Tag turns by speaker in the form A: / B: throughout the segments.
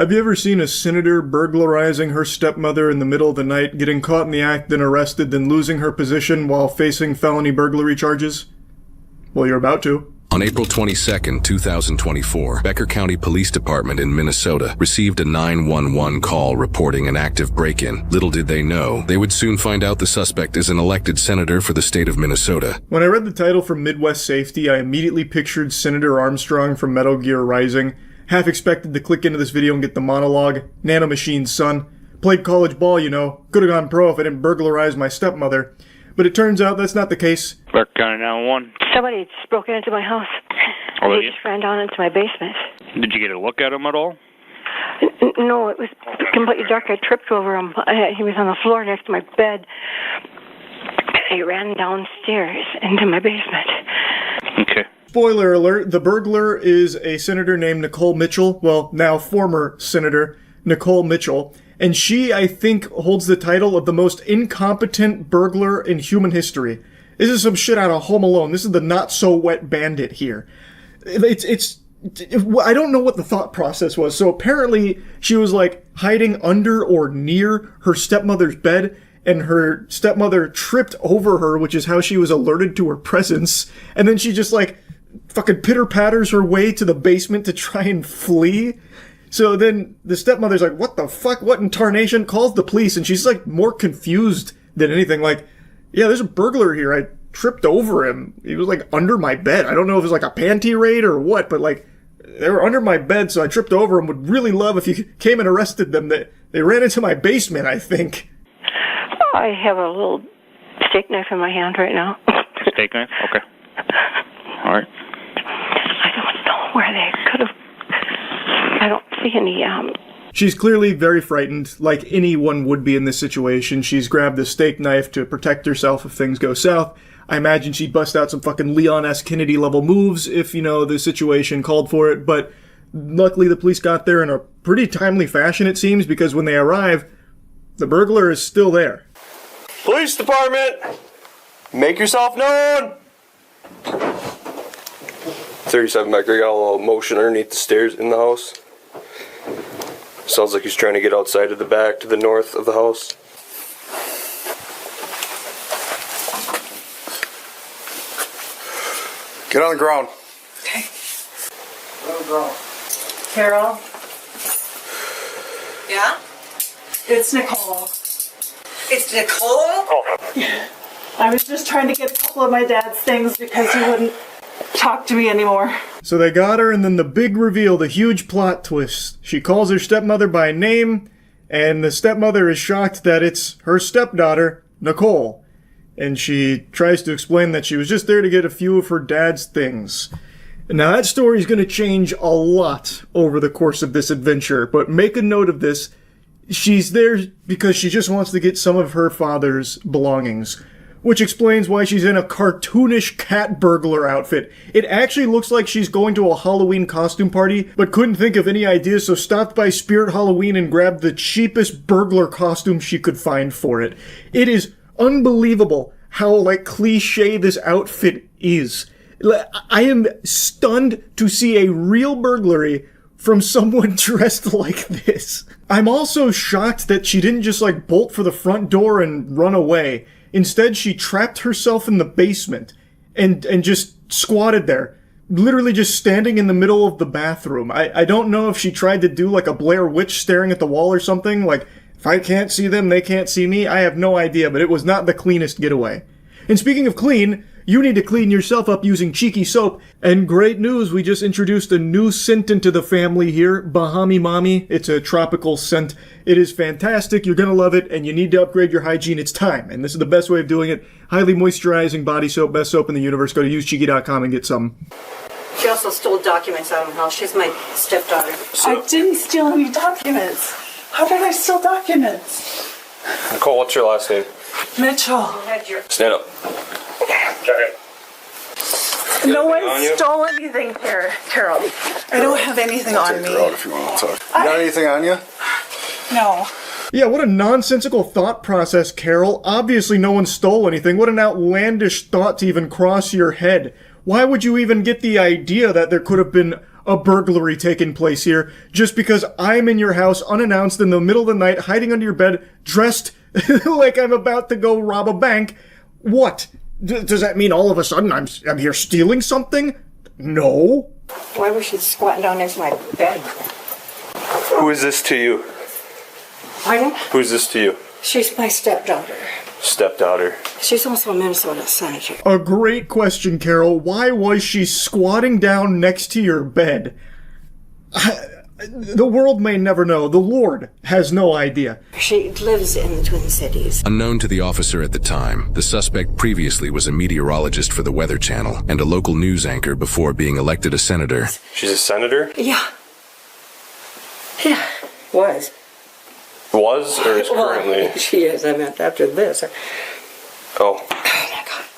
A: Have you ever seen a senator burglarizing her stepmother in the middle of the night, getting caught in the act, then arrested, then losing her position while facing felony burglary charges? Well, you're about to.
B: On April 22, 2024, Becker County Police Department in Minnesota received a 911 call reporting an active break-in. Little did they know, they would soon find out the suspect is an elected senator for the state of Minnesota.
A: When I read the title from Midwest Safety, I immediately pictured Senator Armstrong from Metal Gear Rising. Half expected to click into this video and get the monologue, "Nanomachine's son. Played college ball, you know. Could've gone pro if I didn't burglarize my stepmother." But it turns out that's not the case.
C: Becker County 911.
D: Somebody just broke into my house.
C: Oh,
D: They just ran down into my basement.
C: Did you get a look at him at all?
D: No, it was completely dark. I tripped over him. He was on the floor next to my bed. He ran downstairs into my basement.
C: Okay.
A: Spoiler alert, the burglar is a senator named Nicole Mitchell. Well, now former Senator Nicole Mitchell. And she, I think, holds the title of the most incompetent burglar in human history. This is some shit out of Home Alone. This is the not-so-wet bandit here. I don't know what the thought process was. So apparently she was, like, hiding under or near her stepmother's bed, and her stepmother tripped over her, which is how she was alerted to her presence. And then she just, like, fucking pitter-patters her way to the basement to try and flee. So then the stepmother's like, what the fuck? What in tarnation? Calls the police, and she's like more confused than anything. Like, yeah, there's a burglar here. I tripped over him. He was like under my bed. I don't know if it was like a panty raid or what, but like they were under my bed, so I tripped over him. Would really love if you came and arrested them. They ran into my basement, I think.
D: I have a little steak knife in my hand right now.
C: Steak knife? Okay. All right.
D: I don't know where they could have. I don't see any,
A: She's clearly very frightened, like anyone would be in this situation. She's grabbed a steak knife to protect herself if things go south. I imagine she'd bust out some fucking Leon S. Kennedy level moves if, you know, the situation called for it. But luckily the police got there in a pretty timely fashion, it seems, because when they arrive, the burglar is still there.
E: Police department! Make yourself known! 37 Becker got a little motion underneath the stairs in the house. Sounds like he's trying to get outside of the back to the north of the house.
F: Get on the ground.
G: Okay.
F: Get on the ground.
G: Carol? Yeah? It's Nicole. It's Nicole?
F: Oh.
G: I was just trying to get a couple of my dad's things because he wouldn't talk to me anymore.
A: So they got her, and then the big reveal, the huge plot twist. She calls her stepmother by name, and the stepmother is shocked that it's her stepdaughter, Nicole. And she tries to explain that she was just there to get a few of her dad's things. Now that story is going to change a lot over the course of this adventure, but make a note of this. She's there because she just wants to get some of her father's belongings, which explains why she's in a cartoonish cat burglar outfit. It actually looks like she's going to a Halloween costume party, but couldn't think of any ideas, so stopped by Spirit Halloween and grabbed the cheapest burglar costume she could find for it. It is unbelievable how, like, cliche this outfit is. I am stunned to see a real burglary from someone dressed like this. I'm also shocked that she didn't just, like, bolt for the front door and run away. Instead, she trapped herself in the basement and just squatted there, literally just standing in the middle of the bathroom. I don't know if she tried to do like a Blair Witch staring at the wall or something, like, if I can't see them, they can't see me. I have no idea, but it was not the cleanest getaway. And speaking of clean, you need to clean yourself up using Cheeky Soap. And great news, we just introduced a new scent into the family here, Bahami Mami. It's a tropical scent. It is fantastic, you're gonna love it, and you need to upgrade your hygiene. It's time, and this is the best way of doing it. Highly moisturizing body soap, best soap in the universe. Go to usecheeky.com and get some.
H: She also stole documents out of the house. She's my stepdaughter.
G: I didn't steal any documents. How did I steal documents?
E: Nicole, what's your last name?
G: Mitchell.
E: Stand up.
G: No one stole anything here, Carol. I don't have anything on me.
F: Take her out if you want to talk. You got anything on you?
G: No.
A: Yeah, what a nonsensical thought process, Carol. Obviously no one stole anything. What an outlandish thought to even cross your head. Why would you even get the idea that there could have been a burglary taking place here just because I'm in your house unannounced in the middle of the night, hiding under your bed, dressed like I'm about to go rob a bank. What? Does that mean all of a sudden I'm here stealing something? No.
D: Why was she squatting down next to my bed?
E: Who is this to you?
D: Pardon?
E: Who's this to you?
D: She's my stepdaughter.
E: Stepdaughter.
D: She's also a Minnesota senator.
A: A great question, Carol. Why was she squatting down next to your bed? The world may never know. The Lord has no idea.
D: She lives in the Twin Cities.
B: Unknown to the officer at the time, the suspect previously was a meteorologist for the Weather Channel and a local news anchor before being elected a senator.
E: She's a senator?
D: Yeah. Yeah. Was.
E: Was or is currently?
D: She is. I meant after this.
E: Oh.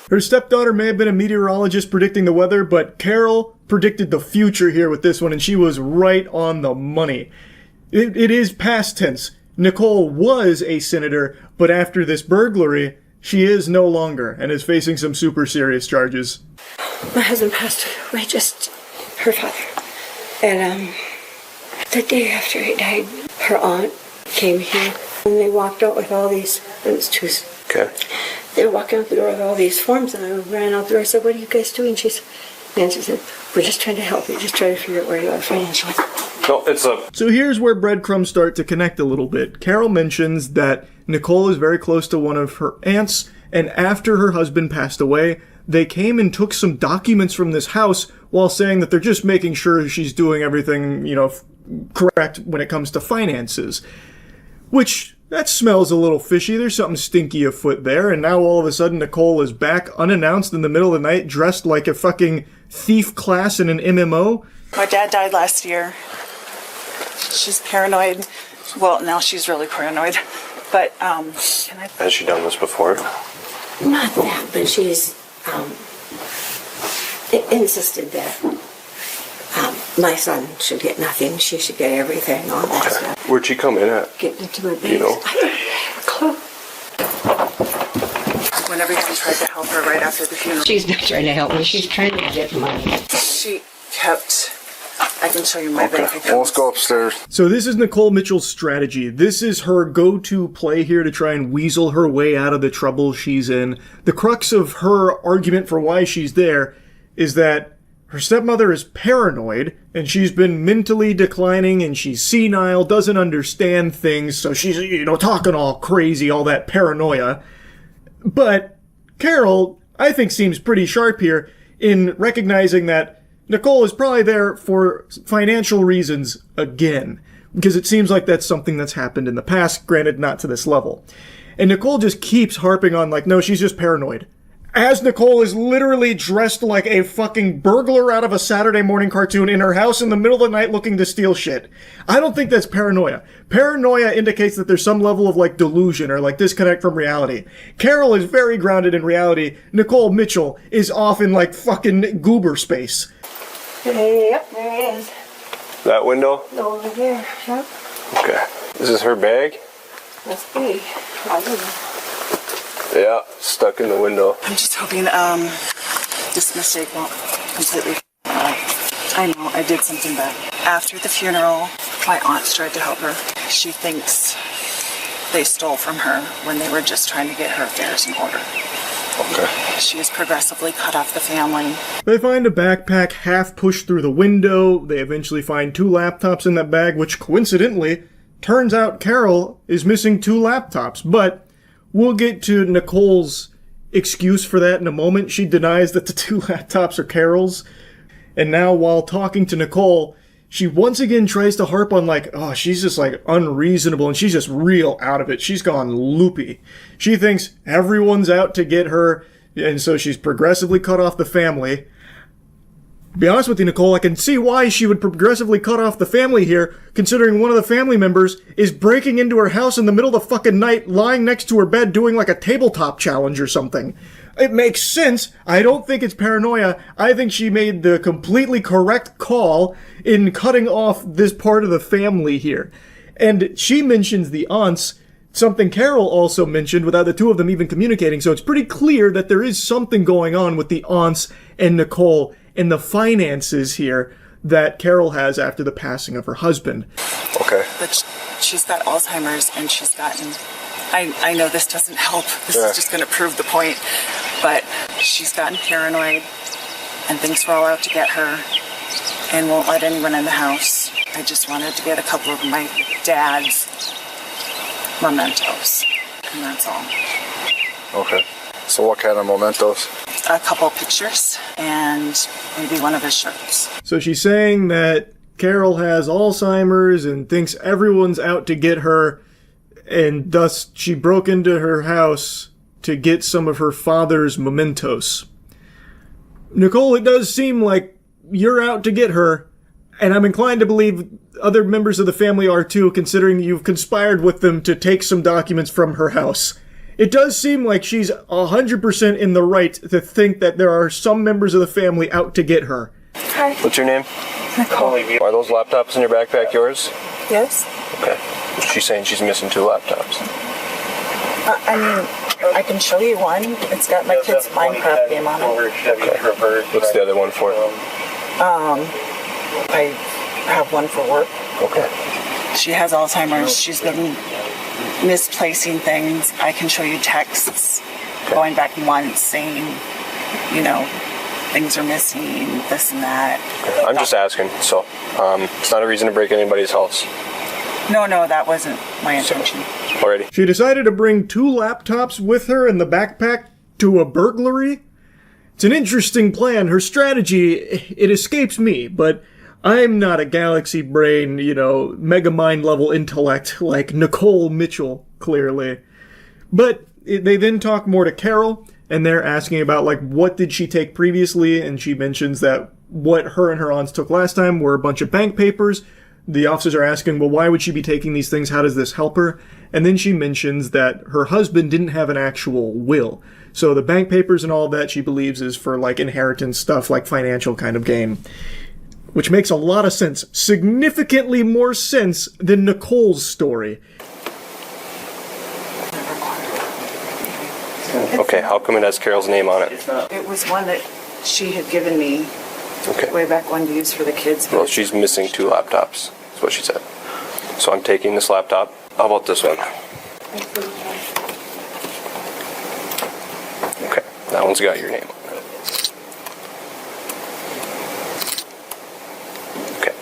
A: Her stepdaughter may have been a meteorologist predicting the weather, but Carol predicted the future here with this one, and she was right on the money. It is past tense. Nicole was a senator, but after this burglary, she is no longer and is facing some super serious charges.
D: My husband passed away, just her father. And the day after he died, her aunt came here, and they walked out with all these, it was Tuesday.
E: Okay.
D: They were walking out the door with all these forms, and I ran out the door. I said, "What are you guys doing?" She said, "We're just trying to help you, just trying to figure out where you are financially."
E: No, it's a...
A: So here's where breadcrumbs start to connect a little bit. Carol mentions that Nicole is very close to one of her aunts, and after her husband passed away, they came and took some documents from this house while saying that they're just making sure she's doing everything, correct when it comes to finances. Which, that smells a little fishy. There's something stinky afoot there. And now all of a sudden Nicole is back unannounced in the middle of the night dressed like a fucking thief class in an MMO.
G: My dad died last year. She's paranoid. Well, now she's really paranoid. But,
E: Has she done this before?
D: Not that, but she's insisted that my son should get nothing. She should get everything, all that stuff.
E: Where'd she come in at?
D: Get into my base.
E: You know.
D: I don't have a clue.
G: when everybody tried to help her right after the funeral,
D: She's not trying to help me. She's trying to get money.
G: she kept... I can show you my bank account.
F: Well, let's go upstairs.
A: So this is Nicole Mitchell's strategy. This is her go-to play here to try and weasel her way out of the trouble she's in. The crux of her argument for why she's there is that her stepmother is paranoid, and she's been mentally declining, and she's senile, doesn't understand things, so she's, talking all crazy, all that paranoia. But Carol, I think, seems pretty sharp here in recognizing that Nicole is probably there for financial reasons again, because it seems like that's something that's happened in the past, granted not to this level. And Nicole just keeps harping on no, she's just paranoid. As Nicole is literally dressed like a fucking burglar out of a Saturday morning cartoon in her house in the middle of the night looking to steal shit. I don't think that's paranoia. Paranoia indicates that there's some level of delusion or disconnect from reality. Carol is very grounded in reality. Nicole Mitchell is off in fucking goober space.
D: Yep, there it is.
E: That window?
D: Over there. Yep.
E: Okay. This is her bag?
D: Must be.
E: Yeah, stuck in the window.
G: I'm just hoping this mistake won't completely... I know, I did something bad. After the funeral, my aunts tried to help her. She thinks they stole from her when they were just trying to get her affairs in order.
E: Okay.
G: She has progressively cut off the family.
A: They find a backpack half pushed through the window. They eventually find 2 laptops in that bag, which coincidentally, turns out Carol is missing 2 laptops. But we'll get to Nicole's excuse for that in a moment. She denies that the 2 laptops are Carol's. And now while talking to Nicole, she once again tries to harp on she's just unreasonable and she's just real out of it. She's gone loopy. She thinks everyone's out to get her, and so she's progressively cut off the family. To be honest with you, Nicole, I can see why she would progressively cut off the family here, considering one of the family members is breaking into her house in the middle of the fucking night, lying next to her bed doing a tabletop challenge or something. It makes sense. I don't think it's paranoia. I think she made the completely correct call in cutting off this part of the family here. And she mentions the aunts, something Carol also mentioned without the 2 of them even communicating, so it's pretty clear that there is something going on with the aunts and Nicole and the finances here that Carol has after the passing of her husband.
E: Okay.
G: But she's got Alzheimer's, and she's gotten... I know this doesn't help. This is just going to prove the point. But she's gotten paranoid and thinks we're all out to get her and won't let anyone in the house. I just wanted to get a couple of my dad's mementos, and that's all.
F: Okay. So what kind of mementos?
G: A couple pictures and maybe one of his shirts.
A: So she's saying that Carol has Alzheimer's and thinks everyone's out to get her, and thus she broke into her house to get some of her father's mementos. Nicole, it does seem like you're out to get her, and I'm inclined to believe other members of the family are too, considering you've conspired with them to take some documents from her house. It does seem like she's 100% in the right to think that there are some members of the family out to get her.
G: Hi.
E: What's your name?
G: Nicole.
E: Are those laptops in your backpack yours?
G: Yes?
E: Okay. She's saying she's missing 2 laptops.
G: I mean, I can show you one. It's got my kid's Minecraft game on it.
E: Okay. What's the other one for?
G: I have one for work.
E: Okay.
G: She has Alzheimer's. She's been misplacing things. I can show you texts going back months saying, you know, things are missing, this and that.
E: Okay. I'm just asking, so it's not a reason to break anybody's house.
G: No, that wasn't my intention.
E: Already.
A: She decided to bring 2 laptops with her in the backpack to a burglary? It's an interesting plan. Her strategy, it escapes me, but I'm not a galaxy brain, mega mind level intellect like Nicole Mitchell, clearly. But they then talk more to Carol, and they're asking about, what did she take previously, and she mentions that what her and her aunts took last time were a bunch of bank papers. The officers are asking, well, why would she be taking these things? How does this help her? And then she mentions that her husband didn't have an actual will. So the bank papers and all that she believes is for, inheritance stuff, financial kind of gain. Which makes a lot of sense. Significantly more sense than Nicole's story.
E: Okay, how come it has Carol's name on it?
G: It was one that she had given me
E: Okay.
G: way back when to use for the kids.
E: Well, she's missing 2 laptops. That's what she said. So I'm taking this laptop. How about this one? Okay, that one's got your name on it. Okay.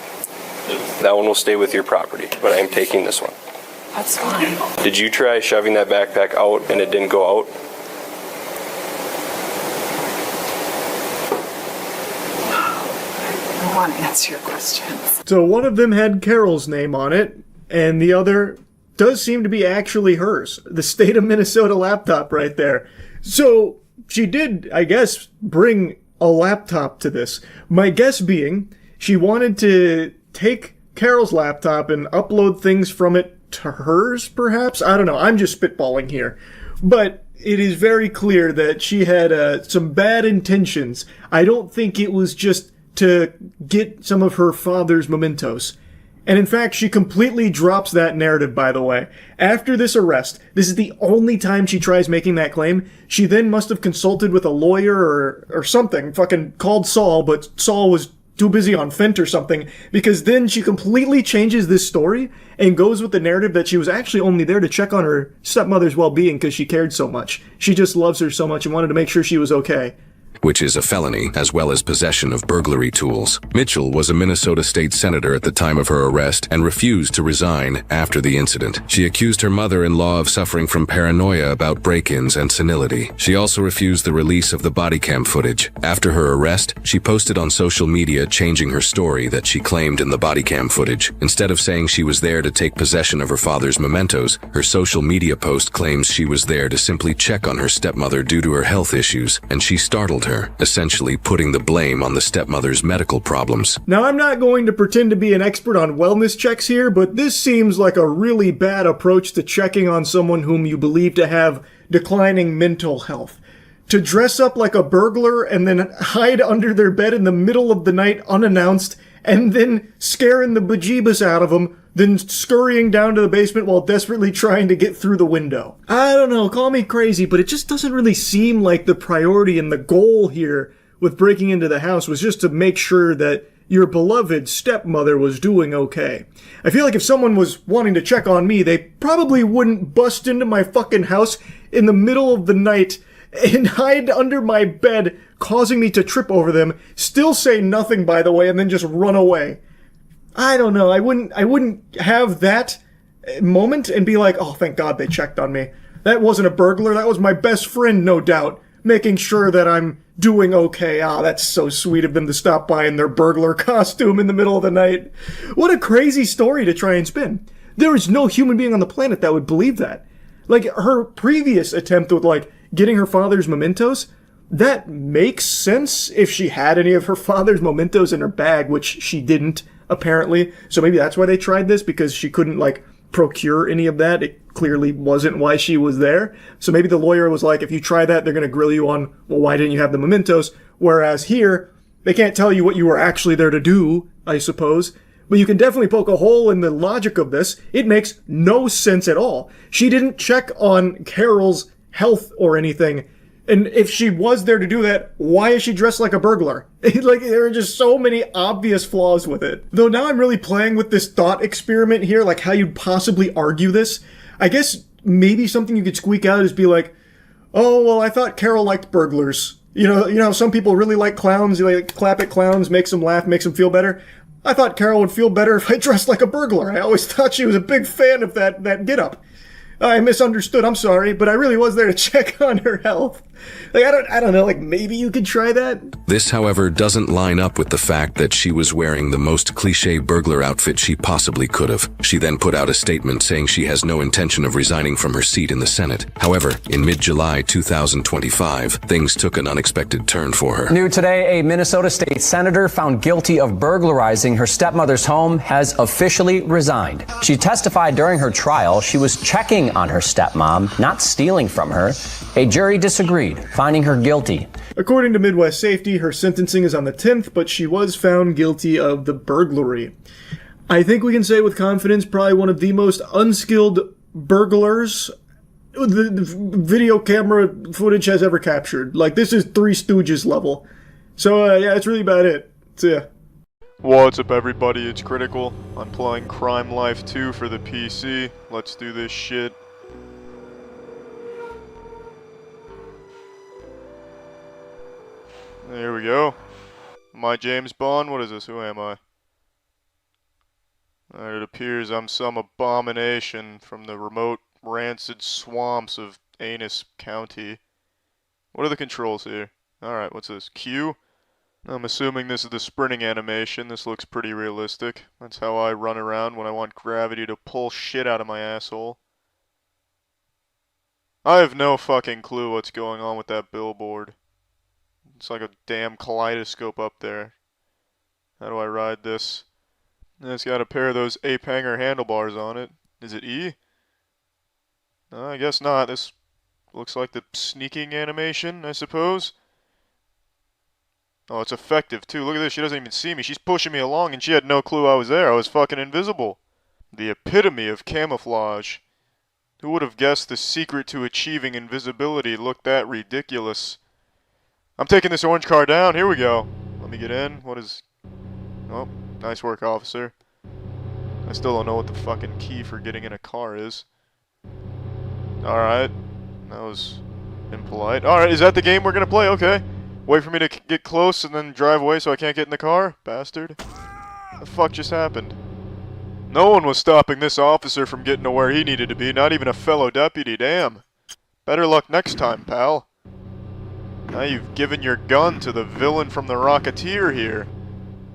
E: That one will stay with your property, but I am taking this one.
G: That's fine.
E: Did you try shoving that backpack out and it didn't go out?
G: I want to answer your questions.
A: So one of them had Carol's name on it, and the other does seem to be actually hers. The state of Minnesota laptop right there. So she did, I guess, bring a laptop to this. My guess being she wanted to take Carol's laptop and upload things from it to hers, perhaps? I don't know. I'm just spitballing here. But it is very clear that she had some bad intentions. I don't think it was just to get some of her father's mementos. And in fact, she completely drops that narrative, by the way. After this arrest, this is the only time she tries making that claim. She then must have consulted with a lawyer or something, fucking called Saul, but Saul was too busy on Fent or something, because then she completely changes this story and goes with the narrative that she was actually only there to check on her stepmother's well-being because she cared so much. She just loves her so much and wanted to make sure she was okay.
B: Which is a felony, as well as possession of burglary tools. Mitchell was a Minnesota state senator at the time of her arrest and refused to resign after the incident. She accused her mother-in-law of suffering from paranoia about break-ins and senility. She also refused the release of the body cam footage. After her arrest, she posted on social media changing her story that she claimed in the body cam footage. Instead of saying she was there to take possession of her father's mementos, her social media post claims she was there to simply check on her stepmother due to her health issues, and she startled her, essentially putting the blame on the stepmother's medical problems.
A: Now, I'm not going to pretend to be an expert on wellness checks here, but this seems like a really bad approach to checking on someone whom you believe to have declining mental health. To dress up like a burglar and then hide under their bed in the middle of the night unannounced, and then scaring the bejeebus out of them, then scurrying down to the basement while desperately trying to get through the window. I don't know, call me crazy, but it just doesn't really seem like the priority and the goal here with breaking into the house was just to make sure that your beloved stepmother was doing okay. I feel like if someone was wanting to check on me, they probably wouldn't bust into my fucking house in the middle of the night and hide under my bed, causing me to trip over them, still say nothing, by the way, and then just run away. I don't know. I wouldn't have that moment and be like, oh, thank God they checked on me. That wasn't a burglar. That was my best friend, no doubt, making sure that I'm doing okay. Ah, that's so sweet of them to stop by in their burglar costume in the middle of the night. What a crazy story to try and spin. There is no human being on the planet that would believe that. Like, her previous attempt with, like, getting her father's mementos, that makes sense if she had any of her father's mementos in her bag, which she didn't, apparently. So maybe that's why they tried this, because she couldn't, like, procure any of that. It clearly wasn't why she was there. So maybe the lawyer was like, if you try that, they're going to grill you on, well, why didn't you have the mementos? Whereas here, they can't tell you what you were actually there to do, I suppose. But you can definitely poke a hole in the logic of this. It makes no sense at all. She didn't check on Carol's health or anything. And if she was there to do that, why is she dressed like a burglar? Like, there are just so many obvious flaws with it. Though now I'm really playing with this thought experiment here, like how you'd possibly argue this. I guess maybe something you could squeak out is be like, oh, well, I thought Carol liked burglars. You know, some people really like clowns. You like clap at clowns, makes them laugh, makes them feel better. I thought Carol would feel better if I dressed like a burglar. I always thought she was a big fan of that get-up. I misunderstood, I'm sorry, but I really was there to check on her health. Like, I don't know, like, maybe you could try that?
B: This, however, doesn't line up with the fact that she was wearing the most cliché burglar outfit she possibly could have. She then put out a statement saying she has no intention of resigning from her seat in the Senate. However, in mid-July 2025, things took an unexpected turn for her.
I: New today, a Minnesota state senator found guilty of burglarizing her stepmother's home has officially resigned. She testified during her trial she was checking on her stepmom, not stealing from her. A jury disagreed, finding her guilty.
A: According to Midwest Safety, her sentencing is on the 10th, but she was found guilty of the burglary. I think we can say with confidence, probably one of the most unskilled burglars the video camera footage has ever captured. Like, this is Three Stooges level. So, yeah, that's really about it. See ya.
J: What's up, everybody? It's Critical. I'm playing Crime Life 2 for the PC. Let's do this shit. There we go. Am I James Bond? What is this? Who am I? It appears I'm some abomination from the remote, rancid swamps of Anus County. What are the controls here? Alright, what's this? Q? I'm assuming this is the sprinting animation. This looks pretty realistic. That's how I run around when I want gravity to pull shit out of my asshole. I have no fucking clue what's going on with that billboard. It's like a damn kaleidoscope up there. How do I ride this? It's got a pair of those ape hanger handlebars on it. Is it E? No, I guess not. This looks like the sneaking animation, I suppose. Oh, it's effective too. Look at this. She doesn't even see me. She's pushing me along and she had no clue I was there. I was fucking invisible. The epitome of camouflage. Who would have guessed the secret to achieving invisibility looked that ridiculous? I'm taking this orange car down. Here we go. Let me get in. What is... Oh, nice work, officer. I still don't know what the fucking key for getting in a car is. Alright. That was impolite. Alright, is that the game we're gonna play? Okay. Wait for me to get close and then drive away so I can't get in the car? Bastard. What the fuck just happened? No one was stopping this officer from getting to where he needed to be, not even a fellow deputy, damn. Better luck next time, pal. Now you've given your gun to the villain from the Rocketeer here.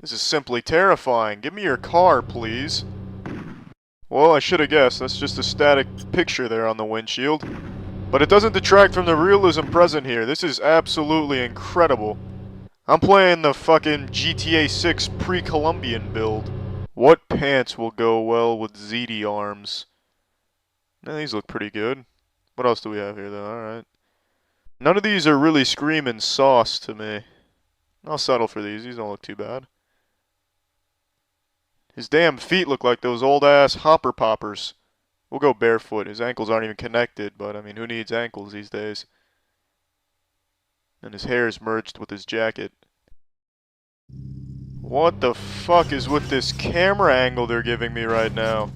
J: This is simply terrifying. Give me your car, please. Well, I should have guessed. That's just a static picture there on the windshield. But it doesn't detract from the realism present here. This is absolutely incredible. I'm playing the fucking GTA 6 pre-Columbian build. What pants will go well with ZD arms? Now, these look pretty good. What else do we have here, though? Alright. None of these are really screaming sauce to me. I'll settle for these. These don't look too bad. His damn feet look like those old-ass hopper poppers. We'll go barefoot. His ankles aren't even connected, but I mean, who needs ankles these days? And his hair is merged with his jacket. What the fuck is with this camera angle they're giving me right now?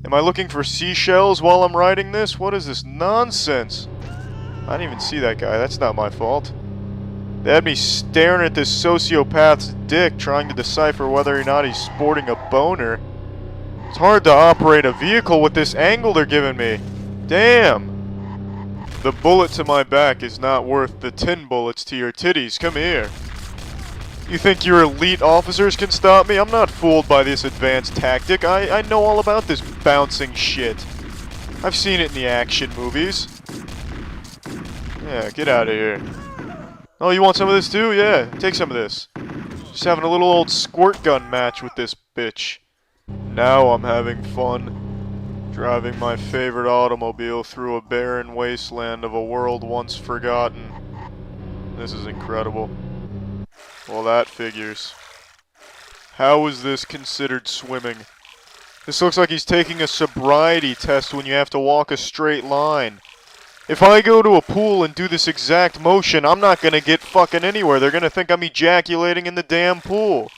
J: Am I looking for seashells while I'm writing this? What is this nonsense? I didn't even see that guy. That's not my fault. They had me staring at this sociopath's dick, trying to decipher whether or not he's sporting a boner. It's hard to operate a vehicle with this angle they're giving me. Damn. The bullet to my back is not worth the 10 bullets to your titties. Come here. You think your elite officers can stop me? I'm not fooled by this advanced tactic. I know all about this bouncing shit. I've seen it in the action movies. Yeah, get out of here. Oh, you want some of this too? Yeah, take some of this. Just having a little old squirt gun match with this bitch. Now I'm having fun. Driving my favorite automobile through a barren wasteland of a world once forgotten. This is incredible. Well, that figures. How is this considered swimming? This looks like he's taking a sobriety test when you have to walk a straight line. If I go to a pool and do this exact motion, I'm not gonna get fucking anywhere. They're gonna think I'm ejaculating in the damn pool.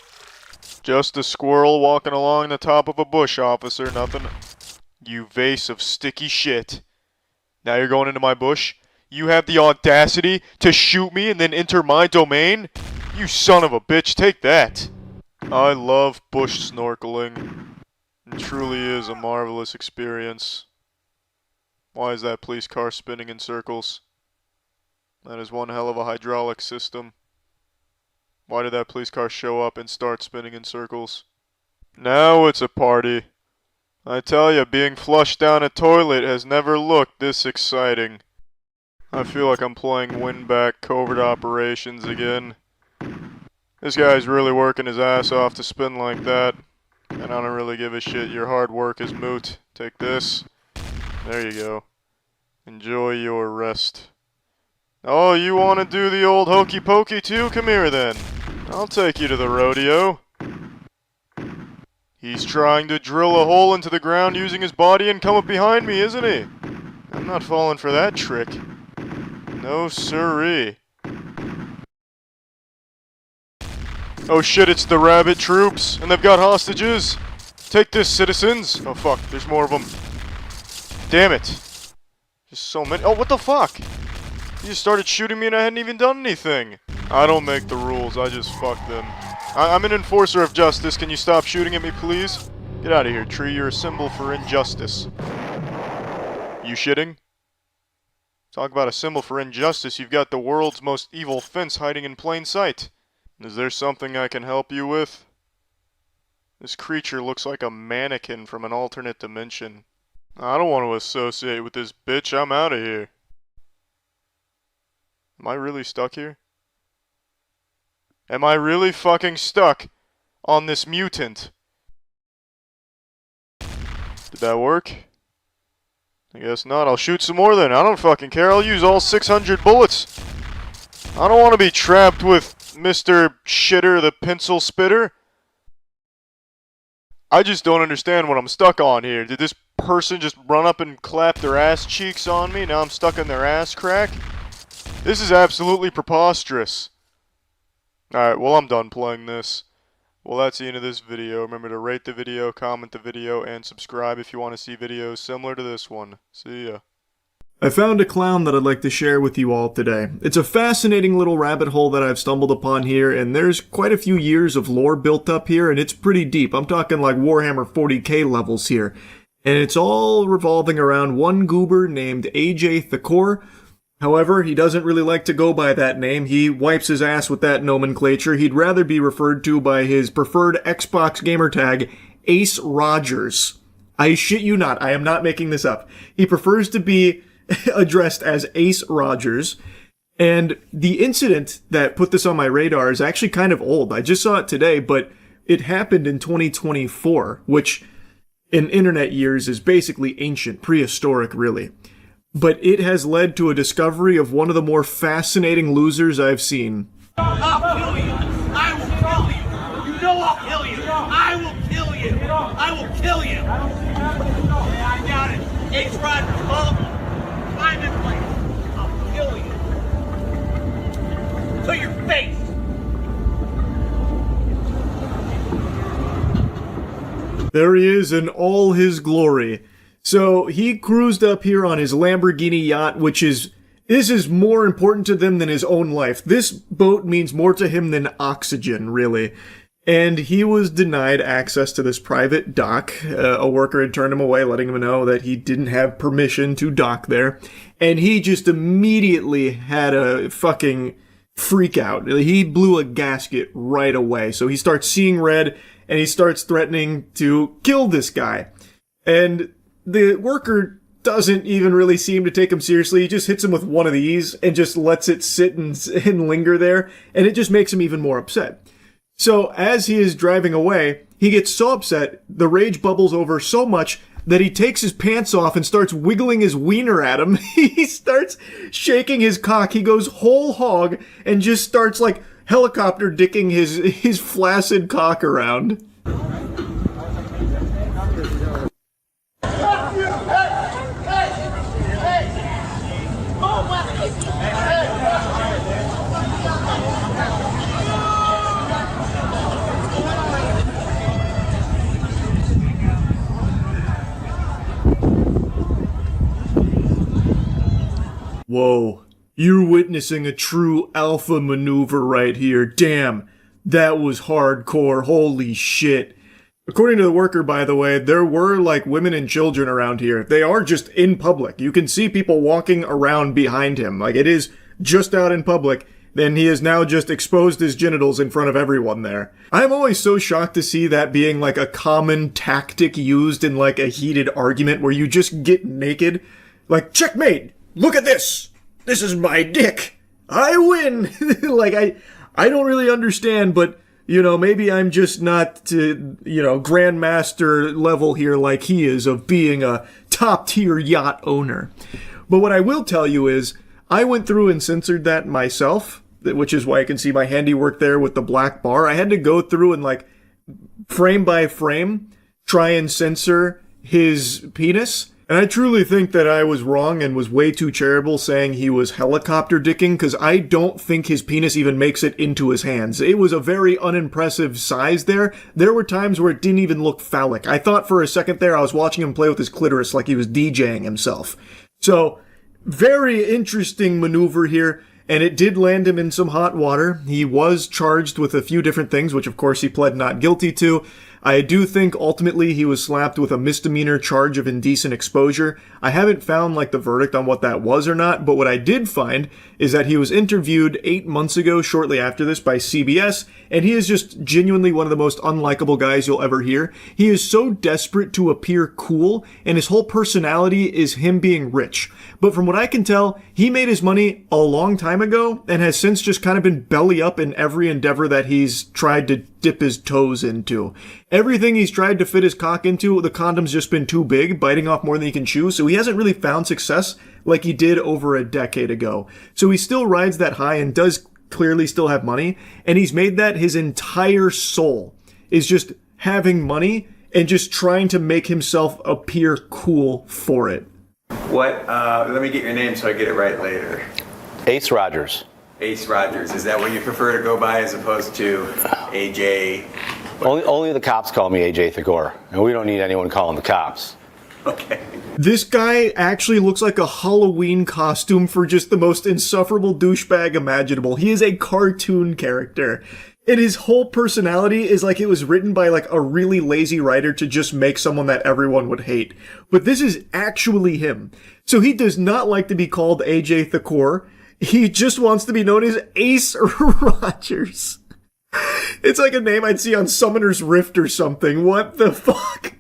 J: Just a squirrel walking along the top of a bush, officer. Nothing. You vase of sticky shit. Now you're going into my bush? You have the audacity to shoot me and then enter my domain? You son of a bitch, take that. I love bush snorkeling. It truly is a marvelous experience. Why is that police car spinning in circles? That is one hell of a hydraulic system. Why did that police car show up and start spinning in circles? Now it's a party. I tell you, being flushed down a toilet has never looked this exciting. I feel like I'm playing win-back covert operations again. This guy's really working his ass off to spin like that. And I don't really give a shit. Your hard work is moot. Take this. There you go. Enjoy your rest. Oh, you want to do the old hokey pokey too? Come here then. I'll take you to the rodeo. He's trying to drill a hole into the ground using his body and come up behind me, isn't he? I'm not falling for that trick. No siree. Oh shit, it's the rabbit troops, and they've got hostages. Take this, citizens. Oh fuck, there's more of them. Damn it. Just so many. Oh, what the fuck? You just started shooting me and I hadn't even done anything. I don't make the rules, I just fuck them. I'm an enforcer of justice. Can you stop shooting at me, please? Get out of here, tree. You're a symbol for injustice. You shitting? Talk about a symbol for injustice. You've got the world's most evil fence hiding in plain sight. Is there something I can help you with? This creature looks like a mannequin from an alternate dimension. I don't want to associate with this bitch. I'm out of here. Am I really stuck here? Am I really fucking stuck on this mutant? Did that work? I guess not. I'll shoot some more then. I don't fucking care. I'll use all 600 bullets. I don't want to be trapped with Mr. Shitter the pencil spitter. I just don't understand what I'm stuck on here. Did this person just run up and clap their ass cheeks on me? Now I'm stuck in their ass crack? This is absolutely preposterous. Alright, well I'm done playing this. Well, that's the end of this video. Remember to rate the video, comment the video, and subscribe if you want to see videos similar to this one. See ya.
A: I found a clown that I'd like to share with you all today. It's a fascinating little rabbit hole that I've stumbled upon here, and there's quite a few years of lore built up here, and it's pretty deep. I'm talking like Warhammer 40k levels here. And it's all revolving around one goober named AJ Thakor. However, he doesn't really like to go by that name. He wipes his ass with that nomenclature. He'd rather be referred to by his preferred Xbox gamertag, Ace Rogers. I shit you not, I am not making this up. He prefers to be addressed as Ace Rogers. And the incident that put this on my radar is actually kind of old. I just saw it today, but it happened in 2024, which in internet years is basically ancient, prehistoric really. But it has led to a discovery of one of the more fascinating losers I've seen.
K: I'll kill you! I will kill you! You know I'll kill you! I will kill you! I will kill you! I got it! Ace Rogers, follow me! I'm in place! I'll kill you! To your face!
A: There he is in all his glory. So he cruised up here on his Lamborghini yacht, this is more important to them than his own life. This boat means more to him than oxygen, really. And he was denied access to this private dock. A worker had turned him away, letting him know that he didn't have permission to dock there. And he just immediately had a fucking freak out. He blew a gasket right away. So he starts seeing red, and he starts threatening to kill this guy. And the worker doesn't even really seem to take him seriously. He just hits him with one of these and just lets it sit and linger there, and it just makes him even more upset. So as he is driving away, he gets so upset, the rage bubbles over so much that he takes his pants off and starts wiggling his wiener at him. He starts shaking his cock. He goes whole hog and just starts like helicopter dicking his flaccid cock around. Whoa, you're witnessing a true alpha maneuver right here. Damn, that was hardcore. Holy shit. According to the worker, by the way, there were like women and children around here. They are just in public. You can see people walking around behind him. Like, it is just out in public. Then he has now just exposed his genitals in front of everyone there. I'm always so shocked to see that being like a common tactic used in like a heated argument where you just get naked. Like, checkmate! Look at this! This is my dick! I win! Like, I don't really understand, but, you know, maybe I'm just not, grandmaster level here like he is of being a top-tier yacht owner. But what I will tell you is, I went through and censored that myself, which is why I can see my handiwork there with the black bar. I had to go through and, like, frame by frame, try and censor his penis. And I truly think that I was wrong and was way too charitable saying he was helicopter dicking, because I don't think his penis even makes it into his hands. It was a very unimpressive size there. There were times where it didn't even look phallic. I thought for a second there I was watching him play with his clitoris like he was DJing himself. So, very interesting maneuver here, and it did land him in some hot water. He was charged with a few different things, which of course he pled not guilty to. I do think ultimately he was slapped with a misdemeanor charge of indecent exposure. I haven't found like the verdict on what that was or not, but what I did find is that he was interviewed 8 months ago shortly after this by CBS, and he is just genuinely one of the most unlikable guys you'll ever hear. He is so desperate to appear cool, and his whole personality is him being rich. But from what I can tell, he made his money a long time ago and has since just kind of been belly up in every endeavor that he's tried to dip his toes into. Everything he's tried to fit his cock into, the condom's just been too big, biting off more than he can chew, so he hasn't really found success like he did over a decade ago. So he still rides that high and does clearly still have money, and he's made that his entire soul, is just having money and just trying to make himself appear cool for it.
L: What, let me get your name so I get it right later.
M: Ace Rogers.
L: Ace Rogers, is that what you prefer to go by as opposed to AJ?
M: Only the cops call me AJ Thagor, and we don't need anyone calling the cops.
L: Okay.
A: This guy actually looks like a Halloween costume for just the most insufferable douchebag imaginable. He is a cartoon character. And his whole personality is like it was written by like a really lazy writer to just make someone that everyone would hate. But this is actually him. So he does not like to be called AJ Thakor. He just wants to be known as Ace Rogers. It's like a name I'd see on Summoner's Rift or something. What the fuck?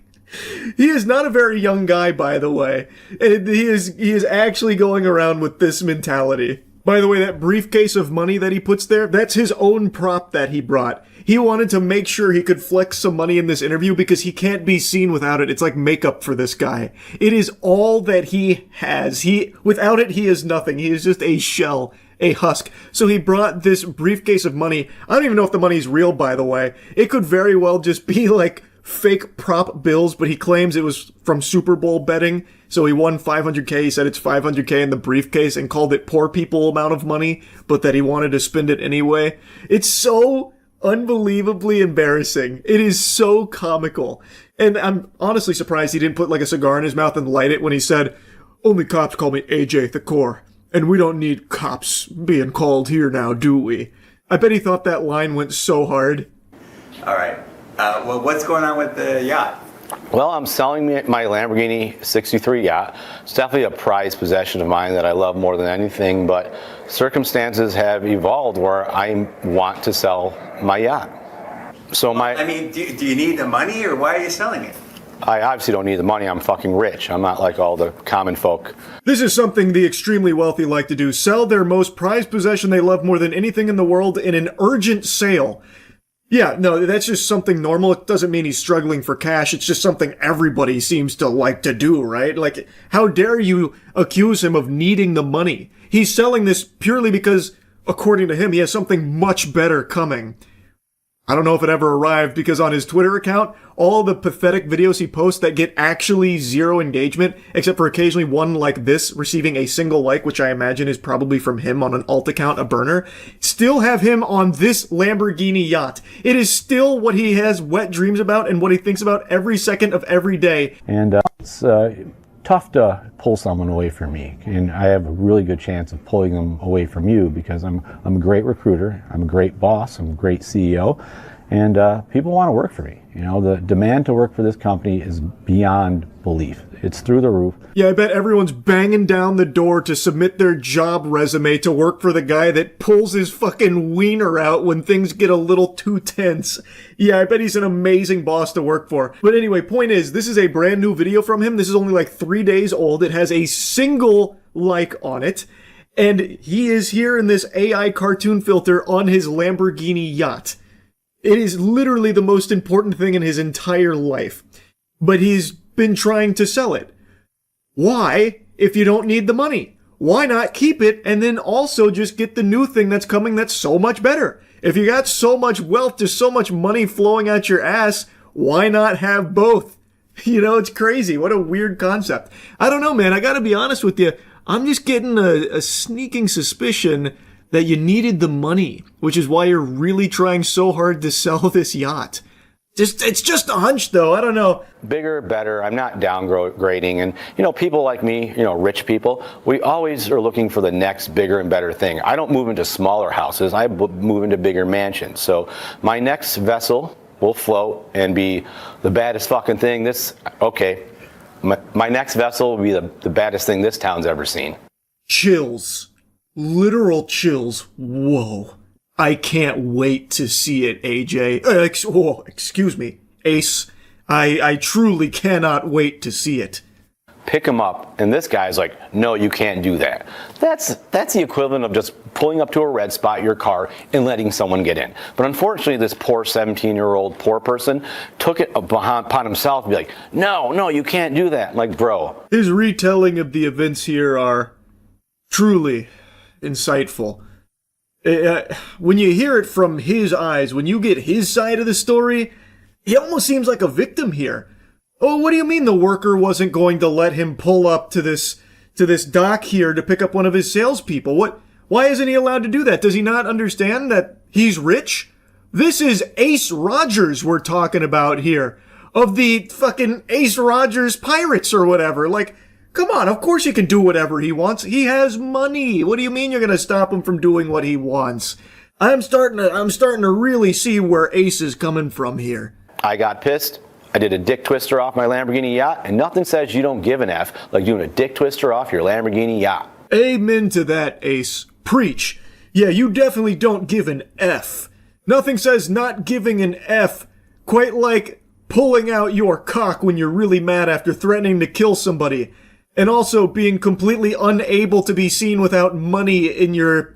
A: He is not a very young guy, by the way. And he is actually going around with this mentality. By the way, that briefcase of money that he puts there, that's his own prop that he brought. He wanted to make sure he could flex some money in this interview because he can't be seen without it. It's like makeup for this guy. It is all that he has. Without it, he is nothing. He is just a shell, a husk. So he brought this briefcase of money. I don't even know if the money's real, by the way. It could very well just be like fake prop bills, but he claims it was from Super Bowl betting. So he won $500K. He said it's $500K in the briefcase and called it poor people amount of money, but that he wanted to spend it anyway. It's so unbelievably embarrassing. It is so comical. And I'm honestly surprised he didn't put like a cigar in his mouth and light it when he said, "Only cops call me AJ Thakor, and we don't need cops being called here now, do we?" I bet he thought that line went so hard.
L: All right. Well, what's going on with the yacht?
M: Well, I'm selling my Lamborghini 63 yacht. It's definitely a prized possession of mine that I love more than anything, but circumstances have evolved where I want to sell my yacht. So
L: I mean, do you need the money, or why are you selling it?
M: I obviously don't need the money. I'm fucking rich. I'm not like all the common folk.
A: This is something the extremely wealthy like to do. Sell their most prized possession they love more than anything in the world in an urgent sale. Yeah, no, that's just something normal. It doesn't mean he's struggling for cash. It's just something everybody seems to like to do, right? Like, how dare you accuse him of needing the money? He's selling this purely because, according to him, he has something much better coming. I don't know if it ever arrived, because on his Twitter account, all the pathetic videos he posts that get actually zero engagement, except for occasionally one like this receiving a single like, which I imagine is probably from him on an alt account, a burner, still have him on this Lamborghini yacht. It is still what he has wet dreams about and what he thinks about every second of every day.
N: And it's tough to pull someone away from me, and I have a really good chance of pulling them away from you because I'm a great recruiter, I'm a great boss, I'm a great CEO, and people want to work for me. You know, the demand to work for this company is beyond belief. It's through the roof.
A: Yeah, I bet everyone's banging down the door to submit their job resume to work for the guy that pulls his fucking wiener out when things get a little too tense. Yeah, I bet he's an amazing boss to work for. But anyway, point is, this is a brand new video from him. This is only like 3 days old. It has a single like on it. And he is here in this AI cartoon filter on his Lamborghini yacht. It is literally the most important thing in his entire life. But he's been trying to sell it. Why, if you don't need the money? Why not keep it and then also just get the new thing that's coming that's so much better? If you got so much wealth, just so much money flowing out your ass, why not have both? You know, it's crazy. What a weird concept. I don't know, man. I gotta be honest with you. I'm just getting a sneaking suspicion that you needed the money, which is why you're really trying so hard to sell this yacht. It's just a hunch, though. I don't know.
M: Bigger, better. I'm not downgrading. And, you know, people like me, you know, rich people, we always are looking for the next bigger and better thing. I don't move into smaller houses. I move into bigger mansions. So my next vessel will float and be the baddest fucking thing my next vessel will be the baddest thing this town's ever seen.
A: Chills. Literal chills. Whoa. I can't wait to see it, AJ. Excuse me, Ace. I truly cannot wait to see it.
M: Pick him up, and this guy's like, no, you can't do that. That's the equivalent of just pulling up to a red spot, your car, and letting someone get in. But unfortunately, this poor 17-year-old poor person took it upon himself to be like, no, you can't do that. Like, bro.
A: His retelling of the events here are truly insightful. When you hear it from his eyes, when you get his side of the story, he almost seems like a victim here. Oh, what do you mean the worker wasn't going to let him pull up to this dock here to pick up one of his salespeople? Why isn't he allowed to do that? Does he not understand that he's rich? This is Ace Rogers we're talking about here, of the fucking Ace Rogers Pirates or whatever. Like, come on, of course he can do whatever he wants. He has money. What do you mean you're going to stop him from doing what he wants? I'm starting to really see where Ace is coming from here.
M: I got pissed. I did a dick twister off my Lamborghini yacht, and nothing says you don't give an F like doing a dick twister off your Lamborghini yacht.
A: Amen to that, Ace. Preach. Yeah, you definitely don't give an F. Nothing says not giving an F quite like pulling out your cock when you're really mad after threatening to kill somebody. And also being completely unable to be seen without money in your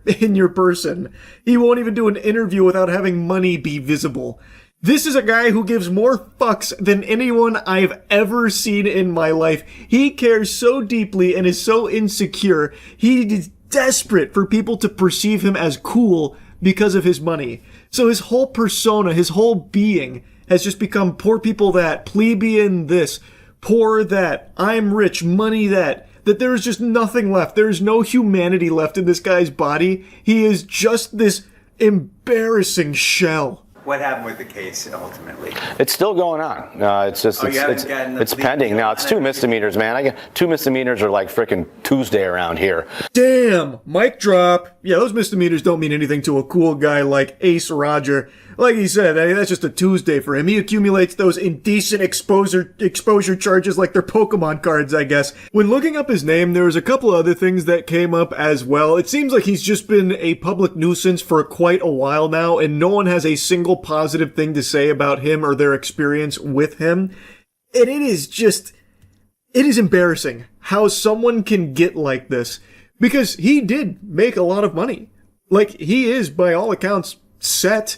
A: person. He won't even do an interview without having money be visible. This is a guy who gives more fucks than anyone I've ever seen in my life. He cares so deeply and is so insecure. He is desperate for people to perceive him as cool because of his money. So his whole persona, his whole being has just become poor people that, plebeian this, poor that, I'm rich, money that there is just nothing left. There is no humanity left in this guy's body. He is just this embarrassing shell.
L: What happened with the case ultimately?
M: It's still going on. It's just
L: Oh, you haven't gotten the
M: it's
L: plea
M: pending
L: deal
M: now.
L: on
M: It's
L: it?
M: 2 misdemeanors, man. I get 2 misdemeanors are like frickin' Tuesday around here.
A: Damn, mic drop. Yeah, those misdemeanors don't mean anything to a cool guy like Ace Roger. Like he said, that's just a Tuesday for him. He accumulates those indecent exposure charges like they're Pokemon cards, I guess. When looking up his name, there was a couple other things that came up as well. It seems like he's just been a public nuisance for quite a while now, and no one has a single positive thing to say about him or their experience with him. And it is embarrassing how someone can get like this, because he did make a lot of money. Like, he is, by all accounts, set,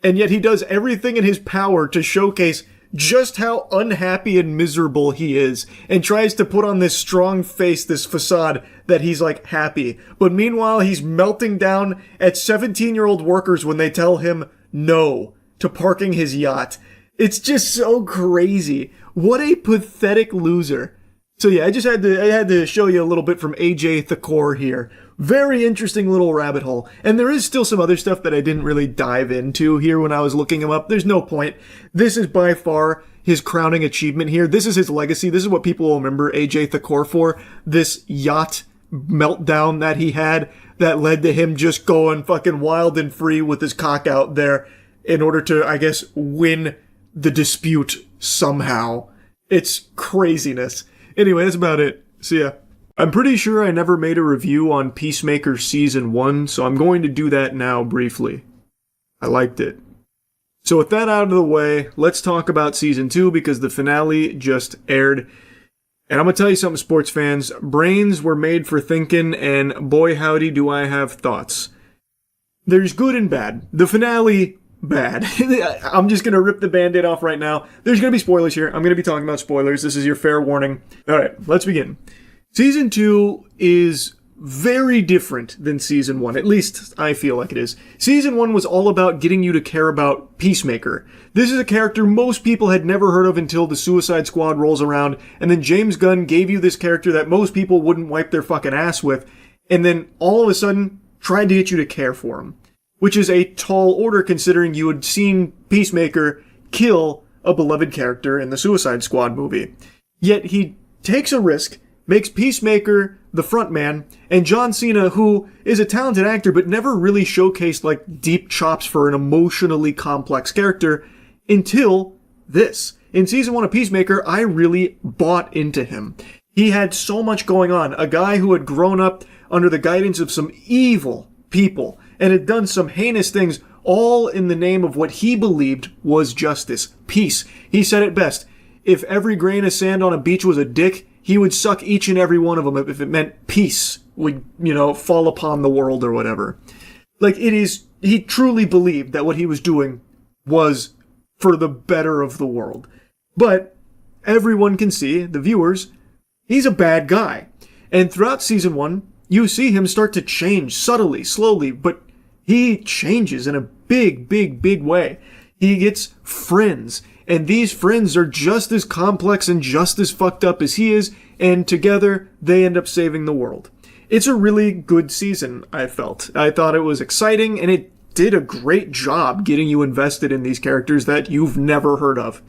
A: and yet he does everything in his power to showcase just how unhappy and miserable he is, and tries to put on this strong face, this facade that he's like happy. But meanwhile, he's melting down at 17-year-old workers when they tell him no to parking his yacht. It's just so crazy. What a pathetic loser. So yeah, I had to show you a little bit from AJ Thakor here. Very interesting little rabbit hole. And there is still some other stuff that I didn't really dive into here when I was looking him up. There's no point. This is by far his crowning achievement here. This is his legacy. This is what people will remember AJ Thakor for. This yacht meltdown that he had that led to him just going fucking wild and free with his cock out there in order to, I guess, win the dispute somehow. It's craziness. Anyway, that's about it. See ya. I'm pretty sure I never made a review on Peacemaker Season 1, so I'm going to do that now briefly. I liked it. So with that out of the way, let's talk about Season 2 because the finale just aired. And I'm going to tell you something, sports fans. Brains were made for thinking, and boy howdy do I have thoughts. There's good and bad. The finale, bad. I'm just going to rip the Band-Aid off right now. There's going to be spoilers here. I'm going to be talking about spoilers. This is your fair warning. Alright, let's begin. Season 2 is very different than Season 1. At least, I feel like it is. Season 1 was all about getting you to care about Peacemaker. This is a character most people had never heard of until the Suicide Squad rolls around, and then James Gunn gave you this character that most people wouldn't wipe their fucking ass with, and then all of a sudden tried to get you to care for him. Which is a tall order considering you had seen Peacemaker kill a beloved character in the Suicide Squad movie. Yet he takes a risk, makes Peacemaker the frontman, and John Cena, who is a talented actor but never really showcased like deep chops for an emotionally complex character until this. In Season 1 of Peacemaker, I really bought into him. He had so much going on. A guy who had grown up under the guidance of some evil people and had done some heinous things, all in the name of what he believed was justice, peace. He said it best. If every grain of sand on a beach was a dick, he would suck each and every one of them if it meant peace would, fall upon the world or whatever. Like, he truly believed that what he was doing was for the better of the world. But everyone can see, the viewers, he's a bad guy. And throughout Season 1, you see him start to change subtly, slowly, but he changes in a big, big, big way. He gets friends. And these friends are just as complex and just as fucked up as he is, and together they end up saving the world. It's a really good season, I felt. I thought it was exciting, and it did a great job getting you invested in these characters that you've never heard of.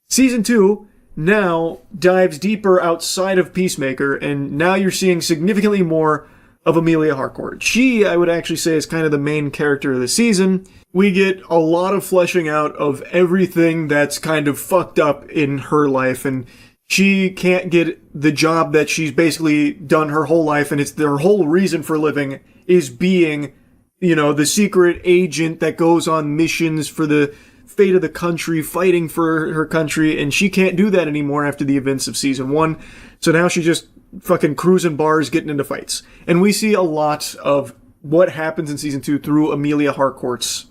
A: Season 2 now dives deeper outside of Peacemaker, and now you're seeing significantly more of Amelia Harcourt. She, I would actually say, is kind of the main character of the season. We get a lot of fleshing out of everything that's kind of fucked up in her life, and she can't get the job that she's basically done her whole life, and it's their whole reason for living is being, the secret agent that goes on missions for the fate of the country, fighting for her country, and she can't do that anymore after the events of Season 1. So now she's just fucking cruising bars, getting into fights. And we see a lot of what happens in Season 2 through Amelia Harcourt's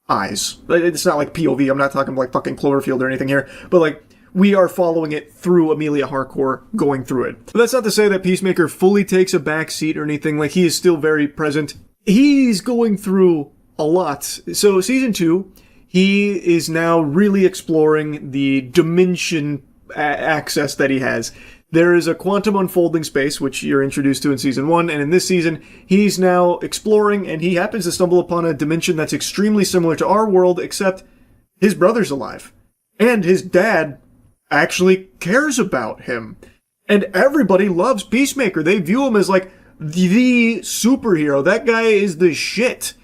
A: eyes. It's not like POV, I'm not talking like fucking Cloverfield or anything here, but like, we are following it through Amelia Harcourt going through it. But that's not to say that Peacemaker fully takes a back seat or anything, like he is still very present. He's going through a lot. So Season 2, he is now really exploring the dimension access that he has. There is a quantum unfolding space, which you're introduced to in season 1, and in this season, he's now exploring, and he happens to stumble upon a dimension that's extremely similar to our world, except his brother's alive. And his dad actually cares about him. And everybody loves Peacemaker. They view him as like the superhero. That guy is the shit.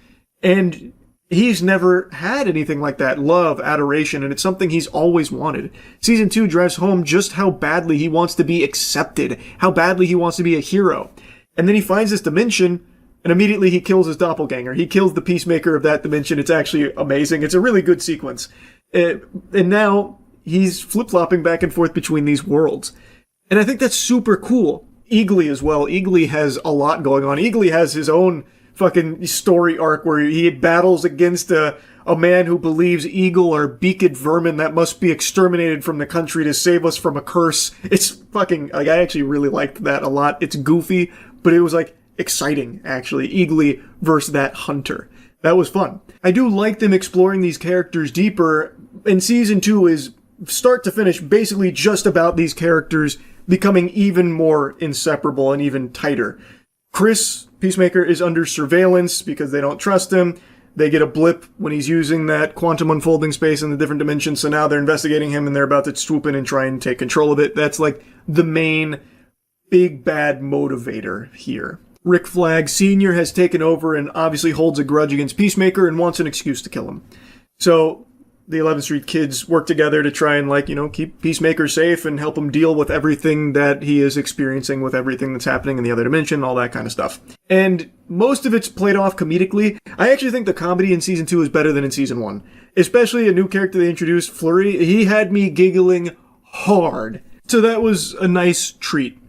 A: And he's never had anything like that. Love, adoration, and it's something he's always wanted. Season 2 drives home just how badly he wants to be accepted, how badly he wants to be a hero. And then he finds this dimension, and immediately he kills his doppelganger. He kills the Peacemaker of that dimension. It's actually amazing. It's a really good sequence. And now he's flip-flopping back and forth between these worlds. And I think that's super cool. Eagly as well. Eagly has a lot going on. Eagly has his own fucking story arc where he battles against a man who believes eagle are beaked vermin that must be exterminated from the country to save us from a curse. It's fucking, like, I actually really liked that a lot. It's goofy, but it was, like, exciting, actually. Eagly versus that hunter. That was fun. I do like them exploring these characters deeper, and season 2 is, start to finish, basically just about these characters becoming even more inseparable and even tighter. Chris, Peacemaker, is under surveillance because they don't trust him. They get a blip when he's using that quantum unfolding space in the different dimensions, so now they're investigating him and they're about to swoop in and try and take control of it. That's like the main big bad motivator here. Rick Flag Sr. has taken over and obviously holds a grudge against Peacemaker and wants an excuse to kill him. So the 11th Street kids work together to try and, like, you know, keep Peacemaker safe and help him deal with everything that he is experiencing with everything that's happening in the other dimension, all that kind of stuff. And most of it's played off comedically. I actually think the comedy in season 2 is better than in season 1. Especially a new character they introduced, Flurry. He had me giggling hard. So that was a nice treat.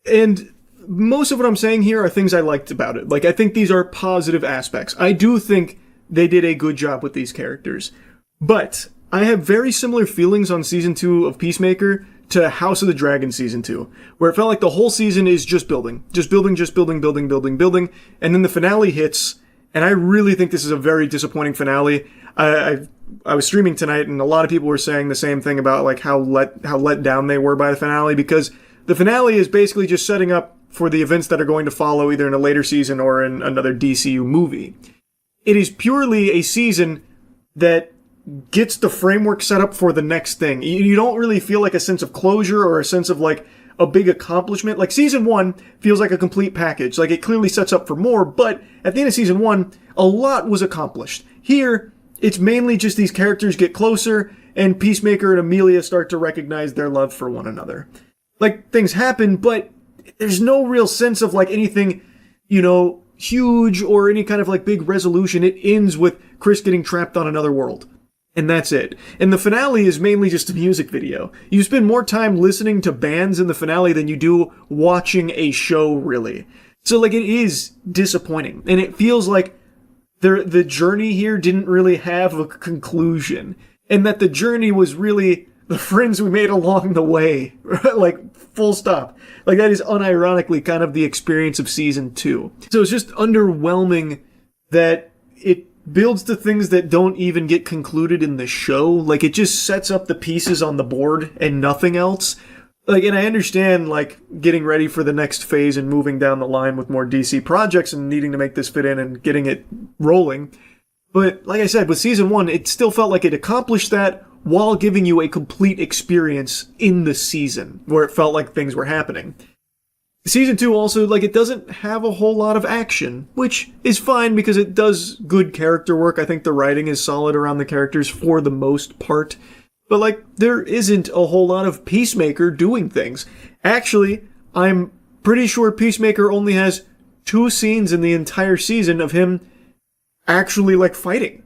A: And most of what I'm saying here are things I liked about it. Like, I think these are positive aspects. I do think they did a good job with these characters. But I have very similar feelings on season 2 of Peacemaker to House of the Dragon season 2, where it felt like the whole season is just building, building, and then the finale hits, and I really think this is a very disappointing finale. I was streaming tonight, and a lot of people were saying the same thing about, like, how let down they were by the finale, because the finale is basically just setting up for the events that are going to follow either in a later season or in another DCU movie. It is purely a season that gets the framework set up for the next thing. You don't really feel like a sense of closure or a sense of, like, a big accomplishment. Like, season 1 feels like a complete package. Like, it clearly sets up for more, but at the end of season 1, a lot was accomplished. Here, it's mainly just these characters get closer, and Peacemaker and Amelia start to recognize their love for one another. Like, things happen, but there's no real sense of, like, anything, you know, huge or any kind of, like, big resolution. It ends with Chris getting trapped on another world. And that's it. And the finale is mainly just a music video. You spend more time listening to bands in the finale than you do watching a show, really. So, like, it is disappointing. And it feels like the journey here didn't really have a conclusion. And that the journey was really the friends we made along the way. Like, full stop. Like, that is unironically kind of the experience of season 2. So it's just underwhelming that it builds to things that don't even get concluded in the show. Like, it just sets up the pieces on the board and nothing else. Like, and I understand, like, getting ready for the next phase and moving down the line with more DC projects and needing to make this fit in and getting it rolling. But, like I said, with season 1, it still felt like it accomplished that while giving you a complete experience in the season, where it felt like things were happening. Season 2 also, like, it doesn't have a whole lot of action, which is fine because it does good character work. I think the writing is solid around the characters for the most part. But, like, there isn't a whole lot of Peacemaker doing things. Actually, I'm pretty sure Peacemaker only has 2 scenes in the entire season of him actually, like, fighting.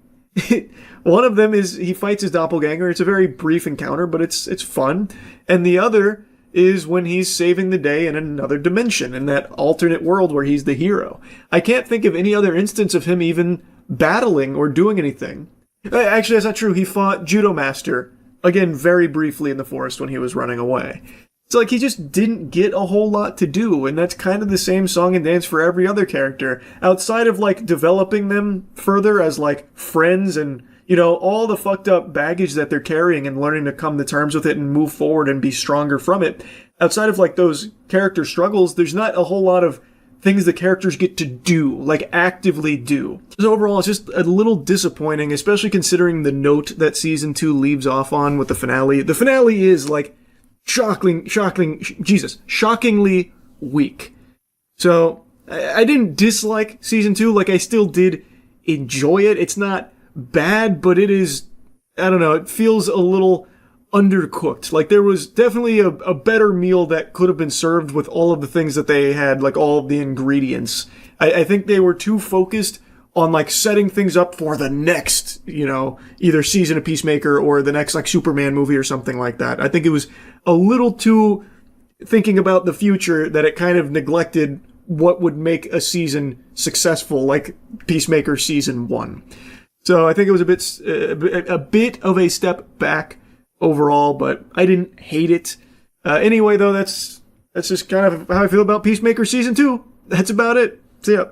A: One of them is he fights his doppelganger. It's a very brief encounter, but it's fun. And the other is when he's saving the day in another dimension, in that alternate world where he's the hero. I can't think of any other instance of him even battling or doing anything. Actually, that's not true. He fought Judo Master, again, very briefly in the forest when he was running away. It's like he just didn't get a whole lot to do, and that's kind of the same song and dance for every other character. Outside of, like, developing them further as, like, friends and, you know, all the fucked up baggage that they're carrying and learning to come to terms with it and move forward and be stronger from it, outside of like those character struggles, there's not a whole lot of things the characters get to do, like actively do. So overall, it's just a little disappointing, especially considering the note that season 2 leaves off on with the finale. The finale is like shockingly weak. So I didn't dislike season 2, like I still did enjoy it. It's not bad, but it is, I don't know, it feels a little undercooked. Like there was definitely a better meal that could have been served with all of the things that they had, like all of the ingredients. I think they were too focused on like setting things up for the next, you know, either season of Peacemaker or the next like Superman movie or something like that. I think it was a little too thinking about the future that it kind of neglected what would make a season successful, like Peacemaker season 1. So I think it was a bit of a step back overall, but I didn't hate it. Anyway, though, that's just kind of how I feel about Peacemaker Season 2. That's about it. See ya.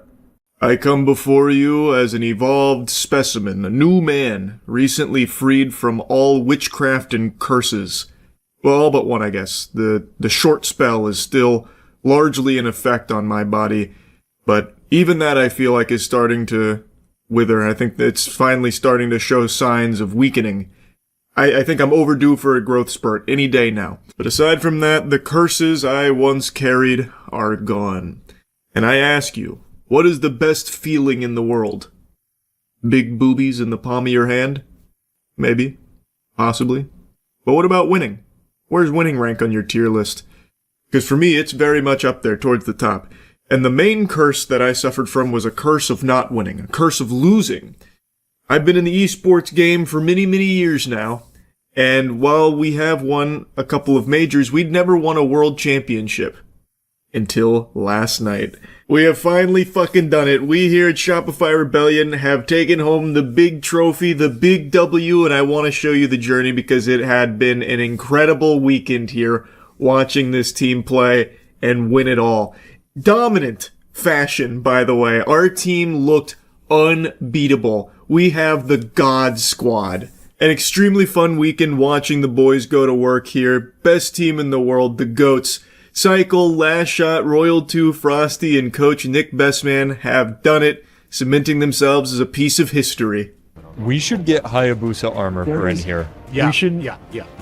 A: I come before you as an evolved specimen, a new man, recently freed from all witchcraft and curses. Well, all but one, I guess. The short spell is still largely in effect on my body, but even that I feel like is starting to wither. I think it's finally starting to show signs of weakening. I think I'm overdue for a growth spurt any day now. But aside from that, the curses I once carried are gone. And I ask you, what is the best feeling in the world? Big boobies in the palm of your hand? Maybe. Possibly. But what about winning? Where's winning rank on your tier list? Because for me, it's very much up there towards the top. And the main curse that I suffered from was a curse of not winning, a curse of losing. I've been in the esports game for many, many years now, and while we have won a couple of majors, we'd never won a world championship. Until last night. We have finally fucking done it. We here at Shopify Rebellion have taken home the big trophy, the big W, and I want to show you the journey because it had been an incredible weekend here watching this team play and win it all. Dominant fashion, by the way. Our team looked unbeatable. We have the God Squad. An extremely fun weekend watching the boys go to work here. Best team in the world, the GOATs. Cycle, Last Shot, Royal 2, Frosty, and Coach Nick Bestman have done it, cementing themselves as a piece of history.
O: We should get Hayabusa armor for in here.
P: Yeah, we should. Yeah.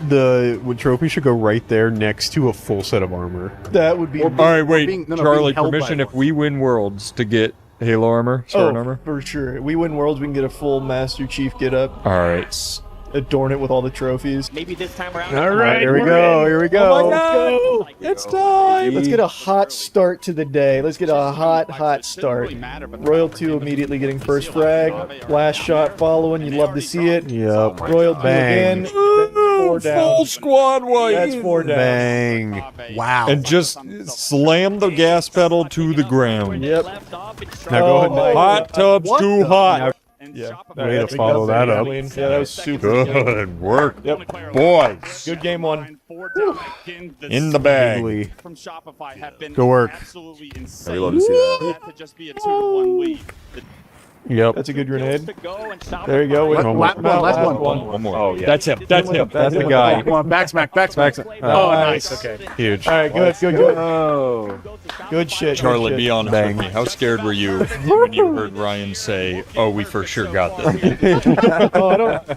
P: The trophy should go right there next to a full set of armor.
A: That would be.
O: All right, wait, Charlie. Permission if we win worlds to get Halo armor, Spartan armor.
A: For sure. We win worlds, we can get a full Master Chief get up.
O: All right.
A: Adorn it with all the trophies.
K: Maybe this time around.
A: All right, here we go. Here we go.
O: Oh my God. It's time.
A: Let's get a hot start to the day. Let's get a hot start. Royal 2 immediately getting first frag. Last Shot following. You love to see it.
P: Yep.
A: Royal 2 again. Four down.
O: Full squad wipe.
A: That's 4 down.
P: Bang. Wow.
O: And just slam the gas pedal to the ground.
A: Yep.
P: Now go ahead.
O: Hot tub's too hot.
A: Yeah.
P: Way to follow that up.
A: Yeah, that was super
O: Good work.
A: Yep.
O: Boys.
A: Good game 1.
O: In the bag.
K: From Shopify have been
P: Good work.
K: absolutely insane.
L: We love to see that.
K: To just be a 2-1 lead.
P: Yep.
A: That's a good grenade. There you go.
P: Last one.
O: One more. Oh, yeah. That's him. That's him.
P: That's the guy.
Q: Come on, back smack.
P: Oh,
Q: Nice. Okay.
P: Huge.
A: All right, good.
P: Oh.
A: Good shit.
O: Charlie,
A: good
O: be
A: shit.
O: honest with me. How scared were you when you heard Ryan say, "Oh, we for sure got this"?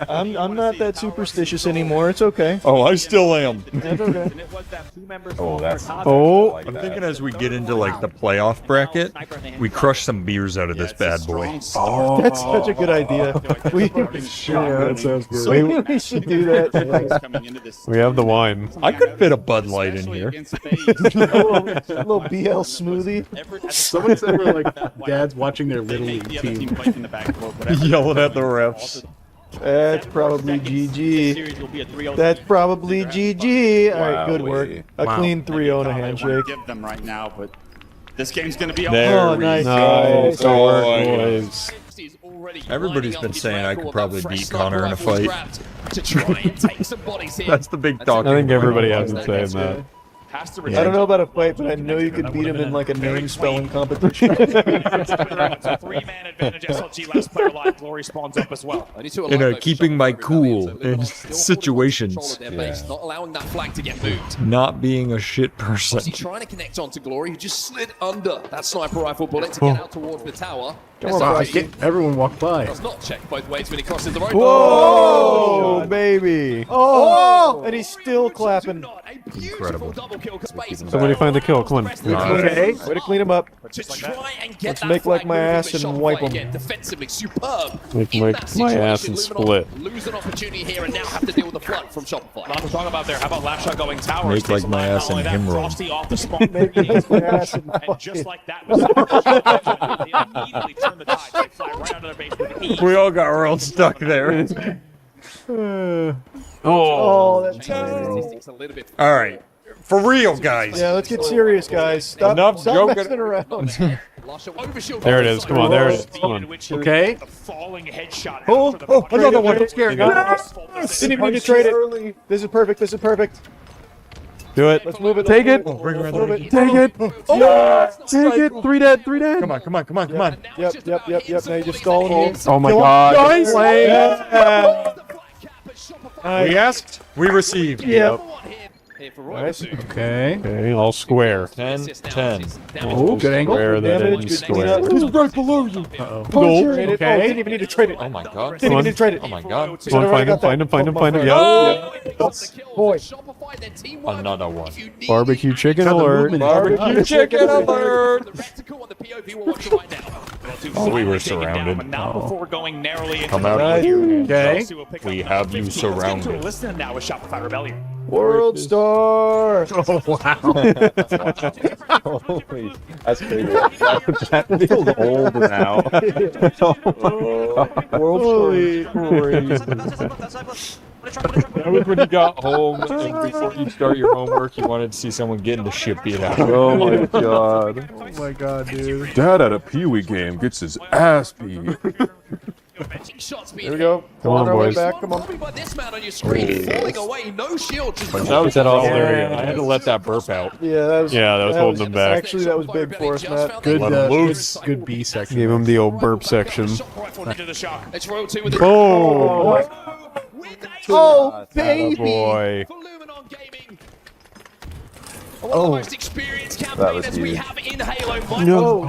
A: I'm not that superstitious anymore. It's okay.
O: Oh, I still am.
A: That's okay.
O: I'm thinking as we get into like the playoff bracket, we crush some beers out of this bad boy.
A: Oh, that's such a good idea.
P: That sounds good.
A: We should do that.
P: We have the wine.
O: I could fit a Bud Light in here.
A: a little BL smoothie.
Q: Someone said we're like dads watching their little league team.
O: Yelling at the refs.
A: That's probably GG. That's probably GG. All right, good work. A clean 3-0 and a handshake.
K: Give them right now, but this game's gonna be
O: There
A: nice.
P: Nice.
O: boys. Everybody's been saying I could probably beat Connor in a fight.
K: to try and take some bodies here.
O: That's the big talk.
P: I think everybody has been saying that.
A: I don't know about a fight, but I know you could beat him in like a name spelling competition.
K: Three-man advantage. SLG last player alive. Glory spawns up as well.
O: Keeping my cool in situations.
R: Not allowing that flag to get moved.
O: Not being a shit person.
R: Trying to connect onto Glory, who just slid under that sniper rifle bullet to get out towards the tower.
Q: Everyone walked by.
R: Does not check both ways when he crosses the road.
P: Whoa, baby.
A: Oh, and he's still clapping.
O: Incredible.
P: Somebody find the kill. Come on.
A: Okay, way to clean him up. Let's make like my ass and wipe him.
R: Defensively superb.
P: Make my ass and split.
R: Lose an opportunity here and now have to deal with the flood from Shopify.
K: Lot to talk about there. How about Lashot going towers?
O: Make like my ass and him roll.
K: Frosty off the spawn. And just like that was they immediately turned the tide. They fly right out of their base with ease.
O: We all got real stuck there.
A: That's
O: All right. For real, guys.
A: Yeah, let's get serious, guys. Stop
O: joking.
A: messing around.
P: There it is. Come on, there it is. Come on.
Q: Okay.
A: Oh, another one. I'm scared. Didn't even need to trade it. This is perfect. This is perfect.
P: Do it.
A: Let's move it.
P: Take it.
A: Move it.
P: Take it. Take it. 3 dead. 3 dead.
O: Come on.
A: Yep. Now you're just stalling me.
P: Oh my god.
A: Nice.
O: We asked, we received.
A: Yep.
Q: Nice. Okay.
P: Okay, all square.
O: 10.
Q: Oh, good angle.
P: Square, then
A: Damage.
P: square.
A: He's right below you.
Q: Uh-oh.
A: Goal.
Q: Okay.
A: Didn't even need to trade it.
O: Oh my god.
A: Didn't even need to trade it.
O: Oh my god.
P: Come on, find him. Yep.
A: Boy.
O: Another one.
P: Barbecue chicken alert.
O: Barbecue chicken alert. Oh, we were surrounded.
K: Now before going narrowly
O: Come out here.
Q: Okay.
O: We have you surrounded.
K: Listening now with Shopify Rebellion.
A: World Star.
Q: Oh wow.
N: Holy, that's crazy. That feels old now.
A: World
O: That was when you got home and before you start your homework, you wanted to see someone getting the shit beat out.
N: Oh my god.
Q: Oh my god, dude.
N: Dad at a Pee-wee game gets his ass beat.
A: Here we go.
P: Come on, boys.
A: Back. Come on.
O: That was hilarious. I had to let that burp out.
A: Yeah, that was
P: holding them back.
A: Actually, that was big for us, Matt.
Q: Good,
O: Let 'em loose.
Q: good B section.
P: Gave him the old burp section.
A: Oh, oh, baby.
P: Boy.
R: Oh, experienced campaign as we have in Halo.
A: No.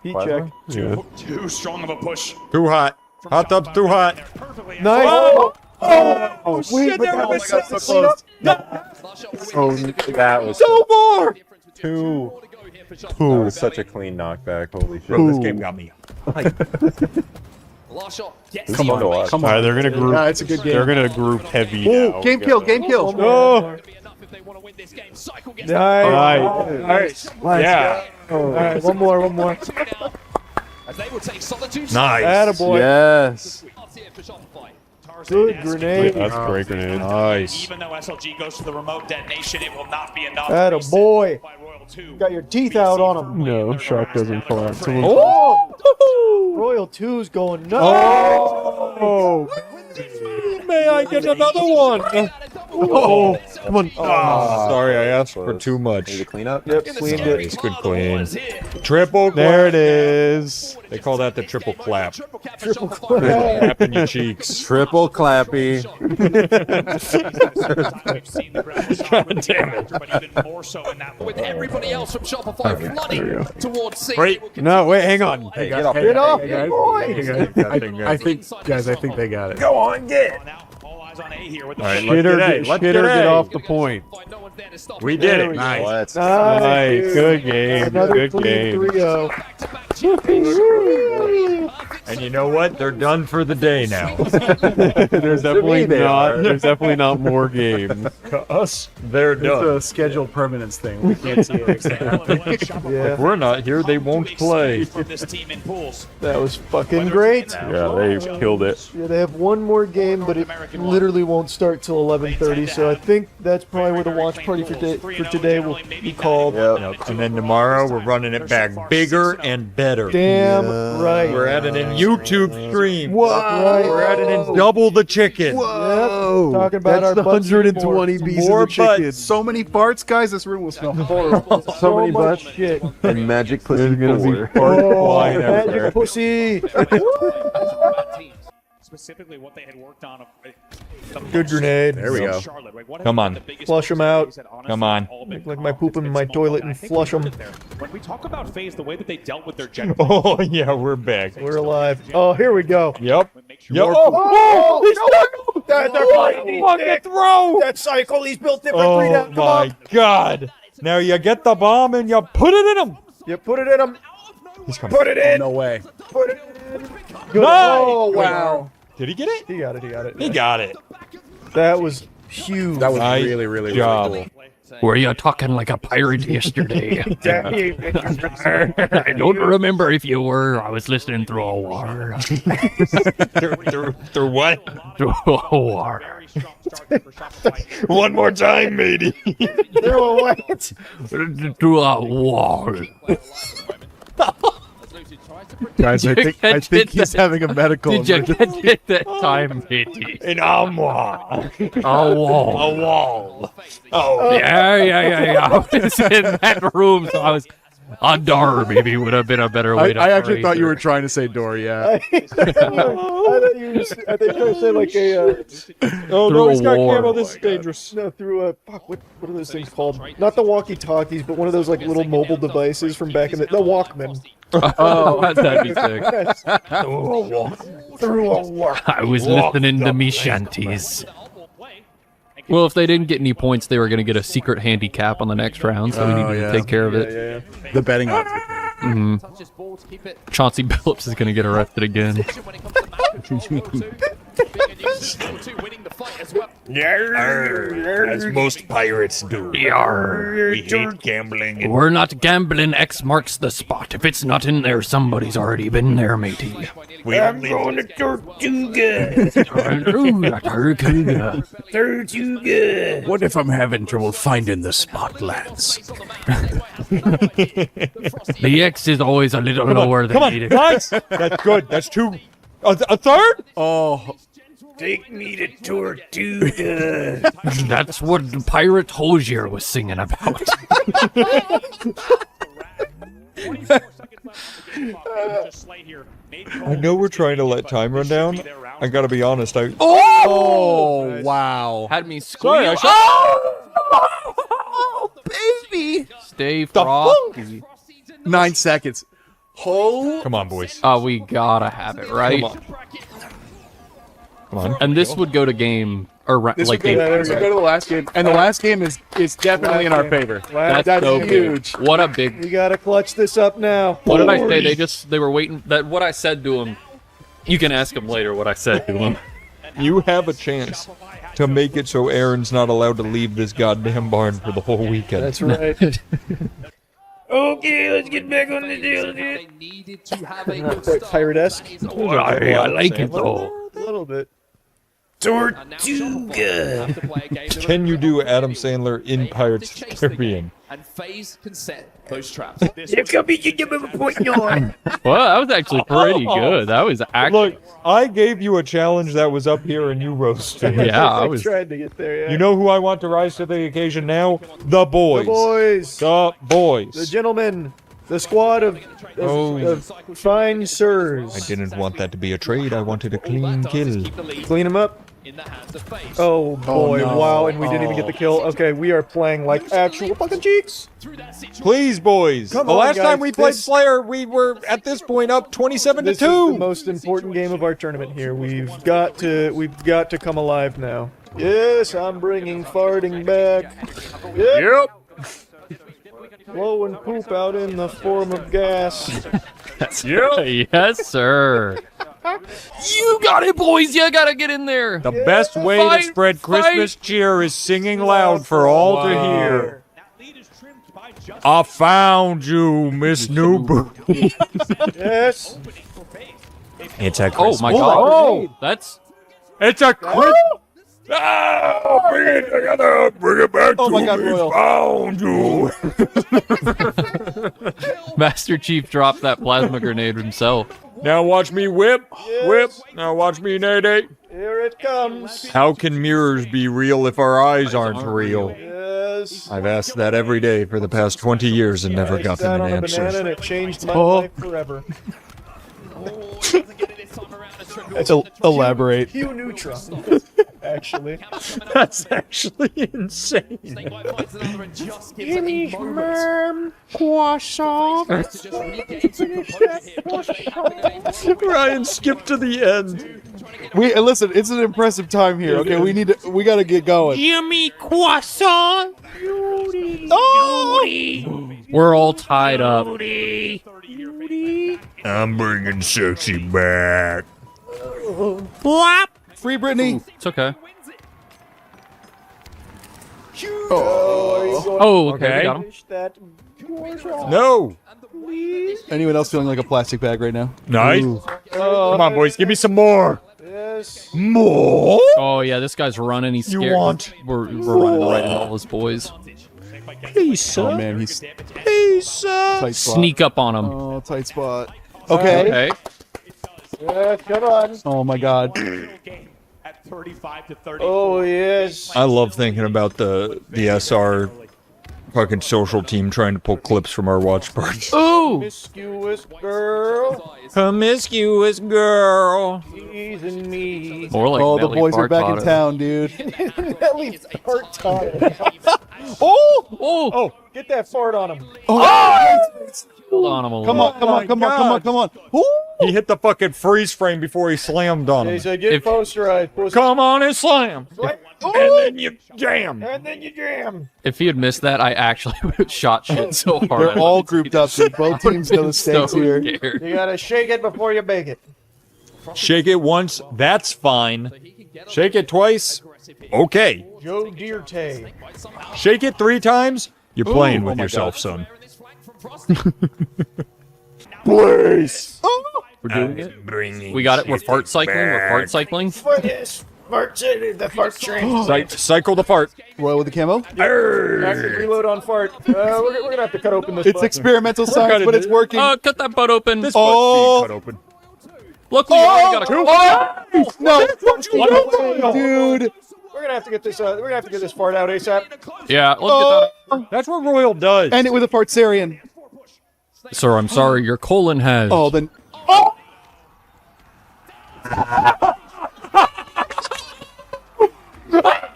A: Heat check.
P: Yeah.
K: Too strong of a push.
O: Too hot. Hot tub's too hot.
A: Nice.
O: Oh,
A: wait,
O: shit,
A: but that was so close.
N: Oh, that was
A: No more.
N: two. That was such a clean knockback. Holy shit.
O: Bro, this game got me.
N: Come on, watch.
P: All right, they're gonna group.
Q: Yeah, it's a good game.
P: They're gonna group heavy now.
Q: Game kill.
P: Oh.
A: Nice.
P: All right. Yeah.
A: All right, one more.
O: Nice.
A: Attaboy.
N: Yes.
A: Good grenade.
P: That's a great grenade.
O: Nice.
K: Even though SLG goes to the remote detonation, it will not be enough.
A: Attaboy. Got your teeth out on him.
P: No, shark doesn't fall out.
A: Oh! Royal 2's going nuts.
P: Oh!
O: May I get another one?
P: Oh! Come on.
O: Sorry, I asked for too much.
N: Need to clean up?
A: Yep, cleaned it.
O: It's good clean. Triple clap.
P: There it is.
O: They call that the triple clap.
A: Triple clap.
O: Clap in your cheeks.
N: Triple clappy.
O: God damn it.
R: With everybody else from Shopify flooding towards C.
P: Wait. No, wait, hang on.
N: Hey, get off.
A: Get off,
Q: Hey, guys.
A: boy.
Q: Hey, guys. I think they got it.
N: Go on, get.
K: All eyes on A here with the
O: All right,
P: Shitter, get off the point.
O: We did it. Nice.
P: Nice. Good game.
A: Another
P: Good
A: clean
P: game.
A: 3-0.
O: And you know what? They're done for the day now.
P: There's definitely not more games.
O: Us, they're
Q: It's
O: done.
Q: a scheduled permanence thing. We can't see it.
O: If we're not here, they won't play.
A: That was fucking great.
P: Yeah, they killed it.
A: Yeah, they have one more game, but it literally won't start till 11:30. So I think that's probably where the watch party for today will be called.
O: And then tomorrow we're running it back bigger and better.
A: Damn right.
O: We're at it in YouTube stream.
P: Whoa.
O: We're adding in double the chicken.
P: Whoa.
Q: Talking about
P: That's
Q: our
P: the
Q: butts
P: 120 pieces
O: More
P: of chicken.
O: butts.
Q: So many farts, guys. This room will smell horrible.
P: So many
Q: much
P: butts.
Q: shit.
P: And magic pussy. There's gonna be
O: flying
Q: Magic
O: everywhere.
Q: pussy.
K: Specifically, what they had worked on.
Q: Good grenade.
P: There we go.
O: Come on.
Q: Flush them out.
O: Come on.
Q: Look like my poop in my toilet and flush them.
K: When we talk about FaZe, the way that they dealt with their jet.
O: Oh, yeah, we're back.
Q: We're alive. Oh, here we go.
O: Yep. Yep.
Q: Oh,
P: They're
O: Fucking throw!
P: That cycle, he's built differently.
O: Oh, my God. Now you get the bomb and you put it in him.
Q: You put it in him.
O: He's coming.
Q: Put it in.
P: No way.
Q: Put it in. Good.
O: Nice.
Q: Oh, wow.
O: Did he get it?
Q: He got it. He got it.
O: He got it.
Q: That was huge.
P: That was
O: Nice
P: really
O: job.
P: cool.
S: Were you talking like a pirate yesterday? I don't remember if you were. I was listening through a water.
O: Through what?
S: Through a water.
O: One more time, matey.
Q: Through a what?
S: Through a wall.
P: Guys, I think he's having a medical
S: Did you
P: emergency.
S: get it that time, matey?
O: An armoire.
S: A wall.
O: A wall. Oh,
S: Yeah. I was in that room, so I was. A door maybe would have been a better way to
P: I actually
S: phrase
P: thought you
S: it.
P: were trying to say door, yeah.
Q: I thought you were, I think I said like a.
O: Oh,
S: Through
O: no,
S: a
O: he's got
S: war.
O: camo. This is dangerous.
Q: No, through a. Fuck, what are those things called? Not the walkie-talkies, but one of those like little mobile devices from back in the Walkman.
S: Oh, that'd be sick.
Q: Yes. Through a walk.
S: I was listening to me shanties. Well, if they didn't get any points, they were going to get a secret handicap on the next round, so we needed to take care of it.
Q: Yeah.
P: The betting odds.
S: Chauncey Billups is going to get arrested again.
O: As most pirates do.
S: Yarr.
O: We hate gambling.
S: We're not gambling. X marks the spot. If it's not in there, somebody's already been there, matey.
O: I'm going to Tortuga. Tortuga.
S: What if I'm having trouble finding the spot, lads? The X is always a little lower than
O: Come on,
S: needed.
O: nice. That's good. That's two. A third?
P: Oh,
O: Take me to Tortuga.
S: That's what Pirate Hosier was singing about.
O: I know we're trying to let time run down. I gotta be honest.
P: oh, wow.
S: Had me squeal.
O: Sorry, I shot.
P: Oh, baby.
S: Stay frosty.
P: 9 seconds. Oh,
O: Come on, boys.
S: We gotta have it, right?
O: Come on.
S: And this would go to game, or
P: this
S: like
P: would
S: game.
P: go to the last game, and the last game is definitely in our favor.
S: That's
P: That's
S: so
P: huge.
S: big. What a big.
Q: We gotta clutch this up now.
S: What did I say? They were waiting. That what I said to him. You can ask him later what I said to him.
O: You have a chance to make it so Aaron's not allowed to leave this goddamn barn for the whole weekend.
Q: That's right.
O: Okay, let's get back on the deal.
Q: Not quite pirate-esque.
S: I like it though.
Q: A little bit.
O: Tortuga. Can you do Adam Sandler in Pirates of the Caribbean?
R: And FaZe can set those traps.
S: Well, that was actually pretty good. That was actually.
O: Look, I gave you a challenge that was up here and you roasted it.
S: Yeah, I
Q: I
S: was.
Q: tried to get there, yeah.
O: You know who I want to rise to the occasion now? The boys.
Q: The boys.
O: The boys.
Q: The gentlemen. The squad of fine sirs.
O: I didn't want that to be a trade. I wanted a clean kill.
Q: Clean them up. Oh boy,
P: no.
Q: wow, and we didn't even get the kill. Okay, we are playing like actual fucking cheeks.
O: Please, boys.
Q: Come
O: the
Q: on,
O: last
Q: guys.
O: time we played
Q: This-
O: Slayer, we were at this point up 27
Q: This
O: to
Q: is
O: 2.
Q: the most important game of our tournament here. We've got to come alive now. Yes, I'm bringing farting back. Yep. Blowing poop out in the form of gas.
S: Yes, sir. You got it, boys. You gotta get in there.
O: The best way
S: Fight,
O: to spread Christmas cheer is singing loud for all to hear. I found you, Miss Newbert.
Q: Yes.
O: It's a
S: Oh
O: Christmas.
S: my god.
O: Oh,
S: That's.
O: it's a Christmas. Oh, bring it together. Bring it back
Q: Oh
O: to
Q: my God,
O: me.
Q: Royal.
O: Found you.
S: Master Chief dropped that plasma grenade himself.
O: Now watch me whip. Whip. Now watch me nay-nay.
Q: Here it comes.
O: How can mirrors be real if our eyes aren't real?
Q: Yes.
O: I've asked that every day for the past 20 years and never
Q: I
O: gotten
Q: sat
O: an
Q: on a
O: answer.
Q: banana and it changed my life forever.
P: Elaborate.
Q: Q neutron. Actually.
O: That's actually insane.
K: Gimme sperm croissant.
O: Ryan, skip to the end.
P: Listen, it's an impressive time here. Okay, we gotta get going.
K: Gimme croissant.
S: We're all tied up.
O: I'm bringing sexy back.
K: Flap.
P: Free Britney.
S: It's okay.
Q: Oh,
S: okay. We got him.
O: No.
P: Anyone else feeling like a plastic bag right now?
O: Nice.
P: Ooh.
O: Come on, boys. Give me some more.
Q: Yes.
O: More?
S: Oh, yeah, this guy's running. He's
O: You
S: scared.
O: want
S: We're running right into all his boys.
O: Pizza.
P: Oh, man, he's
O: Pizza.
P: tight spot.
S: Sneak up on him.
P: Oh, tight spot. Okay.
S: Okay.
Q: Yes, come on.
P: Oh, my God.
Q: Oh, yes.
O: I love thinking about the SR fucking social team trying to pull clips from our watch parties.
S: Ooh!
Q: Promiscuous girl.
O: Promiscuous girl.
Q: Teasing me.
S: More like
P: Oh, the
S: Nelly
P: boys are back in
S: Barkbottom.
P: town, dude.
Q: Nelly fart time.
S: Oh!
Q: Get that fart on him.
S: Hold on him a
P: Come
S: little.
P: on. Ooh.
O: He hit the fucking freeze frame before he slammed on
Q: He
O: him.
Q: said, get posterized.
O: Come on and slam. And then you jam.
Q: And then you jam.
S: If he had missed that, I actually would have shot shit so hard.
P: They're all grouped up, dude. Both teams know the stakes here.
S: Scared.
Q: You gotta shake it before you bake it.
O: Shake it once, that's fine. Shake it twice, okay.
Q: Joe Dierte.
O: Shake it 3 times, you're playing
P: Oh
O: with
P: my
O: yourself,
P: God.
O: son. Please.
S: We're doing it. We got it. We're fart cycling. We're fart cycling.
Q: For this the fart train.
O: Cycle the fart.
P: Royal with the camo.
Q: Active reload on fart. We're gonna have to cut open this.
P: It's
Q: button.
P: experimental science, but it's working.
S: Cut that butt open.
O: This
P: Oh.
O: butt's being cut open.
S: Luckily, you already got a.
P: No, dude.
Q: We're gonna have to get this. We're gonna have to get this fart out ASAP.
S: Yeah, let's get
O: That's what Royal does.
P: End it with a fartsarian.
S: that. Sir, I'm sorry. Your colon has.
P: Oh, then.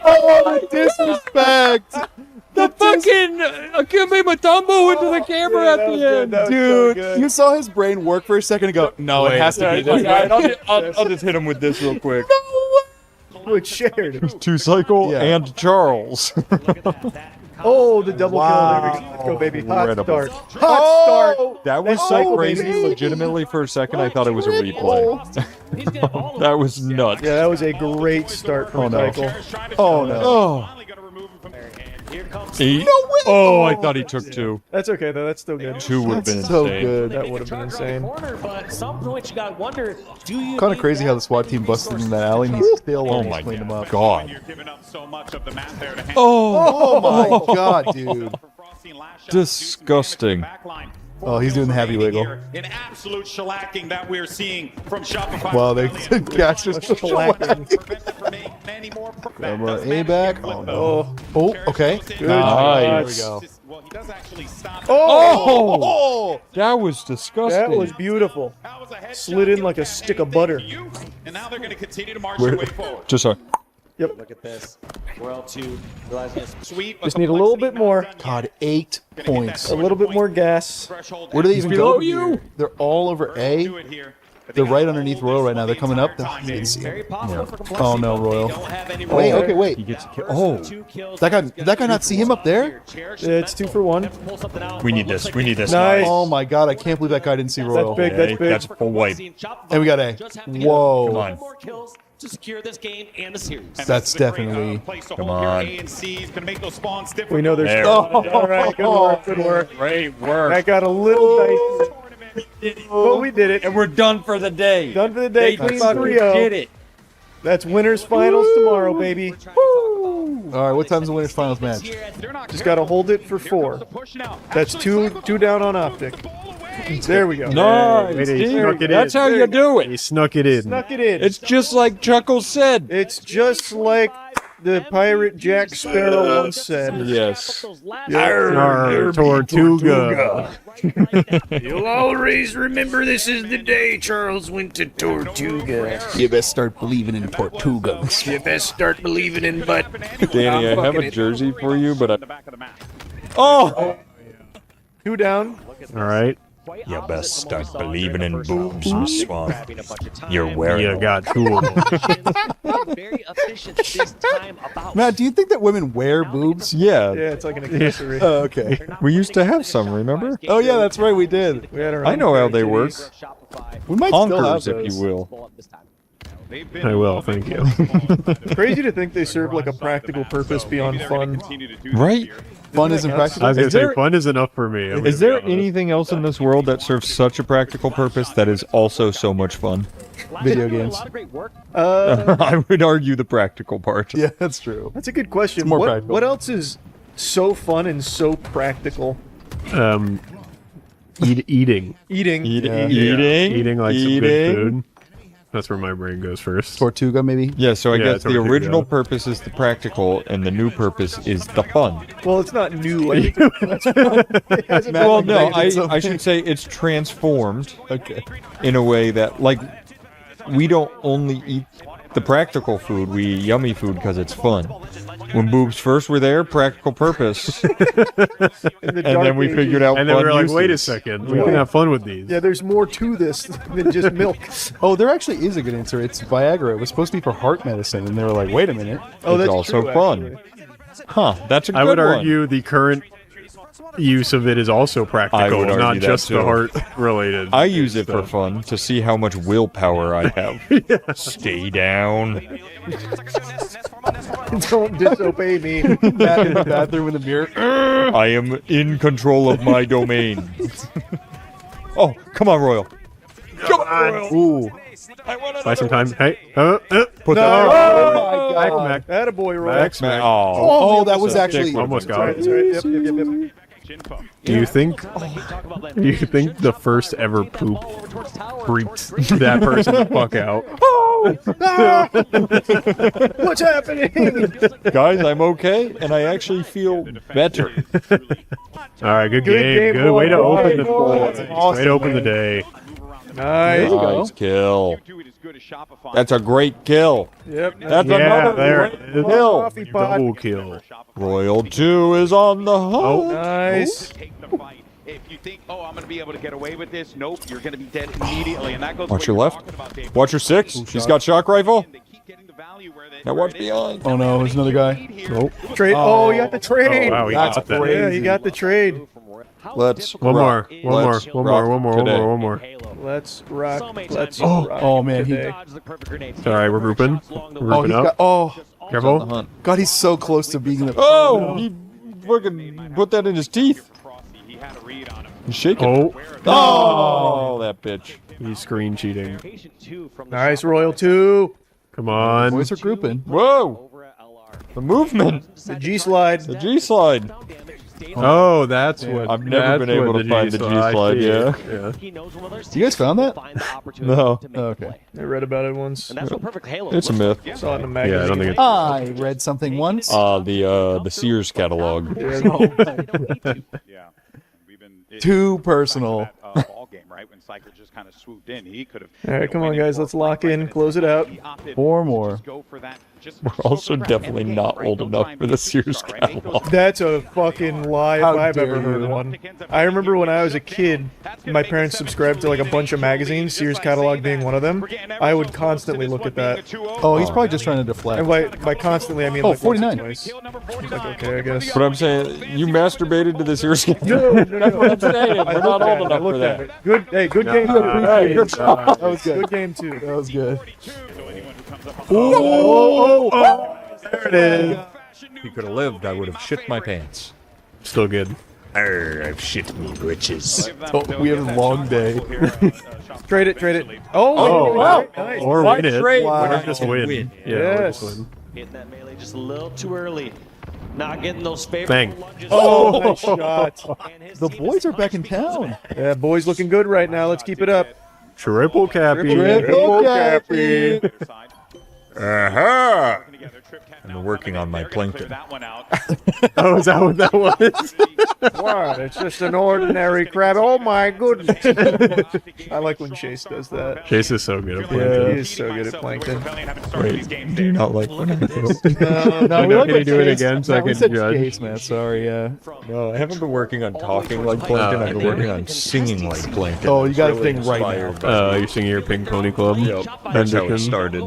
P: Oh, disrespect.
O: The fucking Akimbe Mutombo into the camera at the end.
P: Dude, you saw his brain work for a second and go, no, it has to be this way.
O: I'll just hit him with this real quick.
Q: Which shared.
O: Two Cycle
P: Yeah.
O: and Charles.
Q: Oh, the double
O: Wow.
Q: kill. There we go. Let's go, baby. Hot
O: Incredible.
Q: start. Hot start.
O: That was
Q: Let's
O: so
Q: go,
O: crazy.
Q: baby.
O: Legitimately, for a second, I thought it was a replay. That was nuts.
Q: Yeah, that was a great start from Michael.
P: Oh, no.
O: Oh. Oh, I thought he took 2.
Q: That's okay though. That's still good.
O: 2 would have been
P: So
O: insane.
P: good.
Q: That would have been insane.
K: But some point you gotta wonder, do you
P: Kind of crazy how the SWAT team busted in that alley and he still
O: Oh
P: almost
O: my
P: cleaned him up.
O: god.
P: Oh my god, dude.
O: Disgusting.
P: Oh, he's doing the happy wiggle.
K: an absolute shellacking that we're seeing from Shopify?
P: Wow, they gas just
Q: Shellacking.
P: Camera A back. Oh no. Oh, okay.
Q: Good.
O: Nice.
P: There we go.
K: Well, he does actually stop.
O: Oh! That was disgusting.
Q: That was beautiful. Slid in like a stick of butter.
K: And now they're going to continue to march their way forward.
O: Just a...
Q: Yep.
K: Look at this. World 2 realizing this sweep.
Q: Just need a little bit more.
P: God, 8 points.
Q: A little bit more gas.
P: Where do they even
O: below
P: go?
O: you.
P: Here? They're all over A. They're right underneath Royal right now. They're coming up. Oh, you didn't see
K: Very
P: him.
K: possible for complexity.
P: Oh no, Royal.
K: Don't have any
P: Wait, okay, wait.
O: He gets a kill. Oh.
P: That guy not see him up there?
Q: It's 2 for 1.
O: We need this. We need this.
Q: Nice.
P: Oh my god, I can't believe that guy didn't see Royal.
Q: big. That's big.
O: That's full wipe.
P: And we got A. Whoa.
O: Come on.
K: More kills to secure this game and the series.
P: That's definitely.
O: Come on.
Q: We know there's.
O: There.
Q: All right. Good work. Good work.
O: Great work.
Q: That got a little dicey. But we did it.
O: And we're done for the day.
Q: Done for the day.
O: They
Q: Clean
O: fucking
Q: 3-0.
O: did it.
Q: That's winners finals tomorrow, baby.
P: Alright, what time's the winners finals match?
Q: Just gotta hold it for 4. That's two down on optic. There we go.
O: Nice.
A: Wait, he
O: See?
A: snuck it
O: That's
A: in.
O: how you do
A: He
O: it.
A: snuck it in.
Q: Snuck it in.
O: It's just like Chuckles said.
Q: It's just like the pirate Jack Sparrow once said.
O: Yes.
A: Arr, Tortuga.
K: You'll always remember this is the day Charles went to Tortuga.
T: You best start believing in Tortugas.
K: You best start believing in butt.
O: Danny, I have a jersey for you, but Oh!
Q: 2 down.
A: All right.
O: You best start believing in boobs, Miss Swan. You're wearing
A: You got 2 of them.
U: Very efficient this time about.
T: Matt, do you think that women wear boobs?
O: Yeah.
Q: Yeah, it's like an accessory.
T: Oh, okay.
O: We used to have some, remember?
T: Oh, yeah, that's right, we did.
Q: We had our
O: I
Q: own
O: know how
Q: pair
O: they
Q: of
O: work.
Q: titties.
T: We might still have
O: Honkers,
T: those.
O: if you will.
A: I will, thank you.
Q: It's crazy to think they serve like a practical purpose beyond fun.
O: Right?
T: Fun isn't practical.
A: I was going
O: Is
A: to say,
O: there-
A: fun is enough for me. I'm
O: Is
A: gonna
O: there
A: be honest.
O: anything else in this world that serves such a practical purpose that is also so much fun?
T: Video games.
O: I would argue the practical part.
T: Yeah, that's true.
Q: That's a good question.
T: more
Q: What,
T: practical.
Q: what else is so fun and so practical?
A: Eating.
Q: Eating.
A: Eating like some good food. That's where my brain goes first.
T: Tortuga, maybe?
O: Yeah, so I
A: Yeah,
O: guess the
A: Tortuga.
O: original purpose is the practical, and the new purpose is the fun.
Q: Well, it's not new. I think it hasn't been
O: Well,
Q: like
O: no,
Q: that.
O: I should say it's transformed
T: Okay.
O: in a way that, like, we don't only eat the practical food, we eat yummy food because it's fun. When boobs first were there, practical purpose. And then we figured out
A: And then we
O: fun
A: were like, wait a
O: uses.
A: second, we can have fun with these.
Q: Yeah, there's more to this than just milk.
T: Oh, there actually is a good answer. It's Viagra. It was supposed to be for heart medicine, and they were like, wait a minute.
Q: Oh,
O: It's
Q: that's
O: also
Q: true,
O: fun.
Q: actually.
O: Huh, that's a good
A: I would
O: one.
A: argue the current use of it is also practical,
O: would argue
A: not
O: that
A: just the
O: too.
A: heart related.
O: I use it for fun to see how much willpower I have. Stay down.
Q: Don't disobey me.
T: Matt in the bathroom in the mirror.
O: I am in control of my domain. Oh, come on, Royal. Come on, Royal.
T: Ooh.
A: Buy some time. Hey, put
Q: No.
A: that.
T: Oh, my
A: Back,
T: God.
A: Mac.
Q: Attaboy, Roy.
A: Back, smack.
T: Oh, that was actually...
A: Almost got it.
Q: That's right. Yep.
A: Do you think the first ever poop freaked that person the fuck out?
Q: What's happening?
O: Guys, I'm okay, and I actually feel better.
A: All right, good
Q: Good
A: game.
Q: game,
A: Good way to
Q: boy.
A: open the
Q: Boy,
A: day.
Q: that's an awesome
A: Way to open the
Q: win.
A: day.
Q: Nice.
O: Nice kill. That's a great kill.
Q: Yep.
O: That's
A: Yeah,
O: another
A: there
O: great
A: it is.
O: kill.
Q: Coffee pot.
A: Double kill.
O: Royal 2 is on the hunt.
Q: Nice.
K: If you think, oh, I'm going to be able to get away with this, nope, you're going to be dead immediately. And that goes
O: Watch
K: to
O: your
K: what
O: left.
K: you're talking about, Dave.
O: Watch your 6. She's got shock rifle. Now watch behind.
T: Oh, no, there's another guy.
A: Nope.
Q: Trade. Oh, you got the trade.
A: Oh, wow, he
T: That's
A: got that.
T: crazy.
Q: Yeah, you got the trade.
O: Let's
A: One more.
O: rock. Let's rock today.
A: One more.
Q: Let's rock. Let's
T: Oh,
Q: rock.
T: oh, man, he-
Q: today.
A: All right, we're grouping. We're
T: Oh,
A: grouping
T: he's
A: up.
T: got... Oh,
A: Careful.
T: God, he's so close to being the...
O: Oh, he fucking put that in his teeth. He's shaking.
A: Oh,
O: Oh, that bitch.
A: he's screen cheating.
Q: Nice, Royal 2.
A: Come on.
T: Boys are grouping.
O: Whoa. The movement.
Q: The G slide.
O: The G slide.
A: Oh, that's what.
O: I've never been able to find the G-slide, yeah.
T: You guys found that?
O: No.
T: Oh, okay.
Q: I read about it once.
O: It's a myth.
Q: Saw it in a magazine.
A: Yeah, I don't think it's.
T: I read something once.
O: The Sears catalog.
T: Too personal.
K: Ball game, right? When Cycle just kind of swooped in, he could have.
Q: All right, come on, guys. Let's lock in. Close it out.
T: 4 more.
O: We're also definitely not old enough for the Sears catalog.
Q: That's a fucking lie if
T: How
Q: I've
T: dare
Q: ever heard
T: you.
Q: one. I remember when I was a kid, my parents subscribed to like a bunch of magazines, Sears catalog being one of them. I would constantly look at that.
T: Oh, he's probably just trying to deflect.
Q: And by constantly, I mean
T: Oh,
Q: like once or
T: 49.
Q: twice. Like, okay, I guess.
O: But I'm saying, you masturbated to the Sears
Q: No,
O: catalog.
Q: no,
O: That's what I'm saying.
Q: I
O: We're
Q: looked
O: not
Q: at
O: old
Q: it, I
O: enough for
Q: looked at
O: that.
Q: it. Good, hey, good game.
O: Hey, good job.
T: That was good.
Q: Good game too.
T: That was good.
A: Oh, there it is.
O: If you could have lived, I would have shit my pants.
A: Still good.
O: I've shit me britches.
T: Oh, we have a long day.
Q: Trade it, trade it. Oh,
A: Oh,
Q: wow. Nice.
A: Or
O: Why
A: win it.
O: trade
A: Or
O: when I
A: just
O: can
A: win.
O: win?
A: Yeah, or
Q: Yes.
A: just win.
U: Hitting that melee just a little too early. Not getting those favorite
Q: Bang.
U: lunges.
Q: Oh, nice shot.
T: The boys are back in town.
Q: Yeah, boys looking good right now. Let's keep it up.
P: Triple Cappy.
T: Triple Cappy.
O: Aha! I'm working on my plankton.
P: Oh, is that what that was?
Q: What? It's just an ordinary crab. Oh my goodness. I like when Chase does that.
P: Chase is so good at
Q: Yeah,
P: plankton.
Q: he is so good at plankton.
O: Wait, do you not like when I do it?
T: No, we
P: Can
T: like
P: you
T: when
P: do it
T: Chase-
P: again so
T: no,
P: I
T: we
P: can
T: said
P: judge?
T: Chase, man. Sorry,
O: No, I haven't been working on talking like plankton. I've been working on singing like plankton.
T: Oh, you gotta
O: It's
T: sing right
O: inspired by-
P: You're singing your Pink Pony Club?
O: Yep, that's how it
P: Bendiction.
O: started.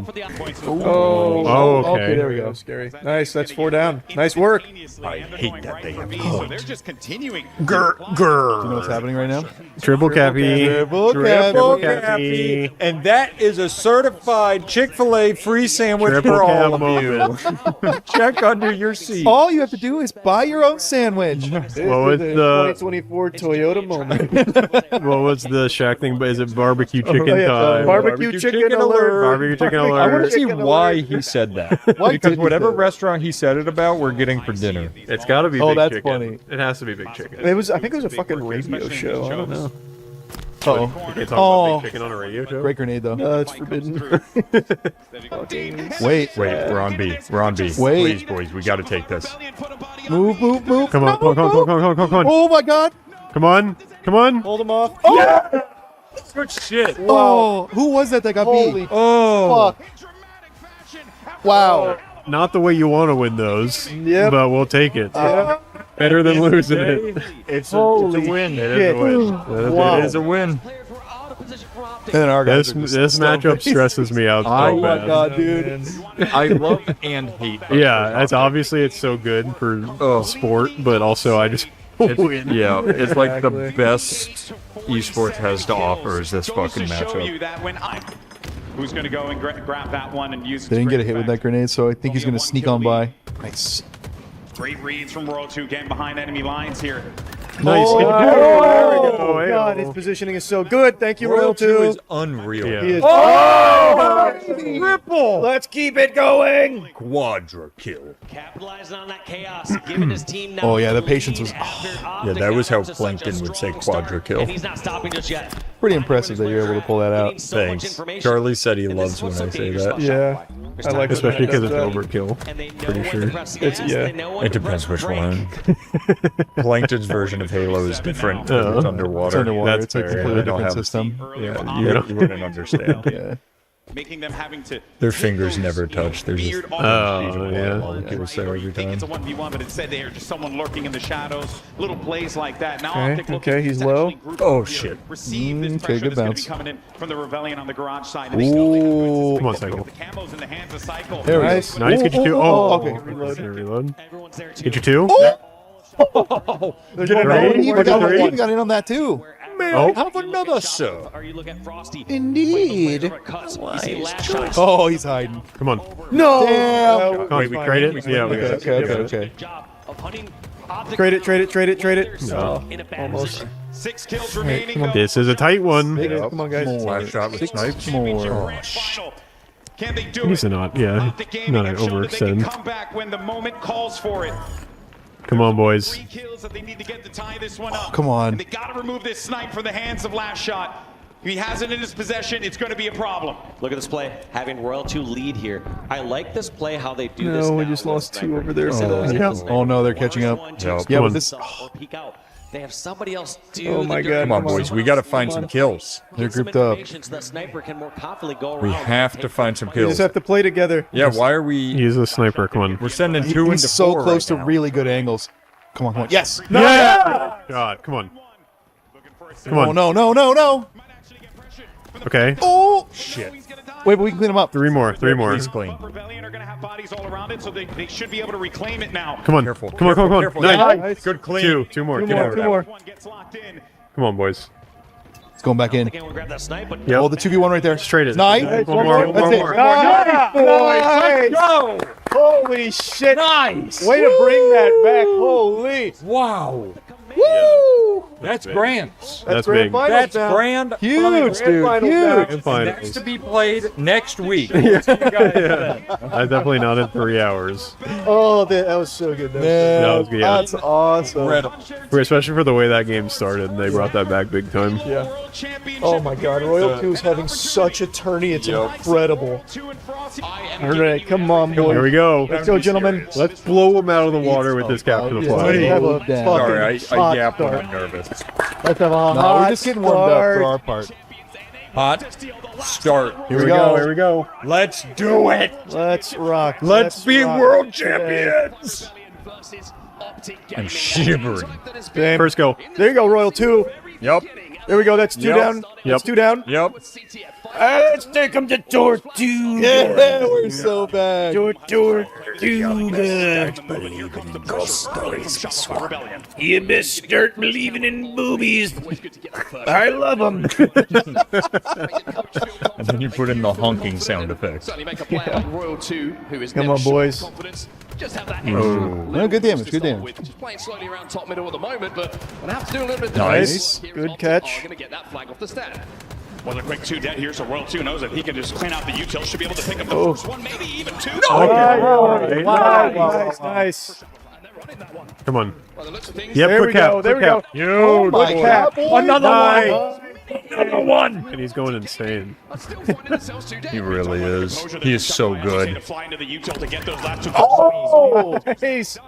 Q: Oh,
P: okay.
Q: There we go. Scary. Nice. That's 4 down. Nice work.
O: I hate that they have
K: So they're just continuing.
P: Grr,
T: Do you know what's happening right now?
P: Triple Cappy.
T: Triple
P: Triple
T: Cappy.
P: Cappy.
O: And that is a certified Chick-fil-A free sandwich
P: Triple
O: for all
P: Cap
O: of
P: moment.
O: you. Check under your seat.
T: All you have to do is buy your own sandwich.
P: What was the
Q: 2024 Toyota moment.
P: what was the Shaq thing? Is it barbecue chicken
Q: yeah,
P: time?
Q: barbecue chicken alert.
P: Barbecue chicken
O: I want
P: alert.
O: to see why he said that.
T: Why
O: Because
T: did he
O: whatever
T: say that?
O: restaurant he said it about, we're getting for dinner.
P: It's got to be
T: Oh,
P: big
T: that's
P: chicken.
T: funny.
P: It has to be big chicken.
Q: It was. I think it was a fucking radio show. I don't know.
T: Uh-oh.
P: You can't talk about big chicken on a radio show.
T: Great grenade, though.
Q: It's forbidden.
T: Wait.
O: Wait, we're on B. We're on B.
T: Wait.
O: Please, boys, we got to take this.
T: Move.
P: Come on, come on, come on, come on, come on.
T: Oh, my God.
P: Come on, come on.
Q: Hold him off.
T: Oh,
O: Good shit.
T: oh, who was that got
Q: Holy
T: beat?
O: Oh.
T: Fuck. Wow.
P: Not the way you want to win those,
Q: Yep.
P: but we'll take it. Better than losing it.
O: It's a
Q: Holy
O: win.
P: It is a win.
Q: Wow.
O: It is a win.
T: And our guys
P: This
T: are just
P: matchup stresses me out
O: Oh
P: so
O: my
P: bad.
T: God, dude.
O: I love and hate.
P: Yeah, that's obviously it's so good for sport, but also I just win.
O: Yeah, it's like the
Q: Exactly.
O: best esports has to offer is this fucking matchup.
K: Who's going to go and grab that one and use it?
T: They didn't get a hit with that grenade, so I think he's going to sneak on by. Nice.
K: Great reads from World 2 getting behind enemy lines here.
P: Nice.
Q: Oh,
P: There we go. Hey,
Q: God, his positioning is so good. Thank you, Royal
O: World 2
Q: 2.
O: is unreal.
P: Yeah.
Q: He is-
O: Triple!
Q: Let's keep it going.
O: Quadra kill.
U: Capitalizing on that chaos, giving his team now.
T: Oh, yeah, the patience was
O: Yeah, that was how Plankton would say quadra kill.
U: And he's not stopping just yet.
T: pretty impressive that you're able to pull that out.
O: Thanks. Charlie said he loves when I say that.
Q: Yeah. I like it.
P: Especially because it's
Q: That's,
P: overkill. Pretty sure.
Q: It's, yeah.
O: It depends which one. Plankton's version of Halo is different. 'Cause it's underwater.
T: It's underwater.
O: That's
T: It's a
O: fair.
T: completely
O: They don't
T: different
O: have-
T: system.
O: Yeah, you wouldn't understand.
T: Yeah.
K: Making them having to
O: Their fingers never touch. They're just
K: weird
O: molecules there every time.
K: it's a 1v1, but instead they are just someone lurking in the shadows. Little plays like that. Now
Q: Okay,
K: Optic
Q: okay, he's low.
O: Oh shit.
K: Receive this
T: Okay,
K: pressure
T: good
K: that's going to
T: bounce.
K: be coming in from the Rebellion on the garage side. And they know they have to
T: Ooh.
P: Come on, Cycle.
K: the camos in the hands of Cycle.
T: There we go.
Q: Nice.
P: Nice, get you two.
T: Oh,
P: Oh,
T: okay.
Q: Reload.
P: Reload.
U: Everyone's there too.
P: Get you two.
Q: There's
P: Get
Q: one
P: it
Q: more.
P: right.
T: He
P: What
T: got,
P: is it?
T: he got in on that too.
O: Oh, have another sir.
U: Or you look at Frosty.
T: Indeed.
U: Cuts. You see last shot.
T: Oh, he's hiding.
P: Come on.
Q: No.
T: Damn.
P: Come on, we trade it? Yeah, we got it.
T: Okay.
U: Job of hunting Optic.
Q: Trade it.
P: No.
U: In a bad
Q: Almost.
U: position.
K: 6 kills remaining.
Q: come on.
P: This is a tight one.
Q: Come on, guys.
O: Last shot with snipes.
T: More.
K: Can they do
P: He's
K: it?
P: not, yeah,
K: Optic Gaming
P: not
K: have shown that they can
P: overextend.
K: come back when the moment calls for it.
P: Come on, boys.
K: 3 kills that they need to get to tie this one up.
T: Come on.
K: And they got to remove this snipe from the hands of Last Shot. If he has it in his possession, it's going to be a problem.
U: Look at this play, having Royal 2 lead here. I like this play, how they do this.
Q: No, we
U: now
Q: just
U: with
Q: lost two
U: Sniper.
Q: over there.
U: Instead of
Q: Yeah.
U: Sniper,
T: Oh no, they're catching up.
U: one, two,
O: Yeah,
T: Yeah,
P: Come
T: but
P: on.
T: this
U: or peek out. They have somebody else do
Q: Oh
U: the
Q: my
U: dirty
Q: God,
O: Come on,
Q: come on.
O: boys. We got to find some kills.
T: They're
U: Get some
T: grouped up.
U: information so that Sniper can more confidently go around.
O: We
U: and
O: have
U: take
O: to find some
Q: We
O: kills.
Q: just have to play together.
O: Yeah, why are we?
P: Use a sniper. Come on.
O: We're sending 2
T: he's
O: into
T: so
O: 4
T: close
O: right
T: to
O: now.
T: really good angles. Come on. Yes.
P: Yeah! God, come on. Come
T: Oh
P: on.
T: no.
P: Okay.
T: Oh
O: Shit.
T: wait, but we can clean him up.
P: Three more.
O: Please clean.
K: Rebellion are going to have bodies all around it, so they should be able to reclaim it now.
P: Come on.
O: Careful.
P: Come on.
O: Careful.
P: Nice.
O: Good clean.
P: Two more.
Q: Two more.
K: One gets locked in.
P: Come on, boys.
T: It's going back in.
U: Again, we'll grab that snipe, but
P: Yep.
T: Oh, the 2v1 right there.
P: Straight it.
T: Nice.
P: One more.
T: That's it.
Q: Nice, boys. Let's go. Holy shit.
O: Nice.
Q: Way to bring that back. Holy.
O: Wow.
Q: Woo!
O: That's Grant's.
P: That's
A: grand
P: big.
A: finals
O: That's
A: now.
O: grand
P: Huge,
O: finals.
P: dude.
A: finals
P: Huge.
A: now.
P: Grand finals.
O: Next to be played next week.
P: Yeah. Definitely not in 3 hours.
Q: Oh, that was so good.
P: That was good. Yeah.
Q: That's awesome.
O: Incredible.
P: Especially for the way that game started. They brought that back big time.
Q: Yeah. Oh my God, Royal 2 is having such a tourney. It's incredible. All right, come on, boy.
P: Here we go.
Q: Let's go, gentlemen.
P: Let's blow them out of the water with this captain of
Q: Let's
P: flag.
Q: have a
O: Sorry,
Q: fucking
O: I
Q: hot
O: yapped when
Q: start.
O: I'm nervous.
Q: Let's have a
T: No,
Q: hot
T: we're just getting warmed up
Q: start.
T: for our part.
O: Hot start.
P: Here we go. Here we go.
O: Let's do it.
Q: Let's rock.
O: Let's be
Q: rock
O: world
Q: today.
O: champions. I'm shivering.
Q: Same.
P: First go.
Q: There you go, Royal 2.
O: Yep.
Q: There we go. That's 2
O: Yep.
Q: down.
P: Yep.
Q: That's 2 down.
O: Yep.
Q: Let's take them to Tortuga.
T: Yeah, we're so bad.
Q: Tortuga.
K: You best start believing in boobies.
Q: I love them.
O: And then you put in the honking sound effect.
Q: Come on, boys.
T: No, good damage. Good damage.
R: Just playing slowly around top middle at the moment, but we'll have to do a little bit of
Q: Nice.
R: defense.
Q: Good catch.
R: Going to get that flag off the stand.
K: Well, a quick 2 dead here, so Royal 2 knows that he can just clean out the util. Should be able to pick up the first one, maybe even 2.
Q: Nice, nice.
P: Come on.
R: By the looks of things,
P: Yep,
Q: There
P: quick
Q: we
P: cap.
Q: go. There
P: Quick
Q: we go.
P: cap.
Q: Oh my cap.
O: Another
P: Nice.
O: one. Another one.
P: And he's going insane.
O: He really is. He is so good.
K: Fly into the util to get those last 2.
Q: Oh, nice.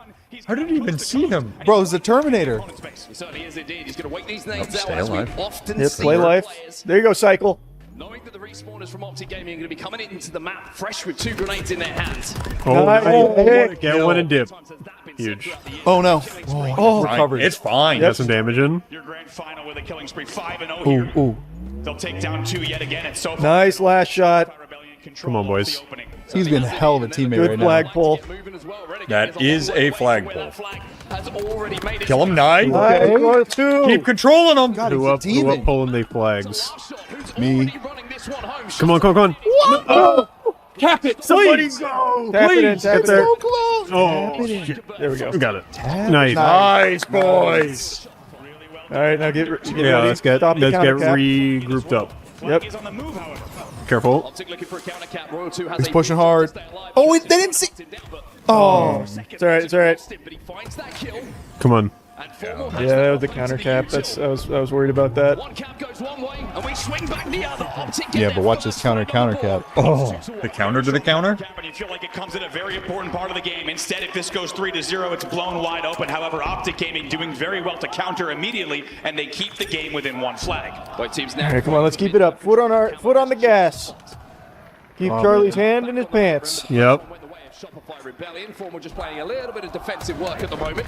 O: I didn't even see him.
T: Bro, it's the Terminator.
R: He certainly is indeed. He's going to wait these names out
O: Stay
R: as we
O: alive.
R: often
Q: Yep,
R: see.
Q: play life. There you go, Cycle.
R: Knowing that the respawners from Optic Gaming are going to be coming into the map fresh with 2 grenades in their hands.
P: Oh,
Q: Nice.
P: nice. Get one and dip. Huge.
T: Oh no. Oh,
O: Fine.
T: recovered.
O: It's fine.
P: Got some damage in.
K: Your grand final with a killing spree 5-0 here.
T: Ooh, ooh.
K: They'll take down 2 yet again, and so far
Q: Nice last shot.
P: Come on, boys.
T: He's been a hell of a teammate
Q: Good
T: right
Q: flagpole.
O: That is a flagpole.
R: Has already made it.
O: Kill him, Nye.
Q: Nice. Royal 2.
O: Keep controlling him.
T: God,
P: Who
T: he's a
P: up
T: demon.
P: pulling the flags?
T: Me.
P: Come on, come on, come on.
Q: Oh,
O: Cap it.
P: Somebody
O: go.
Q: tap it in,
O: Please.
Q: tap it
P: there.
Q: in.
T: So close.
P: Oh, shit.
Q: There we go.
P: We got it. Nice.
O: Nice, boys.
Q: All right, now get
P: Yeah,
Q: ready.
P: let's get
Q: Stop the counter cap.
P: regrouped up.
Q: Yep.
K: He's on the move, however.
P: Careful.
R: Optic looking for a counter cap. Royal 2 has
T: He's
R: a
T: pushing hard. Oh, they didn't see.
Q: Oh, it's all right. It's all right.
R: but he finds that kill.
P: Come on.
R: And 4 more
Q: Yeah, that was the counter cap. That's I was worried about that.
R: One cap goes one way, and we swing back the other. Optic
T: Yeah, but watch this counter cap.
O: Oh, the counter to the counter.
K: And you feel like it comes at a very important part of the game. Instead, if this goes 3-0, it's blown wide open. However, Optic Gaming doing very well to counter immediately, and they keep the game within 1 flag.
R: Both teams
Q: All
R: now.
Q: right, come on, let's keep it up. Foot on the gas. Keep Charlie's hand in his pants.
P: Yep.
R: Went the way of Shopify Rebellion. Formal just playing a little bit of defensive work at the moment.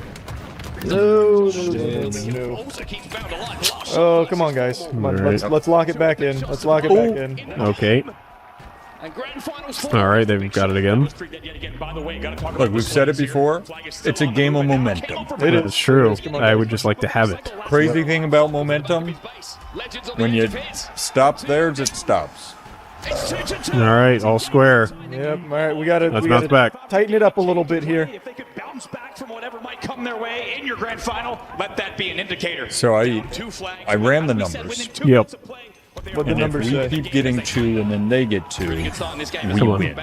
Q: No.
R: Also keeps bound alive.
Q: Oh, come on, guys. Come on, let's lock it back in. Let's lock it back in.
P: Okay.
R: And grand finals.
P: All right, they've got it again.
O: Look, we've said it before. It's a game of momentum.
Q: It
P: That's
Q: is
P: true. I would just like to have it.
O: Crazy thing about momentum, when you stop theirs, it stops.
P: All right, all square.
Q: Yep. All right, we gotta
P: Bounce back.
Q: tighten it up a little bit here.
K: If they could bounce back from whatever might come their way in your grand final, let that be an indicator.
O: So I ran the
K: We said
O: numbers.
K: within 2
P: Yep.
K: minutes of play,
Q: What the
O: And if
Q: numbers
O: we
Q: say.
O: keep getting 2 and then they get 2, we
P: Come on.
O: win.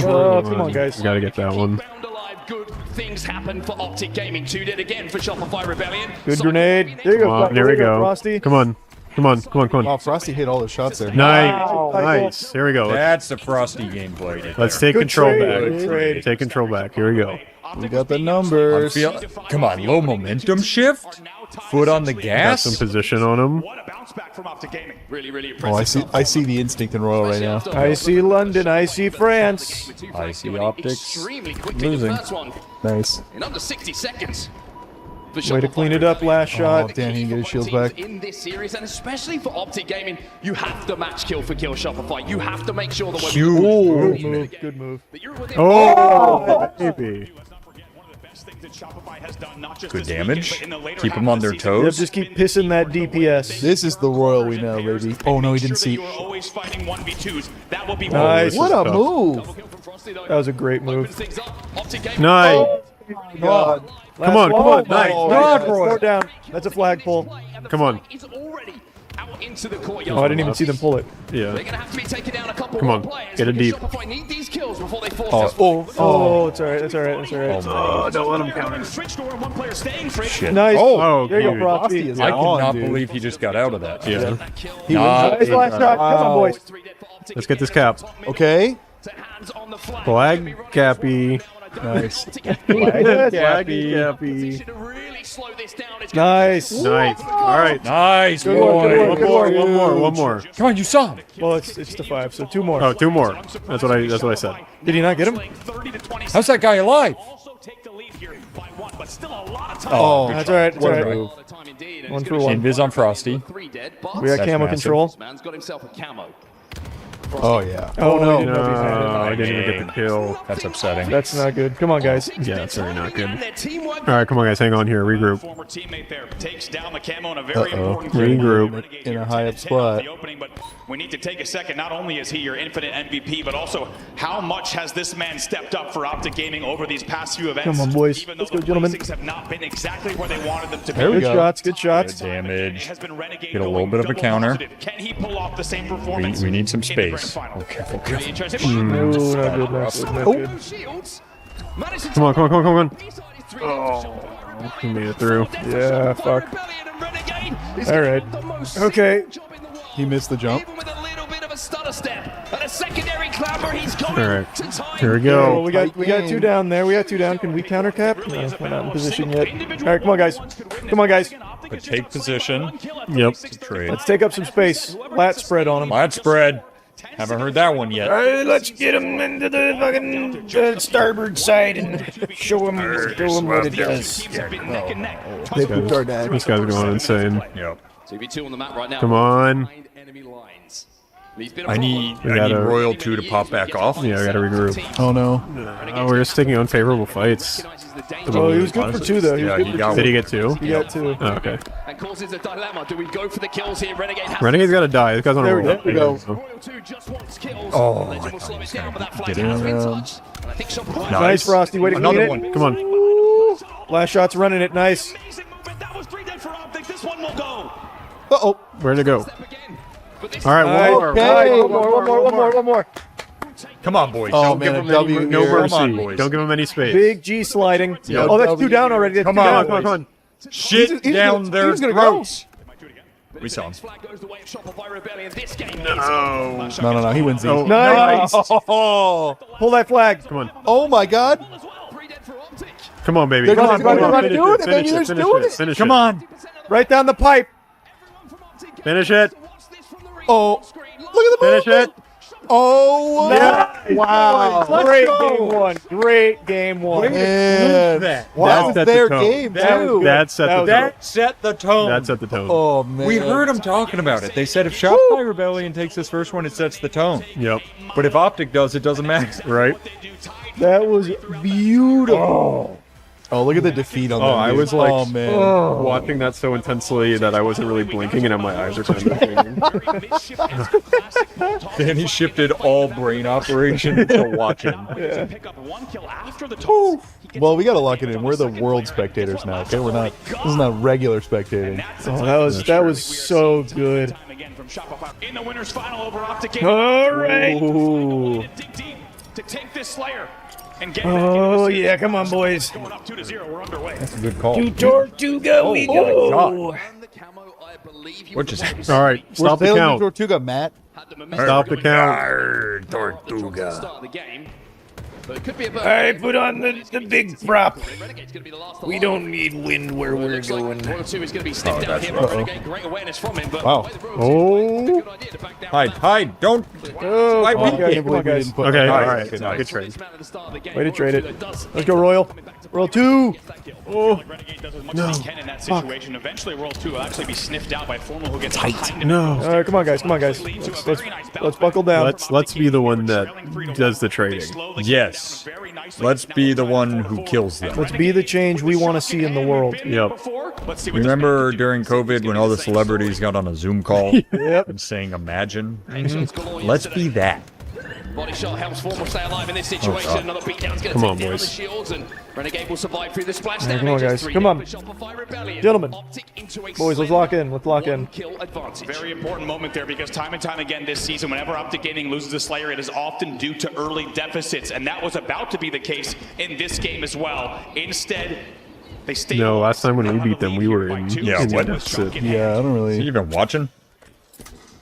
Q: Oh, come on, guys.
P: Gotta get that one.
R: Bound alive. Good things happen for Optic Gaming. 2 did again for Shopify Rebellion.
Q: Good grenade. There you go.
P: Come on, there we go.
Q: Frosty.
P: Come on. Come on, come on, come on.
T: Oh, Frosty hit all the shots there.
P: Nice.
Q: Wow.
P: Nice. Here we go.
O: That's the Frosty gameplay. right
P: Let's
O: there.
P: take control
Q: trade,
P: back.
Q: good trade.
P: Take control back. Here we go.
T: We got the numbers.
O: Come on, low momentum shift. Foot on the
P: Got
O: gas.
P: some position on him.
K: what a bounce back from Optic Gaming.
R: Really, really
T: Oh,
R: impressive.
T: I see the instinct in Royal right now.
Q: I see London. I see France.
O: I see optics
R: Extremely quickly
O: losing.
R: the first one
T: Nice.
R: in under 60 seconds. For
Q: Way to
R: Shopify
Q: clean it up. Last
T: Oh,
Q: shot.
T: damn, he can get his shields
R: teams
T: back.
R: in this series, and especially for Optic Gaming, you have to match kill for kill Shopify. You have to make sure that when
O: Huge
Q: Good
O: movement.
Q: move. Good move.
R: that you're within
P: Oh, baby.
O: Good damage. Keep them on their
Q: Yep,
O: toes.
Q: just keep pissing that DPS.
T: This is the Royal we know, baby. Oh no, he didn't see.
K: You're always fighting 1v2s. That will be
Q: Nice.
T: What a
P: tough.
T: move!
Q: That was a great move.
P: Nice.
Q: God.
P: Come on, come on. Nice.
Q: Nice. Throw it down. That's a flagpole.
P: Come on.
R: Into the courtyard.
Q: Oh, I didn't even see them pull it.
P: Yeah.
R: They're gonna have to be taking down a couple
P: Come on.
R: more players.
P: Get it deep.
R: Shopify need these kills before they force
P: Oh.
R: this.
Q: Oh, it's alright. It's alright. It's alright.
P: Oh, don't let him counter.
Q: Shit. Nice.
P: Oh,
Q: there you go,
P: dude.
Q: Frosty.
O: I cannot believe he just got out of that.
P: Yeah.
Q: Nice last shot. Come on, boys.
P: Let's get this cap.
T: Okay.
P: Flag Cappy.
T: Nice.
P: Flag Cappy.
Q: Nice.
P: Nice. All right.
O: Nice,
Q: Good one, good one, good one.
P: One more.
O: Come on, you saw him.
Q: Well, it's to 5, so 2 more.
P: Oh, 2 more. That's what I said.
Q: Did he not get him?
O: How's that guy alive?
T: Oh,
Q: that's alright. That's
O: What a
Q: alright.
O: move.
Q: 1 for 1.
O: Invis on Frosty.
Q: We got
O: That's
Q: camo
O: massive.
Q: control.
R: Man's got himself a camo.
T: Oh yeah.
Q: Oh no.
P: No, I didn't even get the kill.
O: That's upsetting.
Q: That's not good. Come on, guys.
P: Yeah, that's very not good. All right, come on, guys. Hang on here. Regroup.
K: Former teammate there takes down the camo in a very
P: Uh-oh.
K: important
P: Regroup.
T: In a high up spot.
K: But we need to take a second. Not only is he your infinite MVP, but also how much has this man stepped up for Optic Gaming over these past few events?
Q: Come on, boys.
K: Even though
Q: Let's go,
K: the
Q: gentlemen.
K: basics have not been exactly where they wanted them to
T: There
K: be.
T: we
Q: Good
T: go.
Q: shots. Good shots.
O: Good damage.
K: Has been Renegade
O: Get a
K: going
O: little bit of a
K: double
O: counter.
K: positive. Can he pull off the same performance?
O: We need some
K: in the grand
O: space.
K: final?
O: Oh, careful,
K: Really
O: careful.
K: interesting.
Q: No, not good. Not good. Not good.
P: Come on, come on, come on, come on. Oh, he made it through.
Q: Yeah, fuck. All right. Okay.
T: He missed the jump.
R: With a little bit of a stutter step and a secondary clamber, he's coming
P: All right.
R: to time.
P: Here we
Q: Well,
P: go.
Q: we got 2 down there. We got 2 down. Can we counter cap? No, we're not in position yet. All right, come on, guys. Come on, guys.
O: But take position.
P: Yep.
O: Trade.
Q: Let's take up some space. Lat spread on him.
O: Lat spread. Haven't heard that one yet.
A: Let's get him into the fucking starboard side and show him what it does.
T: They pooped our dad.
P: This guy's going insane.
O: Yep.
R: 2v2 on the map right now.
P: Come on.
R: Enemy lines. He's been a
O: I
R: problem.
O: need Royal 2 to pop back off.
P: Yeah, we gotta regroup.
T: Oh no.
P: We're just taking unfavorable fights.
Q: Oh, he was good for 2 though. He was
O: Yeah,
Q: good
O: he
Q: for
O: got
Q: 2.
P: Did he get 2?
Q: He got 2.
P: Oh, okay.
R: And causes a dilemma. Do we go for the kills here? Renegade has
P: Renegade's gotta die. This guy's on a roll.
Q: There we go.
R: Royal 2 just wants kills.
O: Oh,
R: Legend
O: I
R: will
O: thought
R: slow
O: he
R: it
O: was
R: down,
O: gonna
R: but that flag
O: get
R: has
O: in.
R: been touched. And I think Shopify
Q: Nice, Frosty. Way to clean
O: Another
Q: it.
O: one.
P: Come on.
Q: Last shot's running it. Nice.
K: That was 3 dead for Optic. This one will go.
T: Uh-oh.
P: Where'd it go? All right, one more.
Q: Nice. One more.
O: Come on, boys.
T: Oh,
O: Don't
T: man,
O: give
T: a
O: them any
T: W
P: No
T: here.
P: mercy.
O: Come on, boys.
P: Don't give him any space.
Q: Big G sliding.
P: Yeah.
Q: Oh, that's 2 down already. That's
O: Come
Q: 2
O: on,
Q: down.
P: Come on, come on.
O: Shit down
T: he
O: their
T: was gonna go.
O: throats. We saw him.
K: Flag goes the way of Shopify Rebellion. This game
T: No. He wins these.
P: Oh,
Q: Nice.
T: Oh.
Q: Pull that flag.
P: Come on.
T: Oh my God.
P: Come on, baby.
T: They're
P: Come
T: gonna
P: on,
T: do it.
P: come
T: They're
P: on.
T: gonna do it.
P: Finish
T: They're
P: it. Finish
T: doing
P: it.
T: it.
P: Finish it.
O: Come on.
Q: Right down the pipe.
P: Finish it.
T: Oh. Look at the
P: Finish it.
T: Oh.
Q: Nice. Wow.
T: Let's
Q: Great
T: go.
Q: game 1. Great game 1.
T: Man.
O: that.
T: Wow. That's their game
Q: That was
T: too.
Q: good.
P: That set the tone.
O: That set the tone.
P: That set the tone.
T: Oh man.
O: We heard them talking about it. They said if Shopify Rebellion takes this first one, it sets the tone.
P: Yep.
O: But if Optic does, it doesn't matter.
P: Right.
Q: That was beautiful.
T: Oh, look at the defeat on that.
P: Oh, I was like
T: oh man.
P: watching that so intensely that I wasn't really blinking, and now my eyes are kind of moving.
O: Then he shifted all brain operation to watching.
K: pick up 1 kill after the toss.
T: Well, we gotta lock it in. We're the world spectators now. Okay, we're not. This is not regular spectating.
Q: Oh, that was so good.
K: Again from Shopify in the winners final over Optic.
Q: All right.
T: Ooh.
K: Dig deep to take this Slayer and get
Q: Oh yeah, come on, boys.
K: going up 2-0. We're underway.
O: That's a good call.
Q: Tortuga, we go.
O: What just happened?
P: All right,
T: We're
P: stop the
T: sailing
P: count.
T: to Tortuga, Matt.
P: Stop the count.
O: Tortuga.
R: Start of the game. But it could be a
A: All right, put on the big prop. We don't need wind where we're going.
R: Royal 2 is going to be sniffed out here. Renegade, great awareness from him. But
T: Wow.
P: Oh.
O: Hide. Don't.
Q: Oh,
O: Why
Q: come on,
O: we
Q: guys.
O: can't
Q: Come on, guys.
P: Okay. All right.
O: Okay,
P: Good trade.
Q: Way to trade it. Let's go, Royal. Royal 2. Oh.
K: Renegade does as much as he can in that situation. Eventually, Royal 2 will actually be sniffed out by Formal, who gets behind him.
P: No.
Q: All right, come on, guys. Come on, guys. Let's buckle down.
P: Let's be the one that does the trading.
O: Yes. Let's be the one who kills them.
Q: Let's be the change we want to see in the world.
P: Yep.
O: Remember during COVID when all the celebrities got on a Zoom call
Q: Yep.
O: and saying imagine? Let's be that.
R: Body shot helps Formal stay alive in this situation. Another beatdown's going to take down the shields, and Renegade will survive through the splash damage.
Q: Come on, guys. Come on. Gentlemen. Boys, let's lock in. Let's lock in.
C: Very important moment there, because time and time again this season, whenever Optic Gaming loses a Slayer, it is often due to early deficits, and that was about to be the case in this game as well. Instead, they stayed.
P: No, last time when we beat them, we were in deficit.
T: Yeah, I don't really.
O: You even watching?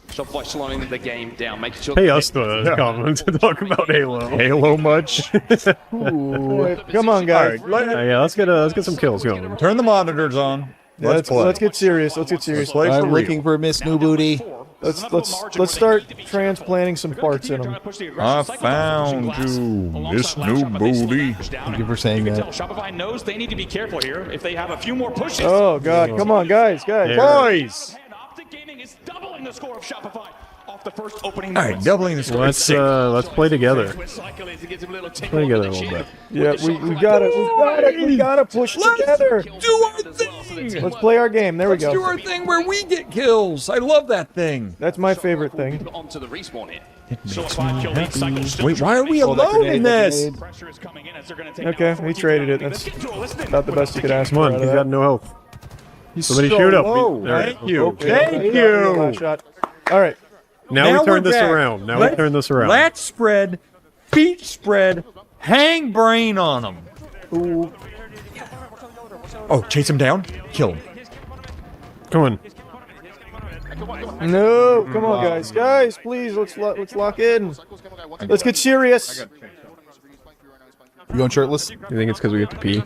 R: Shopify slowing the game down, making sure.
P: Pay us the comments to talk about Halo.
O: Halo much?
Q: Come on, guys.
P: Yeah, let's get some kills going.
O: Turn the monitors on. Let's play.
Q: Let's get serious. Let's get serious.
T: I'm looking for Miss New Booty.
Q: Let's start transplanting some parts in them.
O: I found you, Miss New Booty.
T: Thank you for saying that.
C: Shopify knows they need to be careful here. If they have a few more pushes.
Q: Oh God! Come on, guys!
O: Boys.
C: Optic Gaming is doubling the score of Shopify off the first opening.
O: All right, doubling the score.
P: Let's play together. Play together a little bit.
Q: Yeah, we gotta push together.
O: Do our thing.
Q: Let's play our game. There we go.
O: Let's do our thing where we get kills. I love that thing.
Q: That's my favorite thing.
R: Onto the respawn here.
O: It makes me happy. Wait, why are we alone in this?
Q: Okay, we traded it. That's about the best you could ask
P: Come on,
Q: for.
P: he's got no health. Somebody
O: so
P: shoot up.
O: low.
P: Thank you.
Q: Okay.
P: Thank you.
Q: Last shot. All right.
P: Now we turn this
O: back.
P: around. Now we turn this around.
O: Lat spread, feet spread, hang brain on them.
Q: Ooh.
O: Oh, chase him down, kill him.
P: Come on.
Q: No, come on, guys. Guys, please, let's lock in. Let's get serious.
T: You going shirtless?
P: You think it's because we get to pee?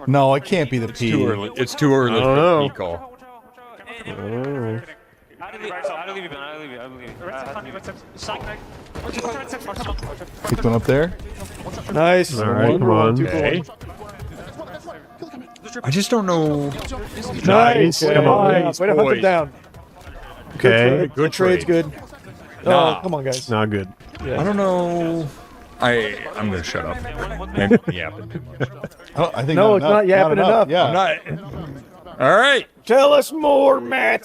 T: No, it can't be the pee.
O: Too early. It's too early for the pee call.
P: Oh.
T: Get one up there.
Q: Nice.
P: All right, come on.
O: Okay. I just don't know.
P: Nice.
Q: Okay.
P: Come on.
Q: Yeah, way to hunt them down.
P: Okay.
Q: Good trade's good.
O: Nah.
Q: Oh, come on, guys.
P: Not good.
O: I don't know. I'm gonna shut up. I'm yapping too much.
T: Oh, I think
Q: No, it's not yapping enough.
T: Yeah.
O: I'm not. All right.
Q: Tell us more, Matt.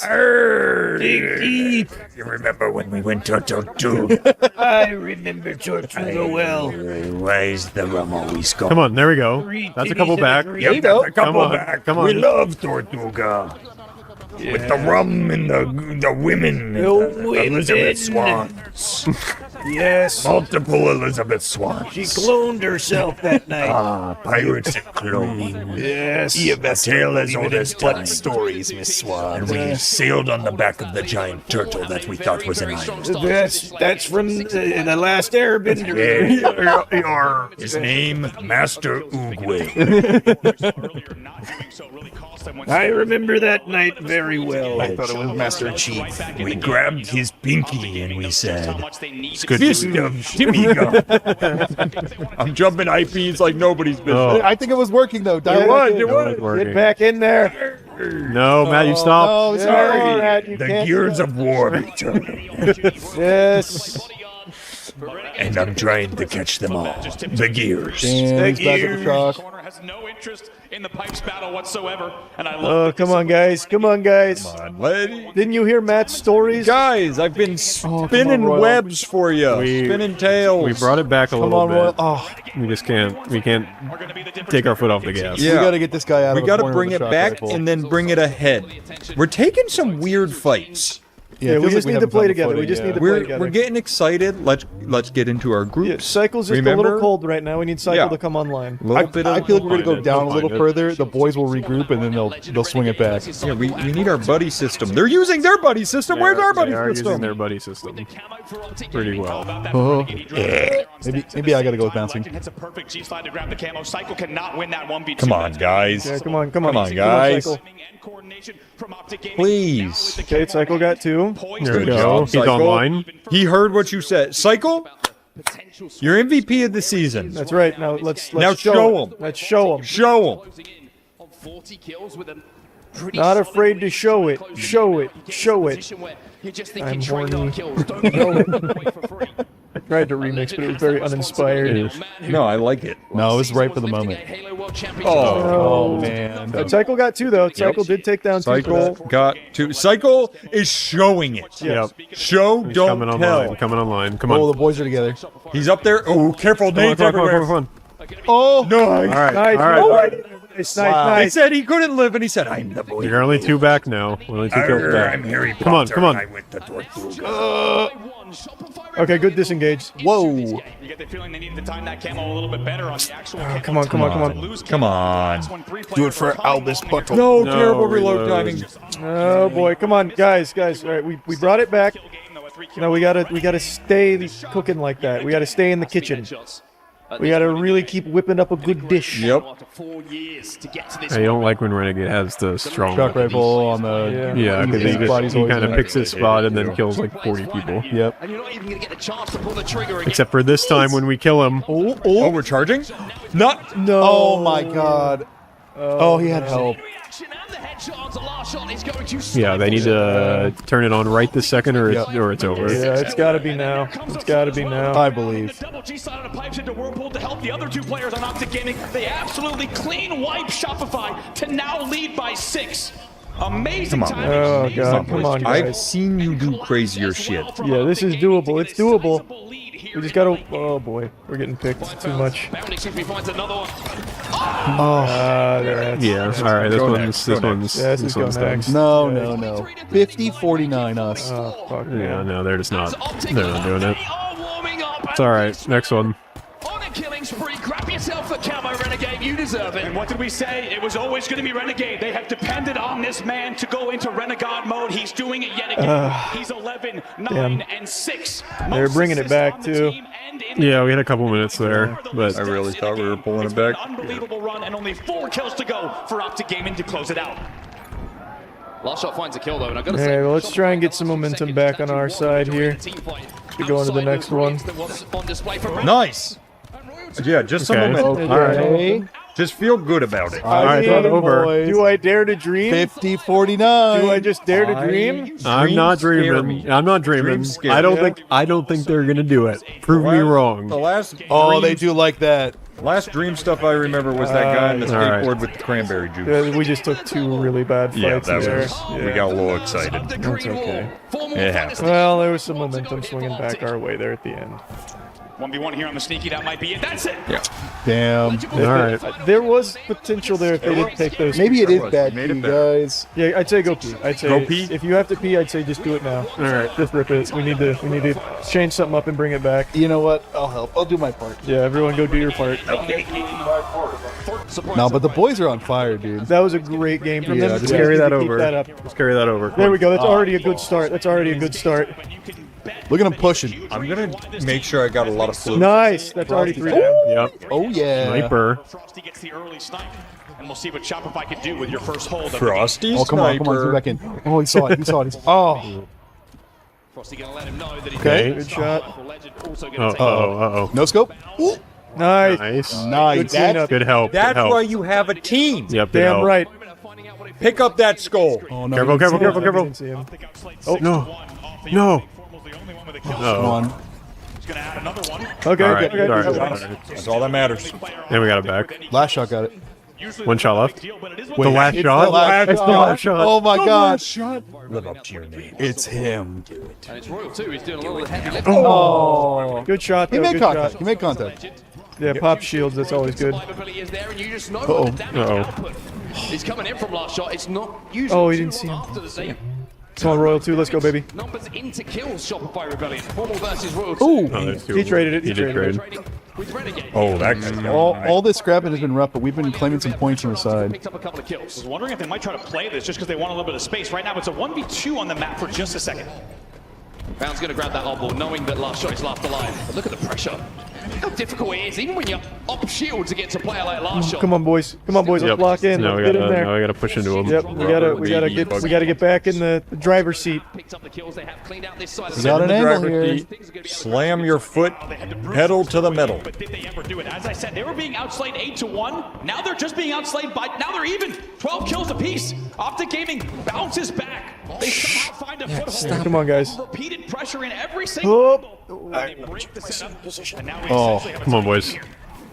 O: Dig deep. You remember when we went Turtle 2?
K: I remember Tortuga well.
O: Why is the rum always gone?
P: Come on, there we go. That's a couple back.
O: Yep, that's a couple back.
P: Come on.
O: We love Tortuga. With the rum and the women.
K: The
O: Elizabeth
K: women.
O: Swans.
K: Yes.
O: Multiple Elizabeth Swans.
K: She cloned herself that night.
O: Ah, pirates and cloning.
K: Yes.
O: A tale as old as time.
K: stories, Miss Swan.
O: And we sailed on the back of the giant turtle that we thought was an island.
K: That's from the last Airbender.
O: His name, Master Oogway.
K: I remember that night very well.
T: I thought it was Master Chief.
O: We grabbed his pinky and we said,
P: Good.
O: "Fist of Timiga." I'm jumping IPs like nobody's business.
P: Oh.
T: I think it was working though.
O: It was.
Q: Get back in there.
P: No, Matt, you stop.
T: Oh, sorry.
Q: Matt, you
O: The
Q: can't
O: gears
Q: do
O: of war return.
Q: Yes.
O: And I'm trying to catch them all. The gears.
T: And he's back at the truck.
C: Corner has no interest in the pipes battle whatsoever, and I love.
Q: Oh, come on, guys. Come on, guys.
O: Come on, lady.
Q: Didn't you hear Matt's stories?
O: Guys, I've been spinning
Q: Royal.
O: webs for you. Spinning tails.
P: We brought it back a
Q: Come
P: little
Q: on,
P: bit.
Q: Royal. Oh,
P: We just can't. We can't take our foot off the gas.
O: Yeah.
T: We got to get this guy out
O: We
T: of the
O: got to
T: corner
O: bring
T: with
O: it
T: the
O: back
T: shock rifle.
O: and then bring it ahead. We're taking some weird fights.
Q: yeah,
T: it
Q: we
T: feels
Q: just
T: like
Q: need to
T: haven't
Q: play
T: found the
Q: together. We
T: footing,
Q: just
T: yeah.
Q: need to play
O: We're
Q: together.
O: getting excited. Let's get into our groups.
Q: Yeah, Cycle's just a
O: Remember?
Q: little cold right now. We need Cycle
O: Yeah.
Q: to come online.
O: Little bit of
T: I feel like we're gonna go
P: Find it.
T: down a
P: We'll
T: little
P: find it.
T: further. The boys will regroup and then they'll swing it back.
O: Yeah, we need our buddy system. They're using their buddy system. Where's our buddy
P: They are
O: system?
P: using their buddy system pretty well.
T: Oh. Maybe I got to go with bouncing.
C: Hits a perfect G slide to grab the camo. Cycle cannot win that 1v2.
O: Come on, guys.
Q: Yeah, come on,
O: Come on, guys.
Q: Cycle.
O: Please.
Q: Okay, Cycle got 2.
P: There we
O: Good
P: go.
O: job,
P: He's
O: Cycle.
P: online.
O: He heard what you said. Cycle, you're MVP of the season.
Q: That's right. Now let's
O: Now
Q: show
O: show
Q: him. Let's show him.
O: Show him.
Q: Not afraid to show it. Show it. Show it. I'm horny. Show it. tried to remix, but it was very uninspired.
O: No, I like it.
T: No, it was right for the moment.
Q: Oh,
T: man.
Q: Cycle got 2 though. Cycle did take down 2.
O: Cycle got 2. Cycle is showing it.
Q: Yep.
O: Show,
P: He's
O: don't
P: coming
O: tell.
P: online. Coming online. Come on.
T: Oh, the boys are together.
O: He's up there. Oh, careful.
P: Come on,
O: Nade's
P: come on, come on,
O: everywhere.
P: come on, come on.
T: Oh,
O: No.
P: All right.
Q: Nice.
P: All right.
Q: Oh,
P: All right.
Q: nice,
T: Wow.
O: He
Q: nice.
O: said he couldn't live, and he said, I'm the boy.
P: You're only 2 back now. Only 2 kills back.
O: I'm Harry Potter.
P: Come on, come on.
O: I went to Tortuga.
Q: Okay, good disengage.
T: Whoa.
C: You get the feeling they needed to time that camo a little bit better on the actual.
Q: Come on, come on, come on.
O: Come on.
T: Do it for Albus Buttle.
O: No,
P: No,
O: terrible reload
P: reload.
O: timing.
Q: Oh boy, come on, guys. All right, we brought it back. No, we gotta stay cooking like that. We gotta stay in the kitchen. We gotta really keep whipping up a good dish.
O: Yep.
P: I don't like when Renegade has the strong
T: Shock rifle on the...
P: Yeah, because
T: his body's
P: he
T: always
P: kind of
T: in
P: picks his spot and then kills like 40 people.
T: Yep.
R: And you're not even going to get the chance to pull the trigger again.
P: Except for this time when we kill him.
O: Oh, we're charging? Not.
Q: No.
T: Oh my god. Oh, he had help.
P: Yeah, they need to turn it on right this second or it's over.
Q: Yeah, it's gotta be now. It's gotta be now.
T: I believe.
C: Double G side of the pipes into Whirlpool to help the other 2 players on Optic Gaming. They absolutely clean wipe Shopify to now lead by 6. Amazing timing.
Q: Oh god, come on,
O: I've
Q: guys.
O: seen you do crazier shit.
Q: Yeah, this is doable. It's doable. We just gotta. Oh boy, we're getting picked too much.
C: Finds another one.
P: Yeah, all right. This one's
Q: Yeah, this is
P: one's
Q: going
P: done.
Q: next.
T: No, no, no. 50-49 us.
Q: Oh fuck.
P: Yeah, no, they're just not. They're not doing it. It's all right. Next one.
C: On a killing spree, grab yourself the camo, Renegade. You deserve it. And what did we say? It was always going to be Renegade. They have depended on this man to go into Renegade mode. He's doing it yet again. He's 11, 9, and 6.
Q: They're bringing it back too.
P: Yeah, we had a couple minutes there, but
O: I really thought we were pulling it back.
C: Unbelievable run, and only 4 kills to go for Optic Gaming to close it out.
R: Last shot finds a kill though, and I gotta
Q: All
R: say,
Q: right, well, let's try and get some momentum back on our side here. We go into the next one.
O: Nice. Yeah, just some
P: Okay.
O: momentum.
P: All right.
T: Okay.
O: Just feel good about it.
P: All right, it's not over.
T: Boys.
Q: Do I dare to dream?
T: 50-49.
Q: Do I just dare to dream?
P: I'm not
O: scare
P: dreaming.
O: me.
P: I'm not dreaming.
O: Dreams scare
P: I don't think they're gonna do it. Prove me
O: The
P: wrong.
O: last
T: Oh,
O: dream,
T: they do like that.
O: last dream stuff I remember was that guy on the
P: all right.
O: skateboard with the cranberry juice.
Q: We just took 2 really bad fights
O: Yeah, that
Q: there.
O: was. We got a little excited.
Q: That's okay.
O: It happened.
Q: Well, there was some momentum swinging back our way there at the end.
C: 1v1 here on the sneaky. That might be it. That's it.
O: Yeah.
T: Damn.
P: All right.
Q: There was potential there if they didn't take those.
T: Maybe it is bad
O: Made
T: for
O: it
T: you
O: better.
T: guys.
Q: Yeah, I'd say go pee. I'd say
O: Go pee?
Q: if you have to pee, I'd say just do it now.
P: All right.
Q: Just rip it. We need to change something up and bring it back.
T: You know what? I'll help. I'll do my part.
Q: Yeah, everyone go do your part.
T: No, but the boys are on fire, dude.
Q: That was a great game from them.
P: Yeah, just
Q: We
P: carry
Q: need
P: that
Q: to keep
P: over.
Q: that up.
P: Just carry that over.
Q: There we go. That's already a good start. That's already a good start.
T: Look at him pushing.
O: I'm gonna make sure I got a lot of flu.
Q: Nice. That's already 3 down.
P: Yep.
T: Oh, yeah.
P: Sniper.
C: Frosty gets the early snipe, and we'll see what Shopify can do with your first hold. Of the
O: Frosty
T: Oh, come on, come on.
O: Sniper.
T: Get back in. Oh, he saw it. He saw it. Oh.
C: Frosty gonna let him know that he's
T: Okay.
Q: Good shot.
P: Uh-oh.
T: No scope. Ooh.
Q: Nice.
P: Nice.
T: Nice.
Q: Good cleanup.
P: Good help.
O: That's
P: Good help.
O: why you have a team.
P: Yep. Good
Q: Damn
P: help.
Q: right.
O: Pick up that skull.
T: Oh, no.
P: Careful,
T: you
P: careful,
T: didn't see
P: careful,
T: it.
P: careful.
Q: Didn't see him.
P: Oh no. No.
T: Come
P: Oh.
T: on.
Q: Okay.
P: All right.
Q: Okay.
P: All right.
Q: Okay.
P: All right.
O: That's all that matters.
P: And we got it back.
T: Last shot got it.
P: One shot left.
T: Wait,
P: The last
T: it's
P: shot.
T: the last
P: It's the
T: shot.
P: last shot.
T: Oh my god.
O: Live up to your name.
T: It's him.
R: and it's Royal too. He's doing a little heavy lifting.
T: Oh.
Q: Good shot.
T: He
Q: Though.
T: made
Q: Good
T: contact.
Q: shot.
T: He made contact.
Q: Yeah, pop shields. That's always good.
R: Survivability is there, and you just know
T: Uh-oh.
R: what the damage output. He's coming in from last shot. It's not usually.
Q: Oh, he didn't see him.
R: After the same.
Q: Come on, Royal 2. Let's go, baby.
R: Numbers into kills. Shopify Rebellion. Formal versus Royal 2.
T: Ooh.
P: Oh, there's two
Q: He
P: of them.
Q: traded it. He
P: did
Q: traded
P: trade.
Q: it.
R: With Renegade.
O: Oh, that guy's
T: All this scrapping has been rough, but we've been claiming some points on our side.
R: Picked up a couple of kills.
C: I was wondering if they might try to play this just because they want a little bit of space. Right now, it's a 1v2 on the map for just a second.
R: Bound's going to grab that hardball, knowing that last shot is last alive. But look at the pressure. Look how difficult it is, even when you're up shield to get to play like last shot.
Q: Come on, boys. Come on, boys. Let's
P: Yep.
Q: lock in.
P: Now
Q: Let's
P: we
Q: get in
P: gotta.
Q: there.
P: Now we gotta push into him.
Q: Yep, we gotta get back in the driver's seat.
R: Picked up the kills they have cleaned out this side.
T: We got an angle here.
O: Slam your foot, pedal to the metal.
C: But did they ever do it? As I said, they were being outslayed 8-1. Now they're just being outslayed by. Now they're even. 12 kills apiece. Optic Gaming bounces back They somehow find a foothold.
Q: Come on, guys.
C: Repeated pressure in every single
Q: Oh,
C: break the setup position. And now we
P: Oh,
C: essentially have a
P: come on, boys.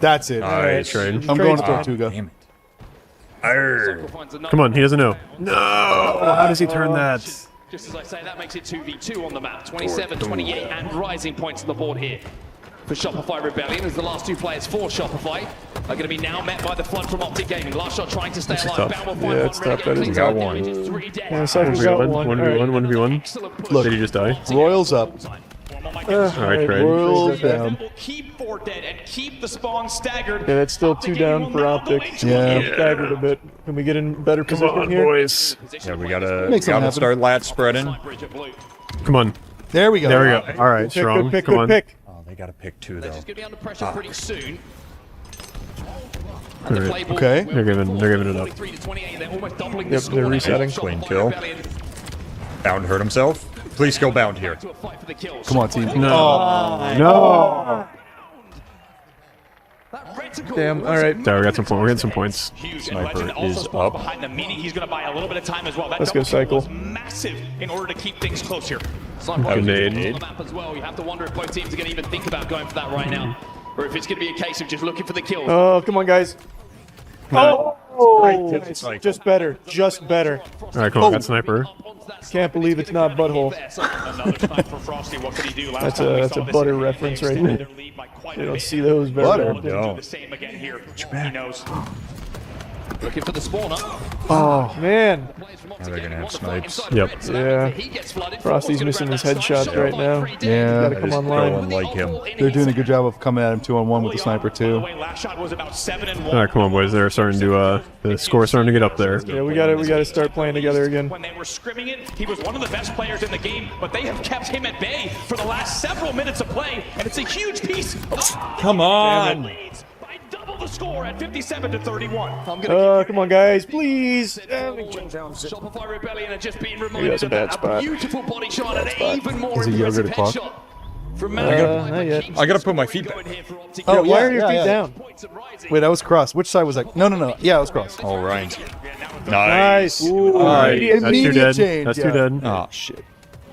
T: That's it.
P: All right, trade.
T: I'm going to Tortuga.
P: Damn it. Come on, he doesn't know. No! How does he turn that?
C: Just as I say, that makes it 2v2 on the map. 27, 28, and rising points on the board here for Shopify Rebellion, as the last two players for Shopify are going to be now met by the flood from Optic Gaming. Last shot trying to stay alive.
Q: Yeah, it's tough. That is
P: Got one.
Q: Yeah, Cypher's got one.
P: 1v1.
T: Look,
P: Did he just die?
T: Royals up.
P: Alright, trade.
T: Royals down.
C: We'll keep 4 dead and keep the spawn staggered.
Q: Yeah, that's still 2 down for Optic.
T: Yeah.
Q: Staggered a bit. Can we get in better position here?
P: boys. Yeah, we gotta start lat spreading. Come on.
T: There we go.
P: There we go. All right, strong.
Q: Good pick,
P: Come
Q: good
P: on.
Q: pick.
O: Oh, they got to pick 2 though.
C: Just going to be under pressure pretty soon.
P: All right.
T: Okay.
P: They're giving it up.
C: 3 to 28. They're almost doubling
Q: Yep,
C: the
Q: they're
C: score.
Q: resetting.
O: Clean kill. Bound hurt himself. Please go Bound here.
T: Come on, team.
P: No. No.
Q: Damn, alright.
P: There, we got some points. We're getting some points.
C: Sniper is up. Behind them, meaning he's going to buy a little bit of time as well. That
Q: Let's go,
C: double kill
Q: Cycle.
C: was massive in order to keep things close here.
P: Grenade.
C: On the map as well. You have to wonder if both teams are going to even think about going for that right now, or if it's going to be a case of just looking for the kills.
Q: Oh, come on, guys. Oh, it's just better. Just better.
P: All right, come on. Got sniper.
Q: Can't believe it's not Butthole.
C: Another snipe for Frosty. What could he do? Last
Q: That's
C: time we
Q: a
C: saw
Q: butter
C: this,
Q: reference
C: they
Q: right
C: extended
Q: there.
C: their lead by quite
Q: You
C: a
Q: don't
C: bit.
Q: see those very
T: Butter.
Q: often.
C: Do the same again here. He knows. Looking for the spawner.
Q: Oh, man.
O: Now they're gonna have snipes.
P: Yep.
Q: Yeah. Frosty's missing his headshots right now.
T: Yeah.
Q: Gotta come online.
O: Going like him.
T: They're doing a good job of coming at him 2-on-1 with the sniper too.
C: Last shot was about 7 and 1.
P: All right, come on, boys. They're starting to the score's starting to get up there.
Q: Yeah, we gotta start playing together again.
C: When they were scrimming it, he was one of the best players in the game, but they have kept him at bay for the last several minutes of play, and it's a huge piece of
O: Come on.
C: leads by double the score at 57 to 31.
Q: Come on, guys, please.
C: Shopify Rebellion had just been
Q: Yeah,
C: reminded
Q: that's a
C: of
Q: bad
C: that
Q: spot.
C: beautiful body shot and an even more
T: Is it yogurt
C: impressive
T: o'clock?
C: headshot. From
Q: Not yet.
O: I gotta put my feet back.
T: Oh,
Q: Why are your feet down?
T: Wait, I was cross. Which side was that? No. Yeah, I was cross.
O: All right.
Q: Nice.
T: Ooh,
P: All right,
T: immediate
P: that's 2 dead.
T: change,
P: That's
T: yeah.
P: 2 dead.
O: Oh shit.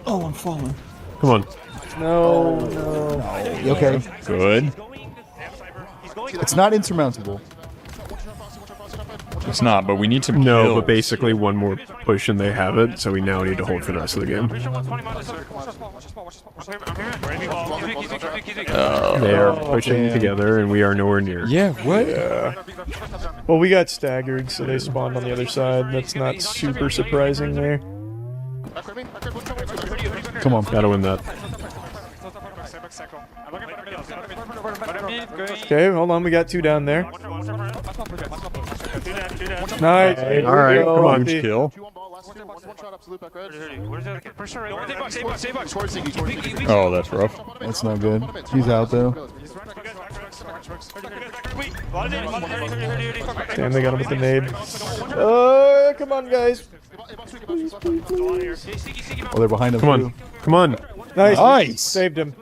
T: Oh, I'm falling.
P: Come on.
Q: No.
T: You okay?
O: Good.
T: It's not insurmountable.
O: It's not, but we need some
P: No,
O: kills.
P: but basically one more push and they have it, so we now need to hold for the rest of the game. They are pushing together, and we are nowhere near.
O: Yeah, what?
Q: Well, we got staggered, so they spawned on the other side. That's not super surprising there.
P: Come on, gotta win that.
Q: Okay, hold on. We got 2 down there. Nice.
P: All right, come on.
O: Huge kill. Oh, that's rough.
T: That's not good. He's out though.
Q: Damn, they got him with the nade. Come on, guys.
T: Oh, they're behind him.
P: Come on.
T: too.
P: Come on.
Q: Nice.
O: Nice.
Q: Saved him.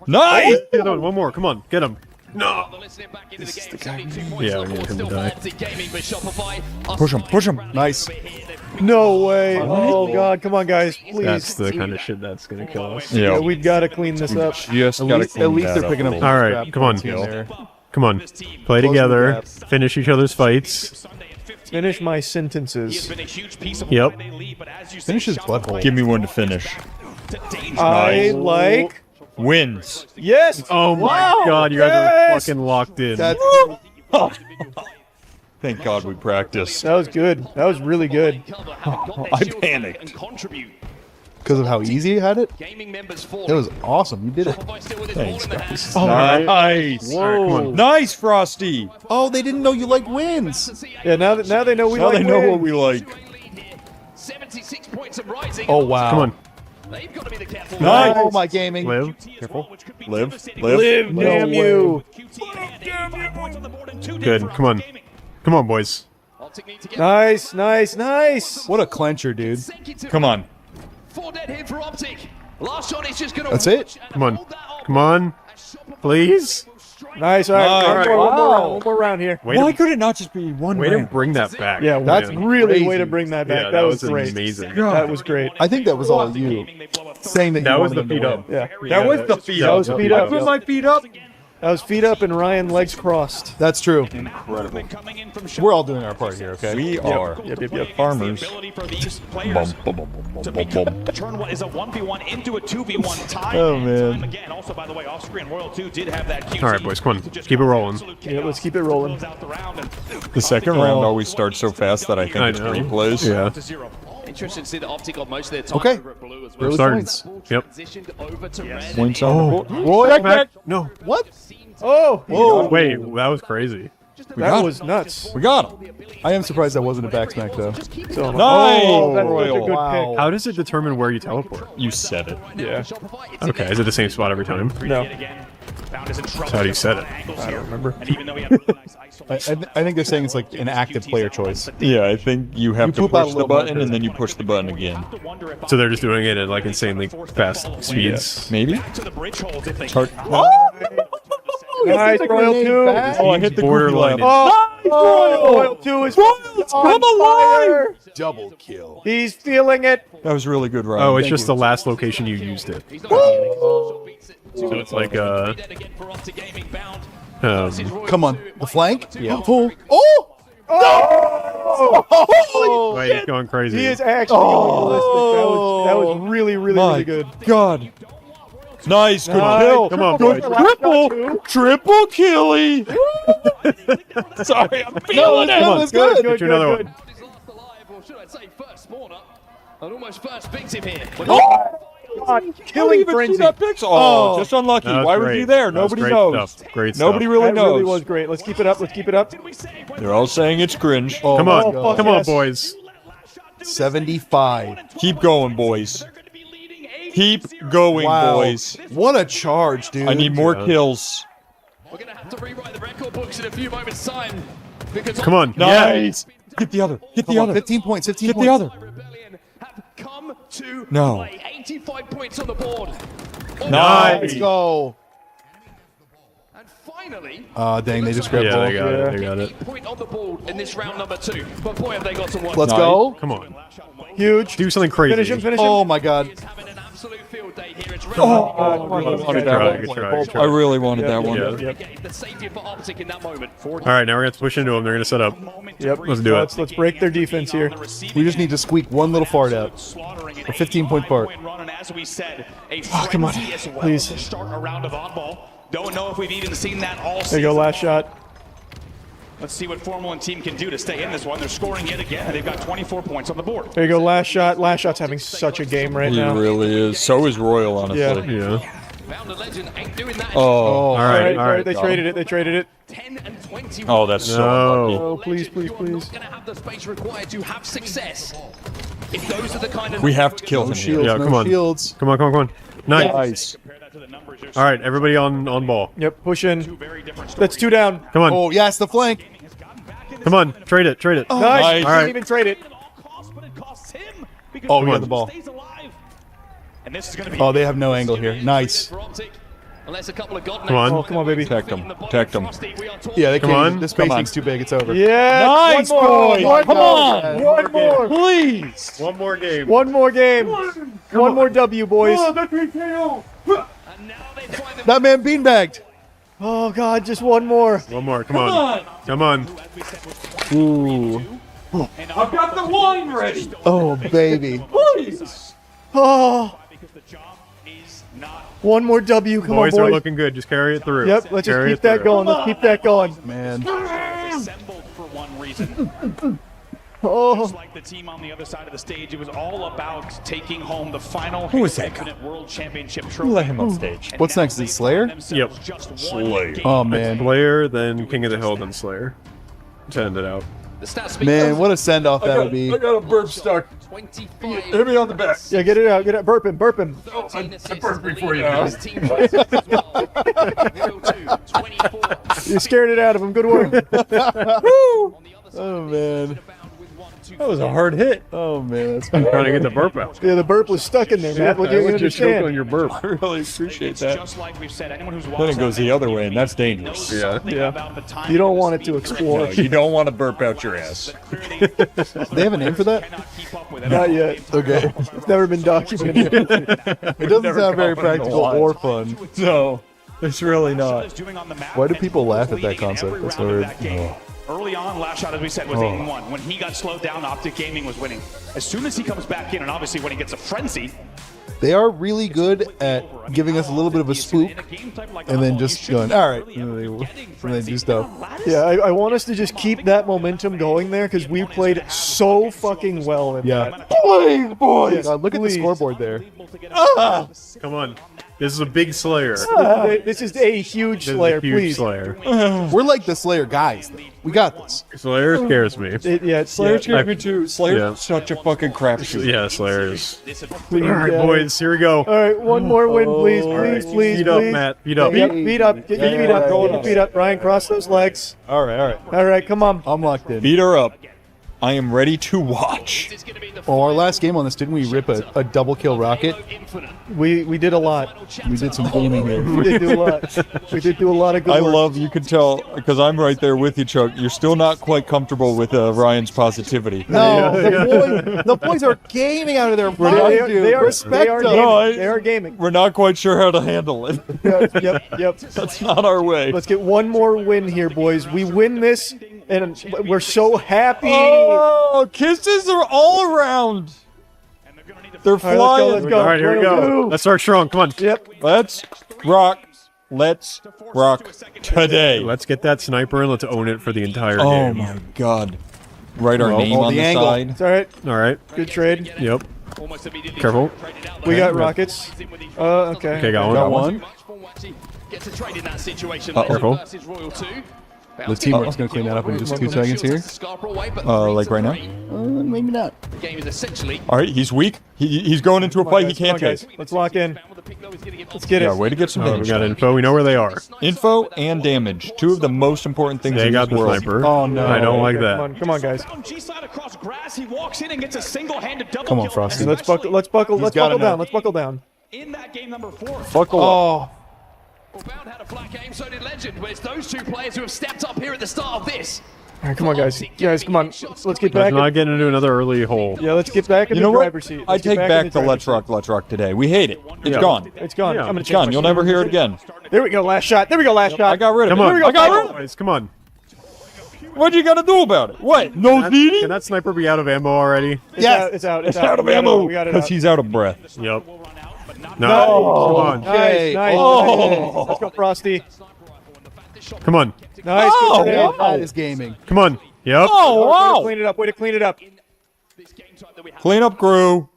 O: Nice.
P: The other one. One more. Come on. Get him.
C: No.
P: Yeah, we need him to die.
O: Push him. Push him.
T: Nice.
Q: No way. Oh, God. Come on, guys. Please.
P: That's the kind of shit that's gonna kill us.
Q: Yeah,
O: Yeah.
Q: we gotta clean this up.
O: Just
T: At
O: gotta
T: least,
O: clean
T: at least
O: that
T: they're
O: up
T: picking
O: a
T: up.
O: little.
P: All
T: crap
P: right, come on.
T: points here and there.
P: Come on. Play together. Finish each other's fights.
Q: Finish my sentences.
P: Yep.
T: Finish his butthole.
O: Give me one to finish.
Q: I like.
O: Wins.
Q: Yes.
P: Oh my
Q: Wow,
P: God, you guys
Q: yes!
P: are fucking locked in.
T: That's
O: Thank God we practiced.
Q: That was good. That was really good.
O: I panicked.
T: because of how easy you had it. It was awesome. You did it.
O: Thanks, guys.
T: Oh,
O: nice.
T: Whoa.
O: Nice, Frosty.
T: Oh, they didn't know you like wins.
Q: Yeah, now they know we
O: now
Q: like
O: they know
Q: wins.
O: what we like.
T: Oh wow!
P: Come on.
O: Nice.
T: Oh my gaming.
P: Live.
O: Careful. Live.
Q: Live,
T: No
Q: damn
T: way.
Q: you.
P: Good. Come on. Come on, boys.
Q: Nice, nice, nice.
T: What a clencher, dude.
O: Come on.
T: That's it.
P: Come on. Come on. Please.
Q: Nice. All right. One more round here.
O: Why could it not just be one
P: Way to
O: round?
P: bring that back.
Q: Yeah, that's
P: man.
Q: really way to bring that back.
P: Yeah,
Q: that was great.
P: amazing.
Q: That was great.
T: I think that was all you saying that.
P: That
T: you
P: was the
T: wanted
P: feet
T: them
P: up.
T: to win.
Q: Yeah,
P: That was the feet
Q: That
P: up.
Q: was feet
O: I
Q: up.
O: put my feet up.
Q: That was feet up and Ryan legs crossed.
T: That's true.
O: Incredible.
T: We're all doing our part here, okay?
O: We are farmers.
C: Turn what is a 1v1 into a 2v1 tie.
T: Oh, man.
C: Again, also by the way, off screen Royal 2 did have that QT.
P: All right, boys, come on. Keep it rolling.
Q: Yeah, let's keep it rolling.
O: The second round always starts so fast that I think it's
P: know.
O: replays.
P: Yeah.
R: Interesting to see that Optic got most of their time
T: Okay.
R: over at blue as
P: We're
R: well.
P: starting. Yep.
R: Transitioned over to red.
O: Points on the board.
T: Whoa,
P: Back. No.
T: What?
Q: Oh,
T: Whoa.
P: Wait, that was crazy.
Q: that was nuts.
O: We got him.
T: I am surprised that wasn't a back smack, though.
Q: So,
O: Nice.
Q: oh, that's such a
O: Royal.
Q: good
T: Wow.
P: How does it determine where you teleport?
O: You said it.
Q: Yeah.
P: Okay, is it the same spot every time?
Q: No.
P: That's how you said it.
Q: I don't remember.
T: I think they're saying it's like an active player choice.
O: Yeah, I think you have
T: You
O: to
T: poop out a
O: push the
T: little more
O: button and then you push the button again.
P: So they're just doing it at like insanely fast speeds.
O: Maybe?
P: It's hard.
Q: Nice, Royal 2.
O: Oh, I hit the
P: borderline.
Q: Royal 2 is
O: come
Q: alive.
T: Double kill.
Q: He's feeling it.
O: That was really good, Ryan.
P: Oh, it's just the last location you used it. So it's like
T: Come on, the flank.
P: Yeah.
T: Oh! Oh!
P: Wait, he's going crazy.
Q: He is actually ballistic. That was really, really, really good.
O: God. Nice, good
Q: Nice.
O: kill.
P: Come on,
O: Good
P: boys.
O: triple killy. Sorry, I'm feeling it.
T: That was good.
P: Get you another one.
R: Or should I say first spawner? And almost first victim here.
Q: God,
O: Killing
Q: killing
O: see
Q: frenzy.
O: that picture. Oh, just unlucky.
P: That was
O: Why were
P: great.
O: you there?
P: That was
O: Nobody
P: great
O: knows.
P: stuff. Great
O: Nobody
P: stuff.
O: really
Q: That
O: knows.
Q: really was great. Let's keep it up. Let's keep it up.
O: They're all saying it's cringe.
T: Oh,
P: Come
T: my
P: on,
T: God.
P: come on,
Q: yes.
P: boys.
T: 75.
O: Keep going, boys. Keep going,
T: Wow.
O: boys.
T: What a charge, dude.
O: I need more kills.
R: We're going to have to rewrite the record books in a few moments' time. Because
P: Come on.
O: Nice. Get the other. Get the
T: Come on,
O: other.
T: 15 points. 15
O: Get
T: points.
O: the other.
R: Rebellion have come to
O: No.
R: play. 85 points on the board.
O: Nice.
T: Let's go.
R: And finally,
T: Dang, they just grabbed
P: Yeah,
T: ball.
P: they got it. They got it.
R: 8 point on the board in this round number 2. But boy, have they got some work.
T: Let's
O: Nice.
T: go.
P: Come on.
Q: Huge.
P: Do something crazy.
Q: Finish him. Finish him.
T: Oh, my God.
R: He's having an absolute field day here. It's
O: I wanted
P: Good
O: that
P: try,
O: one.
P: good try, good try.
O: I really wanted that one.
P: Yeah.
R: the safety for Optic in that moment.
P: All right, now we're going to push into them. They're going to set up.
Q: Yep.
P: Let's do it.
Q: Let's break their defense here.
T: We just need to squeak one little fart out. A 15-point part.
Q: Oh, come on. Please.
C: Start a round of oddball. Don't know if we've even seen that all
Q: There
C: season.
Q: you go. Last shot.
C: Let's see what Formula 1 team can do to stay in this one. They're scoring yet again, and they've got 24 points on the board.
Q: There you go. Last shot. Last shot's having such a game right
O: He
Q: now.
O: really is. So is Royal, honestly.
Q: Yeah.
P: Yeah.
R: Found a legend, ain't doing that.
O: Oh.
P: All right, all right.
Q: They traded it. They traded it.
R: 10 and 21.
O: Oh, that's so
P: No.
O: unlucky.
Q: Oh, please, please,
R: You're
Q: please.
R: not going to have the space required to have success. If those are the kind of
O: We have to kill
T: No
O: him here.
T: shields,
P: Yeah,
T: no
P: come on.
T: shields.
P: Come on, come on, come on. Nice.
O: Nice.
P: All right, everybody on ball.
Q: Yep. Push in. That's 2 down.
P: Come on.
T: Oh, yes, the flank.
P: Come on. Trade it. Trade it.
Q: Nice.
O: Nice.
Q: Didn't
P: All right.
Q: even trade it.
T: Oh, we
P: Come
T: got
P: on.
T: the ball.
C: And this is going to be
T: Oh, they have no angle here. Nice.
R: for Optic. Unless a couple of god
P: Come on.
Q: Oh, come on, baby.
O: Protect him. Protect him.
T: Yeah, they
P: Come
T: can't.
P: on.
T: This
O: Come
T: spacing's
O: on.
T: too big. It's over.
Q: Yeah.
O: Nice,
Q: one more.
O: boys.
Q: One
O: Come
Q: more.
O: on.
Q: One more.
O: Please.
P: One more game.
Q: One more game. One more W, boys.
T: That man beanbagged.
Q: Oh God, just one more.
P: One more. Come on. Come on.
T: Ooh.
O: I've got the wine ready.
T: Oh, baby.
O: Please.
Q: Oh. One more W. Come
P: Boys
Q: on,
P: are
Q: boys.
P: looking good. Just carry it through.
Q: Yep. Let's just
P: Carry
Q: keep
P: it
Q: that
P: through.
Q: going. Let's keep that going.
T: Man.
C: assembled for one reason.
Q: Oh.
C: Just like the team on the other side of the stage, it was all about taking home the final
O: Who is that
C: Infinite World Championship
O: Who
C: trophy.
O: let him on stage?
T: What's next? Is it Slayer?
P: Yep.
C: Slayer.
T: Oh, man.
P: Slayer, then King of the Hill, then Slayer. To end it out.
R: the stats speak.
T: Man, what a send-off that would be.
O: I got a burp stuck.
R: 25.
O: Hit me on the back.
Q: Yeah, get it out. Get it. Burp him. Burp him.
O: I burped before you.
Q: You scared it out of him. Good work.
T: Oh, man.
O: That was a hard hit.
T: Oh man, that's
P: I'm trying to get the burp out.
Q: Yeah, the burp was stuck in there, Matt. What do you
P: Just choke
Q: understand?
P: on your burp.
O: I really appreciate that.
C: Just like we've said, anyone who's
O: Then it goes the other way, and that's dangerous.
Q: Yeah. You don't want it to explore.
O: No, you don't want to burp out your ass.
T: Do they have a name for that?
Q: Not yet.
T: Okay.
Q: It's never been documented.
T: It doesn't sound very practical or fun.
O: No, it's really not.
T: Why do people laugh at that concept? That's weird.
C: Early on, last shot, as we said, was 8-1. When he got slowed down, Optic Gaming was winning. As soon as he comes back in, and obviously when he gets a frenzy,
T: They are really good at giving us a little bit of a spook and then just going, all right, and they do stuff.
Q: Yeah, I want us to just keep that momentum going there because we played so fucking well in that.
T: Please, boys!
Q: Yeah,
T: Look at the scoreboard there.
P: Come on. This is a big Slayer.
Q: This is a huge
P: This is
Q: Slayer,
P: a huge
Q: please.
P: Slayer.
T: We're like the Slayer guys. We got this.
P: Slayer scares me.
O: Slayer scares me too. Slayer's
P: Yeah.
O: such a fucking crapshoot.
P: Yeah, Slayer is.
Q: Please,
P: All right,
Q: yeah.
P: boys, here we go.
Q: All right, one more win, please, please, please,
P: Beat up,
Q: please.
P: Matt. Beat up.
Q: Beat up. Get your feet up. Get your feet up. Ryan, cross those legs.
T: All right.
Q: All right, come on.
T: I'm locked in.
O: Beat her up. I am ready to watch.
T: Oh, our last game on this, didn't we rip a double kill rocket?
Q: We did a lot.
T: We did some gaming here.
Q: We did do a lot. We did do a lot of good
O: I
Q: work.
O: love, you can tell, because I'm right there with you, Chuck. You're still not quite comfortable with Ryan's positivity.
T: No, the boys are gaming out of their
Q: They
T: minds,
Q: are,
T: dude.
Q: they are,
T: Respect
Q: they are
T: them.
Q: gaming. They are gaming.
O: We're not quite sure how to handle it.
Q: Yep.
O: That's not our way.
Q: Let's get one more win here, boys. We win this, and we're so happy.
O: Oh, kisses are all around. They're
Q: All right,
O: flying.
Q: let's go.
P: All right, here we go. Let's start strong. Come on.
Q: Yep.
O: Let's rock. Let's rock today.
P: Let's get that sniper and let's own it for the entire
O: Oh
P: game.
O: my god. Write our
T: Oh,
O: name
T: oh,
O: on
T: the
O: the
T: angle.
O: side.
Q: It's all right.
P: All right.
Q: Good trade.
P: Yep. Careful.
Q: We got rockets. Okay.
P: Okay, got one.
T: Got one.
C: gets a trade in that situation.
P: Careful.
C: Versus Royal 2.
T: The teamwork's going to clean that up in just 2 seconds here.
O: Like right now?
T: Maybe not.
C: Game is essentially
O: All right, he's weak. He's going into a fight he can't
Q: guys.
O: take.
Q: Let's lock in. Let's get
O: Yeah,
Q: it.
O: way to get some
P: Oh, we
O: damage.
P: got info. We know where they are.
O: Info and damage. Two of the most important things
P: They
O: in
P: got
O: this
P: the
O: world.
P: sniper.
T: Oh, no.
P: I don't like
Q: Come
P: that.
Q: on, come on, guys.
C: on G side across grass. He walks in and gets a single-handed double
T: Come on,
C: kill.
T: Frosty.
Q: Let's buckle. Let's buckle.
T: He's
Q: Let's
T: got
Q: buckle
T: it now.
Q: down. Let's buckle down.
C: In that game number 4.
O: Buckle up.
Q: Oh,
C: Bound had a flat game, so did Legend, but it's those two players who have stepped up here at the start of this.
Q: all right, come on, guys. Guys, come on. Let's get back.
P: Let's not get into another early hole.
Q: Yeah, let's get back in
O: You
Q: the
O: know what?
Q: driver's seat.
O: I
Q: Let's get
O: take
Q: in
O: back the
Q: driver's
O: Let's Rock today. We hate it. It's
P: Yeah.
O: gone.
Q: seat. It's gone.
P: Yeah.
Q: I'm gonna
O: It's
Q: change
O: gone.
Q: my
O: You'll
Q: seat.
O: never hear it again.
Q: There we go. Last shot. There we go. Last shot.
O: I got rid of
P: Come
O: it.
P: on.
Q: we go,
P: I got
Q: Michael.
P: rid of it. Boys, come on.
O: What you gotta do about it? What? No needing?
P: Can that sniper be out of ammo already?
Q: It's out. It's out.
O: It's out of
Q: We got it
O: ammo
Q: out. We got it
O: because
Q: out.
O: he's out of breath.
P: Yep.
Q: Nice.
P: No. Come on.
Q: Nice. Nice.
O: Oh.
Q: Let's go, Frosty.
P: Come on.
Q: Nice.
O: Oh,
Q: Good trade.
O: wow.
T: That is gaming.
P: Come on. Yep.
O: Oh,
Q: Way to
O: wow.
Q: clean it up. Way to clean it up.
O: Clean up crew.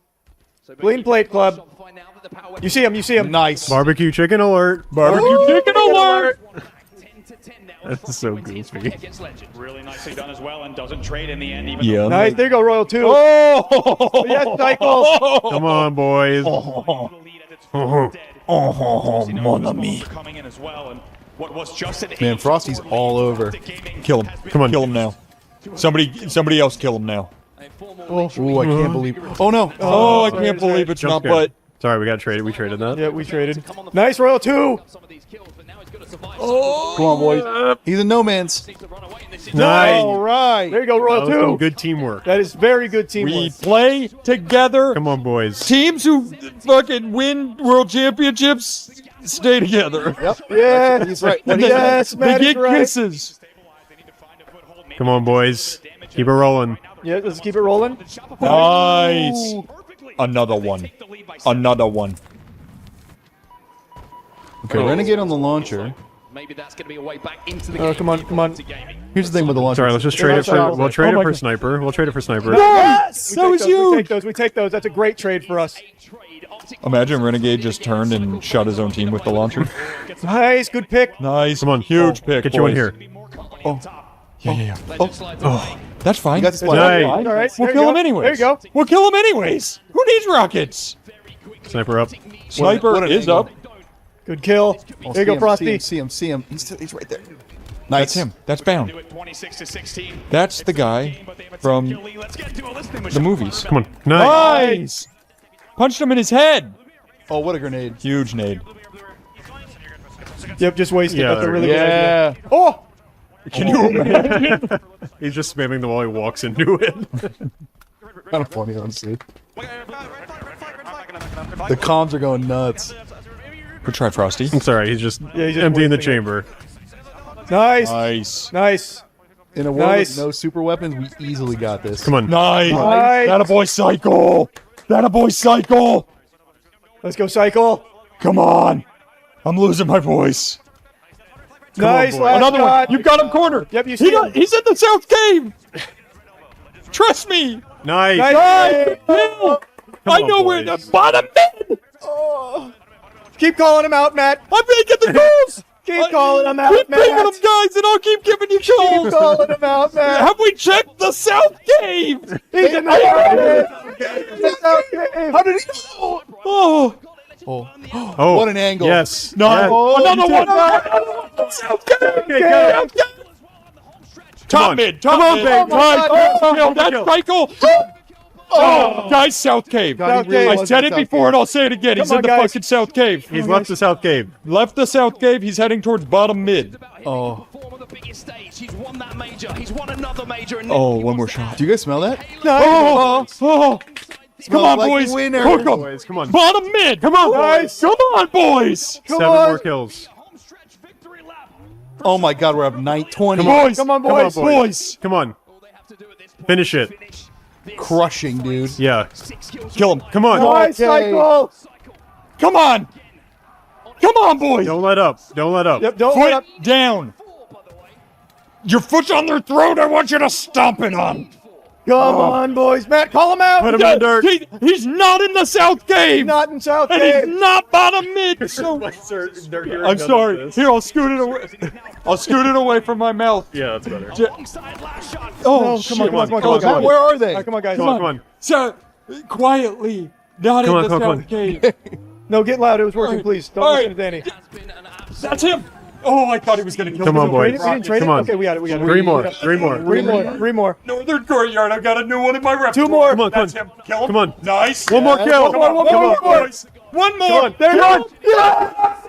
Q: Clean plate club. You see him. You see him.
T: Nice.
P: Barbecue chicken alert.
O: Barbecue chicken alert.
P: That's so goofy.
C: Really nicely done as well, and doesn't trade in the end. Even
O: Yeah.
Q: Nice. There you go, Royal 2.
O: Oh.
Q: Yes, Cycles.
P: Come on, boys.
O: Oh, mon ami.
C: coming in as well, and what was just an
T: Man, Frosty's all over.
O: Kill him.
P: Come on.
O: Kill him now. Somebody else kill him now.
T: Ooh, I can't believe. Oh, no.
O: Oh, I can't believe it's not, but
P: Sorry, we got traded. We traded that.
Q: Yeah, we traded. Nice, Royal 2.
O: oh,
T: Come on, boys. He's in no man's.
P: Nice.
T: All right.
Q: There you go,
P: That
Q: Royal
P: was some
Q: 2.
P: good teamwork.
Q: That is very good
O: we
Q: teamwork.
O: play together.
P: Come on, boys.
O: Teams who fucking win world championships stay together.
T: Yep.
Q: Yeah,
T: He's right.
O: And
Q: Yes,
O: they
Q: Matt is
O: get
Q: right.
O: kisses.
P: Come on, boys. Keep it rolling.
Q: Yeah, let's keep it rolling.
O: Nice. Another one. Another one.
T: Okay, Renegade on the launcher.
C: maybe that's going to be a way back into the
Q: Oh,
C: game.
Q: come on, come on.
T: Here's the thing with the launcher.
P: Sorry, let's just trade it for.
Q: outside.
P: We'll trade
Q: Oh
P: it
Q: my
P: for
Q: God.
P: sniper. We'll trade it for sniper.
O: Yes!
Q: We
O: That
Q: take
O: was
Q: those, We
O: huge.
Q: take those. We take those. That's a great trade for us.
O: Imagine Renegade just turned and shot his own team with the launcher.
Q: Nice, good pick.
O: Nice.
P: Come on.
O: Huge pick.
P: Get you in
O: boys.
P: here.
O: Yeah. Oh, that's fine.
T: You got this
O: That's
T: one.
P: Nice.
O: fine.
Q: All right,
O: We'll
Q: there
O: kill
Q: you
O: him
Q: go.
O: anyways.
Q: There you go.
O: We'll kill him anyways. Who needs rockets?
P: Sniper up.
O: Sniper
T: what an
O: is
T: angle.
O: up.
Q: Good kill.
T: Oh,
Q: There you go, Frosty.
T: See him. He's right there.
O: That's him. That's Bound.
C: 26-16.
O: That's the guy from the movies.
P: Come on.
O: Nice! Punched him in his head.
T: Oh, what a grenade.
O: Huge nade.
Q: Yep, just wasted.
P: Yeah,
Q: That's a
P: there
Q: really
P: we
Q: good
P: go.
Q: idea. Oh!
P: Can you imagine? He's just spamming the wall. He walks into it.
T: Kind of funny, honestly. The comms are going nuts.
O: Good try, Frosty.
P: I'm sorry. He's just emptying the chamber.
Q: Nice.
O: Nice.
Q: Nice.
T: In a world
Q: Nice.
T: with no super weapons, we easily got this.
P: Come on.
O: Nice.
Q: Nice.
O: That a boy cycle. That a boy cycle.
Q: Let's go, Cycle.
O: Come on. I'm losing my voice.
Q: Nice.
P: on, boy.
Q: Last
O: Another
Q: shot.
O: one. You got him cornered.
Q: Yep, you see him.
O: He's in the South Cave. Trust me.
P: Nice.
Q: Nice.
O: I know where the bottom mid.
Q: Keep calling him out, Matt.
O: I'm making the goals.
Q: Keep calling him out,
O: Keep
Q: Matt.
O: picking them, guys, and I'll keep giving you
Q: Keep
O: goals.
Q: calling him out, Matt.
O: Have we checked the South Cave?
Q: He's in the South Cave. How did he know?
O: Oh.
P: Oh,
T: what an angle.
P: Yes.
O: No.
P: Yes.
O: Another one. South Cave.
P: Got it.
O: Top mid. Top
P: Come on,
O: mid.
P: babe.
O: Right.
P: Oh,
O: That's Michael. Oh, guys, South Cave.
T: God, he
O: I
T: really
O: said
T: was
O: it
T: in South
O: before, and I'll say it again. He's
Q: Come
O: in
Q: on,
O: the
Q: guys.
O: fucking South Cave.
P: He's left the South Cave.
O: Left the South Cave. He's heading towards bottom mid.
T: Oh.
C: He's won that major. He's won another major. And
O: Oh, one more shot.
T: Do you guys smell that?
O: Oh. Come
T: Smells
O: on,
T: like
O: boys.
T: winner.
O: Hook 'em.
P: Boys, come on.
O: Bottom mid. Come on,
P: Nice.
O: Come on, boys.
P: Seven more kills.
T: Oh my god, we're up 9-20.
O: Boys.
Q: Come on,
P: Come on,
Q: boys.
O: Boys.
P: Come on. Finish it.
T: Crushing, dude.
P: Yeah.
O: Kill him.
P: Come on.
Q: Nice, Cycle.
O: Come on. Come on, boys.
P: Don't let up. Don't let up.
Q: Yep, don't let up.
O: Foot down. Your foot's on their throat. I want you to stomp it on.
Q: Come on, boys. Matt, call him out.
P: Put him in the dirt.
O: He's not in the South Cave.
Q: Not in South
O: And
Q: Cave.
O: he's not bottom mid. So I'm sorry. Here, I'll scoot it away. I'll scoot it away from my mouth.
P: Yeah, that's better.
O: Oh,
Q: No,
O: shit.
Q: come on,
P: Come on, come on.
T: Where are they?
Q: All right, come on, guys.
P: Come on, come on.
O: So, quietly. Not
P: Come
O: in
P: on,
O: the
P: come on,
O: South
P: come on.
O: Cave.
Q: No, get loud. It was working,
O: All right.
Q: please. Don't
O: All
Q: listen
O: right.
Q: to Danny.
O: That's him. Oh, I thought he was going to kill
P: Come
O: me.
P: on,
Q: We
P: boys.
Q: didn't trade
P: Come
Q: it?
P: on.
Q: Okay, we got it. We got it.
P: Three more. Three more.
Q: Three more. Three more.
O: Northern Courtyard. I've got a new one in my repertoire.
Q: Two more.
P: Come on, come
O: That's
P: on.
O: him. Kill him.
P: Come on.
O: Nice.
P: One more kill.
O: Come on, one
P: Come
O: more,
P: on.
O: boys. One more.
P: Come on.
Q: There
O: Kill
Q: you
O: him.
Q: go. Yeah!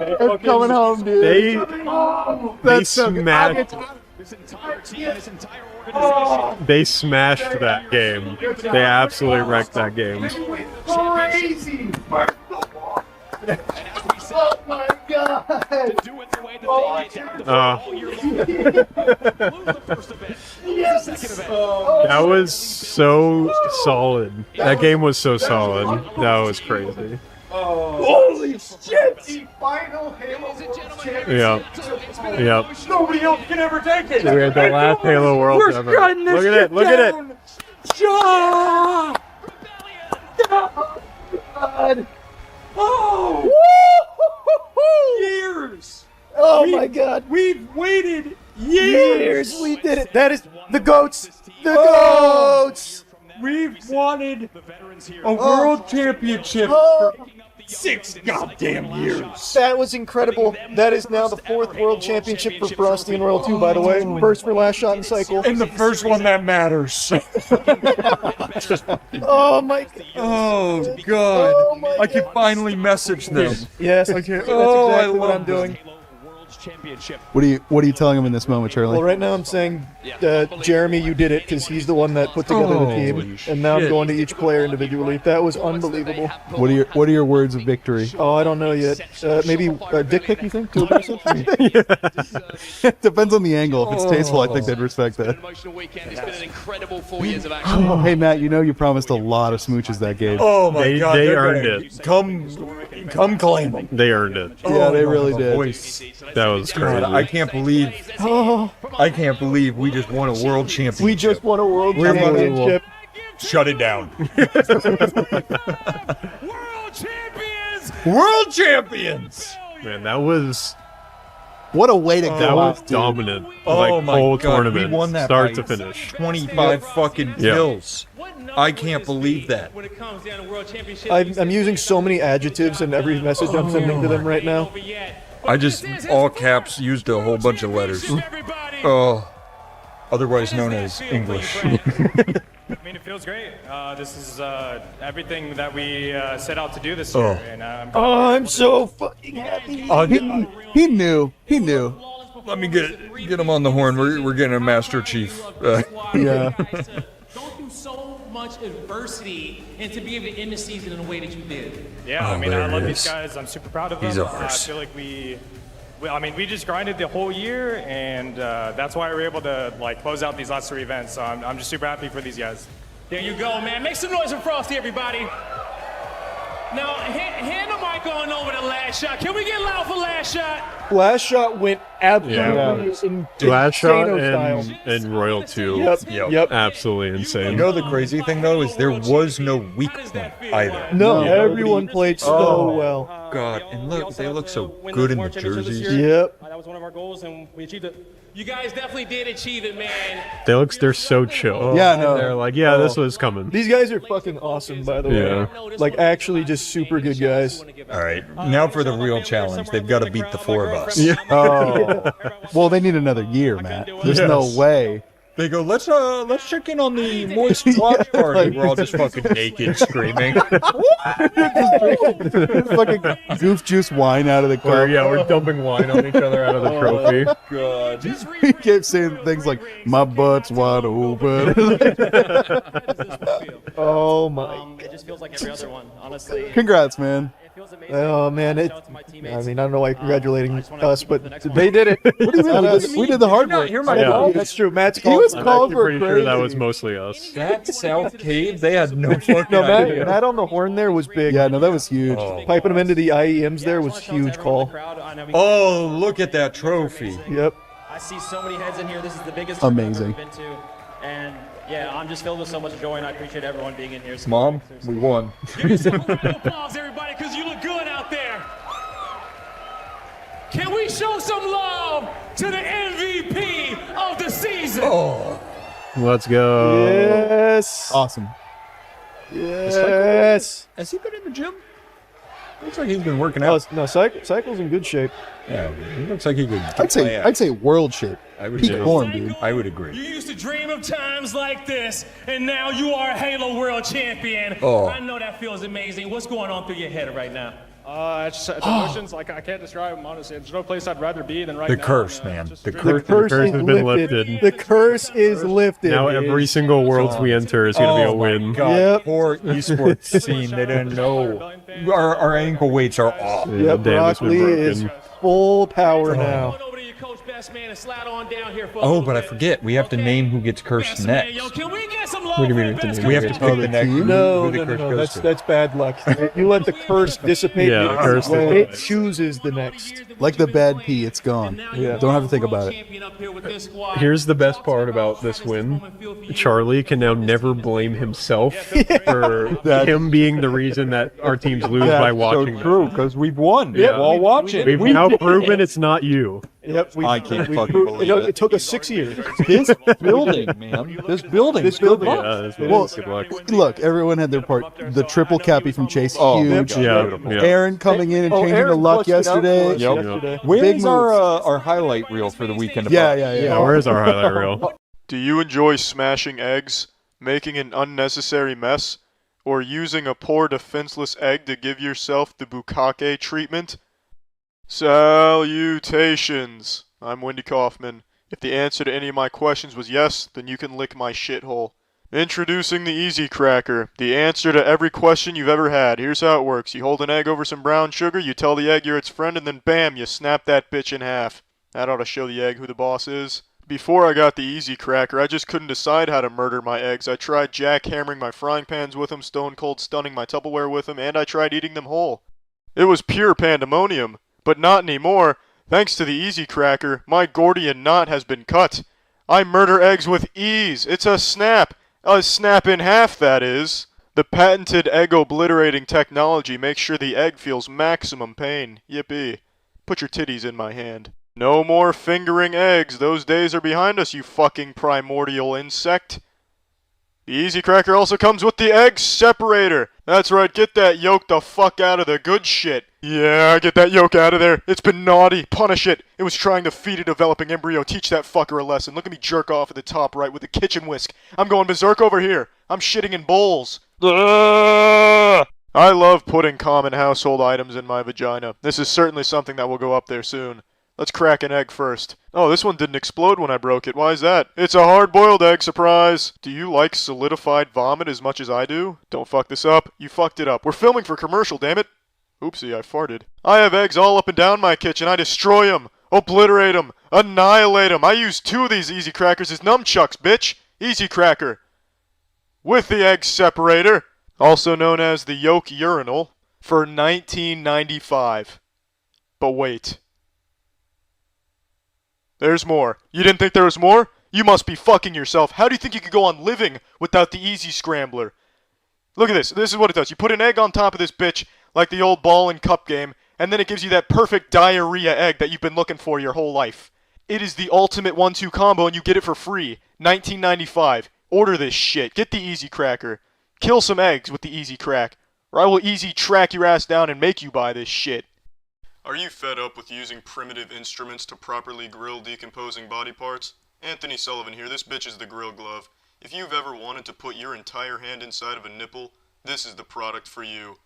T: I'm coming home, dude.
P: They smashed. They smashed that game. They absolutely wrecked that game.
K: Crazy! Oh my god!
P: That was so solid. That game was so solid. That was crazy.
K: Holy shit! The final Halo World Championship.
P: Yep. Yep.
O: Nobody else can ever take it.
P: We had the last Halo World
O: We're
P: ever.
O: shutting this
P: Look at
O: shit
P: it. Look at it.
O: down. Shut.
K: God.
O: Oh! Years.
Q: Oh my god.
O: We've waited years.
Q: We did it. That is the goats. The goats.
O: We've wanted a world championship for 6 goddamn years.
Q: That was incredible. That is now the 4th world championship for Frosty and Royal 2, by the way. First for last shot in cycle.
O: And the first one that matters.
Q: Oh my god.
O: Oh god.
Q: Oh my
O: I can finally message them.
Q: Yes,
O: I can't.
Q: that's
O: Oh, I
Q: exactly what
O: love
Q: I'm doing.
T: What are you telling him in this moment, Charlie?
Q: Well, right now I'm saying, Jeremy, you did it because he's the one that put together the team, and now I'm going to each player individually. That was unbelievable.
T: What are your words of victory?
Q: Oh, I don't know yet. Maybe dick pic, you think? Too aggressive?
T: Depends on the angle. If it's tasteful, I think they'd respect that. Hey Matt, you know you promised a lot of smooches that game.
O: Oh my god.
P: They
O: they're
P: earned
O: gonna
P: it.
O: Come claim them.
P: They earned it.
T: Yeah, they really did.
P: That was crazy.
O: I can't believe. I can't believe we just won a world championship.
Q: We just won a world championship.
O: Shut it down. World champions!
P: Man, that was
T: What a way to
P: That
T: go
P: was
T: out, dude.
P: dominant.
O: Oh my
P: whole
O: God,
P: tournament,
O: we won that
P: start
O: by
P: to finish.
O: 25 fucking kills. I can't believe that.
Q: I'm using so many adjectives in every message I'm sending to them right now.
O: I just all caps used a whole bunch of letters. Oh, otherwise known as English.
H: I mean, it feels great. This is everything that we set out to do this year. And,
Q: I'm so fucking happy.
T: He knew. He knew.
O: Let me get him on the horn. We're getting a Master Chief.
T: Yeah.
K: Go through so much adversity and to be able to end the season in the way that you did.
H: Yeah, I mean, I love these guys. I'm super proud of them.
O: He's a
H: I
O: horse.
H: feel like we just grinded the whole year, and that's why we were able to like close out these last 3 events. So I'm just super happy for these guys.
K: There you go, man. Make some noise for Frosty, everybody. Now, hand the mic on over to Last Shot. Can we get loud for Last Shot?
Q: Last Shot went absolutely
P: Last Shot
Q: style.
P: and Royal 2.
Q: Yep.
P: Absolutely insane.
O: You know the crazy thing though is there was no weak point either.
Q: No, everyone played so well.
O: God, and look, they look so good in the jerseys.
Q: Yep.
H: That was one of our goals, and we achieved it.
K: You guys definitely did achieve it, man.
P: They're so chill.
T: Yeah, no.
P: They're like, yeah, this was coming.
Q: These guys are fucking awesome, by the way.
P: Yeah.
Q: Like, actually just super good guys.
O: All right, now for the real challenge. They've got to beat the 4 of us.
P: Yeah.
T: Oh. Well, they need another year, Matt. There's no way.
O: They go, let's check in on the moist watch party. We're all just fucking naked, screaming.
T: Just fucking goof juice wine out of the cup.
P: We're dumping wine on each other out of the trophy.
O: God.
T: He kept saying things like, my butt's wide open.
Q: Oh my.
H: It just feels like every other one, honestly.
T: Congrats, man.
Q: Oh man, I mean, I don't know why you're congratulating us, but they did it.
T: What do you mean? We did the hard work.
Q: That's true. Matt's
T: He
Q: called.
T: was
P: I'm
T: called
P: actually
T: for
P: pretty sure
T: crazy.
P: that was mostly us.
O: That South Cave, they had no fucking
Q: No,
O: idea.
Q: Matt on the horn there was big.
T: Yeah, no, that was huge.
Q: Piping them into the IEMs there was huge call.
O: Oh, look at that trophy.
Q: Yep.
H: I see so many heads in here. This is the biggest
T: Amazing.
H: tournament I've ever been to, and yeah, I'm just filled with so much joy, and I appreciate everyone being in here. So
O: Mom, we won.
K: Give me some applause, everybody, because you look good out there. Can we show some love to the MVP of the season?
O: Oh,
P: Let's go.
Q: Yes.
T: Awesome.
Q: Yes.
O: has he been in the gym? Looks like he's been working out.
Q: No, Cycle's in good shape.
O: Yeah, he looks like he could.
T: I'd say world shape.
O: I would
T: Peak
O: agree.
T: form, dude.
O: I would agree.
K: You used to dream of times like this, and now you are a Halo World Champion.
O: Oh.
K: I know that feels amazing. What's going on through your head right now?
H: It's just emotions. Like I can't describe them honestly. There's no place I'd rather be than right
O: The
H: now.
O: curse,
H: and,
O: man.
H: just
O: The
H: really-
Q: The
O: curse.
Q: curse
P: has
Q: is
P: been
Q: lifted.
P: lifted.
Q: The curse is lifted.
P: Now every single Worlds we enter is going to be a win.
O: God,
Q: Yep.
O: poor esports scene. They didn't know. Our ankle weights are off.
Q: Yep,
P: Damn, it's been
Q: Broccoli is
P: broken.
Q: full power now.
K: Going over to your coach, best man, and slide on down here for a
O: Oh,
K: little
O: but I
K: bit.
O: forget. We have to name who gets cursed
K: Best man,
O: next.
K: yo, can we get some love
P: What do you
K: for
P: mean
K: the best
O: We have to
K: coach?
O: pick the next.
T: team?
Q: No,
O: who the
Q: no,
O: curse
Q: no,
O: goes to.
Q: that's bad luck. You let the curse dissipate.
P: Yeah, the curse
Q: it
P: dissipates.
Q: chooses the next.
T: Like the bad pee, it's gone.
Q: Yeah.
T: Don't have to think about it.
P: Here's the best part about this win. Charlie can now never blame himself for him being the reason that our teams lose by watching them.
O: true, because we've won.
P: Yeah.
O: While watching.
P: We've now proven it's not you.
Q: Yep.
O: I can't fucking believe it.
Q: It took us 6 years.
O: This building, man. This building.
Q: This building.
P: Yeah, that's
T: Well,
P: good luck.
T: look, everyone had their part. The triple cappy from Chase, huge.
P: Yeah, yeah.
T: Aaron coming in and changing the
Q: Aaron
T: luck
Q: clutched it out for
T: yesterday.
Q: us yesterday.
O: Where
T: Big
O: is
T: moves.
O: our highlight reel for the weekend?
T: Yeah,
O: about?
T: yeah, yeah.
P: Yeah, where's our highlight reel?
J: Do you enjoy smashing eggs, making an unnecessary mess, or using a poor defenseless egg to give yourself the bukkake treatment? Salutations! I'm Wendy Kaufman. If the answer to any of my questions was yes, then you can lick my shithole. Introducing the Easy Cracker, the answer to every question you've ever had. Here's how it works. You hold an egg over some brown sugar, you tell the egg you're its friend, and then bam, you snap that bitch in half. That ought to show the egg who the boss is. Before I got the Easy Cracker, I just couldn't decide how to murder my eggs. I tried jackhammering my frying pans with them, stone cold stunning my Tupperware with them, and I tried eating them whole. It was pure pandemonium, but not anymore. Thanks to the Easy Cracker, my Gordian knot has been cut. I murder eggs with ease. It's a snap. A snap in half, that is. The patented egg obliterating technology makes sure the egg feels maximum pain. Yippee. Put your titties in my hand. No more fingering eggs. Those days are behind us, you fucking primordial insect. The Easy Cracker also comes with the egg separator. That's right, get that yolk the fuck out of the good shit. Yeah, get that yolk out of there. It's been naughty. Punish it. It was trying to feed a developing embryo. Teach that fucker a lesson. Look at me jerk off at the top right with a kitchen whisk. I'm going berserk over here. I'm shitting in bowls. Ugh! I love putting common household items in my vagina. This is certainly something that will go up there soon. Let's crack an egg first. Oh, this one didn't explode when I broke it. Why is that? It's a hard-boiled egg, surprise! Do you like solidified vomit as much as I do? Don't fuck this up. You fucked it up. We're filming for commercial, damn it! Oopsie, I farted. I have eggs all up and down my kitchen. I destroy them, obliterate them, annihilate them. I use 2 of these Easy Crackers as nunchucks, bitch! Easy Cracker. With the egg separator, also known as the yolk urinal, for $19.95. But wait. There's more. You didn't think there was more? You must be fucking yourself. How do you think you could go on living without the Easy Scrambler? Look at this. This is what it does. You put an egg on top of this bitch, like the old ball and cup game, and then it gives you that perfect diarrhea egg that you've been looking for your whole life. It is the ultimate 1-2 combo, and you get it for free. $19.95. Order this shit. Get the Easy Cracker. Kill some eggs with the Easy Crack, or I will easy track your ass down and make you buy this shit. Are you fed up with using primitive instruments to properly grill decomposing body parts? Anthony Sullivan here, this bitch is the grill glove. If you've ever wanted to put your entire hand inside of a nipple, this is the product for you.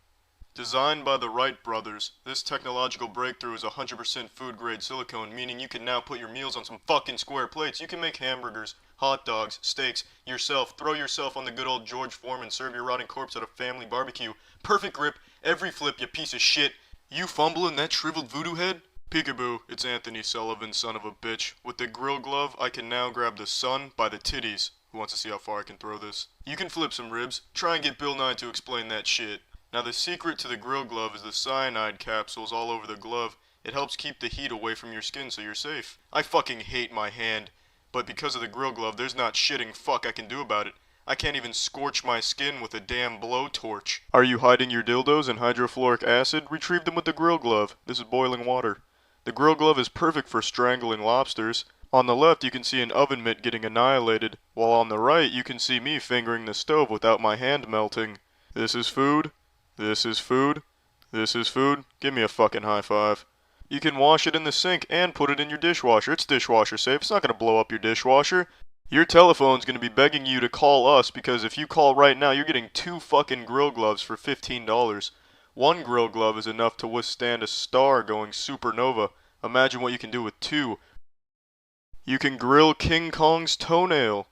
J: Designed by the Wright brothers, this technological breakthrough is 100% food-grade silicone, meaning you can now put your meals on some fucking square plates. You can make hamburgers, hot dogs, steaks, yourself, throw yourself on the good old George Foreman, serve your rotting corpse at a family barbecue. Perfect grip, every flip, you piece of shit. You fumbling that shriveled voodoo head? Peekaboo, it's Anthony Sullivan, son of a bitch. With the grill glove, I can now grab the sun by the titties. Who wants to see how far I can throw this? You can flip some ribs. Try and get Bill Nye to explain that shit. Now the secret to the grill glove is the cyanide capsules all over the glove. It helps keep the heat away from your skin so you're safe. I fucking hate my hand, but because of the grill glove, there's not shitting fuck I can do about it. I can't even scorch my skin with a damn blowtorch. Are you hiding your dildos in hydrofluoric acid? Retrieve them with the grill glove. This is boiling water. The grill glove is perfect for strangling lobsters. On the left you can see an oven mitt getting annihilated, while on the right you can see me fingering the stove without my hand melting. This is food. This is food. This is food. Give me a fucking high five. You can wash it in the sink and put it in your dishwasher. It's dishwasher safe. It's not going to blow up your dishwasher. Your telephone's going to be begging you to call us because if you call right now, you're getting 2 fucking grill gloves for $15. 1 grill glove is enough to withstand a star going supernova. Imagine what you can do with 2. You can grill King Kong's toenail.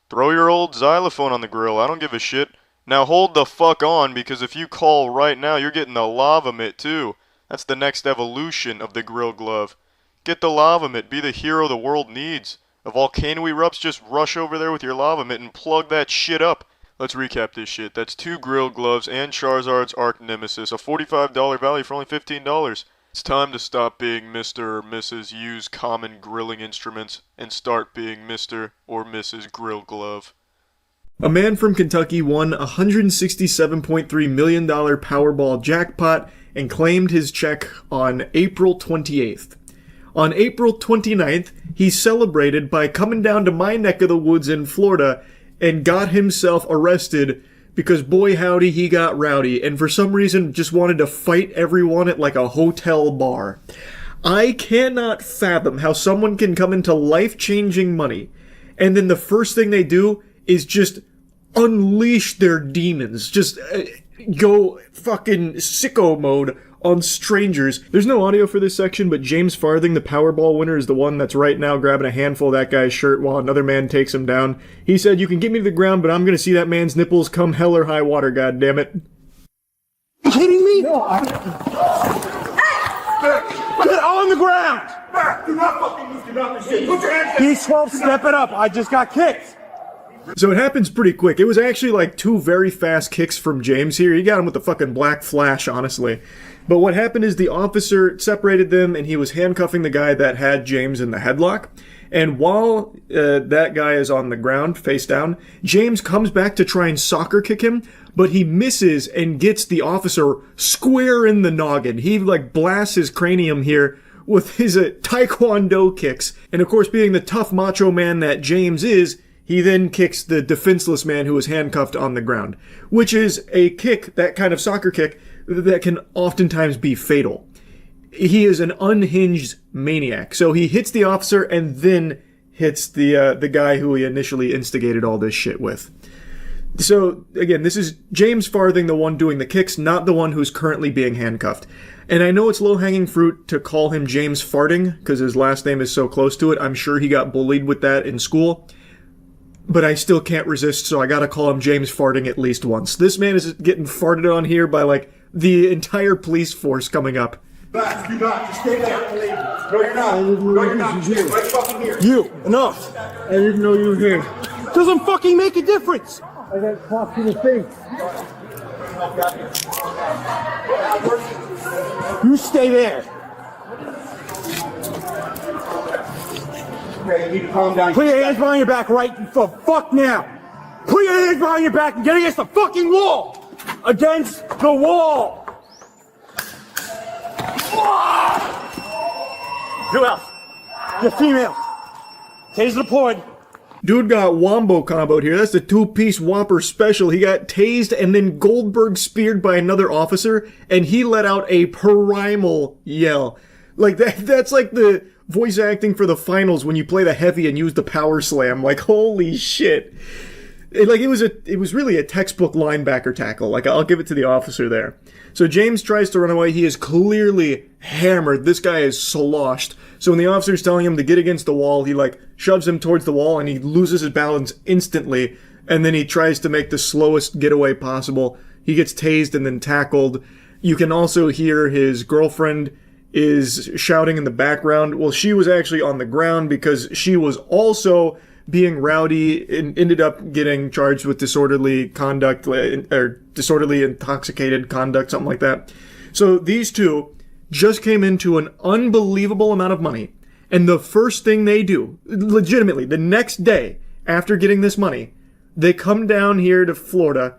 J: Throw your old xylophone on the grill. I don't give a shit. Now hold the fuck on because if you call right now, you're getting the lava mitt too. That's the next evolution of the grill glove. Get the lava mitt. Be the hero the world needs. A volcano erupts, just rush over there with your lava mitt and plug that shit up. Let's recap this shit. That's 2 grill gloves and Charizard's Arch Nemesis. A $45 value for only $15. It's time to stop being Mr. or Mrs. Use common grilling instruments and start being Mr. or Mrs. Grill Glove.
A: A man from Kentucky won a $167.3 million Powerball jackpot and claimed his check on April 28th. On April 29th, he celebrated by coming down to my neck of the woods in Florida and got himself arrested because boy howdy he got rowdy and for some reason just wanted to fight everyone at like a hotel bar. I cannot fathom how someone can come into life-changing money and then the first thing they do is just unleash their demons. Just go fucking sicko mode on strangers. There's no audio for this section, but James Farthing, the Powerball winner, is the one that's right now grabbing a handful of that guy's shirt while another man takes him down. He said, "You can get me to the ground, but I'm gonna see that man's nipples come hell or high water, goddammit."
K: You kidding me? No, Get on the ground! Do not fucking move, do not mistake. Put your hands down! D12, step it up. I just got kicked.
A: So it happens pretty quick. It was actually like 2 very fast kicks from James here. He got him with the fucking black flash, honestly. But what happened is the officer separated them and he was handcuffing the guy that had James in the headlock. And while that guy is on the ground, face down, James comes back to try and soccer kick him, but he misses and gets the officer square in the noggin. He like blasts his cranium here with his taekwondo kicks. And of course, being the tough macho man that James is, he then kicks the defenseless man who is handcuffed on the ground, which is a kick, that kind of soccer kick, that can oftentimes be fatal. He is an unhinged maniac. So he hits the officer and then hits the guy who he initially instigated all this shit with. So, again, this is James Farthing, the one doing the kicks, not the one who's currently being handcuffed. And I know it's low-hanging fruit to call him James Farting, because his last name is so close to it. I'm sure he got bullied with that in school. But I still can't resist, so I gotta call him James Farting at least once. This man is getting farted on here by, like, the entire police force coming up.
K: Back, you're not. Just stay there. No, you're not. No, you're not. Stay right fucking here.
Q: You, enough. I didn't know you were here. Doesn't fucking make a difference. I got caught in the face. You stay there.
K: Okay, you need to calm down.
Q: Put your hands behind your back right for fuck now. Put your hands behind your back and get against the fucking wall. Against the wall. Who else? You're female. Taser deployed.
A: Dude got wombo comboed here. That's the two-piece Whopper special. He got tased and then Goldberg speared by another officer, and he let out a primal yell. Like, that's like the voice acting for the finals when you play the heavy and use the power slam. Like, holy shit. It was really a textbook linebacker tackle. Like, I'll give it to the officer there. So James tries to run away. He is clearly hammered. This guy is sloshed. So when the officer's telling him to get against the wall, he, like, shoves him towards the wall and he loses his balance instantly. And then he tries to make the slowest getaway possible. He gets tased and then tackled. You can also hear his girlfriend is shouting in the background. Well, she was actually on the ground because she was also being rowdy and ended up getting charged with disorderly conduct or disorderly intoxicated conduct, something like that. So these two just came into an unbelievable amount of money. And the first thing they do, legitimately, the next day after getting this money, they come down here to Florida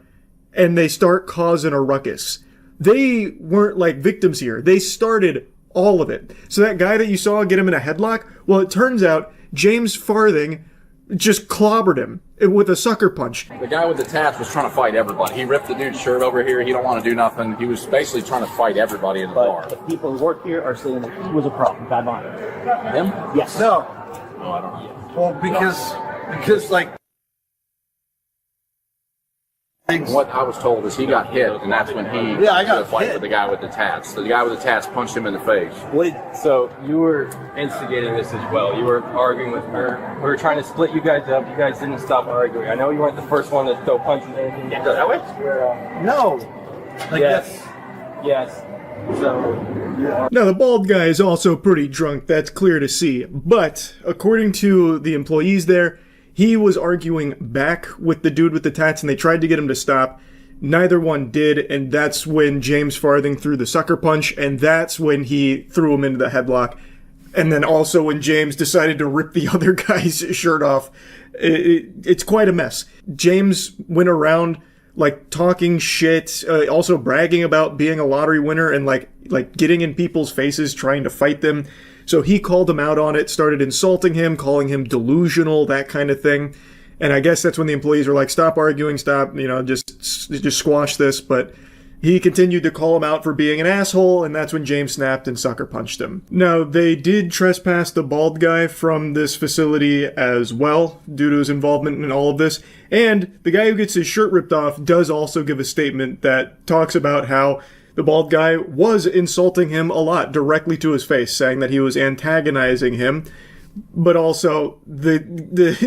A: and they start causing a ruckus. They weren't like victims here. They started all of it. So that guy that you saw get him in a headlock, well, it turns out James Farthing just clobbered him with a sucker punch.
D: The guy with the tats was trying to fight everybody. He ripped the dude's shirt over here. He don't want to do nothing. He was basically trying to fight everybody in the bar.
V: The people who work here are saying that he was a problem. Bad line.
D: Him?
V: Yes.
D: No, I don't know.
V: Well, because like.
D: What I was told is he got hit, and that's when he started fighting with the guy with the tats. So the guy with the tats punched him in the face.
W: So you were instigating this as well. You were arguing with her. We were trying to split you guys up. You guys didn't stop arguing. I know you weren't the first one to throw punches or anything.
V: Yeah, that way? No. Like
W: yes. Yes. So.
A: Now, the bald guy is also pretty drunk. That's clear to see. But according to the employees there, he was arguing back with the dude with the tats, and they tried to get him to stop. Neither one did, and that's when James Farthing threw the sucker punch, and that's when he threw him into the headlock. And then also when James decided to rip the other guy's shirt off. It's quite a mess. James went around, like, talking shit, also bragging about being a lottery winner and, like getting in people's faces, trying to fight them. So he called him out on it, started insulting him, calling him delusional, that kind of thing. And I guess that's when the employees were like, stop arguing, stop, just squash this. But he continued to call him out for being an asshole, and that's when James snapped and sucker punched him. Now, they did trespass the bald guy from this facility as well, due to his involvement in all of this. And the guy who gets his shirt ripped off does also give a statement that talks about how the bald guy was insulting him a lot directly to his face, saying that he was antagonizing him. But also, the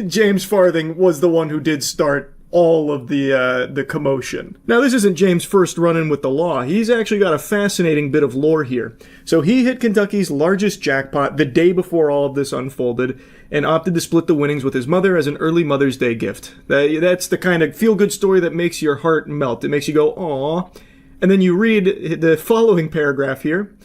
A: James Farthing was the one who did start all of the commotion. Now, this isn't James' first run-in with the law. He's actually got a fascinating bit of lore here. So he hit Kentucky's largest jackpot the day before all of this unfolded, and opted to split the winnings with his mother as an early Mother's Day gift. That's the kind of feel-good story that makes your heart melt. It makes you go, aww. And then you read the following paragraph here.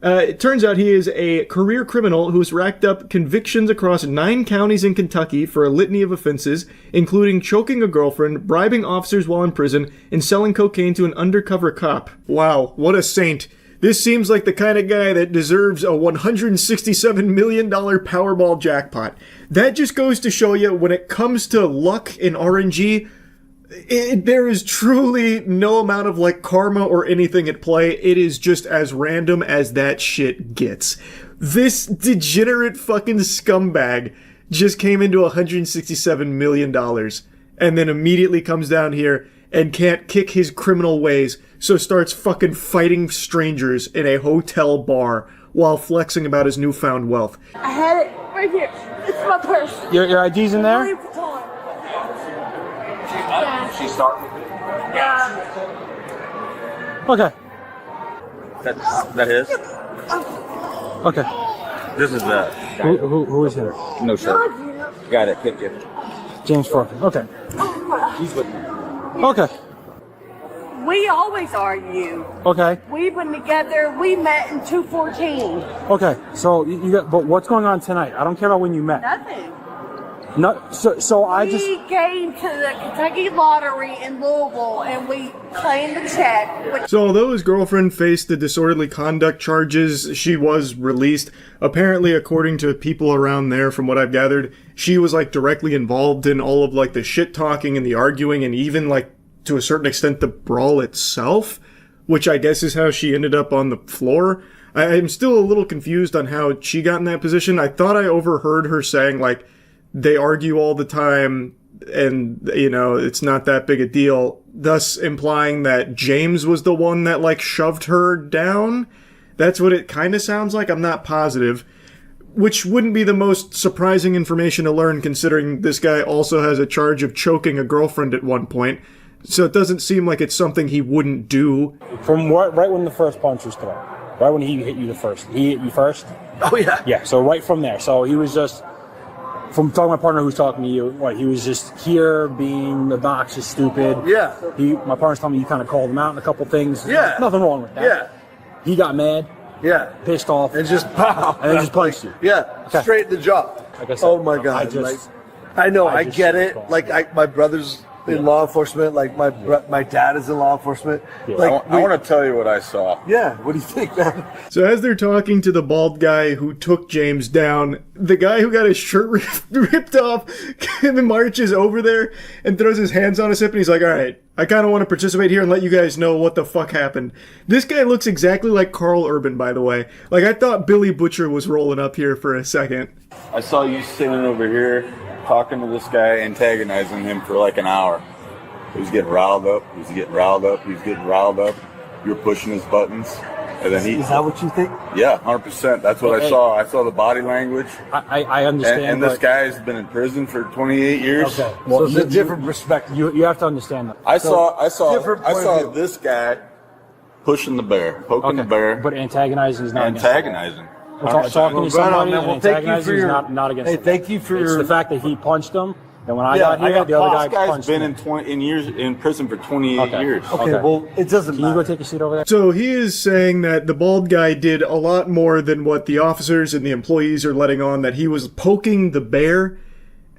A: It turns out he is a career criminal who's racked up convictions across 9 counties in Kentucky for a litany of offenses, including choking a girlfriend, bribing officers while in prison, and selling cocaine to an undercover cop. Wow, what a saint. This seems like the kind of guy that deserves a $167 million Powerball jackpot. That just goes to show you, when it comes to luck in RNG, there is truly no amount of like karma or anything at play. It is just as random as that shit gets. This degenerate fucking scumbag just came into $167 million and then immediately comes down here and can't kick his criminal ways, so starts fucking fighting strangers in a hotel bar while flexing about his newfound wealth.
E: I had it right here. It's my purse.
F: Your ID's in there?
W: She's starting.
F: Okay.
W: That is?
F: Okay.
W: This is the
F: Who is here?
W: no shirt. Guy that picked you.
F: James Forkin. Okay.
W: He's with me.
F: Okay.
E: We always argue.
F: Okay.
E: We've been together. We met in 2014.
F: Okay. So you got, but what's going on tonight? I don't care about when you met.
E: Nothing.
F: No. So I just.
E: We came to the Kentucky Lottery in Louisville and we claimed the check.
A: So although his girlfriend faced the disorderly conduct charges, she was released. Apparently, according to people around there, from what I've gathered, she was like directly involved in all of like the shit talking and the arguing and even like to a certain extent the brawl itself, which I guess is how she ended up on the floor. I'm still a little confused on how she got in that position. I thought I overheard her saying like they argue all the time and, you know, it's not that big a deal, thus implying that James was the one that like shoved her down. That's what it kind of sounds like. I'm not positive, which wouldn't be the most surprising information to learn considering this guy also has a charge of choking a girlfriend at one point. So it doesn't seem like it's something he wouldn't do.
F: From right when the first punch was thrown, right when he hit you the first, he hit you first.
W: Oh yeah.
F: Yeah. So right from there, so he was just from talking to my partner who's talking to you. What, he was just here being obnoxious, stupid.
W: Yeah.
F: My partner's telling me you kind of called him out in a couple things.
W: Yeah.
F: Nothing wrong with that.
W: Yeah.
F: He got mad.
W: Yeah.
F: Pissed off.
W: And just pow.
F: And then just punched you.
W: Yeah.
F: Okay.
W: Straight in the jaw.
F: Like I said,
W: oh my God. I know. I get it. Like my brother's in law enforcement. Like my dad is in law enforcement.
F: Yeah.
W: Like
G: I want to tell you what I saw.
W: Yeah. What do you think, man?
A: So as they're talking to the bald guy who took James down, the guy who got his shirt ripped off marches over there and throws his hands on his hip and he's like, all right, I kind of want to participate here and let you guys know what the fuck happened. This guy looks exactly like Carl Urban, by the way. Like, I thought Billy Butcher was rolling up here for a second.
G: I saw you sitting over here talking to this guy, antagonizing him for like an hour. He was getting riled up. He was getting riled up. He was getting riled up. You were pushing his buttons. And then
W: Is that what you think?
G: Yeah, 100%. That's what I saw. I saw the body language.
F: I understand.
G: And this guy's been in prison for 28 years.
F: Okay.
W: Well, so it's a different perspective.
F: You have to understand that.
G: I saw
W: different point of view.
G: this guy pushing the bear, poking the bear,
F: But antagonizing is not
G: antagonizing.
F: Talking to somebody
W: man.
F: and
W: Well, thank you
F: antagonizing
W: for
F: is
W: your-
F: not against
W: Hey,
F: it.
W: thank you for
F: It's
W: your-
F: the fact that he punched him, and when I got here, the other guy
G: This guy's
F: punched
G: been
F: me.
G: in prison for 28 years.
W: Okay, well, it doesn't
F: Can you
W: matter.
F: go take a seat over there?
A: So he is saying that the bald guy did a lot more than what the officers and the employees are letting on, that he was poking the bear,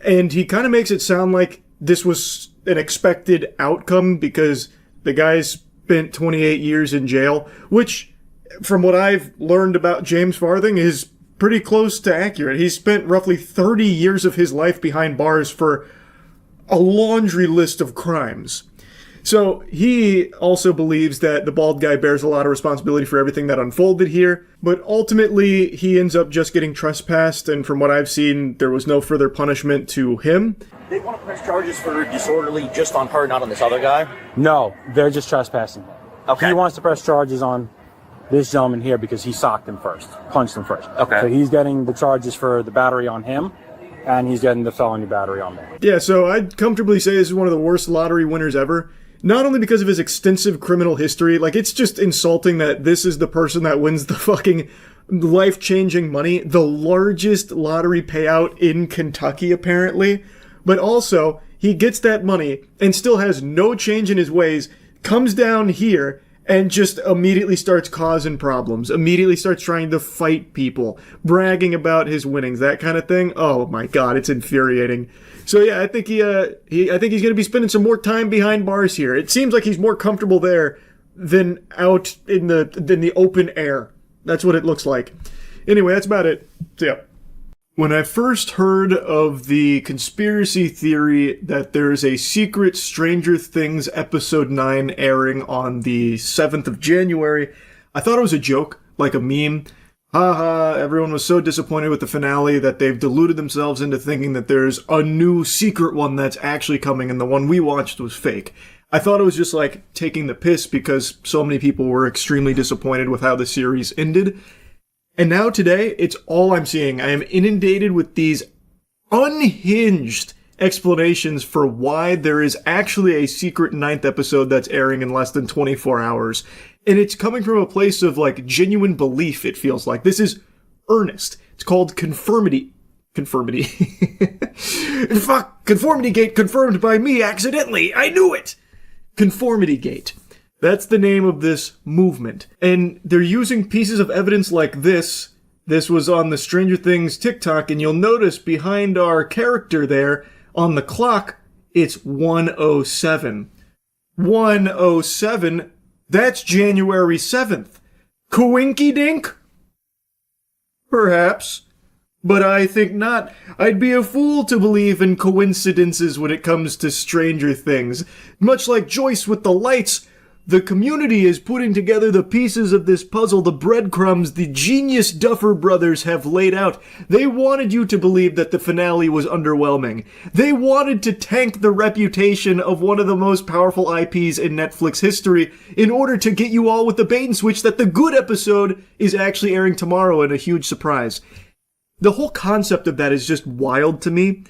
A: and he kind of makes it sound like this was an expected outcome because the guy spent 28 years in jail, which, from what I've learned about James Farthing, is pretty close to accurate. He spent roughly 30 years of his life behind bars for a laundry list of crimes. So he also believes that the bald guy bears a lot of responsibility for everything that unfolded here, but ultimately he ends up just getting trespassed, and from what I've seen, there was no further punishment to him.
X: They want to press charges for disorderly just on her, not on this other guy?
F: No, they're just trespassing.
X: Okay.
F: He wants to press charges on this gentleman here because he socked him first, punched him first.
X: Okay.
F: So he's getting the charges for the battery on him, and he's getting the felony battery on me.
A: Yeah, so I'd comfortably say this is one of the worst lottery winners ever. Not only because of his extensive criminal history, like, it's just insulting that this is the person that wins the fucking life-changing money, the largest lottery payout in Kentucky, apparently. But also, he gets that money and still has no change in his ways, comes down here and just immediately starts causing problems, immediately starts trying to fight people, bragging about his winnings, that kind of thing. Oh my God, it's infuriating. So yeah, I think I think he's going to be spending some more time behind bars here. It seems like he's more comfortable there than out in the open air. That's what it looks like. Anyway, that's about it. So, yeah. When I first heard of the conspiracy theory that there's a secret Stranger Things episode 9 airing on the 7th of January, I thought it was a joke, like a meme. Haha, everyone was so disappointed with the finale that they've deluded themselves into thinking that there's a new secret one that's actually coming and the one we watched was fake. I thought it was just like taking the piss because so many people were extremely disappointed with how the series ended. And now today, it's all I'm seeing. I am inundated with these unhinged explanations for why there is actually a secret 9th episode that's airing in less than 24 hours. And it's coming from a place of, like, genuine belief, it feels like. This is earnest. It's called Conformity. Fuck! Conformity Gate confirmed by me accidentally! I knew it! Conformity Gate. That's the name of this movement. And they're using pieces of evidence like this. This was on the Stranger Things TikTok, and you'll notice behind our character there, on the clock, it's 1:07. 1:07? That's January 7th. Coinky dink? Perhaps. But I think not. I'd be a fool to believe in coincidences when it comes to Stranger Things. Much like Joyce with the lights, the community is putting together the pieces of this puzzle, the breadcrumbs the genius Duffer Brothers have laid out. They wanted you to believe that the finale was underwhelming. They wanted to tank the reputation of one of the most powerful IPs in Netflix history in order to get you all with the bait and switch that the good episode is actually airing tomorrow and a huge surprise. The whole concept of that is just wild to me.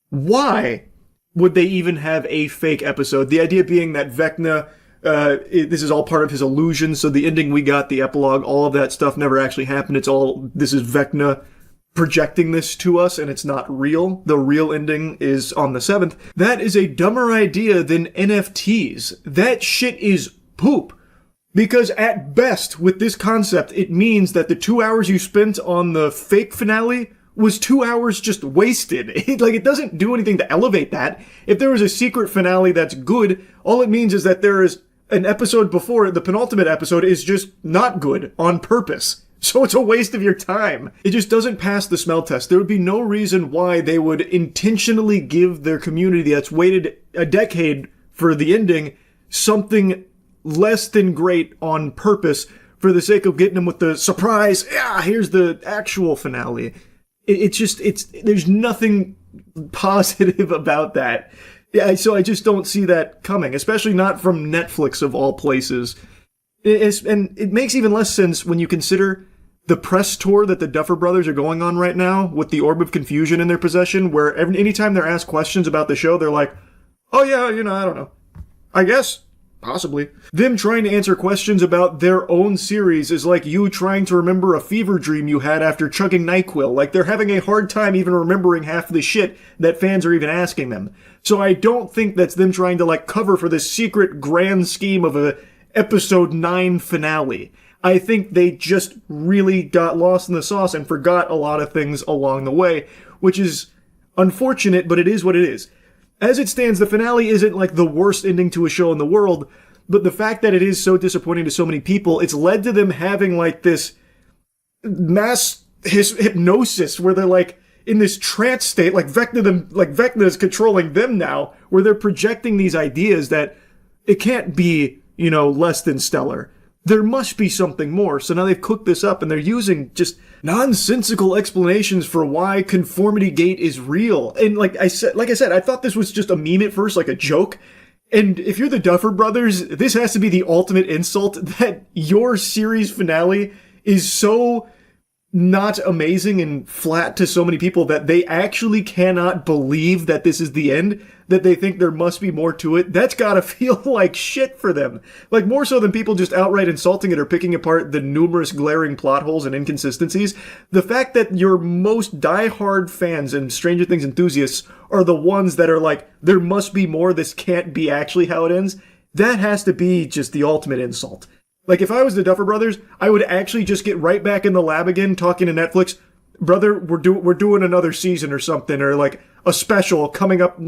A: Why would they even have a fake episode? The idea being that Vecna... this is all part of his illusion, so the ending we got, the epilogue, all of that stuff never actually happened. This is Vecna projecting this to us, and it's not real. The real ending is on the 7th. That is a dumber idea than NFTs. That shit is poop. Because at best, with this concept, it means that the 2 hours you spent on the fake finale was 2 hours just wasted. It doesn't do anything to elevate that. If there was a secret finale that's good, all it means is that there is an episode before it, the penultimate episode, is just not good on purpose. So it's a waste of your time. It just doesn't pass the smell test. There would be no reason why they would intentionally give their community that's waited a decade for the ending something less than great on purpose for the sake of getting them with the surprise, here's the actual finale. There's nothing positive about that. Yeah, so I just don't see that coming, especially not from Netflix of all places. And it makes even less sense when you consider the press tour that the Duffer Brothers are going on right now with the Orb of Confusion in their possession, where anytime they're asked questions about the show, they're like, oh yeah, I don't know. I guess. Possibly. Them trying to answer questions about their own series is like you trying to remember a fever dream you had after chugging NyQuil. Like they're having a hard time even remembering half the shit that fans are even asking them. So I don't think that's them trying to cover for this secret grand scheme of a episode 9 finale. I think they just really got lost in the sauce and forgot a lot of things along the way, which is unfortunate, but it is what it is. As it stands, the finale isn't the worst ending to a show in the world, but the fact that it is so disappointing to so many people, it's led to them having this mass hypnosis where they're in this trance state, Vecna is controlling them now, where they're projecting these ideas that it can't be, less than stellar. There must be something more. So now they've cooked this up and they're using just nonsensical explanations for why Conformity Gate is real. And like I said, I thought this was just a meme at first, like a joke. And if you're the Duffer Brothers, this has to be the ultimate insult that your series finale is so not amazing and flat to so many people that they actually cannot believe that this is the end, that they think there must be more to it. That's gotta feel like shit for them. More so than people just outright insulting it or picking apart the numerous glaring plot holes and inconsistencies. The fact that your most diehard fans and Stranger Things enthusiasts are the ones that are there must be more, this can't be actually how it ends, that has to be just the ultimate insult. If I was the Duffer Brothers, I would actually just get right back in the lab again talking to Netflix. brother, we're doing another season or something, or like a special coming up,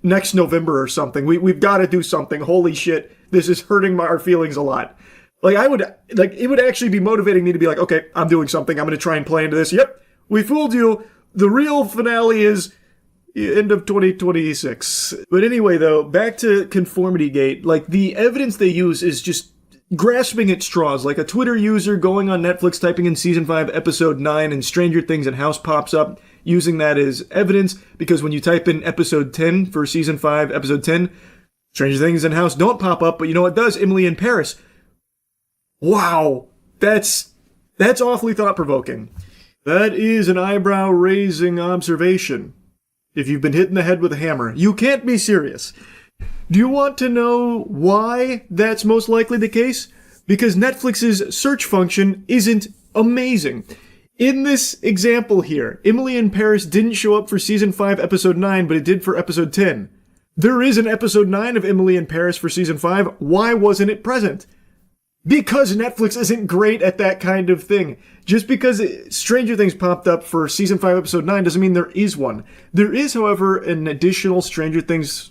A: next November or something. We've got to do something. Holy shit, this is hurting our feelings a lot. Like it would actually be motivating me to be like, okay, I'm doing something. I'm going to try and play into this. Yep, we fooled you. The real finale is end of 2026. But anyway, though, back to Conformity Gate. Like, the evidence they use is just grasping at straws. Like a Twitter user going on Netflix, typing in season 5, episode 9, and Stranger Things and House pops up, using that as evidence, because when you type in episode 10 for season 5, episode 10, Stranger Things and House don't pop up, but you know what does? Emily in Paris. Wow. That's awfully thought-provoking. That is an eyebrow-raising observation. If you've been hit in the head with a hammer, you can't be serious. Do you want to know why that's most likely the case? Because Netflix's search function isn't amazing. In this example here, Emily in Paris didn't show up for season 5, episode 9, but it did for episode 10. There is an episode 9 of Emily in Paris for season 5. Why wasn't it present? Because Netflix isn't great at that kind of thing. Just because Stranger Things popped up for season 5, episode 9 doesn't mean there is one. There is, however, an additional Stranger Things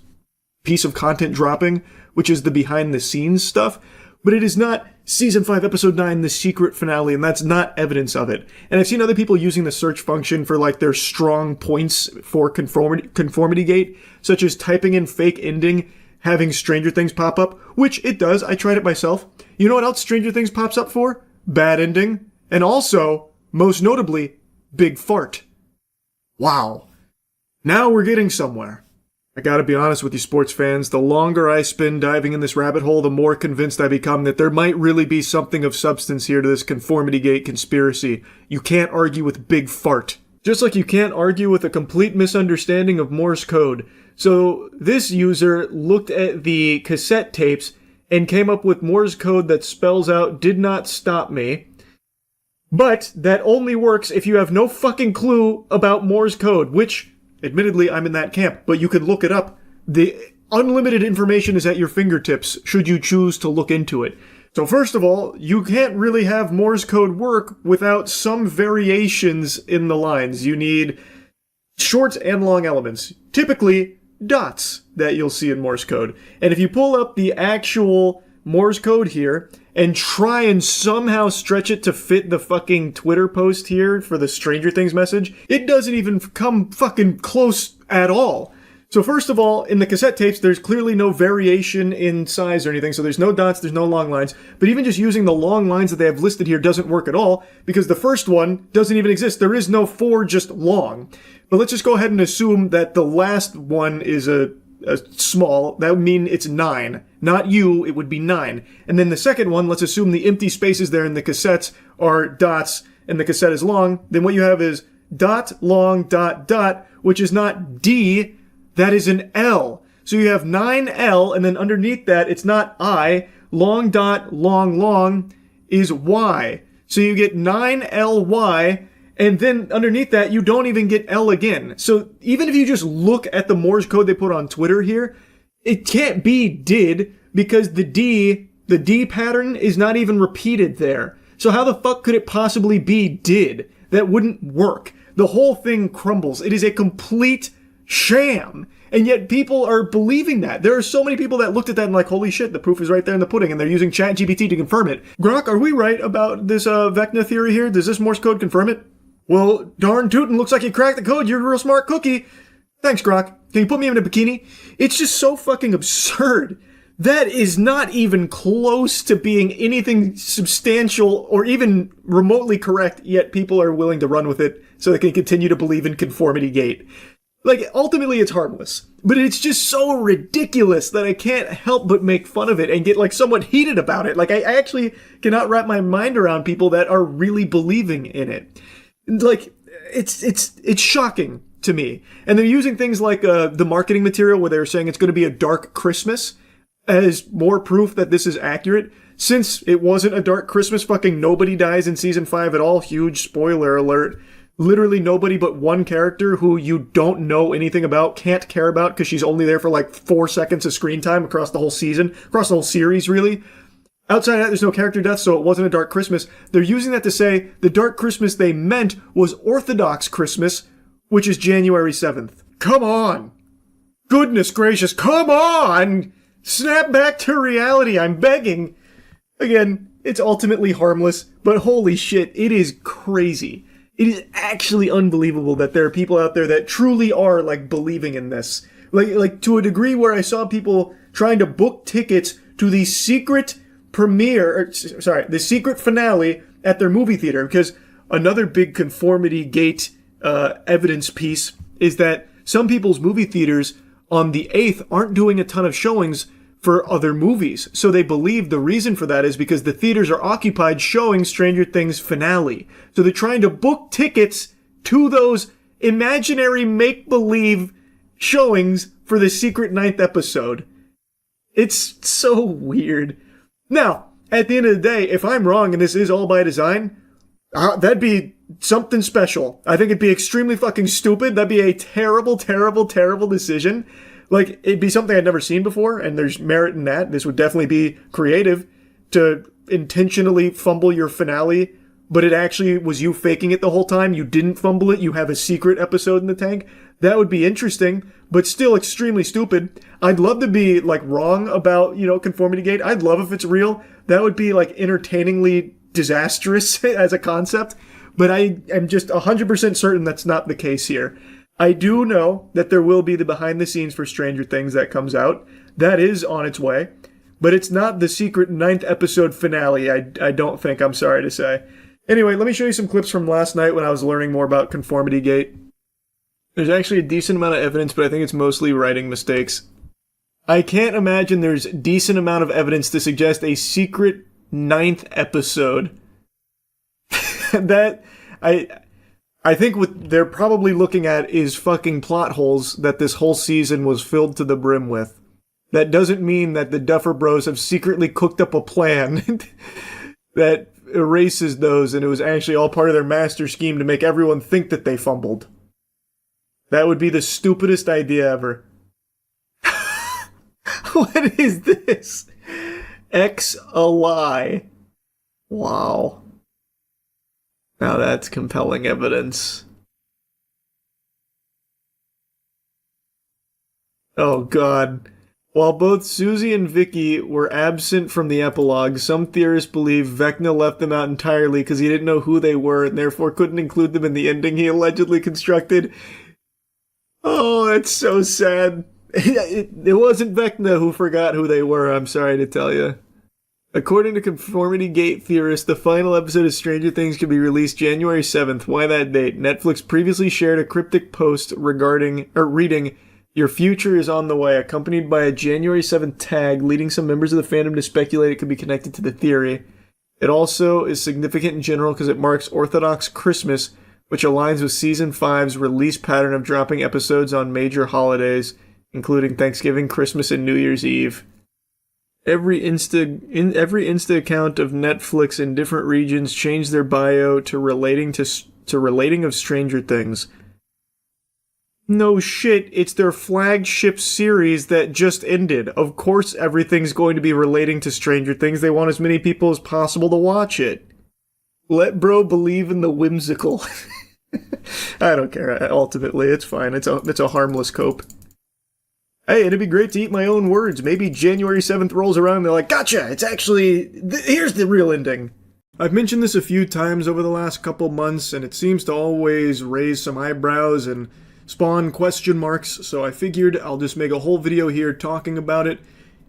A: piece of content dropping, which is the behind-the-scenes stuff, but it is not season 5, episode 9, the secret finale, and that's not evidence of it. And I've seen other people using the search function for, like, their strong points for conformity gate, such as typing in fake ending, having Stranger Things pop up, which it does. I tried it myself. You know what else Stranger Things pops up for? Bad ending. And also, most notably, big fart. Wow. Now we're getting somewhere. I gotta be honest with you, sports fans. The longer I spend diving in this rabbit hole, the more convinced I become that there might really be something of substance here to this Conformity Gate conspiracy. You can't argue with big fart. Just like you can't argue with a complete misunderstanding of Morse code. So this user looked at the cassette tapes and came up with Morse code that spells out "did not stop me." But that only works if you have no fucking clue about Morse code, which, admittedly, I'm in that camp, but you can look it up. The unlimited information is at your fingertips, should you choose to look into it. So first of all, you can't really have Morse code work without some variations in the lines. You need short and long elements. Typically, dots that you'll see in Morse code. And if you pull up the actual Morse code here and try and somehow stretch it to fit the fucking Twitter post here for the Stranger Things message, it doesn't even come fucking close at all. So first of all, in the cassette tapes, there's clearly no variation in size or anything, so there's no dots, there's no long lines. But even just using the long lines that they have listed here doesn't work at all, because the first one doesn't even exist. There is no 4 just long. But let's just go ahead and assume that the last one is a small. That would mean it's 9. Not you, it would be 9. And then the second one, let's assume the empty spaces there in the cassettes are dots and the cassette is long. Then what you have is dot, long, dot, dot, which is not D, that is an L. So you have 9L, and then underneath that, it's not I. Long, dot, long, long is Y. So you get 9LY, and then underneath that, you don't even get L again. So even if you just look at the Morse code they put on Twitter here, it can't be did, because the D pattern is not even repeated there. So how the fuck could it possibly be did? That wouldn't work. The whole thing crumbles. It is a complete sham. And yet people are believing that. There are so many people that looked at that and like, holy shit, the proof is right there in the pudding, and they're using ChatGPT to confirm it. Grok, are we right about this Vecna theory here? Does this Morse code confirm it? Well, darn tootin', looks like you cracked the code. You're a real smart cookie. Thanks, Grok. Can you put me in a bikini? It's just so fucking absurd. That is not even close to being anything substantial or even remotely correct, yet people are willing to run with it so they can continue to believe in Conformity Gate. Like, ultimately it's harmless, but it's just so ridiculous that I can't help but make fun of it and get, like, somewhat heated about it. Like, I actually cannot wrap my mind around people that are really believing in it. Like, it's shocking to me. And they're using things like the marketing material where they're saying it's going to be a dark Christmas as more proof that this is accurate. Since it wasn't a dark Christmas, fucking nobody dies in season 5 at all. Huge spoiler alert. Literally nobody but one character who you don't know anything about, can't care about, because she's only there for like 4 seconds of screen time across the whole season, across the whole series, really. Outside of that, there's no character death, so it wasn't a Dark Christmas. They're using that to say the Dark Christmas they meant was Orthodox Christmas, which is January 7th. Come on! Goodness gracious, come on! Snap back to reality, I'm begging! Again, it's ultimately harmless, but holy shit, it is crazy. It is actually unbelievable that there are people out there that truly are, like, believing in this. Like to a degree where I saw people trying to book tickets to the secret the secret finale at their movie theater, because another big conformity gate evidence piece is that some people's movie theaters on the 8th aren't doing a ton of showings for other movies. So they believe the reason for that is because the theaters are occupied showing Stranger Things finale. So they're trying to book tickets to those imaginary make-believe showings for the secret 9th episode. It's so weird. Now, at the end of the day, if I'm wrong and this is all by design, that'd be something special. I think it'd be extremely fucking stupid. That'd be a terrible, terrible, terrible decision. Like, it'd be something I'd never seen before, and there's merit in that. This would definitely be creative to intentionally fumble your finale, but it actually was you faking it the whole time. You didn't fumble it. You have a secret episode in the tank. That would be interesting, but still extremely stupid. I'd love to be, like, wrong about, conformity gate. I'd love if it's real. That would be, like, entertainingly disastrous as a concept, but I am just 100% certain that's not the case here. I do know that there will be the behind the scenes for Stranger Things that comes out. That is on its way, but it's not the secret 9th episode finale, I don't think, I'm sorry to say. Anyway, let me show you some clips from last night when I was learning more about conformity gate. There's actually a decent amount of evidence, but I think it's mostly writing mistakes. I can't imagine there's a decent amount of evidence to suggest a secret 9th episode. That, I think what they're probably looking at is fucking plot holes that this whole season was filled to the brim with. That doesn't mean that the Duffer Bros have secretly cooked up a plan that erases those, and it was actually all part of their master scheme to make everyone think that they fumbled. That would be the stupidest idea ever. What is this? X a lie. Wow. Now that's compelling evidence. Oh god. While both Susie and Vicky were absent from the epilogue, some theorists believe Vecna left them out entirely because he didn't know who they were and therefore couldn't include them in the ending he allegedly constructed. Oh, that's so sad. It wasn't Vecna who forgot who they were, I'm sorry to tell you. According to Conformity Gate theorists, the final episode of Stranger Things could be released January 7th. Why that date? Netflix previously shared a cryptic post reading, "Your future is on the way," accompanied by a January 7th tag, leading some members of the fandom to speculate it could be connected to the theory. It also is significant in general because it marks Orthodox Christmas, which aligns with Season 5's release pattern of dropping episodes on major holidays, including Thanksgiving, Christmas, and New Year's Eve. Every Insta account of Netflix in different regions changed their bio to relating of Stranger Things. No shit, it's their flagship series that just ended. Of course everything's going to be relating to Stranger Things. They want as many people as possible to watch it. Let bro believe in the whimsical. I don't care, ultimately, it's fine. It's a harmless cope. Hey, it'd be great to eat my own words. Maybe January 7th rolls around and they're like, gotcha, it's actually, here's the real ending. I've mentioned this a few times over the last couple months, and it seems to always raise some eyebrows and spawn question marks, so I figured I'll just make a whole video here talking about it.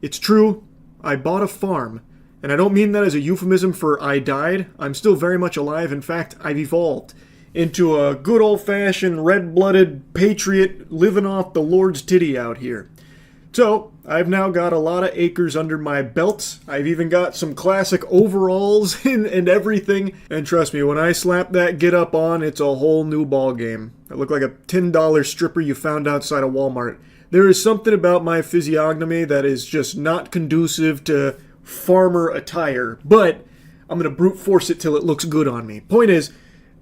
A: It's true, I bought a farm, and I don't mean that as a euphemism for I died. I'm still very much alive. In fact, I've evolved into a good old-fashioned red-blooded patriot living off the Lord's titty out here. So, I've now got a lot of acres under my belt. I've even got some classic overalls and everything. And trust me, when I slap that get up on, it's a whole new ball game. I look like a $10 stripper you found outside of Walmart. There is something about my physiognomy that is just not conducive to farmer attire, but I'm gonna brute force it till it looks good on me. Point is,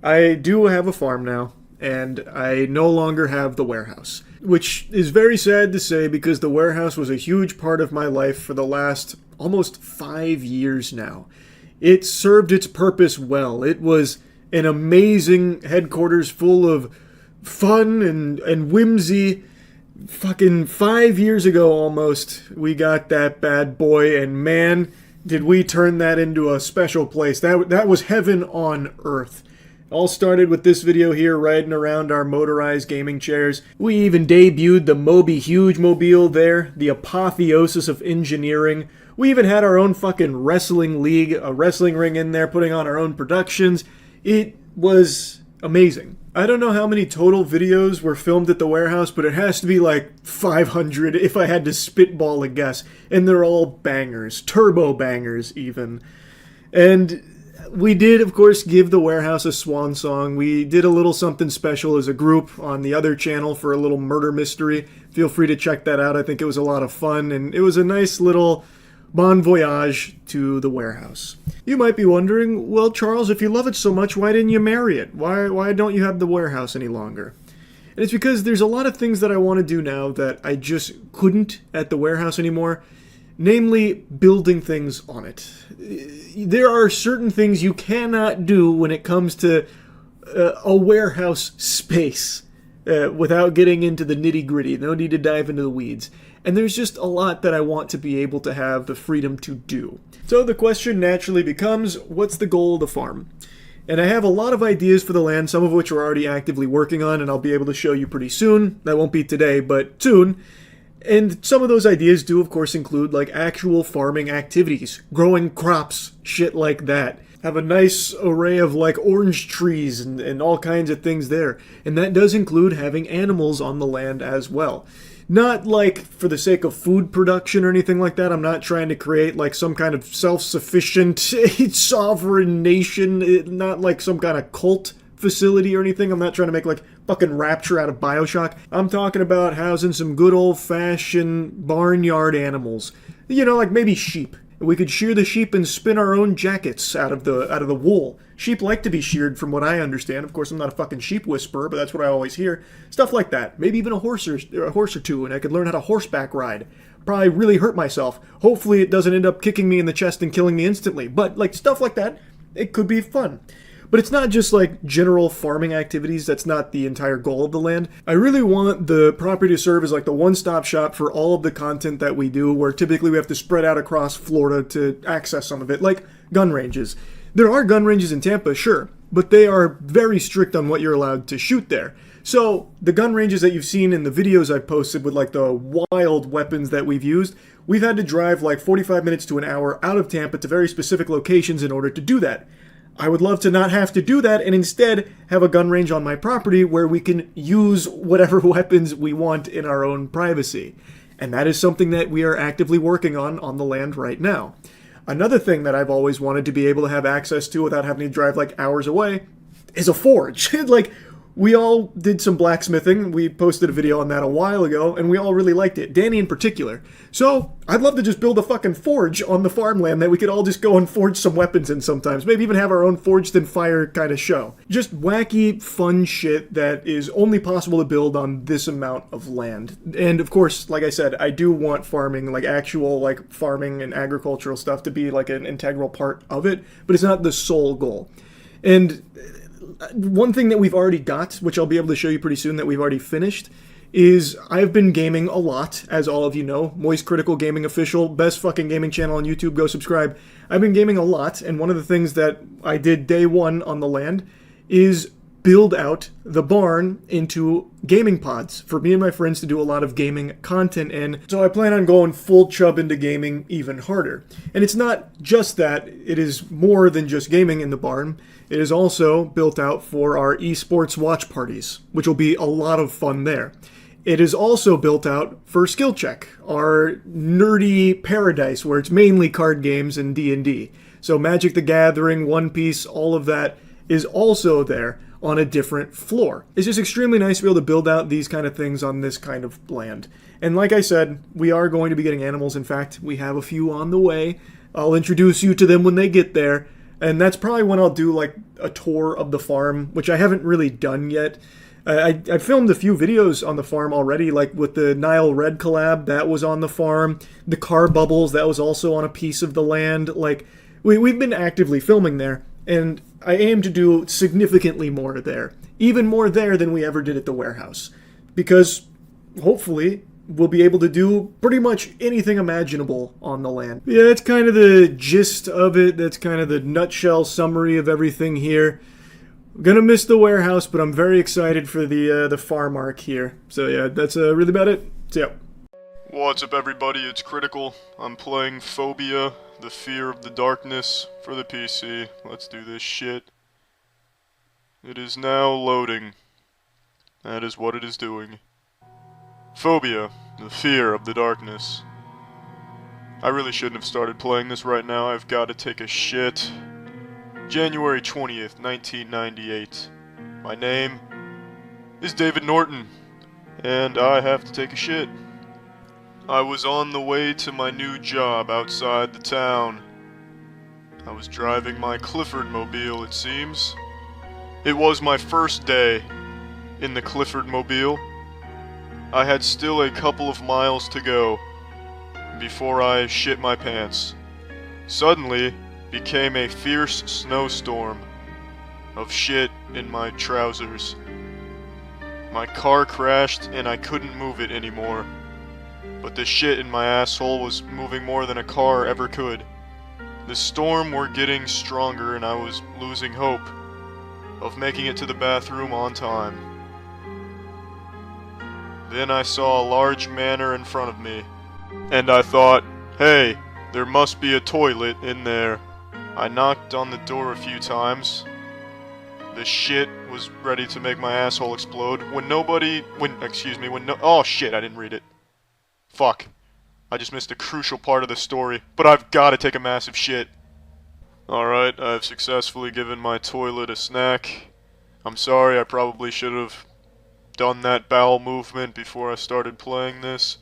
A: I do have a farm now, and I no longer have the warehouse. Which is very sad to say because the warehouse was a huge part of my life for the last almost 5 years now. It served its purpose well. It was an amazing headquarters full of fun and whimsy. Fucking 5 years ago almost, we got that bad boy, and man, did we turn that into a special place. That was heaven on earth. All started with this video here, riding around our motorized gaming chairs. We even debuted the Moby Huge Mobile there, the apotheosis of engineering. We even had our own fucking wrestling league, a wrestling ring in there, putting on our own productions. It was amazing. I don't know how many total videos were filmed at the warehouse, but it has to be like 500 if I had to spitball a guess. And they're all bangers, turbo bangers even. And we did, of course, give the warehouse a swan song. We did a little something special as a group on the other channel for a little murder mystery. Feel free to check that out. I think it was a lot of fun, and it was a nice little bon voyage to the warehouse. You might be wondering, well, Charles, if you love it so much, why didn't you marry it? Why don't you have the warehouse any longer? And it's because there's a lot of things that I want to do now that I just couldn't at the warehouse anymore. Namely, building things on it. There are certain things you cannot do when it comes to a warehouse space without getting into the nitty-gritty. No need to dive into the weeds. And there's just a lot that I want to be able to have the freedom to do. So the question naturally becomes, what's the goal of the farm? And I have a lot of ideas for the land, some of which we're already actively working on, and I'll be able to show you pretty soon. That won't be today, but soon. And some of those ideas do, of course, include like actual farming activities, growing crops, shit like that. Have a nice array of like orange trees and all kinds of things there. And that does include having animals on the land as well. Not like for the sake of food production or anything like that. I'm not trying to create like some kind of self-sufficient sovereign nation, not like some kind of cult facility or anything. I'm not trying to make like fucking Rapture out of BioShock. I'm talking about housing some good old-fashioned barnyard animals. You know, like maybe sheep. We could shear the sheep and spin our own jackets out of the wool. Sheep like to be sheared, from what I understand. Of course, I'm not a fucking sheep whisperer, but that's what I always hear. Stuff like that. Maybe even a horse or two, and I could learn how to horseback ride. Probably really hurt myself. Hopefully, it doesn't end up kicking me in the chest and killing me instantly. But like stuff like that, it could be fun. But it's not just like general farming activities. That's not the entire goal of the land. I really want the property to serve as like the one-stop shop for all of the content that we do, where typically we have to spread out across Florida to access some of it, like gun ranges. There are gun ranges in Tampa, sure, but they are very strict on what you're allowed to shoot there. So the gun ranges that you've seen in the videos I've posted with like the wild weapons that we've used, we've had to drive like 45 minutes to an hour out of Tampa to very specific locations in order to do that. I would love to not have to do that and instead have a gun range on my property where we can use whatever weapons we want in our own privacy. And that is something that we are actively working on the land right now. Another thing that I've always wanted to be able to have access to without having to drive like hours away is a forge. Like, we all did some blacksmithing. We posted a video on that a while ago, and we all really liked it. Danny in particular. So, I'd love to just build a fucking forge on the farmland that we could all just go and forge some weapons in sometimes. Maybe even have our own forged in fire kind of show. Just wacky, fun shit that is only possible to build on this amount of land. And of course, like I said, I do want farming, like actual like farming and agricultural stuff to be like an integral part of it, but it's not the sole goal. And one thing that we've already got, which I'll be able to show you pretty soon that we've already finished, is I've been gaming a lot, as all of you know. Moist Critical Gaming Official, best fucking gaming channel on YouTube, go subscribe. I've been gaming a lot, and one of the things that I did day one on the land is build out the barn into gaming pods for me and my friends to do a lot of gaming content in. So I plan on going full chub into gaming even harder. And it's not just that, it is more than just gaming in the barn. It is also built out for our esports watch parties, which will be a lot of fun there. It is also built out for Skill Check, our nerdy paradise where it's mainly card games and D&D. So Magic the Gathering, One Piece, all of that is also there on a different floor. It's just extremely nice to be able to build out these kind of things on this kind of land. And like I said, we are going to be getting animals. In fact, we have a few on the way. I'll introduce you to them when they get there. And that's probably when I'll do like a tour of the farm, which I haven't really done yet. I filmed a few videos on the farm already, like with the Nile Red collab, that was on the farm. The car bubbles, that was also on a piece of the land. Like, we've been actively filming there, and I aim to do significantly more there. Even more there than we ever did at the warehouse. Because, hopefully, we'll be able to do pretty much anything imaginable on the land. Yeah, that's kind of the gist of it. That's kind of the nutshell summary of everything here. I'm gonna miss the warehouse, but I'm very excited for the farm arc here. So yeah, that's really about it. See ya.
J: What's up everybody, it's Critical. I'm playing Phobia, the Fear of the Darkness, for the PC. Let's do this shit. It is now loading. That is what it is doing. Phobia, the Fear of the Darkness. I really shouldn't have started playing this right now, I've got to take a shit. January 20th, 1998. My name is David Norton, and I have to take a shit. I was on the way to my new job outside the town. I was driving my Clifford mobile, it seems. It was my first day in the Clifford mobile. I had still a couple of miles to go before I shit my pants. Suddenly, became a fierce snowstorm of shit in my trousers. My car crashed and I couldn't move it anymore. But the shit in my asshole was moving more than a car ever could. The storm were getting stronger and I was losing hope of making it to the bathroom on time. Then I saw a large manor in front of me, and I thought, hey, there must be a toilet in there. I knocked on the door a few times. The shit was ready to make my asshole explode oh shit, I didn't read it. Fuck. I just missed a crucial part of the story, but I've gotta take a massive shit. Alright, I've successfully given my toilet a snack. I'm sorry, I probably should have done that bowel movement before I started playing this.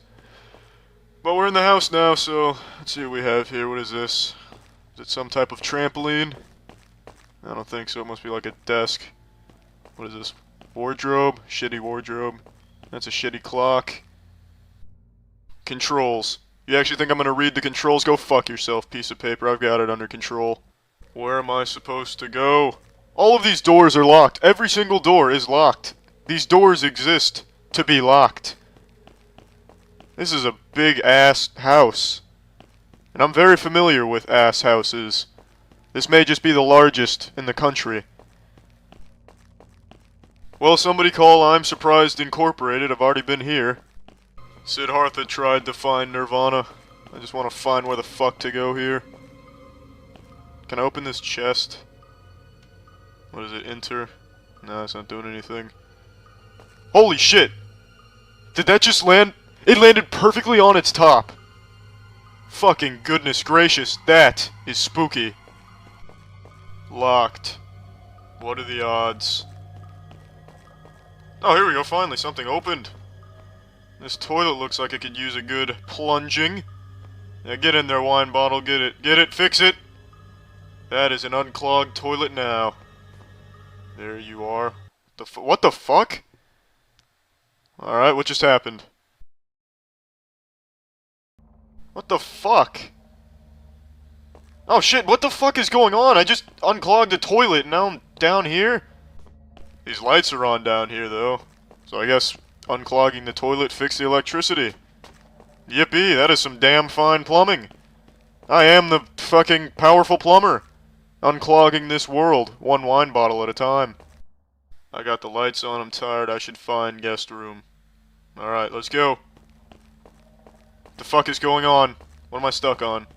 J: But we're in the house now, so let's see what we have here. What is this? Is it some type of trampoline? I don't think so. It must be like a desk. What is this? Wardrobe? Shitty wardrobe. That's a shitty clock. Controls. You actually think I'm gonna read the controls? Go fuck yourself, piece of paper. I've got it under control. Where am I supposed to go? All of these doors are locked. Every single door is locked. These doors exist to be locked. This is a big ass house. And I'm very familiar with ass houses. This may just be the largest in the country. Well, somebody call I'm Surprised Incorporated. I've already been here. Siddhartha tried to find Nirvana. I just want to find where the fuck to go here. Can I open this chest? What is it? Enter? No, it's not doing anything. Holy shit! Did that just land? It landed perfectly on its top. Fucking goodness gracious, that is spooky. Locked. What are the odds? Oh, here we go, finally, something opened. This toilet looks like it could use a good plunging. Yeah, get in there, wine bottle, get it, fix it! That is an unclogged toilet now. There you are. What the fuck? Alright, what just happened? What the fuck? Oh shit, what the fuck is going on? I just unclogged the toilet and now I'm down here? These lights are on down here though. So I guess unclogging the toilet fixed the electricity. Yippee, that is some damn fine plumbing. I am the fucking powerful plumber. Unclogging this world, one wine bottle at a time. I got the lights on, I'm tired, I should find guest room. Alright, let's go. The fuck is going on? What am I stuck on?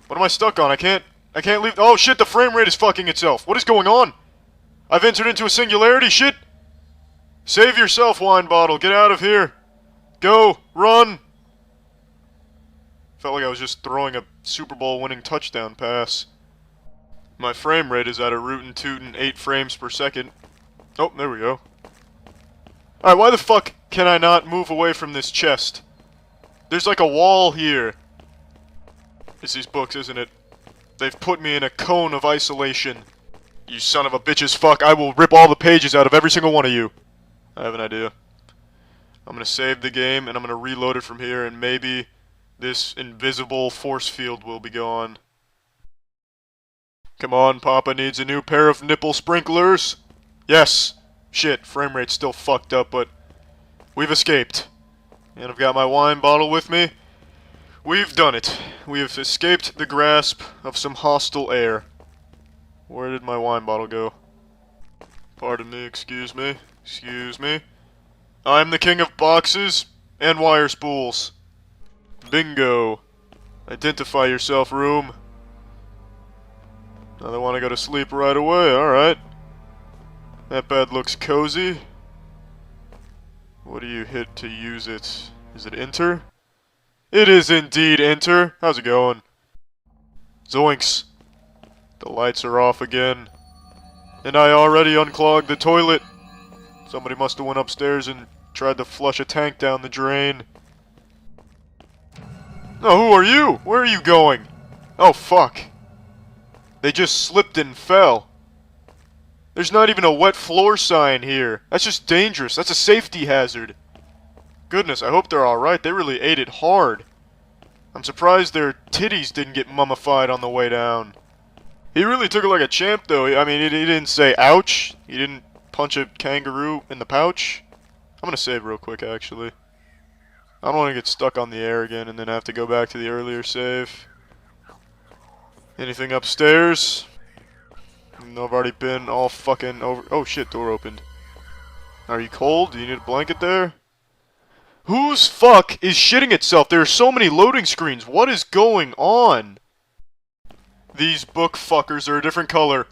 J: What am I stuck on? I can't leave. Oh shit, the frame rate is fucking itself. What is going on? I've entered into a singularity, shit! Save yourself, wine bottle, get out of here. Go, run! Felt like I was just throwing a Super Bowl winning touchdown pass. My frame rate is at a rootin' tootin' 8 frames per second. Oh, there we go. Alright, why the fuck can I not move away from this chest? There's like a wall here. It's these books, isn't it? They've put me in a cone of isolation. You son of a bitch's fuck, I will rip all the pages out of every single one of you. I have an idea. I'm gonna save the game, and I'm gonna reload it from here, and maybe this invisible force field will be gone. Come on, Papa needs a new pair of nipple sprinklers. Yes. Shit, frame rate's still fucked up, but we've escaped. And I've got my wine bottle with me. We've done it. We have escaped the grasp of some hostile air. Where did my wine bottle go? Pardon me, excuse me, excuse me. I'm the king of boxes and wire spools. Bingo. Identify yourself, room. Now they want to go to sleep right away, alright. That bed looks cozy. What do you hit to use it? Is it enter? It is indeed enter. How's it going? Zoinks. The lights are off again. And I already unclogged the toilet. Somebody must have went upstairs and tried to flush a tank down the drain. No, who are you? Where are you going? Oh, fuck. They just slipped and fell. There's not even a wet floor sign here. That's just dangerous. That's a safety hazard. Goodness, I hope they're alright. They really ate it hard. I'm surprised their titties didn't get mummified on the way down. He really took it like a champ, though. I mean, he didn't say ouch. He didn't punch a kangaroo in the pouch. I'm gonna save real quick, actually. I don't want to get stuck on the air again and then have to go back to the earlier save. Anything upstairs? No, I've already been all fucking over. Oh shit, door opened. Are you cold? Do you need a blanket there? Whose fuck is shitting itself? There are so many loading screens. What is going on? These book fuckers are a different color.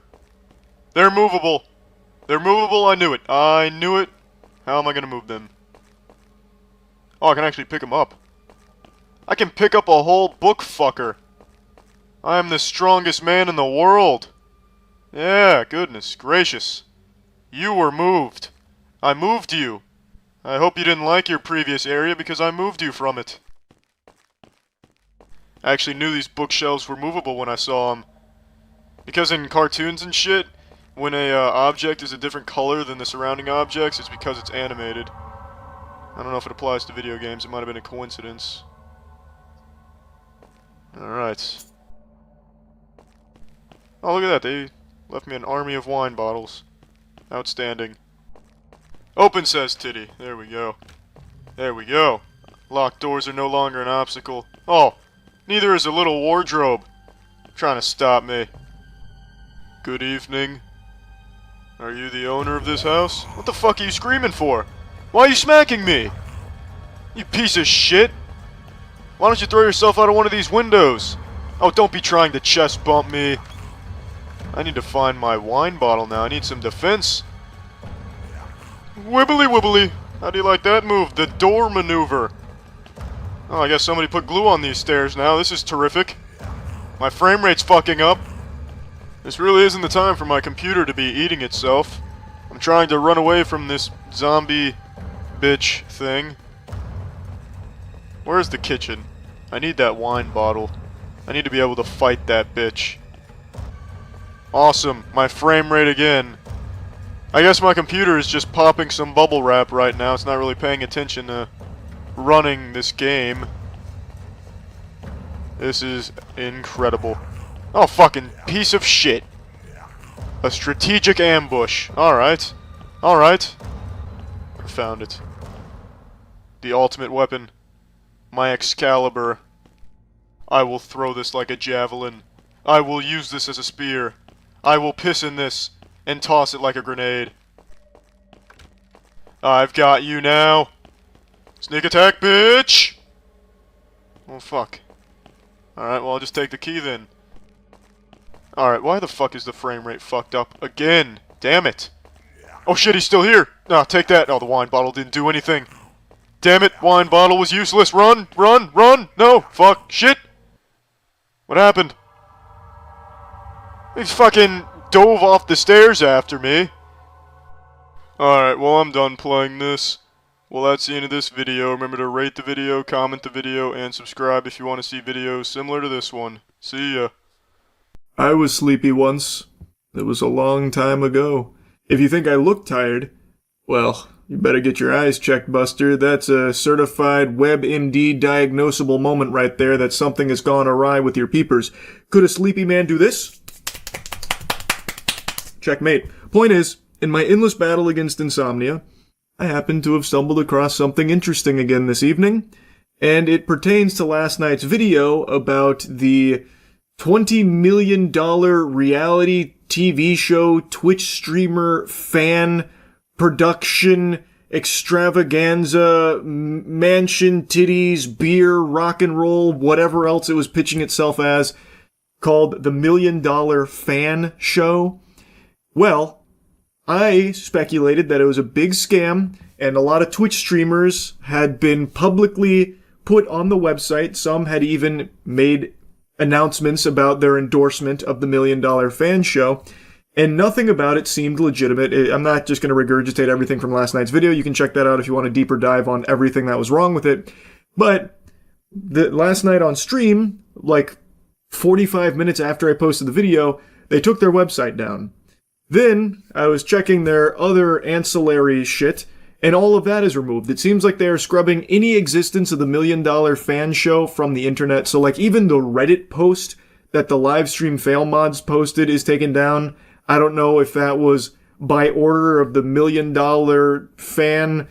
J: They're movable. They're movable, I knew it. I knew it. How am I gonna move them? Oh, I can actually pick them up. I can pick up a whole book fucker. I am the strongest man in the world. Yeah, goodness gracious. You were moved. I moved you. I hope you didn't like your previous area because I moved you from it. I actually knew these bookshelves were movable when I saw them. Because in cartoons and shit, when a object is a different color than the surrounding objects, it's because it's animated. I don't know if it applies to video games. It might have been a coincidence. Alright. Oh, look at that. They left me an army of wine bottles. Outstanding. Open, says Titty. There we go. There we go. Locked doors are no longer an obstacle. Oh, neither is a little wardrobe. Trying to stop me. Good evening. Are you the owner of this house? What the fuck are you screaming for? Why are you smacking me? You piece of shit. Why don't you throw yourself out of one of these windows? Oh, don't be trying to chest bump me. I need to find my wine bottle now. I need some defense. Wibbly wibbly. How do you like that move? The door maneuver. Oh, I guess somebody put glue on these stairs now. This is terrific. My frame rate's fucking up. This really isn't the time for my computer to be eating itself. I'm trying to run away from this zombie bitch thing. Where's the kitchen? I need that wine bottle. I need to be able to fight that bitch. Awesome. My frame rate again. I guess my computer is just popping some bubble wrap right now. It's not really paying attention to running this game. This is incredible. Oh, fucking piece of shit. A strategic ambush. Alright. Alright. I found it. The ultimate weapon. My Excalibur. I will throw this like a javelin. I will use this as a spear. I will piss in this and toss it like a grenade. I've got you now. Sneak attack, bitch! Oh, fuck. Alright, well, I'll just take the key then. Alright, why the fuck is the frame rate fucked up again? Damn it. Oh shit, he's still here! No, take that. Oh, the wine bottle didn't do anything. Damn it, wine bottle was useless. Run! Run! Run! No! Fuck! Shit! What happened? He fucking dove off the stairs after me. Alright, well, I'm done playing this. Well, that's the end of this video. Remember to rate the video, comment the video, and subscribe if you want to see videos similar to this one. See ya.
A: I was sleepy once. It was a long time ago. If you think I look tired, well, you better get your eyes checked, Buster. That's a certified WebMD diagnosable moment right there that something has gone awry with your peepers. Could a sleepy man do this? Checkmate. Point is, in my endless battle against insomnia, I happen to have stumbled across something interesting again this evening, and it pertains to last night's video about the $20 million reality TV show, Twitch streamer, fan, production, extravaganza, mansion, titties, beer, rock and roll, whatever else it was pitching itself as, called the $1 Million Fan Show. Well, I speculated that it was a big scam, and a lot of Twitch streamers had been publicly put on the website. Some had even made announcements about their endorsement of the $1 Million Fan Show, and nothing about it seemed legitimate. I'm not just going to regurgitate everything from last night's video. You can check that out if you want a deeper dive on everything that was wrong with it. But last night on stream, like 45 minutes after I posted the video, they took their website down. Then I was checking their other ancillary shit, and all of that is removed. It seems like they are scrubbing any existence of the $1 Million Fan Show from the internet. So like even the Reddit post that the livestream fail mods posted is taken down. I don't know if that was by order of the $1 Million Fan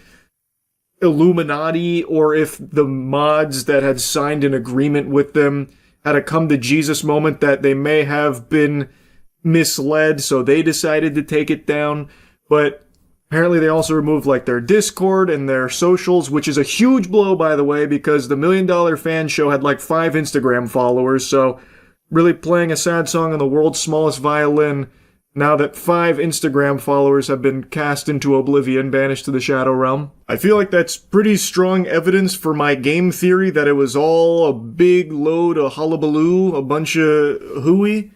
A: Illuminati, or if the mods that had signed an agreement with them had a come to Jesus moment that they may have been misled, so they decided to take it down. But apparently they also removed like their Discord and their socials, which is a huge blow, by the way, because the $1 Million Fan Show had like 5 Instagram followers, so really playing a sad song on the world's smallest violin now that 5 Instagram followers have been cast into oblivion, banished to the Shadow Realm. I feel like that's pretty strong evidence for my game theory that it was all a big load of hullabaloo, a bunch of hooey.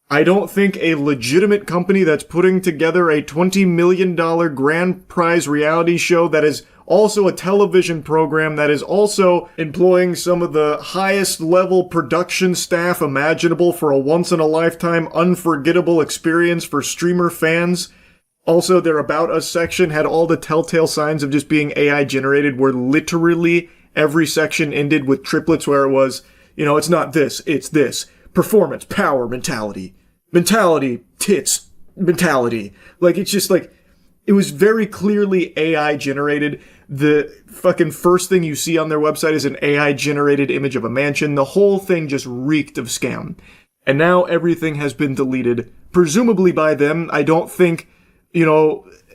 A: I don't think a legitimate company that's putting together a $20 million grand prize reality show that is also a television program that is also employing some of the highest level production staff imaginable for a once-in-a-lifetime unforgettable experience for streamer fans. Also, their About Us section had all the telltale signs of just being AI generated, where literally every section ended with triplets where it was, it's not this, it's this. Performance, power, mentality, tits, mentality. Like, it's just like, it was very clearly AI generated. The fucking first thing you see on their website is an AI generated image of a mansion. The whole thing just reeked of scam. And now everything has been deleted, presumably by them. I don't think,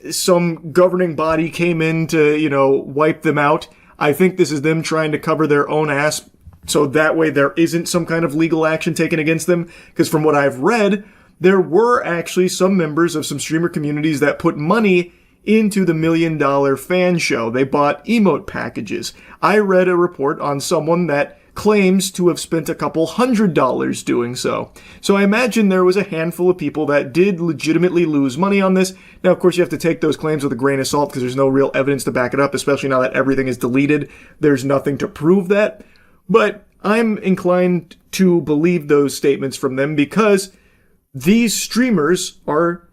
A: some governing body came in to, wipe them out. I think this is them trying to cover their own ass, so that way there isn't some kind of legal action taken against them. Because from what I've read, there were actually some members of some streamer communities that put money into the $1 Million Fan Show. They bought emote packages. I read a report on someone that claims to have spent a couple $100 doing so. So I imagine there was a handful of people that did legitimately lose money on this. Now, of course, you have to take those claims with a grain of salt because there's no real evidence to back it up, especially now that everything is deleted. There's nothing to prove that. But I'm inclined to believe those statements from them because these streamers are,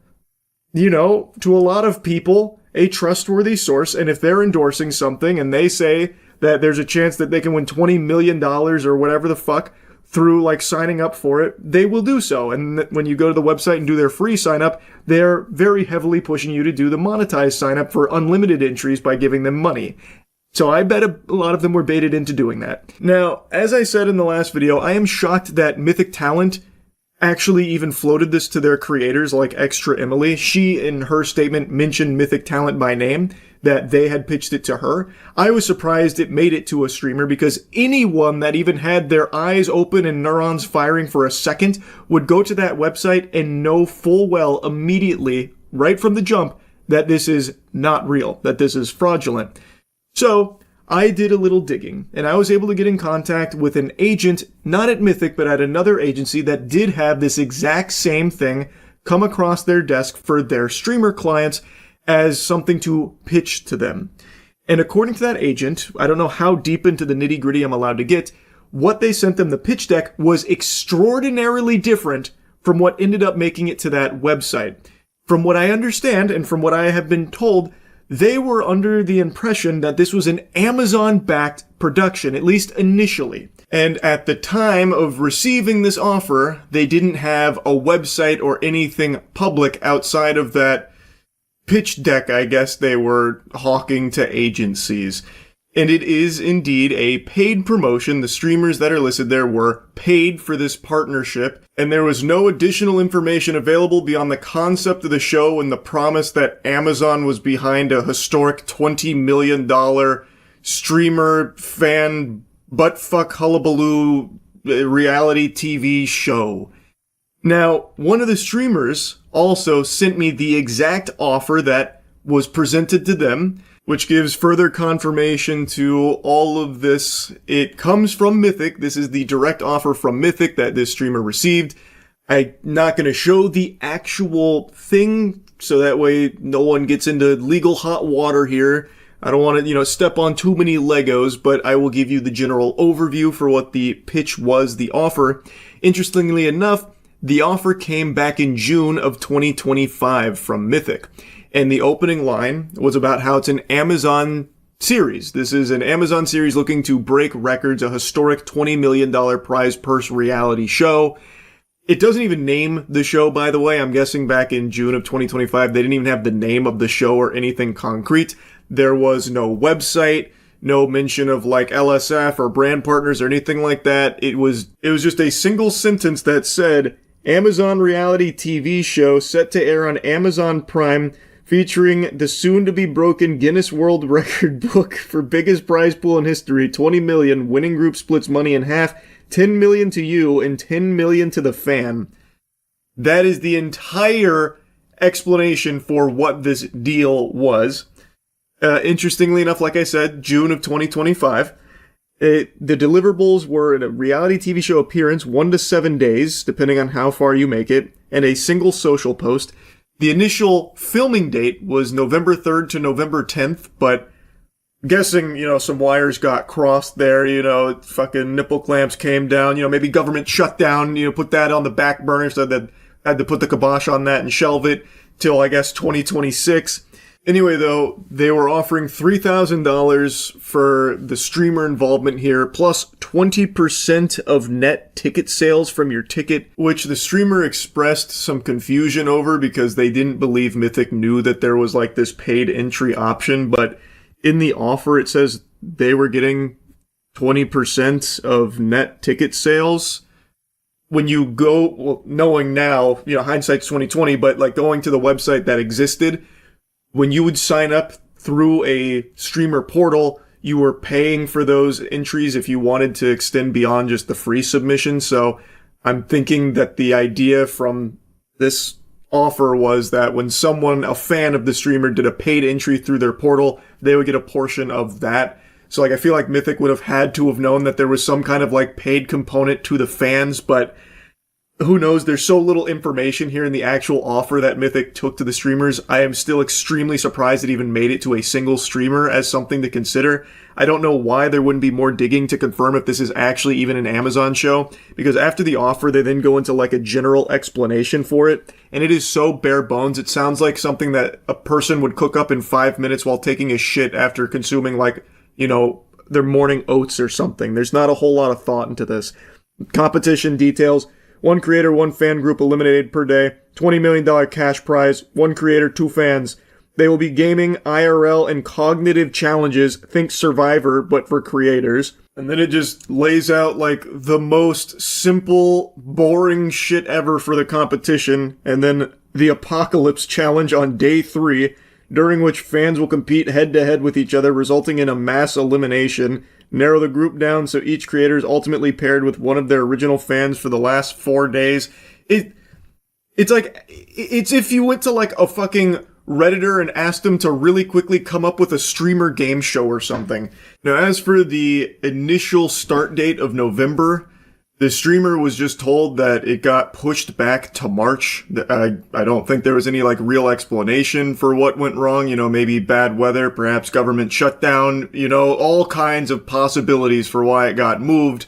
A: to a lot of people, a trustworthy source. And if they're endorsing something and they say that there's a chance that they can win $20 million or whatever the fuck through like signing up for it, they will do so. And when you go to the website and do their free sign up, they're very heavily pushing you to do the monetized sign up for unlimited entries by giving them money. So I bet a lot of them were baited into doing that. Now, as I said in the last video, I am shocked that Mythic Talent actually even floated this to their creators like Extra Emily. She, in her statement, mentioned Mythic Talent by name, that they had pitched it to her. I was surprised it made it to a streamer because anyone that even had their eyes open and neurons firing for a second would go to that website and know full well immediately, right from the jump, that this is not real, that this is fraudulent. So I did a little digging, and I was able to get in contact with an agent, not at Mythic, but at another agency that did have this exact same thing come across their desk for their streamer clients as something to pitch to them. And according to that agent, I don't know how deep into the nitty-gritty I'm allowed to get, what they sent them, the pitch deck, was extraordinarily different from what ended up making it to that website. From what I understand, and from what I have been told, they were under the impression that this was an Amazon-backed production, at least initially. And at the time of receiving this offer, they didn't have a website or anything public outside of that pitch deck, I guess, they were hawking to agencies. And it is indeed a paid promotion. The streamers that are listed there were paid for this partnership, and there was no additional information available beyond the concept of the show and the promise that Amazon was behind a historic $20 million streamer fan buttfuck hullabaloo reality TV show. Now, one of the streamers also sent me the exact offer that was presented to them, which gives further confirmation to all of this. It comes from Mythic. This is the direct offer from Mythic that this streamer received. I'm not going to show the actual thing, so that way no one gets into legal hot water here. I don't want to, step on too many Legos, but I will give you the general overview for what the pitch was, the offer. Interestingly enough, the offer came back in June of 2025 from Mythic. And the opening line was about how it's an Amazon series. This is an Amazon series looking to break records, a historic $20 million prize purse reality show. It doesn't even name the show, by the way. I'm guessing back in June of 2025, they didn't even have the name of the show or anything concrete. There was no website, no mention of like LSF or brand partners or anything like that. It was just a single sentence that said, Amazon reality TV show set to air on Amazon Prime, featuring the soon-to-be-broken Guinness World Record book for biggest prize pool in history, 20 million, winning group splits money in half, 10 million to you, and 10 million to the fan. That is the entire explanation for what this deal was. Interestingly enough, like I said, June of 2025. The deliverables were a reality TV show appearance, 1 to 7 days, depending on how far you make it, and a single social post. The initial filming date was November 3rd to November 10th, but guessing, some wires got crossed there, fucking nipple clamps came down, maybe government shutdown, put that on the back burner, so that had to put the kibosh on that and shelve it till, I guess, 2026. Anyway, though, they were offering $3,000 for the streamer involvement here, plus 20% of net ticket sales from your ticket, which the streamer expressed some confusion over because they didn't believe Mythic knew that there was like this paid entry option, but in the offer it says they were getting 20% of net ticket sales. When you go, well, knowing now, hindsight's 2020, but like going to the website that existed, when you would sign up through a streamer portal, you were paying for those entries if you wanted to extend beyond just the free submission. So I'm thinking that the idea from this offer was that when someone, a fan of the streamer, did a paid entry through their portal, they would get a portion of that. So like I feel like Mythic would have had to have known that there was some kind of like paid component to the fans, but who knows? There's so little information here in the actual offer that Mythic took to the streamers. I am still extremely surprised it even made it to a single streamer as something to consider. I don't know why there wouldn't be more digging to confirm if this is actually even an Amazon show, because after the offer, they then go into like a general explanation for it, and it is so bare bones. It sounds like something that a person would cook up in 5 minutes while taking a shit after consuming like, their morning oats or something. There's not a whole lot of thought into this. Competition details. 1 creator, 1 fan group eliminated per day. $20 million cash prize. 1 creator, 2 fans. They will be gaming, IRL, and cognitive challenges. Think Survivor, but for creators. And then it just lays out like the most simple, boring shit ever for the competition. And then the Apocalypse Challenge on day 3, during which fans will compete head-to-head with each other, resulting in a mass elimination. Narrow the group down so each creator is ultimately paired with one of their original fans for the last 4 days. It's like, it's if you went to like a fucking Redditor and asked them to really quickly come up with a streamer game show or something. Now, as for the initial start date of November, the streamer was just told that it got pushed back to March. I don't think there was any like real explanation for what went wrong. Maybe bad weather, perhaps government shutdown, all kinds of possibilities for why it got moved.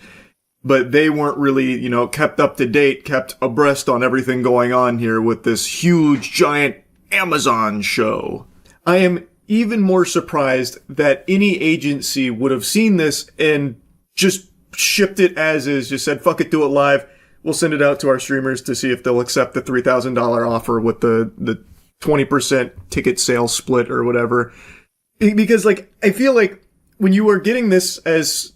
A: but they weren't really, kept up to date, kept abreast on everything going on here with this huge, giant Amazon show. I am even more surprised that any agency would have seen this and just shipped it as is, just said, fuck it, do it live. We'll send it out to our streamers to see if they'll accept the $3,000 offer with the 20% ticket sales split or whatever. Because, I feel like when you are getting this as,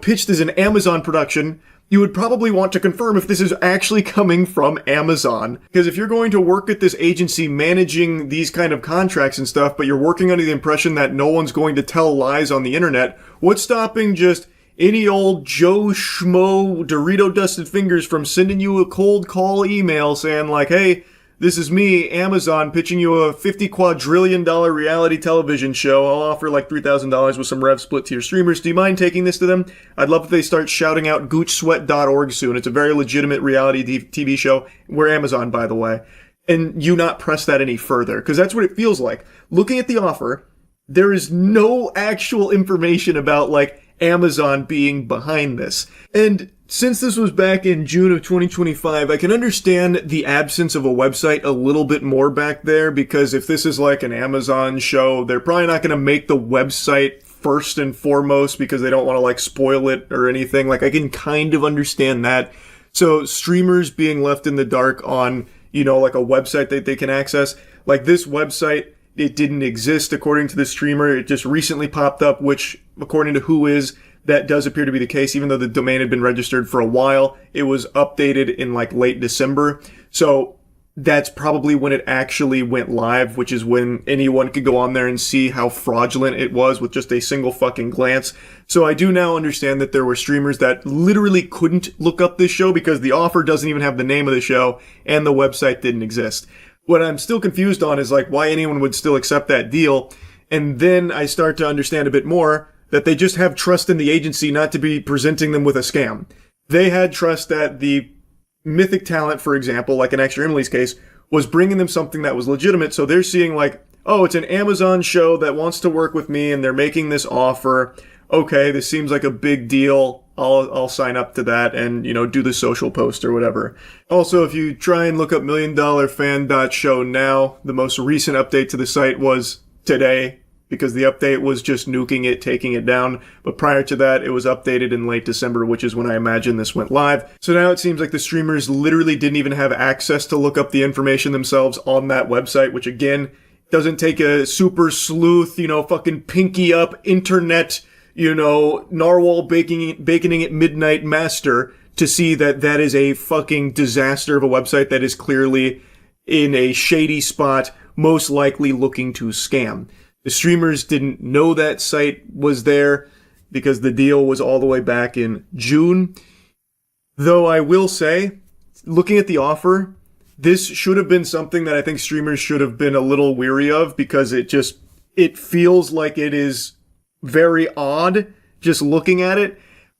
A: pitched as an Amazon production, you would probably want to confirm if this is actually coming from Amazon. Because if you're going to work at this agency managing these kind of contracts and stuff, but you're working under the impression that no one's going to tell lies on the internet, what's stopping just any old Joe Schmo Dorito dusted fingers from sending you a cold call email saying hey, this is me, Amazon, pitching you a $50 quadrillion reality television show. I'll offer $3,000 with some rev split to your streamers. Do you mind taking this to them? I'd love if they start shouting out goochsweat.org soon. It's a very legitimate reality TV show. We're Amazon, by the way. And you not press that any further, because that's what it feels like. Looking at the offer, there is no actual information about, Amazon being behind this. And since this was back in June of 2025, I can understand the absence of a website a little bit more back there, because if this is an Amazon show, they're probably not going to make the website first and foremost because they don't want to spoil it or anything. I can kind of understand that. So streamers being left in the dark on, a website that they can access, this website, it didn't exist according to the streamer. It just recently popped up, which according to Whois, that does appear to be the case. Even though the domain had been registered for a while, it was updated in late December. So that's probably when it actually went live, which is when anyone could go on there and see how fraudulent it was with just a single fucking glance. So I do now understand that there were streamers that literally couldn't look up this show because the offer doesn't even have the name of the show and the website didn't exist. What I'm still confused on is why anyone would still accept that deal. And then I start to understand a bit more that they just have trust in the agency not to be presenting them with a scam. They had trust that the mythic talent, for example, like in Extra Emily's case, was bringing them something that was legitimate. So they're seeing oh, it's an Amazon show that wants to work with me and they're making this offer. Okay, this seems like a big deal. I'll sign up to that and, do the social post or whatever. Also, if you try and look up milliondollarfan.show now, the most recent update to the site was today, because the update was just nuking it, taking it down. But prior to that, it was updated in late December, which is when I imagine this went live. So now it seems like the streamers literally didn't even have access to look up the information themselves on that website, which again, doesn't take a super sleuth, fucking pinky up internet, narwhal baconing at midnight master to see that that is a fucking disaster of a website that is clearly in a shady spot, most likely looking to scam. The streamers didn't know that site was there because the deal was all the way back in June. Though I will say, looking at the offer, this should have been something that I think streamers should have been a little weary of, because it feels like it is very odd just looking at it.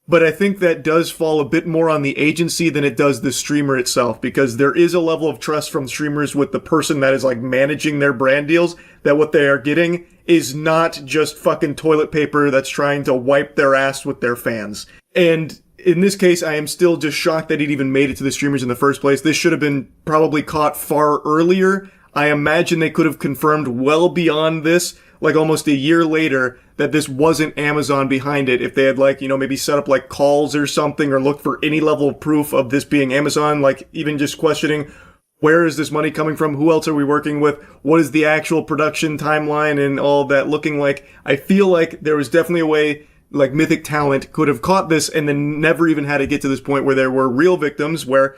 A: But I think that does fall a bit more on the agency than it does the streamer itself, because there is a level of trust from streamers with the person that is managing their brand deals, that what they are getting is not just fucking toilet paper that's trying to wipe their ass with their fans. And in this case, I am still just shocked that it even made it to the streamers in the first place. This should have been probably caught far earlier. I imagine they could have confirmed well beyond this, almost a year later, that this wasn't Amazon behind it. If they had maybe set up calls or something, or looked for any level of proof of this being Amazon, even just questioning, where is this money coming from? Who else are we working with? What is the actual production timeline and all that looking like? I feel like there was definitely a way Mythic Talent could have caught this and then never even had to get to this point where there were real victims, where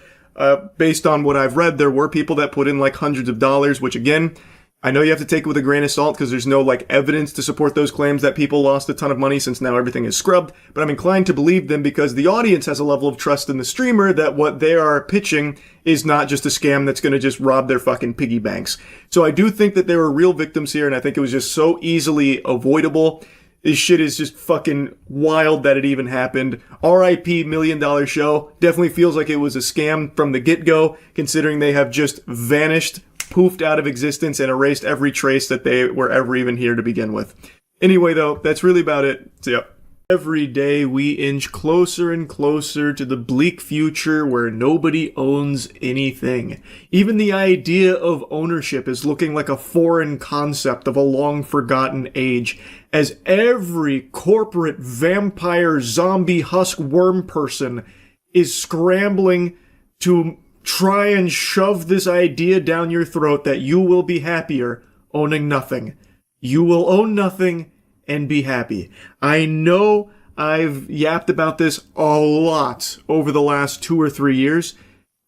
A: based on what I've read, there were people that put in hundreds of dollars, which again, I know you have to take it with a grain of salt because there's no evidence to support those claims that people lost a ton of money, since now everything is scrubbed, but I'm inclined to believe them because the audience has a level of trust in the streamer that what they are pitching is not just a scam that's going to just rob their fucking piggy banks. So I do think that there were real victims here, and I think it was just so easily avoidable. This shit is just fucking wild that it even happened. R.I.P. $1 Million Show. Definitely feels like it was a scam from the get-go, considering they have just vanished, poofed out of existence, and erased every trace that they were ever even here to begin with. Anyway, though, that's really about it. See ya. Every day we inch closer and closer to the bleak future where nobody owns anything. Even the idea of ownership is looking like a foreign concept of a long-forgotten age, as every corporate vampire zombie husk worm person is scrambling to try and shove this idea down your throat that you will be happier owning nothing. You will own nothing and be happy. I know I've yapped about this a lot over the last 2 or 3 years,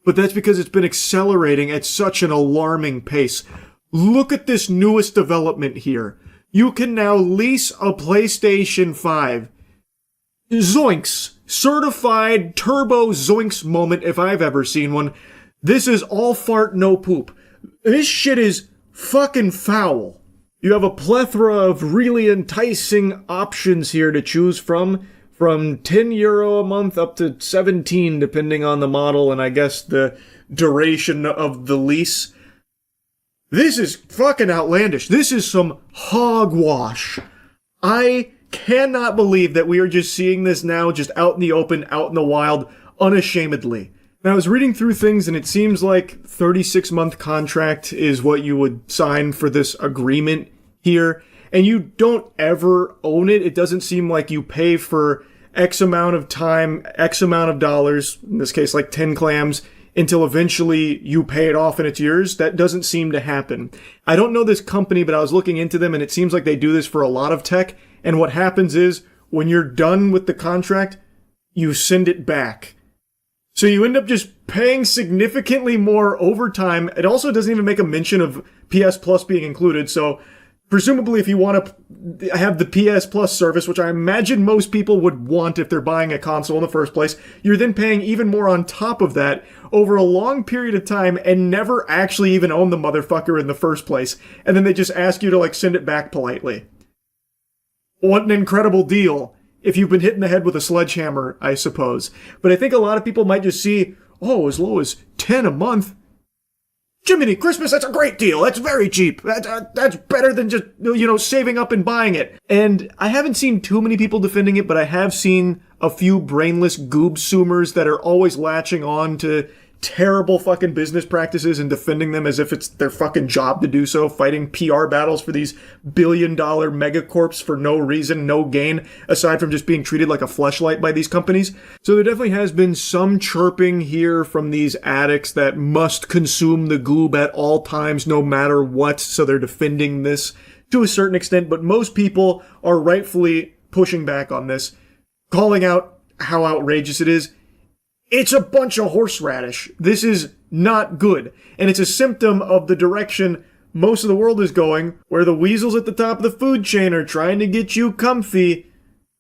A: but that's because it's been accelerating at such an alarming pace. Look at this newest development here. You can now lease a PlayStation 5. Zoinks! Certified turbo zoinks moment if I've ever seen one. This is all fart, no poop. This shit is fucking foul. You have a plethora of really enticing options here to choose from €10 a month up to 17 depending on the model and I guess the duration of the lease. This is fucking outlandish. This is some hogwash. I cannot believe that we are just seeing this now just out in the open, out in the wild, unashamedly. Now, I was reading through things and it seems like 36-month contract is what you would sign for this agreement here. And you don't ever own it. It doesn't seem like you pay for X amount of time, X amount of dollars, in this case like 10 clams, until eventually you pay it off and it's yours. That doesn't seem to happen. I don't know this company, but I was looking into them and it seems like they do this for a lot of tech. And what happens is when you're done with the contract, you send it back. So you end up just paying significantly more over time. It also doesn't even make a mention of PS Plus being included. So presumably if you want to have the PS Plus service, which I imagine most people would want if they're buying a console in the first place, you're then paying even more on top of that over a long period of time and never actually even own the motherfucker in the first place. And then they just ask you to like send it back politely. What an incredible deal. If you've been hit in the head with a sledgehammer, I suppose. But I think a lot of people might just see, oh, as low as 10 a month. Jiminy Christmas, that's a great deal. That's very cheap. That's better than just, saving up and buying it. And I haven't seen too many people defending it, but I have seen a few brainless goob-soomers that are always latching on to terrible fucking business practices and defending them as if it's their fucking job to do so, fighting PR battles for these billion-dollar megacorps for no reason, no gain, aside from just being treated like a fleshlight by these companies. So there definitely has been some chirping here from these addicts that must consume the goob at all times, no matter what, so they're defending this to a certain extent, but most people are rightfully pushing back on this, calling out how outrageous it is. It's a bunch of horseradish. This is not good. And it's a symptom of the direction most of the world is going, where the weasels at the top of the food chain are trying to get you comfy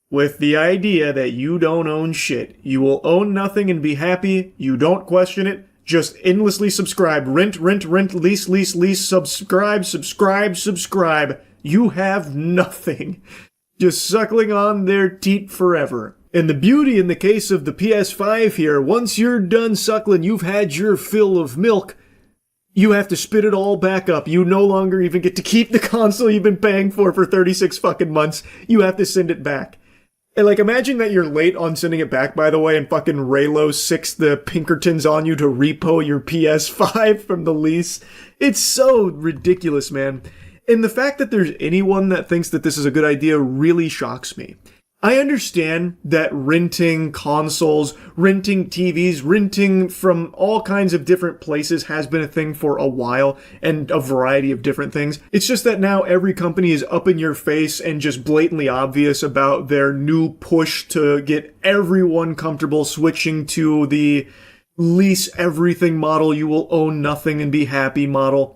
A: with the idea that you don't own shit. You will own nothing and be happy. You don't question it. Just endlessly subscribe. Rent, lease, subscribe. You have nothing. Just suckling on their teat forever. And the beauty in the case of the PS5 here, once you're done suckling, you've had your fill of milk, you have to spit it all back up. You no longer even get to keep the console you've been paying for 36 fucking months. You have to send it back. And imagine that you're late on sending it back, by the way, and fucking Raylo sicks the Pinkertons on you to repo your PS5 from the lease. It's so ridiculous, man. And the fact that there's anyone that thinks that this is a good idea really shocks me. I understand that renting consoles, renting TVs, renting from all kinds of different places has been a thing for a while, and a variety of different things. It's just that now every company is up in your face and just blatantly obvious about their new push to get everyone comfortable switching to the lease everything model, you will own nothing and be happy model.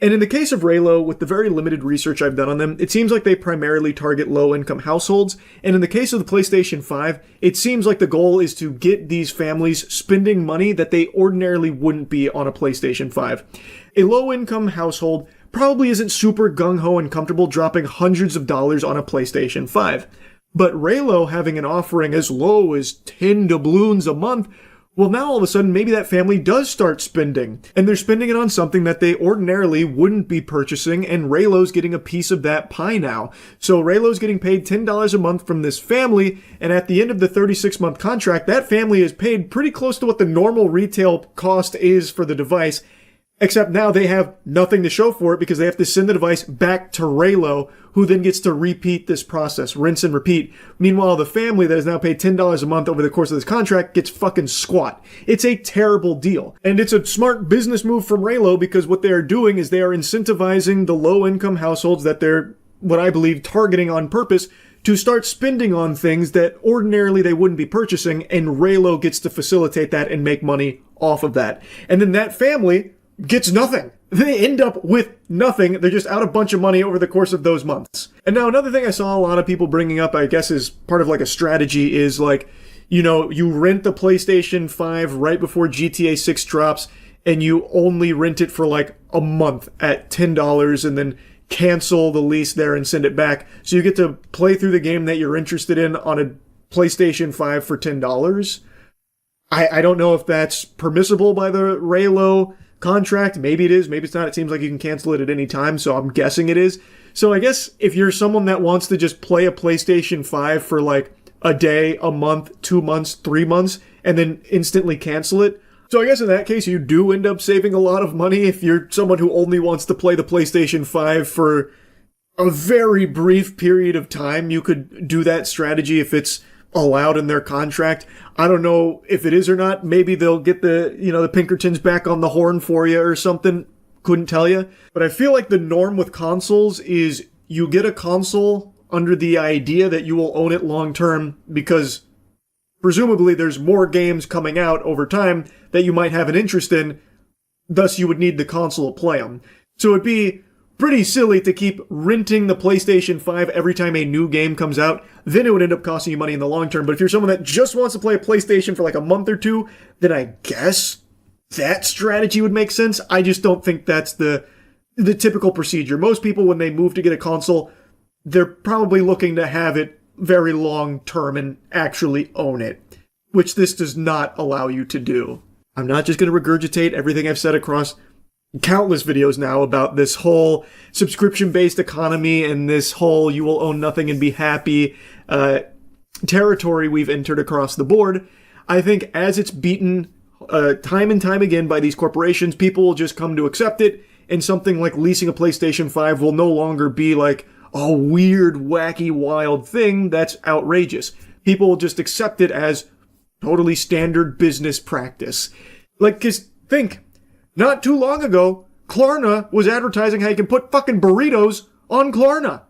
A: And in the case of Raylo, with the very limited research I've done on them, it seems like they primarily target low-income households. And in the case of the PlayStation 5, it seems like the goal is to get these families spending money that they ordinarily wouldn't be on a PlayStation 5. A low-income household probably isn't super gung-ho and comfortable dropping hundreds of dollars on a PlayStation 5. But Raylo having an offering as low as 10 doubloons a month Well, now all of a sudden, maybe that family does start spending, and they're spending it on something that they ordinarily wouldn't be purchasing, and Raylo's getting a piece of that pie now. So Raylo's getting paid $10 a month from this family, and at the end of the 36-month contract, that family is paid pretty close to what the normal retail cost is for the device, except now they have nothing to show for it because they have to send the device back to Raylo, who then gets to repeat this process, rinse and repeat. Meanwhile, the family that is now paid $10 a month over the course of this contract gets fucking squat. It's a terrible deal. And it's a smart business move from Raylo because what they are doing is they are incentivizing the low-income households that they're, what I believe, targeting on purpose to start spending on things that ordinarily they wouldn't be purchasing, and Raylo gets to facilitate that and make money off of that. And then that family gets nothing. They end up with nothing. They're just out a bunch of money over the course of those months. And now another thing I saw a lot of people bringing up, I guess is part of like a strategy, is like, you know, you rent the PlayStation 5 right before GTA 6 drops, and you only rent it for like a month at $10 and then cancel the lease there and send it back. So you get to play through the game that you're interested in on a PlayStation 5 for $10. I don't know if that's permissible by the Raylo contract. Maybe it is, maybe it's not. It seems like you can cancel it at any time, so I'm guessing it is. So I guess if you're someone that wants to just play a PlayStation 5 for like a day, a month, 2 months, 3 months, and then instantly cancel it, so I guess in that case you do end up saving a lot of money if you're someone who only wants to play the PlayStation 5 for a very brief period of time. You could do that strategy if it's allowed in their contract. I don't know if it is or not. Maybe they'll get the, you know, the Pinkertons back on the horn for you or something. Couldn't tell you. But I feel like the norm with consoles is you get a console under the idea that you will own it long term because presumably there's more games coming out over time that you might have an interest in. Thus you would need the console to play them. So it'd be pretty silly to keep renting the PlayStation 5 every time a new game comes out. Then it would end up costing you money in the long term. But if you're someone that just wants to play a PlayStation for like a month or two, then I guess that strategy would make sense. I just don't think that's the typical procedure. Most people, when they move to get a console, they're probably looking to have it very long term and actually own it, which this does not allow you to do. I'm not just going to regurgitate everything I've said across countless videos now about this whole subscription-based economy and this whole you will own nothing and be happy territory we've entered across the board. I think as it's beaten time and time again by these corporations, people will just come to accept it, and something like leasing a PlayStation 5 will no longer be like a weird, wacky, wild thing that's outrageous. People will just accept it as totally standard business practice. Like, 'cause think, not too long ago, Klarna was advertising how you can put fucking burritos on Klarna.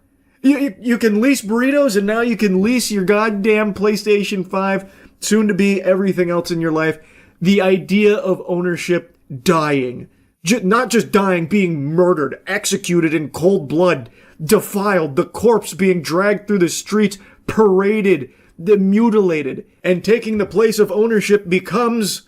A: You can lease burritos, and now you can lease your goddamn PlayStation 5, soon to be everything else in your life. The idea of ownership dying. Not just dying, being murdered, executed in cold blood, defiled, the corpse being dragged through the streets, paraded, mutilated, and taking the place of ownership becomes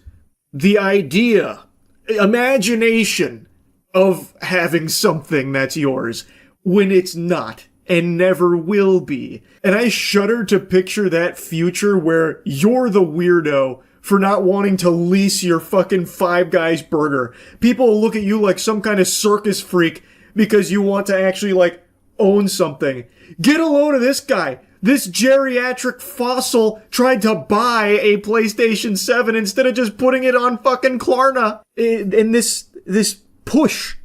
A: the idea, imagination of having something that's yours when it's not and never will be. And I shudder to picture that future where you're the weirdo for not wanting to lease your fucking Five Guys burger. People will look at you like some kind of circus freak because you want to actually like own something. Get a load of this guy. This geriatric fossil tried to buy a PlayStation 7 instead of just putting it on fucking Klarna. And this push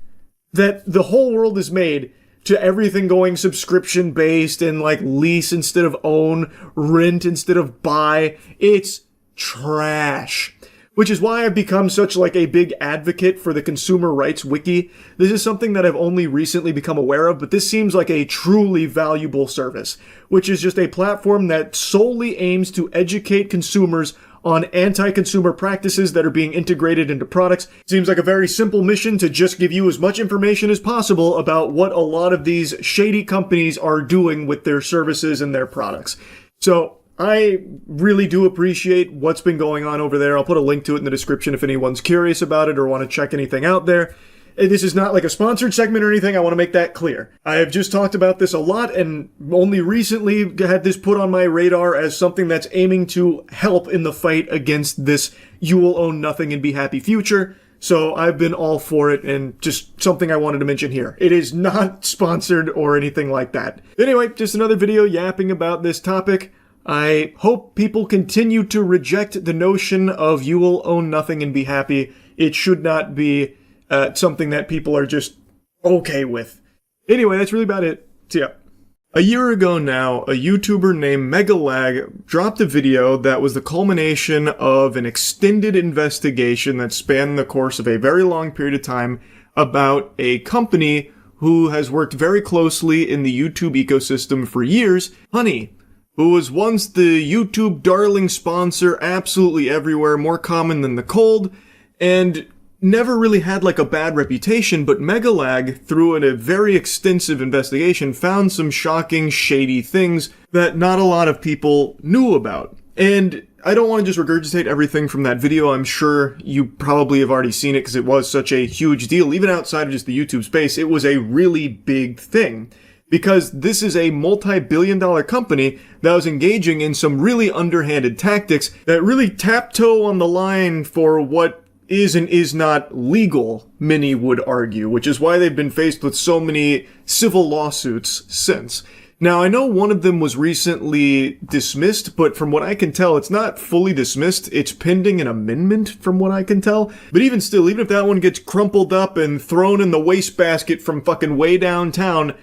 A: that the whole world has made to everything going subscription based and like lease instead of own, rent instead of buy, it's trash. Which is why I've become such like a big advocate for the consumer rights wiki. This is something that I've only recently become aware of, but this seems like a truly valuable service, which is just a platform that solely aims to educate consumers on anti-consumer practices that are being integrated into products. Seems like a very simple mission to just give you as much information as possible about what a lot of these shady companies are doing with their services and their products. So I really do appreciate what's been going on over there. I'll put a link to it in the description if anyone's curious about it or want to check anything out there. This is not like a sponsored segment or anything. I want to make that clear. I have just talked about this a lot and only recently had this put on my radar as something that's aiming to help in the fight against this you will own nothing and be happy future. So I've been all for it, and just something I wanted to mention here. It is not sponsored or anything like that. Anyway, just another video yapping about this topic. I hope people continue to reject the notion of you will own nothing and be happy. It should not be something that people are just okay with. Anyway, that's really about it. See ya. A year ago now, a YouTuber named Megalag dropped a video that was the culmination of an extended investigation that spanned the course of a very long period of time about a company who has worked very closely in the YouTube ecosystem for years, Honey, who was once the YouTube darling sponsor absolutely everywhere, more common than the cold, and never really had like a bad reputation, but Megalag, through a very extensive investigation, found some shocking, shady things that not a lot of people knew about. And I don't want to just regurgitate everything from that video. I'm sure you probably have already seen it because it was such a huge deal. Even outside of just the YouTube space, it was a really big thing. Because this is a multi-billion-dollar company that was engaging in some really underhanded tactics that really taptoe on the line for what is and is not legal, many would argue, which is why they've been faced with so many civil lawsuits since. Now, I know one of them was recently dismissed, but from what I can tell, it's not fully dismissed. It's pending an amendment, from what I can tell. But even still, even if that one gets crumpled up and thrown in the wastebasket from fucking way downtown,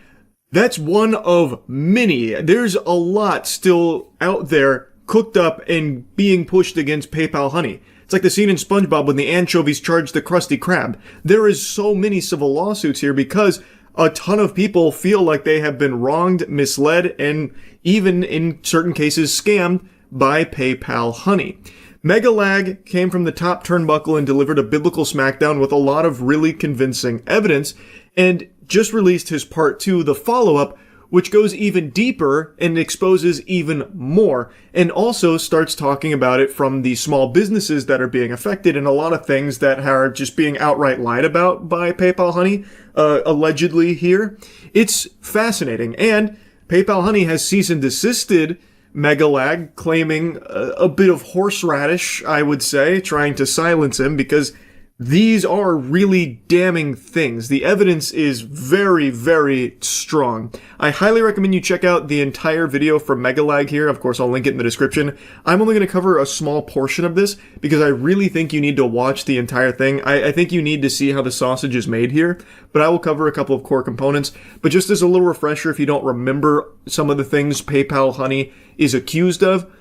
A: that's one of many. There's a lot still out there cooked up and being pushed against PayPal Honey. It's like the scene in SpongeBob when the anchovies charge the Krusty Krab. There is so many civil lawsuits here because a ton of people feel like they have been wronged, misled, and even in certain cases scammed by PayPal Honey. Megalag came from the top turnbuckle and delivered a biblical smackdown with a lot of really convincing evidence, and just released his part 2, the follow-up, which goes even deeper and exposes even more, and also starts talking about it from the small businesses that are being affected and a lot of things that are just being outright lied about by PayPal Honey, allegedly here. It's fascinating, and PayPal Honey has cease and desisted Megalag, claiming a bit of horseradish, I would say, trying to silence him because these are really damning things. The evidence is very, very strong. I highly recommend you check out the entire video from Megalag here. Of course, I'll link it in the description. I'm only going to cover a small portion of this because I really think you need to watch the entire thing. I think you need to see how the sausage is made here, but I will cover a couple of core components. But just as a little refresher, if you don't remember some of the things PayPal Honey is accused of,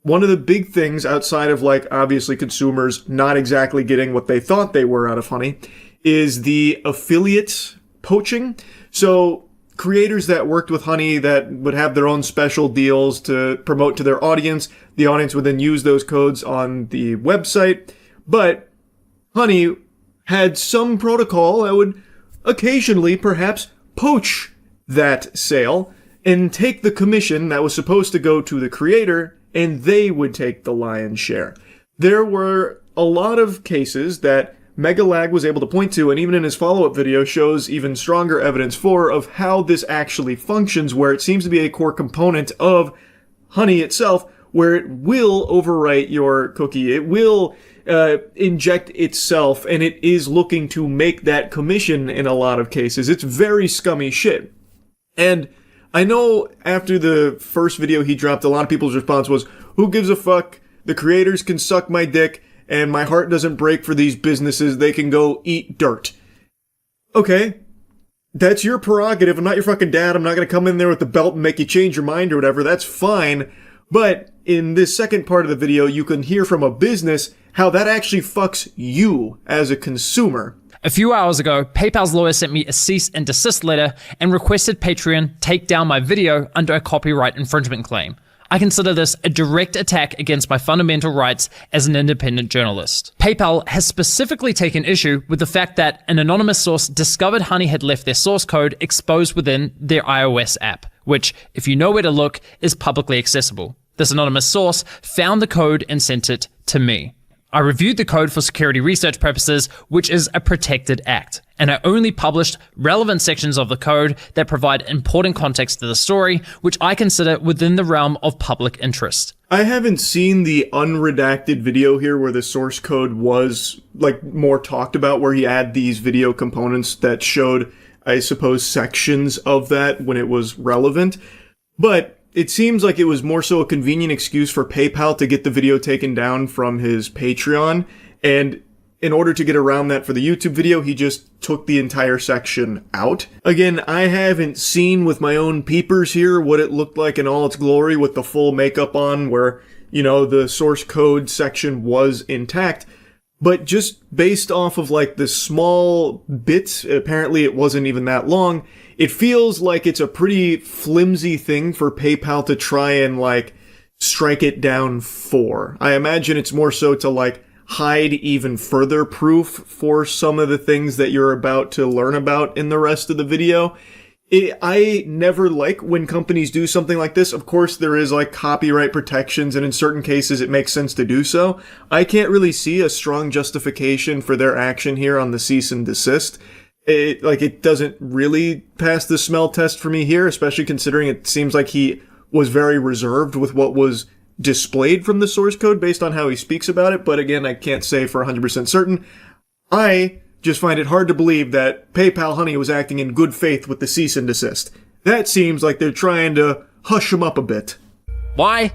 A: one of the big things outside of, like, obviously consumers not exactly getting what they thought they were out of Honey is the affiliate poaching. So creators that worked with Honey that would have their own special deals to promote to their audience, the audience would then use those codes on the website. But Honey had some protocol that would occasionally perhaps poach that sale and take the commission that was supposed to go to the creator, and they would take the lion's share. There were a lot of cases that Megalag was able to point to, and even in his follow-up video shows even stronger evidence for, of how this actually functions, where it seems to be a core component of Honey itself, where it will overwrite your cookie. It will inject itself, and it is looking to make that commission in a lot of cases. It's very scummy shit. And I know after the first video he dropped, a lot of people's response was, who gives a fuck? The creators can suck my dick, and my heart doesn't break for these businesses. They can go eat dirt. Okay, that's your prerogative. I'm not your fucking dad. I'm not going to come in there with the belt and make you change your mind or whatever. That's fine. But in this second part of the video, you can hear from a business how that actually fucks you as a consumer.
B: A few hours ago, PayPal's lawyer sent me a cease and desist letter and requested Patreon take down my video under a copyright infringement claim. I consider this a direct attack against my fundamental rights as an independent journalist. PayPal has specifically taken issue with the fact that an anonymous source discovered Honey had left their source code exposed within their iOS app, which, if you know where to look, is publicly accessible. This anonymous source found the code and sent it to me. I reviewed the code for security research purposes, which is a protected act, and I only published relevant sections of the code that provide important context to the story, which I consider within the realm of public interest.
A: I haven't seen the unredacted video here where the source code was like more talked about, where he had these video components that showed, I suppose, sections of that when it was relevant. But it seems like it was more so a convenient excuse for PayPal to get the video taken down from his Patreon. And in order to get around that for the YouTube video, he just took the entire section out. Again, I haven't seen with my own peepers here what it looked like in all its glory with the full makeup on, where, you know, the source code section was intact. But just based off of like the small bits, apparently it wasn't even that long, it feels like it's a pretty flimsy thing for PayPal to try and like strike it down for. I imagine it's more so to like hide even further proof for some of the things that you're about to learn about in the rest of the video. I never like when companies do something like this. Of course, there is like copyright protections, and in certain cases it makes sense to do so. I can't really see a strong justification for their action here on the cease and desist. It doesn't really pass the smell test for me here, especially considering it seems like he was very reserved with what was displayed from the source code based on how he speaks about it. But again, I can't say for 100% certain. I just find it hard to believe that PayPal Honey was acting in good faith with the cease and desist. That seems like they're trying to hush him up a bit.
B: Why?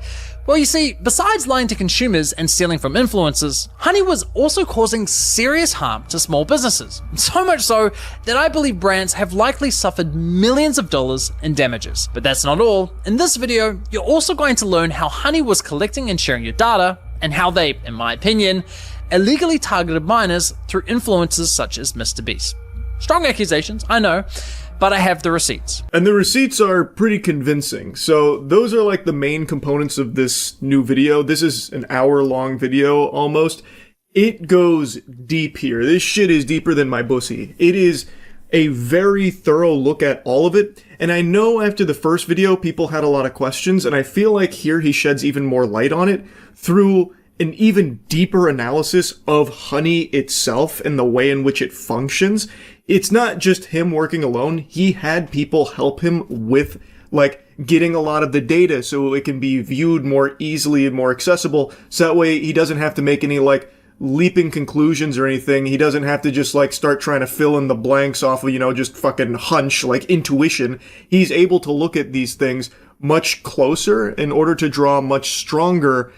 B: Well, you see, besides lying to consumers and stealing from influencers, Honey was also causing serious harm to small businesses. So much so that I believe brands have likely suffered millions of dollars in damages. But that's not all. In this video, you're also going to learn how Honey was collecting and sharing your data, and how they, in my opinion, illegally targeted minors through influencers such as Mr. Beast. Strong accusations, I know, but I have the receipts.
A: And the receipts are pretty convincing. So those are like the main components of this new video. This is an hour-long video almost. It goes deep here. This shit is deeper than my pussy. It is a very thorough look at all of it. And I know after the first video, people had a lot of questions, and I feel like here he sheds even more light on it through an even deeper analysis of Honey itself and the way in which it functions. It's not just him working alone. He had people help him with like getting a lot of the data so it can be viewed more easily and more accessible. So that way he doesn't have to make any like leaping conclusions or anything. He doesn't have to just like start trying to fill in the blanks off of, you know, just fucking hunch, like intuition. He's able to look at these things much closer in order to draw much stronger,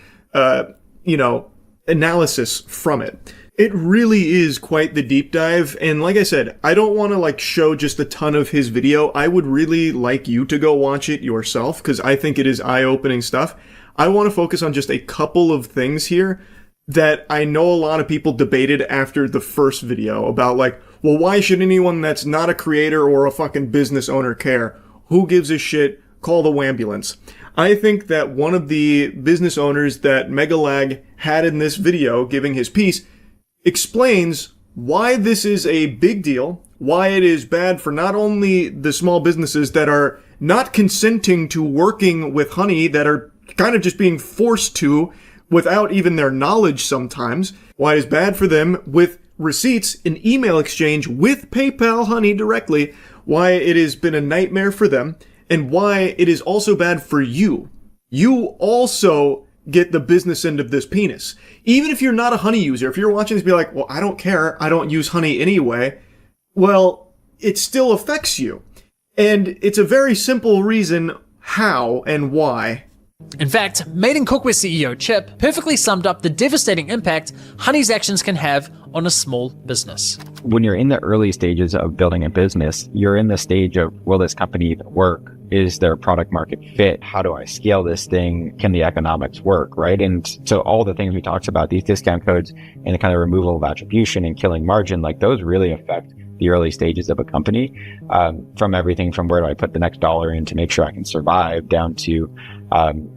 A: analysis from it. It really is quite the deep dive, and like I said, I don't want to like show just a ton of his video. I would really like you to go watch it yourself, because I think it is eye-opening stuff. I want to focus on just a couple of things here that I know a lot of people debated after the first video about like, well, why should anyone that's not a creator or a fucking business owner care? Who gives a shit? Call the wambulance. I think that one of the business owners that Megalag had in this video giving his piece explains why this is a big deal, why it is bad for not only the small businesses that are not consenting to working with Honey, that are kind of just being forced to without even their knowledge sometimes, why it is bad for them with receipts and email exchange with PayPal Honey directly, why it has been a nightmare for them, and why it is also bad for you. You also get the business end of this penis. Even if you're not a Honey user, if you're watching this be like, well, I don't care, I don't use Honey anyway, well, it still affects you. And it's a very simple reason how and why.
B: In fact, Made in Cookware CEO Chip perfectly summed up the devastating impact Honey's actions can have on a small business.
I: When you're in the early stages of building a business, you're in the stage of, will this company even work? Is there product market fit? How do I scale this thing? Can the economics work, right? And so all the things we talked about, these discount codes and the kind of removal of attribution and killing margin, like those really affect the early stages of a company, from everything from where do I put the next dollar in to make sure I can survive, down to,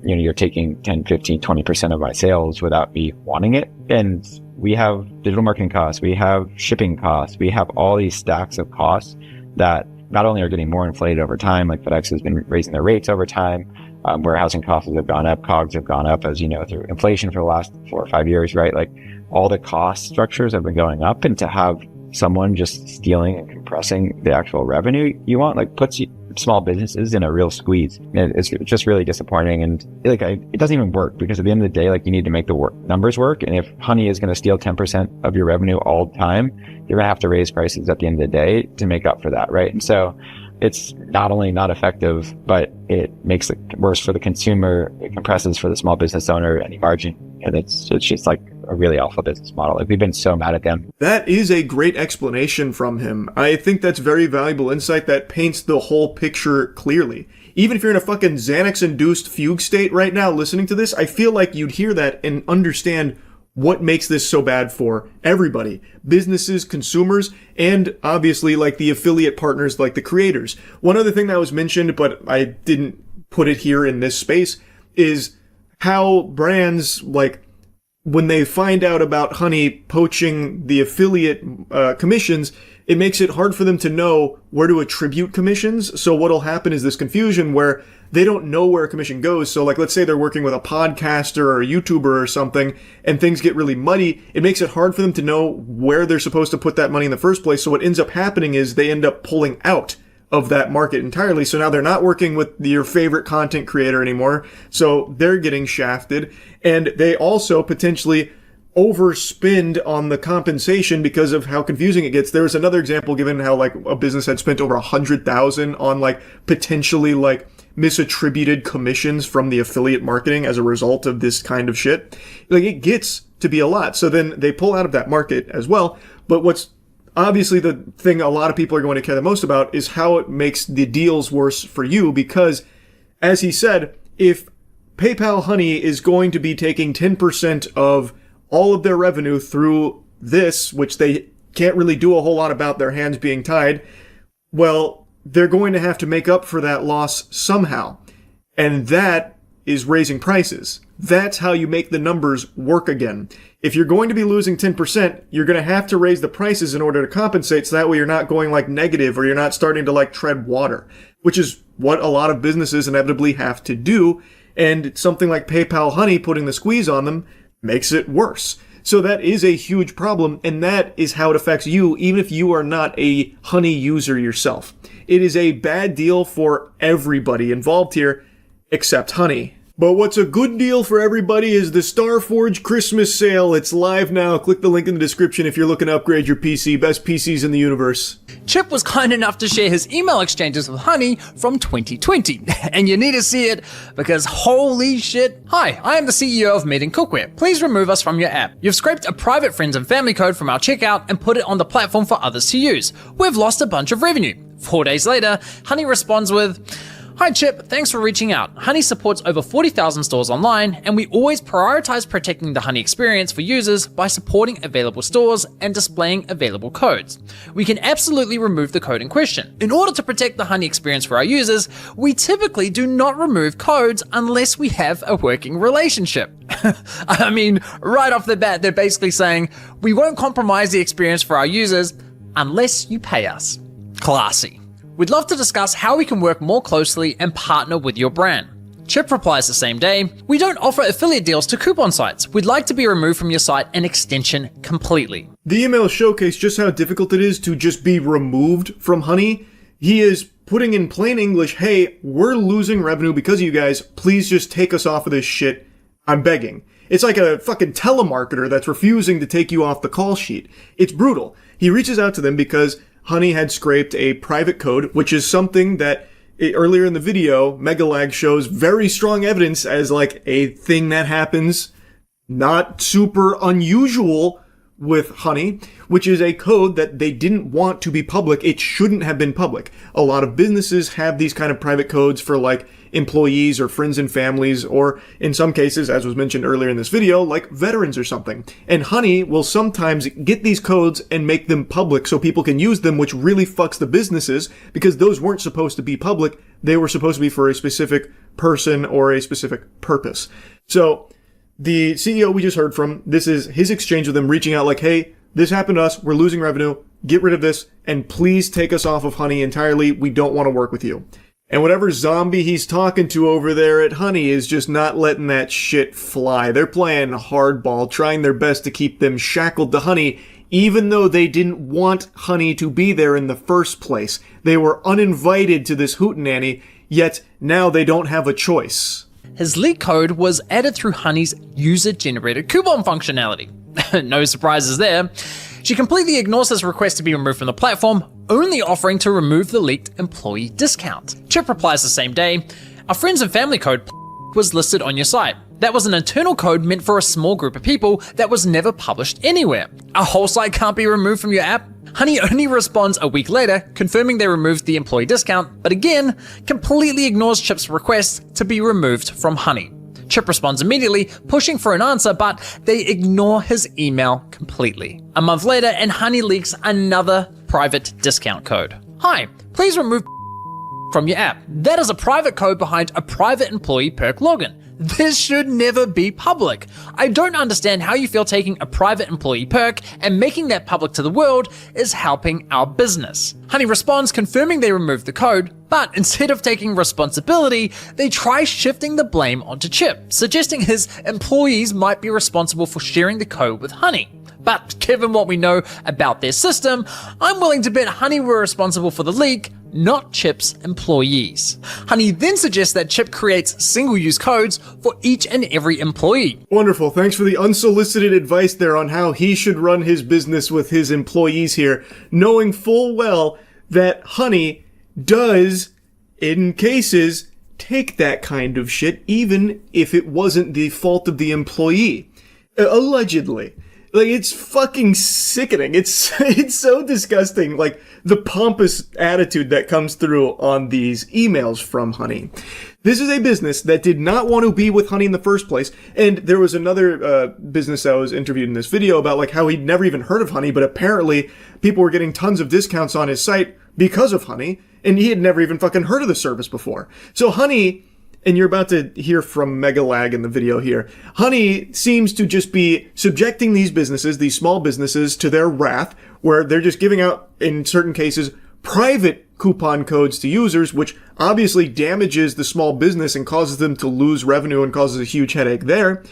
I: you're taking 10, 15, 20% of my sales without me wanting it. And we have digital marketing costs, we have shipping costs, we have all these stacks of costs that not only are getting more inflated over time, like FedEx has been raising their rates over time, warehousing costs have gone up, COGS have gone up, as you know, through inflation for the last 4 or 5 years, right? Like all the cost structures have been going up, and to have someone just stealing and compressing the actual revenue you want, like puts small businesses in a real squeeze. And it's just really disappointing. And like, it doesn't even work, because at the end of the day, like you need to make the numbers work. And if Honey is going to steal 10% of your revenue all the time, you're going to have to raise prices at the end of the day to make up for that. Right. And so it's not only not effective, but it makes it worse for the consumer. It compresses for the small business owner any margin. And it's just like a really awful business model. Like we've been so mad at them.
A: That is a great explanation from him. I think that's very valuable insight that paints the whole picture clearly. Even if you're in a fucking Xanax-induced fugue state right now listening to this, I feel like you'd hear that and understand what makes this so bad for everybody. Businesses, consumers, and obviously like the affiliate partners like the creators. One other thing that was mentioned, but I didn't put it here in this space, is how brands, like, when they find out about Honey poaching the affiliate commissions, it makes it hard for them to know where to attribute commissions. So what'll happen is this confusion where they don't know where a commission goes. So like, let's say they're working with a podcaster or a YouTuber or something, and things get really muddy. It makes it hard for them to know where they're supposed to put that money in the first place. So what ends up happening is they end up pulling out of that market entirely. So now they're not working with your favorite content creator anymore. So they're getting shafted, and they also potentially overspend on the compensation because of how confusing it gets. There was another example given how like a business had spent over $100,000 on like potentially like misattributed commissions from the affiliate marketing as a result of this kind of shit. Like it gets to be a lot. So then they pull out of that market as well. But what's obviously the thing a lot of people are going to care the most about is how it makes the deals worse for you, because as he said, if PayPal Honey is going to be taking 10% of all of their revenue through this, which they can't really do a whole lot about, their hands being tied, well, they're going to have to make up for that loss somehow. And that is raising prices. That's how you make the numbers work again. If you're going to be losing 10%, you're going to have to raise the prices in order to compensate, so that way you're not going like negative, or you're not starting to like tread water, which is what a lot of businesses inevitably have to do. And something like PayPal Honey putting the squeeze on them makes it worse. So that is a huge problem, and that is how it affects you, even if you are not a Honey user yourself. It is a bad deal for everybody involved here, except Honey. But what's a good deal for everybody is the Starforge Christmas sale. It's live now. Click the link in the description if you're looking to upgrade your PC. Best PCs in the universe.
B: Chip was kind enough to share his email exchanges with Honey from 2020. And you need to see it because holy shit. Hi, I am the CEO of Meeting Cookware. Please remove us from your app. You've scraped a private friends and family code from our checkout and put it on the platform for others to use. We've lost a bunch of revenue. 4 days later, Honey responds with, "Hi Chip, thanks for reaching out. Honey supports over 40,000 stores online, and we always prioritize protecting the Honey experience for users by supporting available stores and displaying available codes. We can absolutely remove the code in question. In order to protect the Honey experience for our users, we typically do not remove codes unless we have a working relationship." I mean, right off the bat, they're basically saying, we won't compromise the experience for our users unless you pay us. Classy. We'd love to discuss how we can work more closely and partner with your brand. Chip replies the same day, "We don't offer affiliate deals to coupon sites. We'd like to be removed from your site and extension completely."
A: The email showcased just how difficult it is to just be removed from Honey. He is putting in plain English, hey, we're losing revenue because of you guys. Please just take us off of this shit. I'm begging. It's like a fucking telemarketer that's refusing to take you off the call sheet. It's brutal. He reaches out to them because Honey had scraped a private code, which is something that earlier in the video, Megalag shows very strong evidence as like a thing that happens, not super unusual with Honey, which is a code that they didn't want to be public. It shouldn't have been public. A lot of businesses have these kind of private codes for like employees or friends and families, or in some cases, as was mentioned earlier in this video, like veterans or something. And Honey will sometimes get these codes and make them public so people can use them, which really fucks the businesses because those weren't supposed to be public. They were supposed to be for a specific person or a specific purpose. So the CEO we just heard from, this is his exchange with them reaching out like, hey, this happened to us, we're losing revenue, get rid of this, and please take us off of Honey entirely, we don't want to work with you. And whatever zombie he's talking to over there at Honey is just not letting that shit fly. They're playing hardball, trying their best to keep them shackled to Honey, even though they didn't want Honey to be there in the first place. They were uninvited to this hootenanny, yet now they don't have a choice.
B: His leak code was added through Honey's user-generated coupon functionality. No surprises there. She completely ignores his request to be removed from the platform, only offering to remove the leaked employee discount. Chip replies the same day, "Our friends and family code was listed on your site. That was an internal code meant for a small group of people that was never published anywhere. Our whole site can't be removed from your app." Honey only responds a week later, confirming they removed the employee discount, but again, completely ignores Chip's request to be removed from Honey. Chip responds immediately, pushing for an answer, but they ignore his email completely. A month later, and Honey leaks another private discount code. "Hi, please remove from your app. That is a private code behind a private employee perk login. This should never be public. I don't understand how you feel taking a private employee perk and making that public to the world is helping our business." Honey responds confirming they removed the code, but instead of taking responsibility, they try shifting the blame onto Chip, suggesting his employees might be responsible for sharing the code with Honey. But given what we know about their system, I'm willing to bet Honey were responsible for the leak, not Chip's employees. Honey then suggests that Chip creates single-use codes for each and every employee.
A: Wonderful. Thanks for the unsolicited advice there on how he should run his business with his employees here, knowing full well that Honey does, in cases, take that kind of shit, even if it wasn't the fault of the employee. Allegedly. Like, it's fucking sickening. It's so disgusting. Like, the pompous attitude that comes through on these emails from Honey. This is a business that did not want to be with Honey in the first place. And there was another business that was interviewed in this video about like how he'd never even heard of Honey, but apparently people were getting tons of discounts on his site because of Honey, and he had never even fucking heard of the service before. So Honey, and you're about to hear from Megalag in the video here, Honey seems to just be subjecting these businesses, these small businesses, to their wrath, where they're just giving out, in certain cases, private coupon codes to users, which obviously damages the small business and causes them to lose revenue and causes a huge headache there.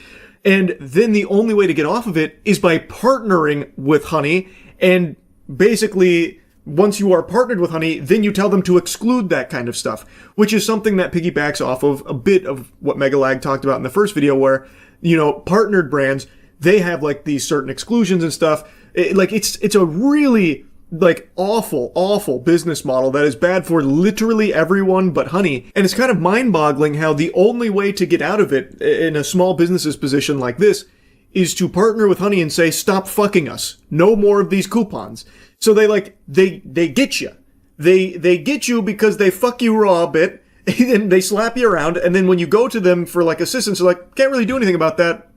A: And then the only way to get off of it is by partnering with Honey, and basically, once you are partnered with Honey, then you tell them to exclude that kind of stuff, which is something that piggybacks off of a bit of what Megalag talked about in the first video, where, you know, partnered brands, they have like these certain exclusions and stuff. It's a really like awful business model that is bad for literally everyone but Honey. And it's kind of mind-boggling how the only way to get out of it in a small business's position like this is to partner with Honey and say, stop fucking us. No more of these coupons. So they get you. They get you because they fuck you raw a bit, and they slap you around, and then when you go to them for like assistance, they're like, can't really do anything about that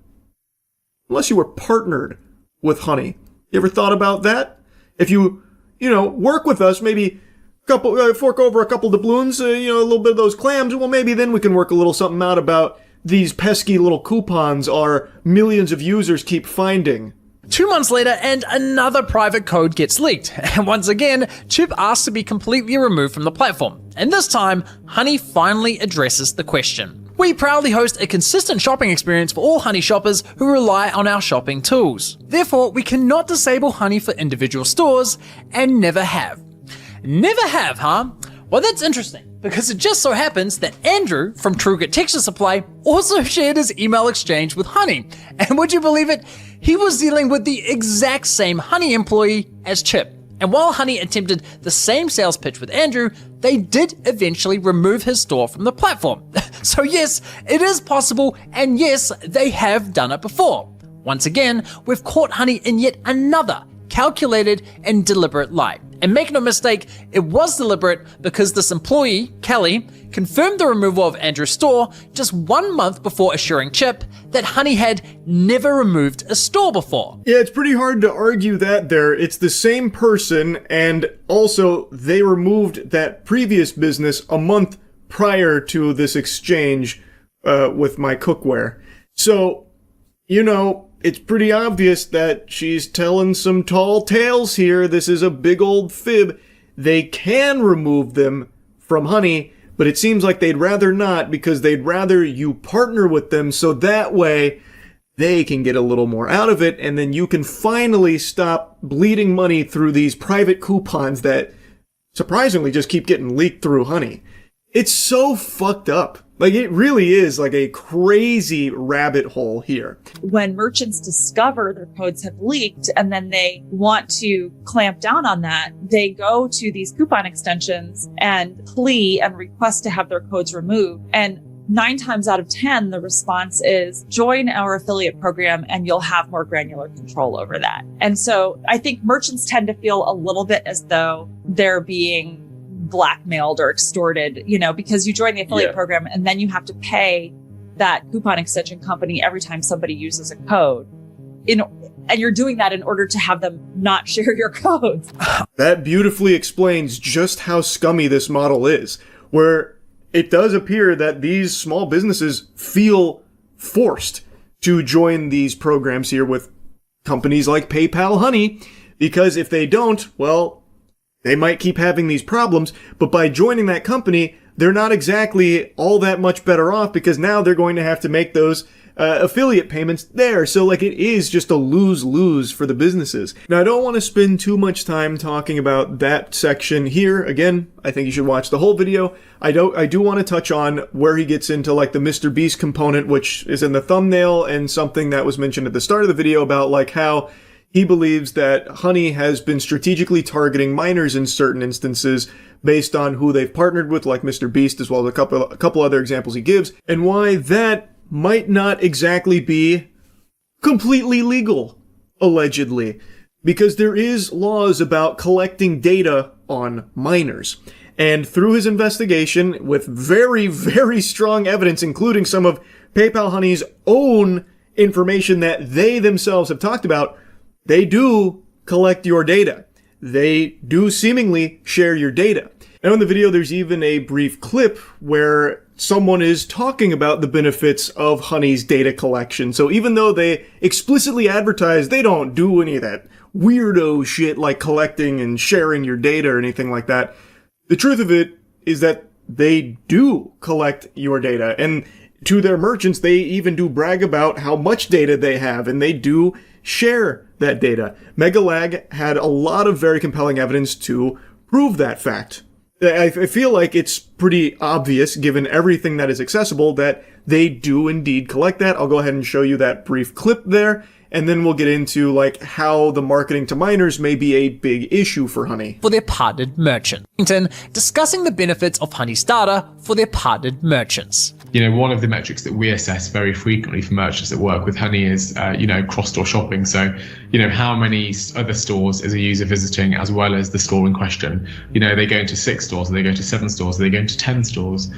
A: unless you were partnered with Honey. You ever thought about that? If you work with us, maybe fork over a couple doubloons, a little bit of those clams, well, maybe then we can work a little something out about these pesky little coupons our millions of users keep finding.
B: 2 months later, and another private code gets leaked. And once again, Chip asks to be completely removed from the platform. And this time, Honey finally addresses the question. We proudly host a consistent shopping experience for all Honey shoppers who rely on our shopping tools. Therefore, we cannot disable Honey for individual stores, and never have. Never have, huh? Well, that's interesting, because it just so happens that Andrew from TrueGrit Texture Supply also shared his email exchange with Honey. And would you believe it? He was dealing with the exact same Honey employee as Chip. And while Honey attempted the same sales pitch with Andrew, they did eventually remove his store from the platform. So yes, it is possible, and yes, they have done it before. Once again, we've caught Honey in yet another calculated and deliberate lie. And make no mistake, it was deliberate, because this employee, Kelly, confirmed the removal of Andrew's store just 1 month before assuring Chip that Honey had never removed a store before.
A: Yeah, it's pretty hard to argue that there. It's the same person, and also they removed that previous business a month prior to this exchange with my cookware. So, it's pretty obvious that she's telling some tall tales here. This is a big old fib. They can remove them from Honey, but it seems like they'd rather not, because they'd rather you partner with them so that way they can get a little more out of it, and then you can finally stop bleeding money through these private coupons that surprisingly just keep getting leaked through Honey. It's so fucked up. Like, it really is like a crazy rabbit hole here.
L: When merchants discover their codes have leaked and then they want to clamp down on that, they go to these coupon extensions and plea and request to have their codes removed. And 9 times out of 10, the response is join our affiliate program and you'll have more granular control over that. And so I think merchants tend to feel a little bit as though they're being blackmailed or extorted, because you join the affiliate program and then you have to pay that coupon extension company every time somebody uses a code. And you're doing that in order to have them not share your codes.
A: That beautifully explains just how scummy this model is, where it does appear that these small businesses feel forced to join these programs here with companies like PayPal Honey, because if they don't, well, they might keep having these problems, but by joining that company, they're not exactly all that much better off, because now they're going to have to make those affiliate payments there. So like, it is just a lose-lose for the businesses. Now, I don't want to spend too much time talking about that section here. Again, I think you should watch the whole video. I do want to touch on where he gets into like the Mr. Beast component, which is in the thumbnail, and something that was mentioned at the start of the video about like how he believes that Honey has been strategically targeting minors in certain instances based on who they've partnered with, like Mr. Beast, as well as a couple other examples he gives, and why that might not exactly be completely legal, allegedly, because there is laws about collecting data on minors. And through his investigation, with very, very strong evidence, including some of PayPal Honey's own information that they themselves have talked about, they do collect your data. They do seemingly share your data. Now in the video, there's even a brief clip where someone is talking about the benefits of Honey's data collection. So even though they explicitly advertise they don't do any of that weirdo shit like collecting and sharing your data or anything like that, the truth of it is that they do collect your data. And to their merchants, they even do brag about how much data they have, and they do share that data. Megalag had a lot of very compelling evidence to prove that fact. I feel like it's pretty obvious, given everything that is accessible, that they do indeed collect that. I'll go ahead and show you that brief clip there, and then we'll get into like how the marketing to minors may be a big issue for Honey.
B: For their partnered merchant. Discussing the benefits of Honey's data for their partnered merchants.
M: One of the metrics that we assess very frequently for merchants that work with Honey is, cross-store shopping. So, how many other stores is a user visiting as well as the store in question? Are they going to 6 stores? Are they going to 7 stores? Are they going to 10 stores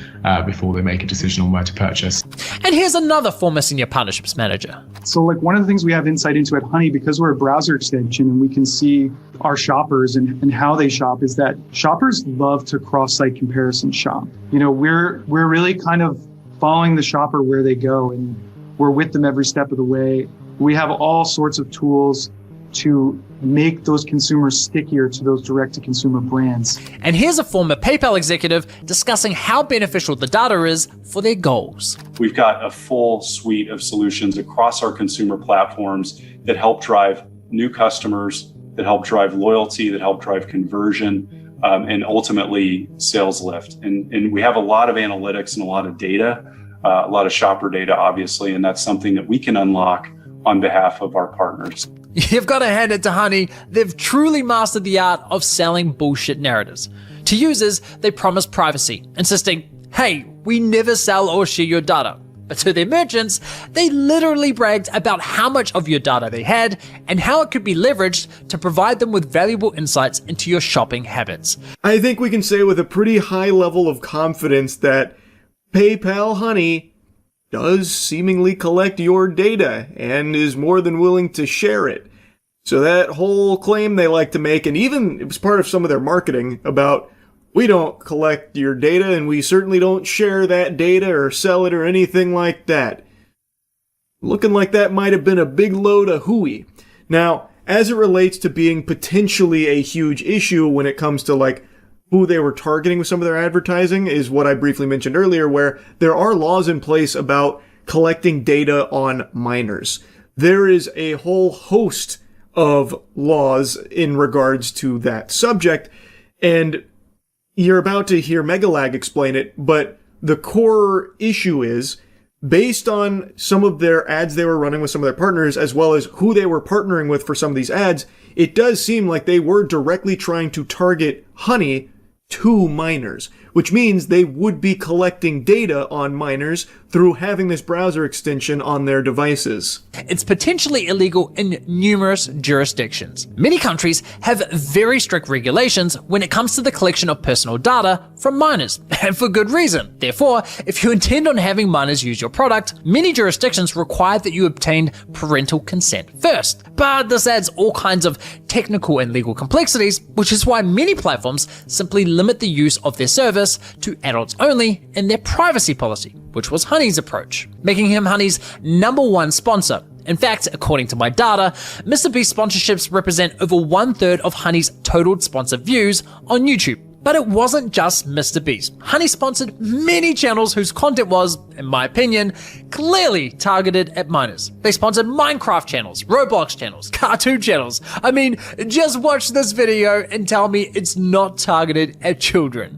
M: before they make a decision on where to purchase?
B: And here's another former senior partnerships manager.
N: So like one of the things we have insight into at Honey, because we're a browser extension and we can see our shoppers and how they shop, is that shoppers love to cross-site comparison shop. We're really kind of following the shopper where they go, and we're with them every step of the way. We have all sorts of tools to make those consumers stickier to those direct-to-consumer brands.
B: And here's a former PayPal executive discussing how beneficial the data is for their goals.
S: We've got a full suite of solutions across our consumer platforms that help drive new customers, that help drive loyalty, that help drive conversion, and ultimately sales lift. And we have a lot of analytics and a lot of data, a lot of shopper data, obviously, and that's something that we can unlock on behalf of our partners.
B: You've got to hand it to Honey. They've truly mastered the art of selling bullshit narratives. To users, they promise privacy, insisting, hey, we never sell or share your data. But to their merchants, they literally bragged about how much of your data they had and how it could be leveraged to provide them with valuable insights into your shopping habits.
A: I think we can say with a pretty high level of confidence that PayPal Honey does seemingly collect your data and is more than willing to share it. So that whole claim they like to make, and even it was part of some of their marketing about, we don't collect your data and we certainly don't share that data or sell it or anything like that. looking like that might have been a big load of hooey. Now, as it relates to being potentially a huge issue when it comes to like who they were targeting with some of their advertising is what I briefly mentioned earlier, where there are laws in place about collecting data on minors. There is a whole host of laws in regards to that subject, and you're about to hear Megalag explain it, but the core issue is, based on some of their ads they were running with some of their partners, as well as who they were partnering with for some of these ads, it does seem like they were directly trying to target Honey to minors, which means they would be collecting data on minors through having this browser extension on their devices.
B: It's potentially illegal in numerous jurisdictions. Many countries have very strict regulations when it comes to the collection of personal data from minors, and for good reason. Therefore, if you intend on having minors use your product, many jurisdictions require that you obtain parental consent first. But this adds all kinds of technical and legal complexities, which is why many platforms simply limit the use of their service to adults only in their privacy policy, which was Honey's approach, making him Honey's #1 sponsor. In fact, according to my data, MrBeast sponsorships represent over 1/3 of Honey's total sponsor views on YouTube. But it wasn't just MrBeast. Honey sponsored many channels whose content was, in my opinion, clearly targeted at minors. They sponsored Minecraft channels, Roblox channels, cartoon channels. I mean, just watch this video and tell me it's not targeted at children.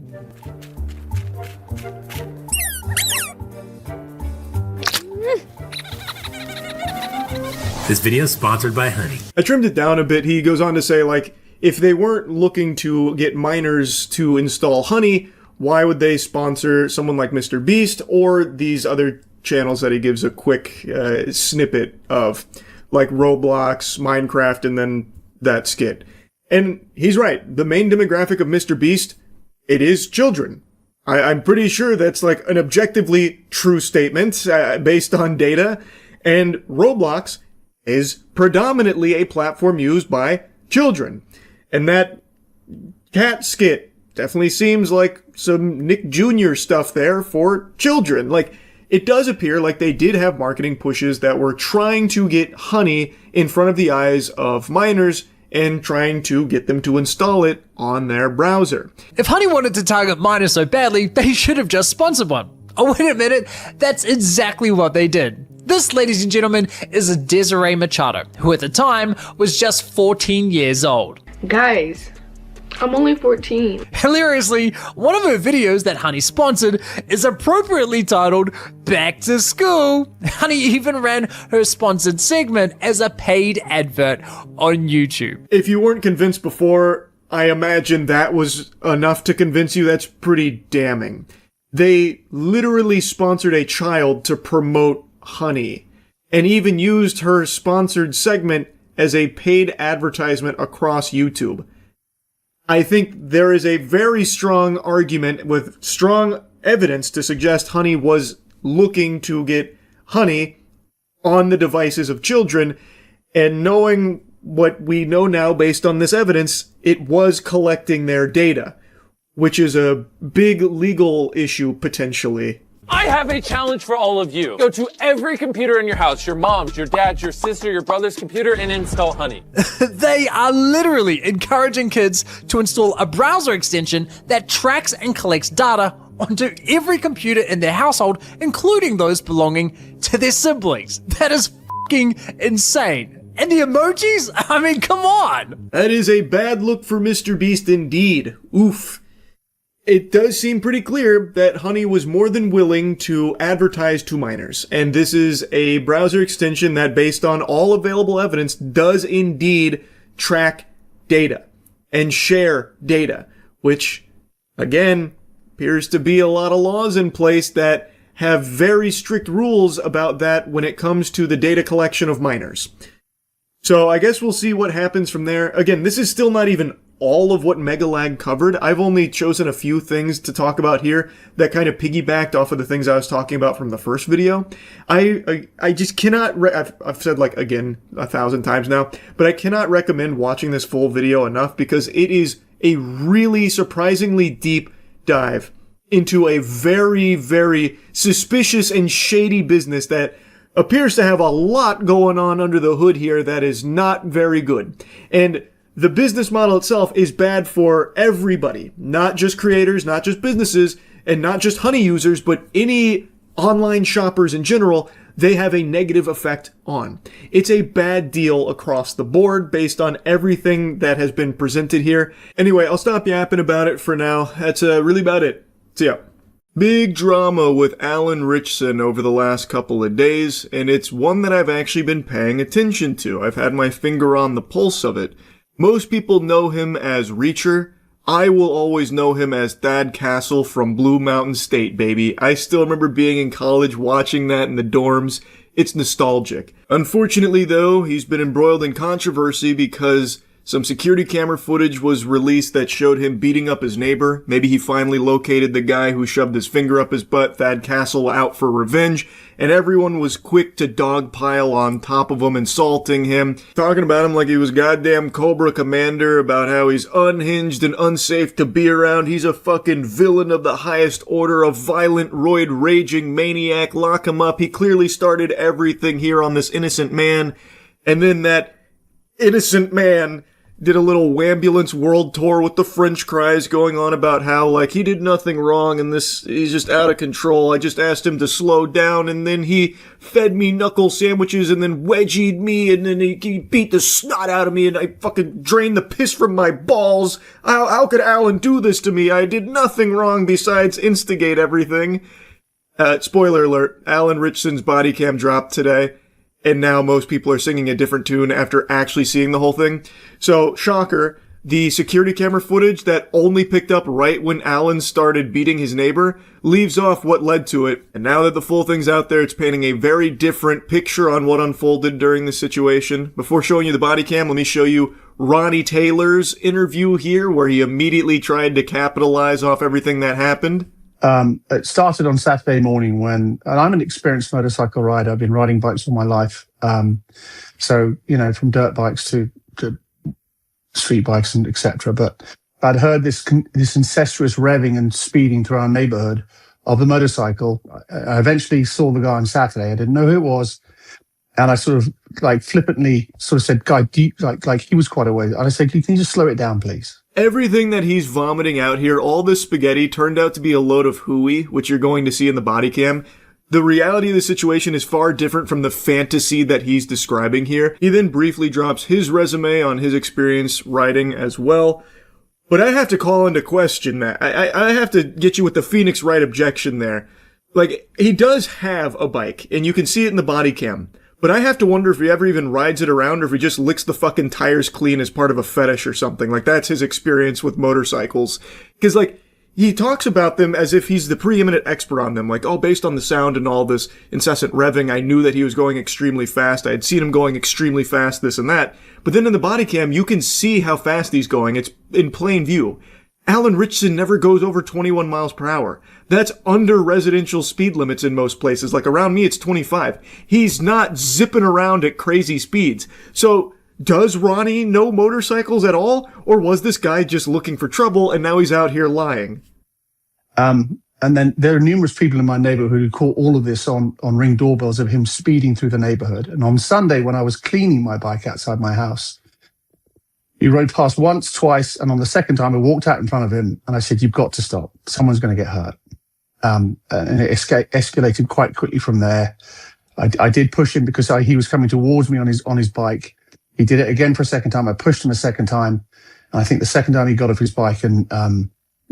C: This video is sponsored by Honey.
A: I trimmed it down a bit. He goes on to say, like, if they weren't looking to get minors to install Honey, why would they sponsor someone like MrBeast or these other channels that he gives a quick snippet of, like Roblox, Minecraft, and then that skit? And he's right. The main demographic of MrBeast, it is children. I'm pretty sure that's like an objectively true statement based on data. And Roblox is predominantly a platform used by children. And that cat skit definitely seems like some Nick Jr. stuff there for children. Like, it does appear like they did have marketing pushes that were trying to get Honey in front of the eyes of minors and trying to get them to install it on their browser.
B: If Honey wanted to target minors so badly, they should have just sponsored one. Oh, wait a minute, that's exactly what they did. This, ladies and gentlemen, is Desiree Machado, who at the time was just 14 years old.
H: Guys, I'm only 14.
B: Hilariously, one of her videos that Honey sponsored is appropriately titled Back to School. Honey even ran her sponsored segment as a paid advert on YouTube.
A: If you weren't convinced before, I imagine that was enough to convince you. That's pretty damning. They literally sponsored a child to promote Honey, and even used her sponsored segment as a paid advertisement across YouTube. I think there is a very strong argument with strong evidence to suggest Honey was looking to get Honey on the devices of children, and knowing what we know now based on this evidence, it was collecting their data, which is a big legal issue potentially.
R: I have a challenge for all of you. Go to every computer in your house, your mom's, your dad's, your sister, your brother's computer, and install Honey.
B: They are literally encouraging kids to install a browser extension that tracks and collects data onto every computer in their household, including those belonging to their siblings. That is fucking insane. And the emojis? I mean, come on!
A: That is a bad look for MrBeast indeed. Oof. It does seem pretty clear that Honey was more than willing to advertise to minors, and this is a browser extension that, based on all available evidence, does indeed track data and share data, which, again, appears to be a lot of laws in place that have very strict rules about that when it comes to the data collection of minors. So I guess we'll see what happens from there. Again, this is still not even all of what Megalag covered. I've only chosen a few things to talk about here that kind of piggybacked off of the things I was talking about from the first video. I just cannot, I've said like again 1,000 times now, but I cannot recommend watching this full video enough because it is a really surprisingly deep dive into a very, very suspicious and shady business that appears to have a lot going on under the hood here that is not very good. And the business model itself is bad for everybody, not just creators, not just businesses, and not just Honey users, but any online shoppers in general. They have a negative effect on. It's a bad deal across the board based on everything that has been presented here. Anyway, I'll stop yapping about it for now. That's really about it. See ya. Big drama with Alan Richson over the last couple of days, and it's one that I've actually been paying attention to. I've had my finger on the pulse of it. Most people know him as Reacher. I will always know him as Thad Castle from Blue Mountain State, baby. I still remember being in college watching that in the dorms. It's nostalgic. Unfortunately, though, he's been embroiled in controversy because some security camera footage was released that showed him beating up his neighbor. Maybe he finally located the guy who shoved his finger up his butt, Thad Castle, out for revenge, and everyone was quick to dogpile on top of him, insulting him, talking about him like he was goddamn Cobra Commander, about how he's unhinged and unsafe to be around. He's a fucking villain of the highest order, a violent, roid-raging maniac. Lock him up. He clearly started everything here on this innocent man. And then that innocent man did a little Wambulance world tour with the French cries going on about how, like, he did nothing wrong and he's just out of control. I just asked him to slow down and then he fed me knuckle sandwiches and then wedgied me and then he beat the snot out of me and I fucking drained the piss from my balls. How could Alan do this to me? I did nothing wrong besides instigate everything. Spoiler alert, Alan Richson's body cam dropped today. And now most people are singing a different tune after actually seeing the whole thing. So, shocker, the security camera footage that only picked up right when Alan started beating his neighbor leaves off what led to it. And now that the full thing's out there, it's painting a very different picture on what unfolded during the situation. Before showing you the body cam, let me show you Ronnie Taylor's interview here, where he immediately tried to capitalize off everything that happened.
O: It started on Saturday morning and I'm an experienced motorcycle rider. I've been riding bikes all my life. So, you know, from dirt bikes to street bikes and etc. But I'd heard this incestuous revving and speeding through our neighborhood of the motorcycle. I eventually saw the guy on Saturday. I didn't know who it was. And I sort of like flippantly sort of said, "Guy, like he was quite a way." And I said, "Can you just slow it down, please?"
A: Everything that he's vomiting out here, all this spaghetti, turned out to be a load of hooey, which you're going to see in the body cam. The reality of the situation is far different from the fantasy that he's describing here. He then briefly drops his resume on his experience riding as well. But I have to call into question that. I have to get you with the Phoenix Wright objection there. Like, he does have a bike, and you can see it in the body cam. But I have to wonder if he ever even rides it around or if he just licks the fucking tires clean as part of a fetish or something. Like, that's his experience with motorcycles. Because, like, he talks about them as if he's the preeminent expert on them. Like, oh, based on the sound and all this incessant revving, I knew that he was going extremely fast. I had seen him going extremely fast, this and that. But then in the body cam, you can see how fast he's going. It's in plain view. Alan Richson never goes over 21 miles per hour. That's under residential speed limits in most places. Like around me, it's 25. He's not zipping around at crazy speeds. So, does Ronnie know motorcycles at all? Or was this guy just looking for trouble and now he's out here lying?
O: And then there are numerous people in my neighborhood who caught all of this on Ring doorbells of him speeding through the neighborhood. And on Sunday, when I was cleaning my bike outside my house, he rode past once, twice, and on the second time, I walked out in front of him, and I said, "You've got to stop. Someone's going to get hurt." And it escalated quite quickly from there. I did push him because he was coming towards me on his bike. He did it again for a second time. I pushed him a second time, and I think the second time he got off his bike and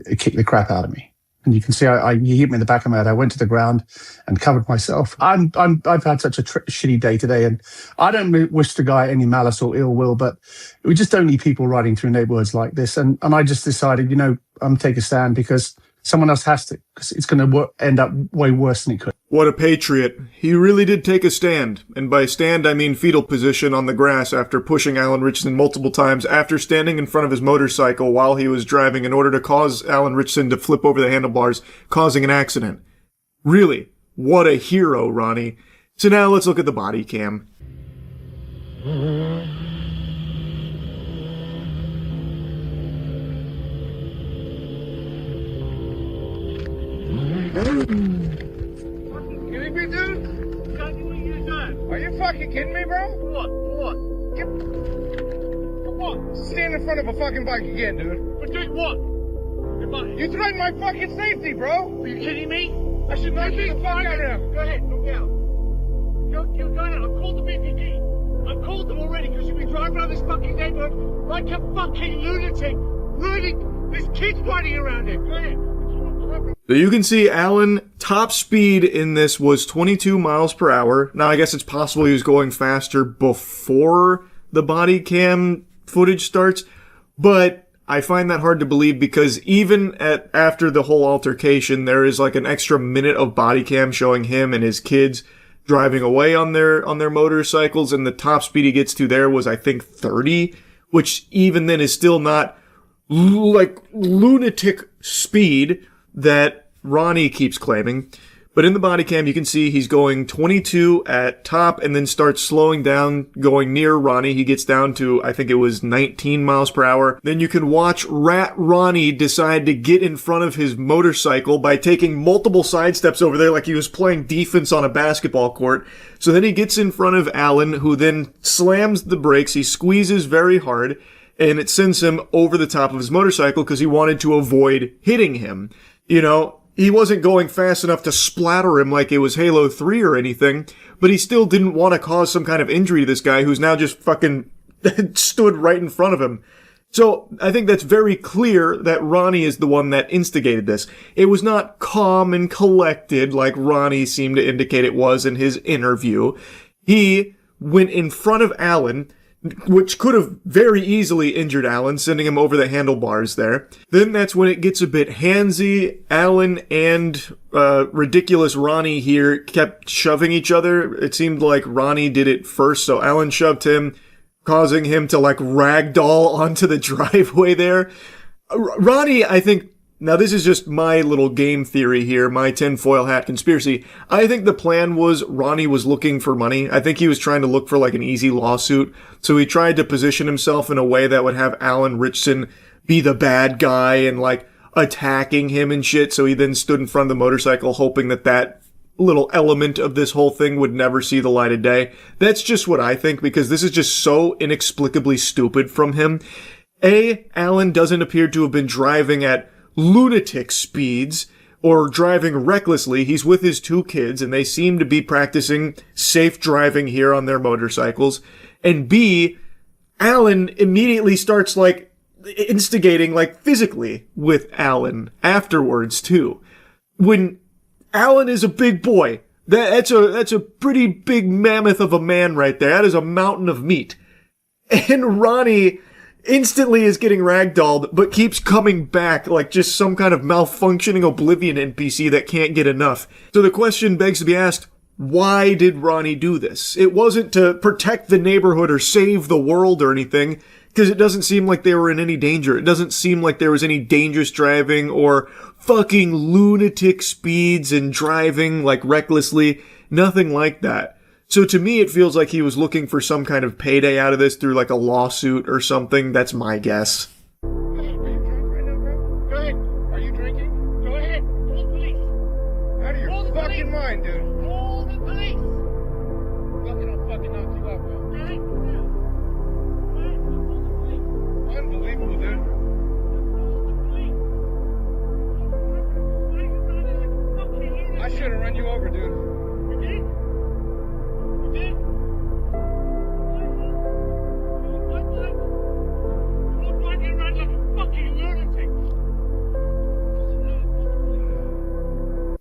O: it kicked the crap out of me. And you can see he hit me in the back of my head. I went to the ground and covered myself. I've had such a shitty day today, and I don't wish the guy any malice or ill will, but we just don't need people riding through neighborhoods like this. And I just decided, I'm take a stand because someone else has to, because it's going to end up way worse than it could.
A: What a patriot. He really did take a stand. And by stand, I mean fetal position on the grass after pushing Alan Richson multiple times after standing in front of his motorcycle while he was driving in order to cause Alan Richson to flip over the handlebars, causing an accident. Really, what a hero, Ronnie. So now let's look at the body cam.
K: Kidding me, dude? Are you fucking kidding me, bro? What? Come on. Stand in front of a fucking bike again, dude. But doing what? You threatened my fucking safety, bro. Are you kidding me? I should not be the fuck out of him. Go ahead, go down. Go ahead. I've called the BPD. I've called them already because you've been driving around this fucking neighborhood like a fucking lunatic. There's kids running around here. Go ahead.
A: So you can see Alan, top speed in this was 22 miles per hour. Now, I guess it's possible he was going faster before the body cam footage starts, but I find that hard to believe because even after the whole altercation, there is like an extra minute of body cam showing him and his kids driving away on their motorcycles, and the top speed he gets to there was, I think, 30, which even then is still not like lunatic speed that Ronnie keeps claiming. But in the body cam, you can see he's going 22 at top and then starts slowing down, going near Ronnie. He gets down to, I think it was 19 miles per hour. Then you can watch Rat Ronnie decide to get in front of his motorcycle by taking multiple side steps over there like he was playing defense on a basketball court. So then he gets in front of Alan, who then slams the brakes. He squeezes very hard, and it sends him over the top of his motorcycle because he wanted to avoid hitting him. You know, he wasn't going fast enough to splatter him like it was Halo 3 or anything, but he still didn't want to cause some kind of injury to this guy who's now just fucking stood right in front of him. So I think that's very clear that Ronnie is the one that instigated this. It was not calm and collected like Ronnie seemed to indicate it was in his interview. He went in front of Alan, which could have very easily injured Alan, sending him over the handlebars there. Then that's when it gets a bit handsy. Alan and ridiculous Ronnie here kept shoving each other. It seemed like Ronnie did it first, so Alan shoved him, causing him to like ragdoll onto the driveway there. Ronnie, I think, now this is just my little game theory here, my tinfoil hat conspiracy. I think the plan was Ronnie was looking for money. I think he was trying to look for like an easy lawsuit. So he tried to position himself in a way that would have Alan Richson be the bad guy and like attacking him and shit. So he then stood in front of the motorcycle hoping that that little element of this whole thing would never see the light of day. That's just what I think because this is just so inexplicably stupid from him. Alan doesn't appear to have been driving at lunatic speeds or driving recklessly. He's with his two kids and they seem to be practicing safe driving here on their motorcycles. And B, Alan immediately starts like instigating like physically with Alan afterwards too. When Alan is a big boy, that's a pretty big mammoth of a man right there. That is a mountain of meat. And Ronnie instantly is getting ragdolled, but keeps coming back like just some kind of malfunctioning Oblivion NPC that can't get enough. So the question begs to be asked, why did Ronnie do this? It wasn't to protect the neighborhood or save the world or anything, because it doesn't seem like they were in any danger. It doesn't seem like there was any dangerous driving or fucking lunatic speeds and driving like recklessly. Nothing like that. So to me, it feels like he was looking for some kind of payday out of this through like a lawsuit or something. That's my guess.
K: Go ahead. Are you drinking? Go ahead. Call the police. Out of your fucking mind, dude. Call the police. I'll fucking knock you out, bro. Unbelievable, dude. I should have run you over, dude. You did? You did?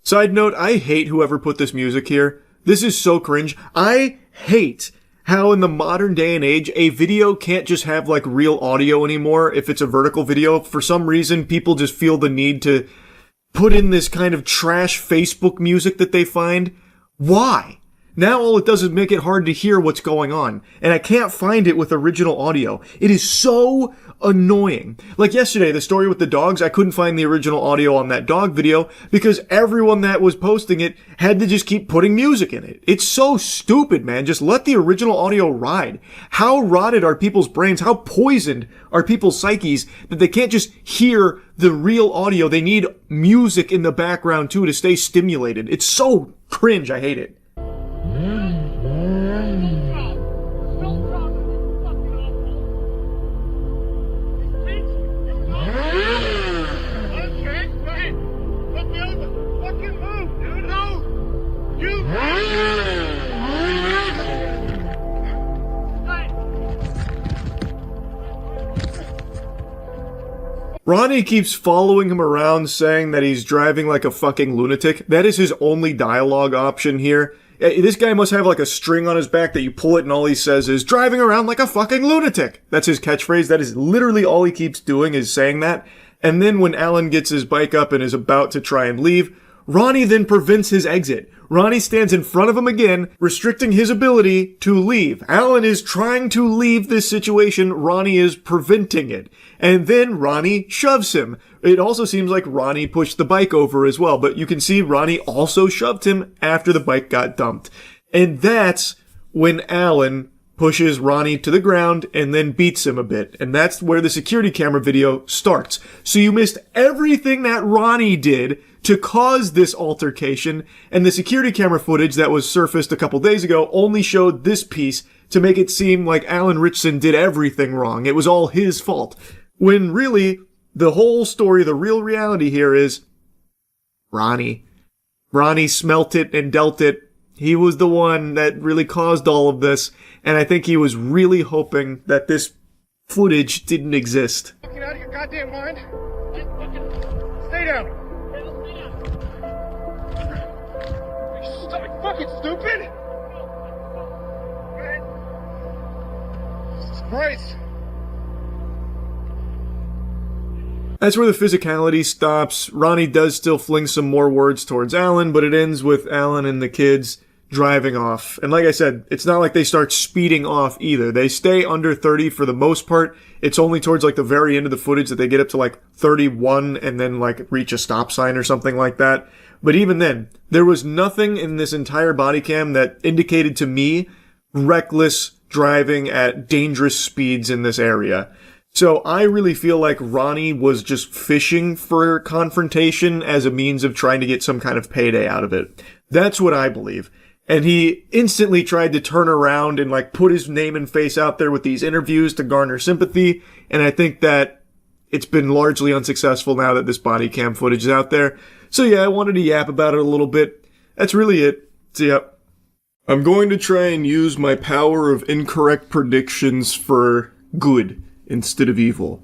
A: Side note, I hate whoever put this music here. This is so cringe. I hate how in the modern day and age, a video can't just have like real audio anymore if it's a vertical video. For some reason, people just feel the need to put in this kind of trash Facebook music that they find. Why? Now all it does is make it hard to hear what's going on. And I can't find it with original audio. It is so annoying. Like yesterday, the story with the dogs, I couldn't find the original audio on that dog video because everyone that was posting it had to just keep putting music in it. It's so stupid, man. Just let the original audio ride. How rotted are people's brains? How poisoned are people's psyches that they can't just hear the real audio? They need music in the background too to stay stimulated. It's so cringe. I hate it. Ronnie keeps following him around saying that he's driving like a fucking lunatic. That is his only dialogue option here. This guy must have like a string on his back that you pull it and all he says is, driving around like a fucking lunatic. That's his catchphrase. That is literally all he keeps doing, is saying that. And then when Alan gets his bike up and is about to try and leave, Ronnie then prevents his exit. Ronnie stands in front of him again, restricting his ability to leave. Alan is trying to leave this situation. Ronnie is preventing it. And then Ronnie shoves him. It also seems like Ronnie pushed the bike over as well, but you can see Ronnie also shoved him after the bike got dumped. And that's when Alan pushes Ronnie to the ground and then beats him a bit. And that's where the security camera video starts. So you missed everything that Ronnie did to cause this altercation, and the security camera footage that was surfaced a couple days ago only showed this piece to make it seem like Alan Richardson did everything wrong. It was all his fault. When really, the whole story, the real reality here is Ronnie. Ronnie smelt it and dealt it. He was the one that really caused all of this, and I think he was really hoping that this footage didn't exist.
K: Get out of your goddamn mind. Stay down. Stop fucking stupid. Jesus Christ.
A: That's where the physicality stops. Ronnie does still fling some more words towards Alan, but it ends with Alan and the kids driving off. And like I said, it's not like they start speeding off either. They stay under 30 for the most part. It's only towards like the very end of the footage that they get up to like 31 and then like reach a stop sign or something like that. But even then, there was nothing in this entire body cam that indicated to me reckless driving at dangerous speeds in this area. So I really feel like Ronnie was just fishing for confrontation as a means of trying to get some kind of payday out of it. That's what I believe. And he instantly tried to turn around and like put his name and face out there with these interviews to garner sympathy. And I think that it's been largely unsuccessful now that this body cam footage is out there. So yeah, I wanted to yap about it a little bit. That's really it. So yeah. I'm going to try and use my power of incorrect predictions for good instead of evil.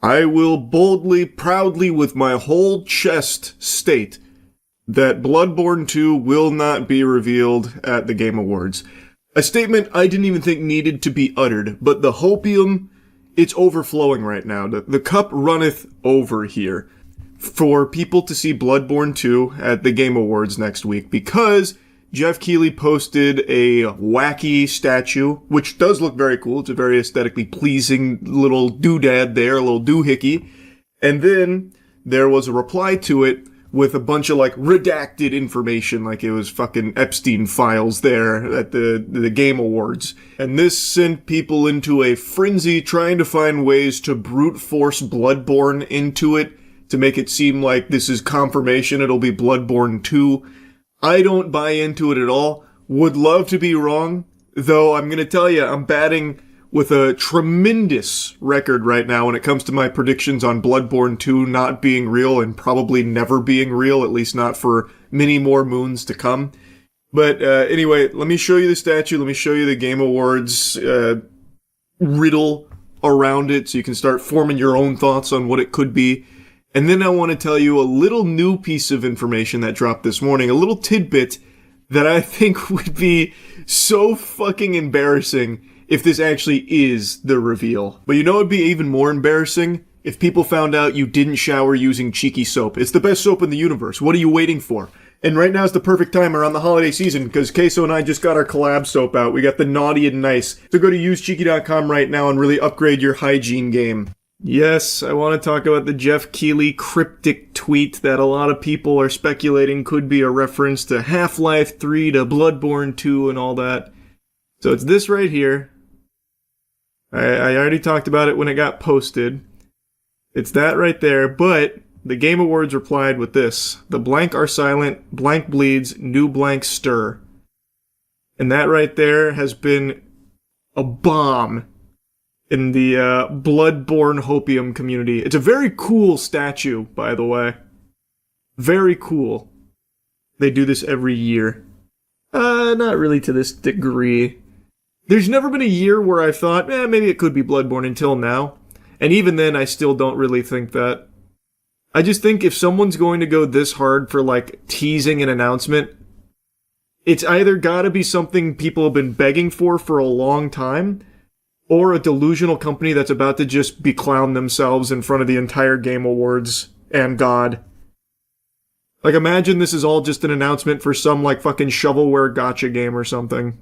A: I will boldly, proudly, with my whole chest state that Bloodborne 2 will not be revealed at the Game Awards. A statement I didn't even think needed to be uttered, but the hopium, it's overflowing right now. The cup runneth over here for people to see Bloodborne 2 at the Game Awards next week, because Jeff Keighley posted a wacky statue, which does look very cool. It's a very aesthetically pleasing little doodad there, a little doohickey. And then there was a reply to it with a bunch of like redacted information, like it was fucking Epstein files there at the Game Awards. And this sent people into a frenzy trying to find ways to brute force Bloodborne into it to make it seem like this is confirmation it'll be Bloodborne 2. I don't buy into it at all. Would love to be wrong, though I'm gonna tell you, I'm batting with a tremendous record right now when it comes to my predictions on Bloodborne 2 not being real and probably never being real, at least not for many more moons to come. But anyway, let me show you the statue, let me show you the Game Awards riddle around it so you can start forming your own thoughts on what it could be. And then I want to tell you a little new piece of information that dropped this morning, a little tidbit that I think would be so fucking embarrassing if this actually is the reveal. But you know it'd be even more embarrassing? If people found out you didn't shower using Cheeky soap. It's the best soap in the universe. What are you waiting for? And right now is the perfect time around the holiday season, because Queso and I just got our collab soap out. We got the Naughty and Nice. So go to usecheeky.com right now and really upgrade your hygiene game. Yes, I want to talk about the Jeff Keighley cryptic tweet that a lot of people are speculating could be a reference to Half-Life 3, to Bloodborne 2, and all that. So it's this right here. I already talked about it when it got posted. It's that right there, but the Game Awards replied with this. The blank are silent, blank bleeds, new blank stir. And that right there has been a bomb in the Bloodborne hopium community. It's a very cool statue, by the way. Very cool. They do this every year. Not really to this degree. There's never been a year where I thought, maybe it could be Bloodborne until now. And even then, I still don't really think that. I just think if someone's going to go this hard for, like, teasing an announcement, it's either gotta be something people have been begging for a long time, or a delusional company that's about to just beclown themselves in front of the entire Game Awards and God. Like, imagine this is all just an announcement for some, like, fucking shovelware gotcha game or something.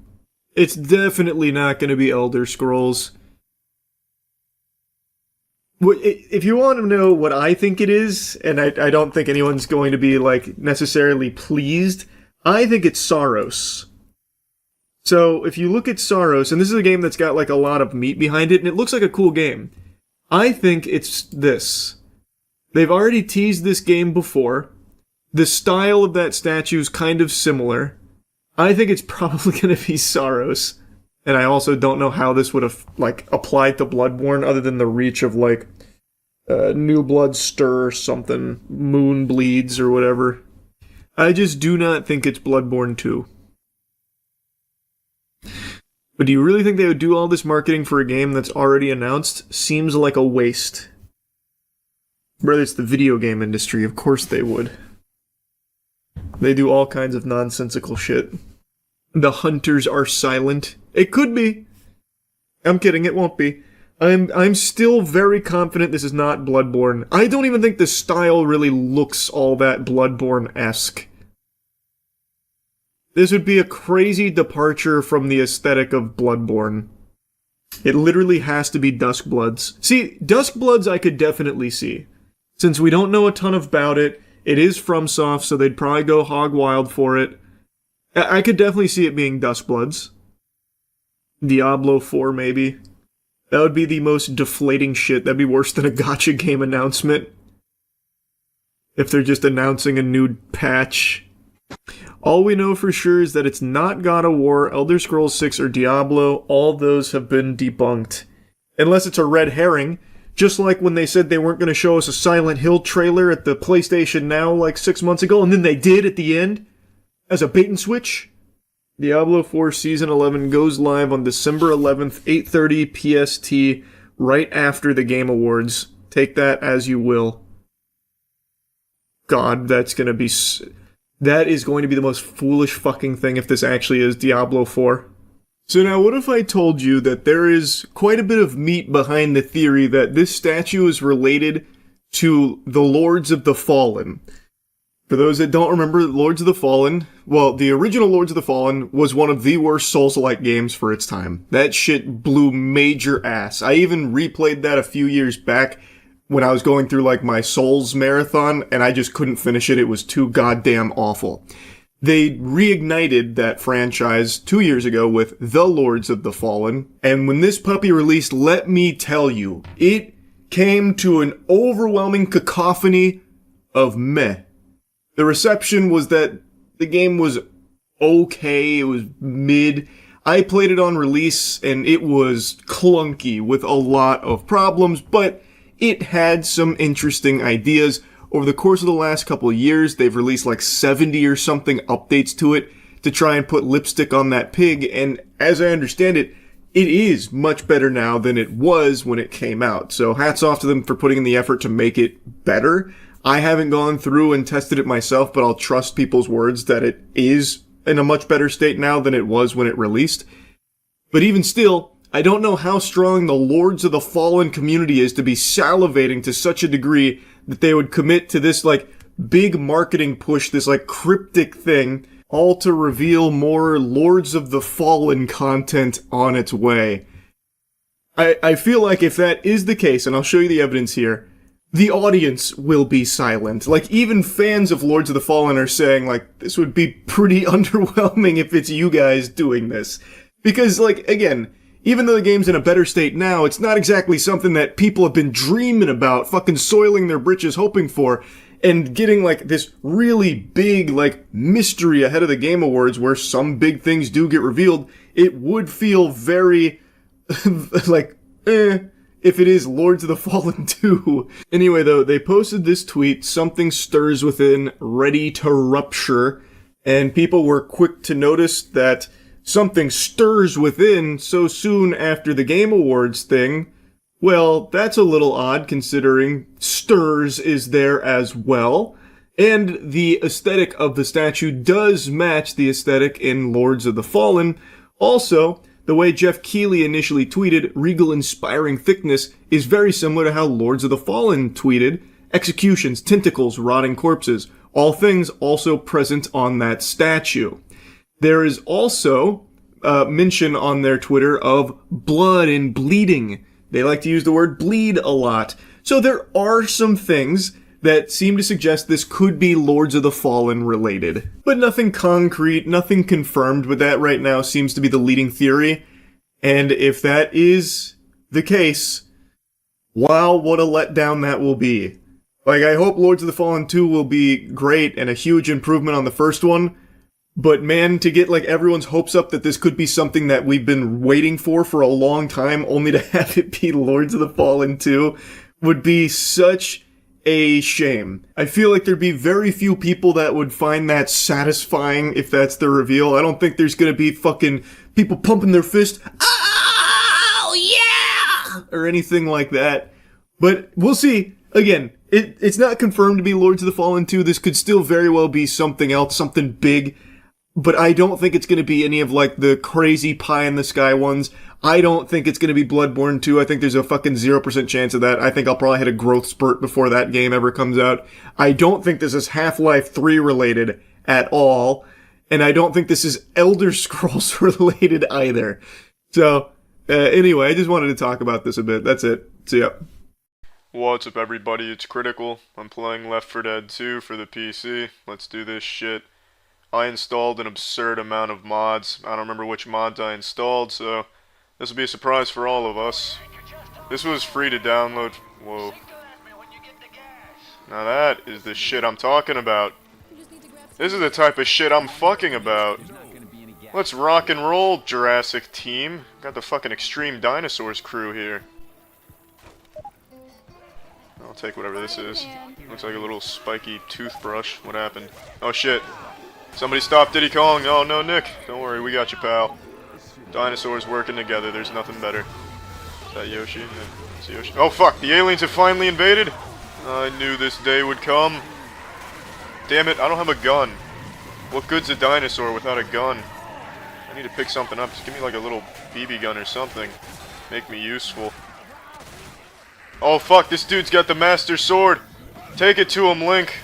A: It's definitely not gonna be Elder Scrolls. If you want to know what I think it is, and I don't think anyone's going to be, like, necessarily pleased, I think it's Saros. So, if you look at Saros, and this is a game that's got, like, a lot of meat behind it, and it looks like a cool game, I think it's this. They've already teased this game before. The style of that statue is kind of similar. I think it's probably going to be Saros. And I also don't know how this would have, like, applied to Bloodborne other than the reach of, like, New Blood Stir something, Moon Bleeds or whatever. I just do not think it's Bloodborne 2. But do you really think they would do all this marketing for a game that's already announced? Seems like a waste. Brother, it's the video game industry, of course they would. They do all kinds of nonsensical shit. The hunters are silent. It could be. I'm kidding, it won't be. I'm still very confident this is not Bloodborne. I don't even think the style really looks all that Bloodborne-esque. This would be a crazy departure from the aesthetic of Bloodborne. It literally has to be Duskbloods. See, Duskbloods I could definitely see. Since we don't know a ton about it, it is FromSoft, so they'd probably go hog wild for it. I could definitely see it being Duskbloods. Diablo 4, maybe. That would be the most deflating shit. That'd be worse than a gacha game announcement. If they're just announcing a new patch. All we know for sure is that it's not God of War, Elder Scrolls 6, or Diablo. All those have been debunked. Unless it's a red herring. Just like when they said they weren't going to show us a Silent Hill trailer at the PlayStation Now like 6 months ago, and then they did at the end. As a bait and switch. Diablo 4 Season 11 goes live on December 11th, 8:30 PST, right after the Game Awards. Take that as you will. God, that is going to be the most foolish fucking thing if this actually is Diablo 4. So now, what if I told you that there is quite a bit of meat behind the theory that this statue is related to the Lords of the Fallen? For those that don't remember, Lords of the Fallen, well, the original Lords of the Fallen was one of the worst Souls-like games for its time. That shit blew major ass. I even replayed that a few years back when I was going through, like, my Souls marathon, and I just couldn't finish it. It was too goddamn awful. They reignited that franchise 2 years ago with The Lords of the Fallen, and when this puppy released, let me tell you, it came to an overwhelming cacophony of meh. The reception was that the game was okay, it was mid. I played it on release, and it was clunky with a lot of problems, but it had some interesting ideas. Over the course of the last couple of years, they've released like 70 or something updates to it to try and put lipstick on that pig, and as I understand it, it is much better now than it was when it came out. So hats off to them for putting in the effort to make it better. I haven't gone through and tested it myself, but I'll trust people's words that it is in a much better state now than it was when it released. But even still, I don't know how strong the Lords of the Fallen community is to be salivating to such a degree that they would commit to this, like, big marketing push, this, like, cryptic thing, all to reveal more Lords of the Fallen content on its way. I feel like if that is the case, and I'll show you the evidence here, the audience will be silent. Like, even fans of Lords of the Fallen are saying, like, this would be pretty underwhelming if it's you guys doing this. Because, like, again, even though the game's in a better state now, it's not exactly something that people have been dreaming about, fucking soiling their britches hoping for, and getting, like, this really big, like, mystery ahead of the Game Awards where some big things do get revealed. It would feel very, like, if it is Lords of the Fallen 2. Anyway, though, they posted this tweet, "Something stirs within, ready to rupture," and people were quick to notice that something stirs within so soon after the Game Awards thing Well, that's a little odd considering Stirs is there as well. And the aesthetic of the statue does match the aesthetic in Lords of the Fallen. Also, the way Jeff Keighley initially tweeted, regal inspiring thickness, is very similar to how Lords of the Fallen tweeted, executions, tentacles, rotting corpses, all things also present on that statue. There is also mention on their Twitter of blood and bleeding. They like to use the word bleed a lot. So there are some things that seem to suggest this could be Lords of the Fallen related. But nothing concrete, nothing confirmed, but that right now seems to be the leading theory. And if that is the case, wow, what a letdown that will be. Like, I hope Lords of the Fallen 2 will be great and a huge improvement on the first one. But man, to get like everyone's hopes up that this could be something that we've been waiting for a long time, only to have it be Lords of the Fallen 2, would be such a shame. I feel like there'd be very few people that would find that satisfying if that's the reveal. I don't think there's gonna be fucking people pumping their fist, oh yeah, or anything like that. But we'll see. Again, it's not confirmed to be Lords of the Fallen 2. This could still very well be something else, something big. But I don't think it's going to be any of, like, the crazy pie-in-the-sky ones. I don't think it's going to be Bloodborne 2. I think there's a fucking 0% chance of that. I think I'll probably hit a growth spurt before that game ever comes out. I don't think this is Half-Life 3 related at all. And I don't think this is Elder Scrolls related either. So, anyway, I just wanted to talk about this a bit. That's it. See ya.
J: What's up, everybody? It's Critical. I'm playing Left 4 Dead 2 for the PC. Let's do this shit. I installed an absurd amount of mods. I don't remember which mods I installed, so this will be a surprise for all of us. This was free to download. Whoa. Now that is the shit I'm talking about. This is the type of shit I'm fucking about. Let's rock and roll, Jurassic team. Got the fucking Extreme Dinosaurs crew here. I'll take whatever this is. Looks like a little spiky toothbrush. What happened? Oh shit. Somebody stop Diddy Kong. Oh no, Nick. Don't worry, we got you, pal. Dinosaurs working together. There's nothing better. Is that Yoshi? Yeah, it's Yoshi. Oh fuck, the aliens have finally invaded? I knew this day would come. Damn it, I don't have a gun. What good's a dinosaur without a gun? I need to pick something up. Just give me like a little BB gun or something. Make me useful. Oh fuck, this dude's got the Master Sword. Take it to him, Link.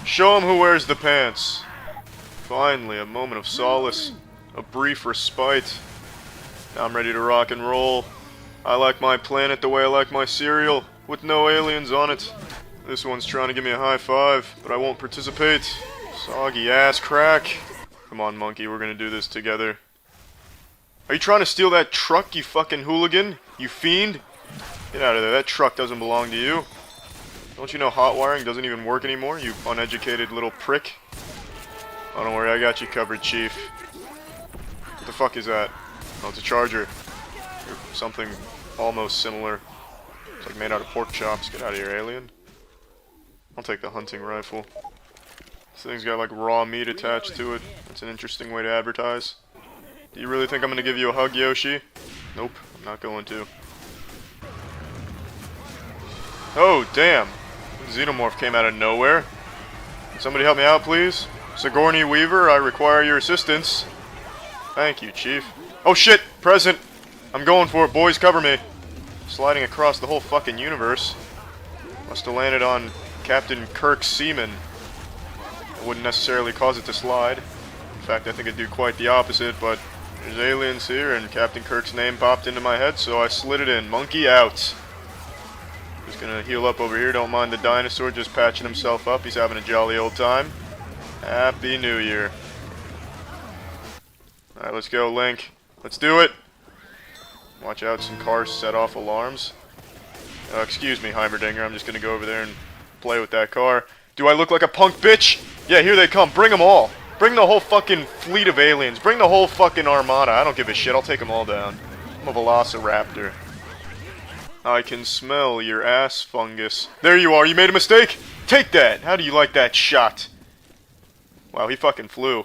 J: Show him who wears the pants. Finally, a moment of solace. A brief respite. Now I'm ready to rock and roll. I like my planet the way I like my cereal, with no aliens on it. This one's trying to give me a high five, but I won't participate. Soggy ass crack. Come on, monkey, we're gonna do this together. Are you trying to steal that truck, you fucking hooligan? You fiend? Get out of there, that truck doesn't belong to you. Don't you know hot wiring doesn't even work anymore, you uneducated little prick? Oh, don't worry, I got you covered, Chief. What the fuck is that? Oh, it's a charger. Or something almost similar. It's like made out of pork chops. Get out of here, alien. I'll take the hunting rifle. This thing's got like raw meat attached to it. That's an interesting way to advertise. Do you really think I'm gonna give you a hug, Yoshi? Nope, I'm not going to. Oh, damn. Xenomorph came out of nowhere. Can somebody help me out, please? Sigourney Weaver, I require your assistance. Thank you, Chief. Oh shit! Present! I'm going for it, boys, cover me. Sliding across the whole fucking universe. Must have landed on Captain Kirk's semen. I wouldn't necessarily cause it to slide. In fact, I think it'd do quite the opposite, but there's aliens here and Captain Kirk's name popped into my head, so I slid it in. Monkey out. Just gonna heal up over here, don't mind the dinosaur just patching himself up. He's having a jolly old time. Happy New Year. Alright, let's go, Link. Let's do it! Watch out, some cars set off alarms. Excuse me, Heimerdinger, I'm just gonna go over there and play with that car. Do I look like a punk bitch? Yeah, here they come. Bring them all. Bring the whole fucking fleet of aliens. Bring the whole fucking armada. I don't give a shit. I'll take them all down. I'm a velociraptor. I can smell your ass fungus. There you are. You made a mistake? Take that. How do you like that shot? Wow, he fucking flew.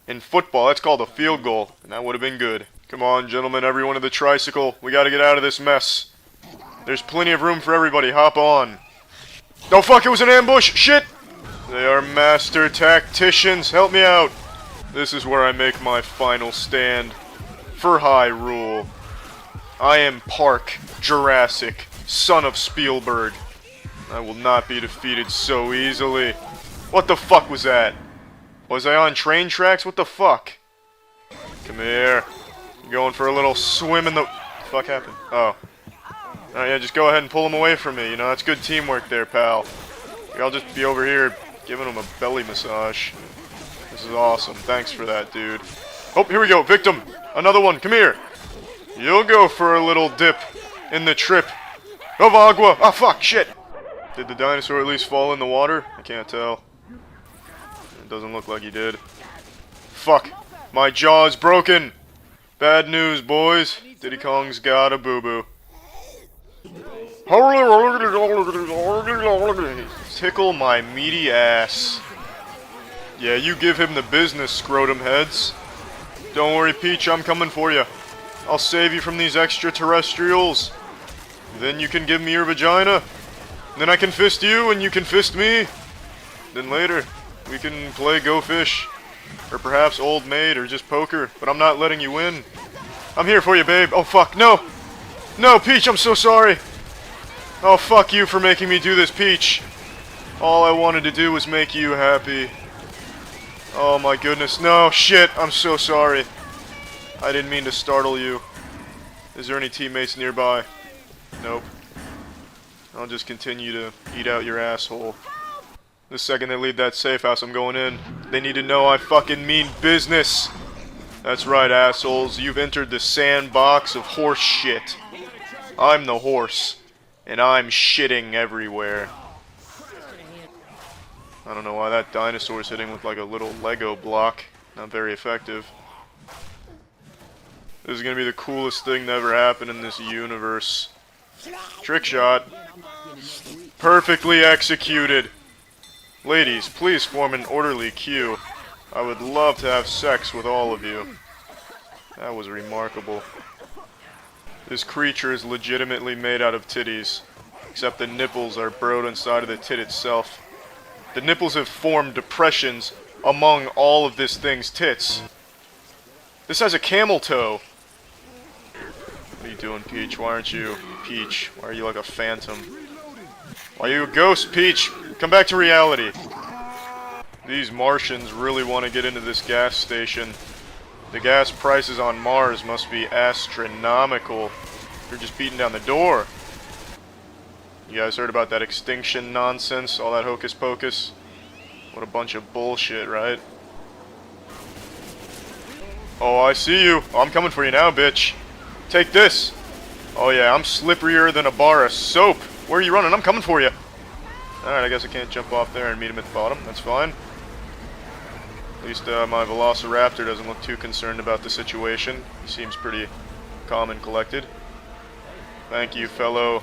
J: In football, that's called a field goal, and that would have been good. Come on, gentlemen, everyone of the tricycle. We gotta get out of this mess. There's plenty of room for everybody. Hop on. Oh fuck, it was an ambush! Shit! They are master tacticians. Help me out. This is where I make my final stand. For Hyrule. I am Park Jurassic, son of Spielberg. I will not be defeated so easily. What the fuck was that? Was I on train tracks? What the fuck? Come here. Going for a little swim in the... fuck happened? Oh. Oh yeah, just go ahead and pull him away from me. You know, that's good teamwork there, pal. I'll just be over here giving him a belly massage. This is awesome. Thanks for that, dude. Oh, here we go. Victim. Another one. Come here. You'll go for a little dip in the trip of agua. Ah, fuck. Shit. Did the dinosaur at least fall in the water? I can't tell. It doesn't look like he did. Fuck. My jaw's broken. Bad news, boys. Diddy Kong's got a boo-boo. Tickle my meaty ass. Yeah, you give him the business, scrotum heads. Don't worry, Peach, I'm coming for you. I'll save you from these extraterrestrials. Then you can give me your vagina. Then I can fist you, and you can fist me. Then later, we can play Go Fish. Or perhaps Old Maid, or just poker. But I'm not letting you win. I'm here for you, babe. Oh, fuck, no! No, Peach, I'm so sorry! Oh, fuck you for making me do this, Peach. All I wanted to do was make you happy. Oh my goodness, no, shit, I'm so sorry. I didn't mean to startle you. Is there any teammates nearby? Nope. I'll just continue to eat out your asshole. The second they leave that safe house, I'm going in. They need to know I fucking mean business. That's right, assholes. You've entered the sandbox of horse shit. I'm the horse. And I'm shitting everywhere. I don't know why that dinosaur's hitting with like a little Lego block. Not very effective. This is gonna be the coolest thing that ever happened in this universe. Trick shot. Perfectly executed. Ladies, please form an orderly queue. I would love to have sex with all of you. That was remarkable. This creature is legitimately made out of titties. Except the nipples are burrowed inside of the tit itself. The nipples have formed depressions among all of this thing's tits. This has a camel toe. What are you doing, Peach? Why aren't you Peach? Why are you like a phantom? Why are you a ghost, Peach? Come back to reality. These Martians really want to get into this gas station. The gas prices on Mars must be astronomical. They're just beating down the door. You guys heard about that extinction nonsense? All that hocus pocus? What a bunch of bullshit, right? Oh, I see you. Oh, I'm coming for you now, bitch. Take this. Oh yeah, I'm slipperier than a bar of soap. Where are you running? I'm coming for you. Alright, I guess I can't jump off there and meet him at the bottom. That's fine. At least my Velociraptor doesn't look too concerned about the situation. He seems pretty calm and collected. Thank you, fellow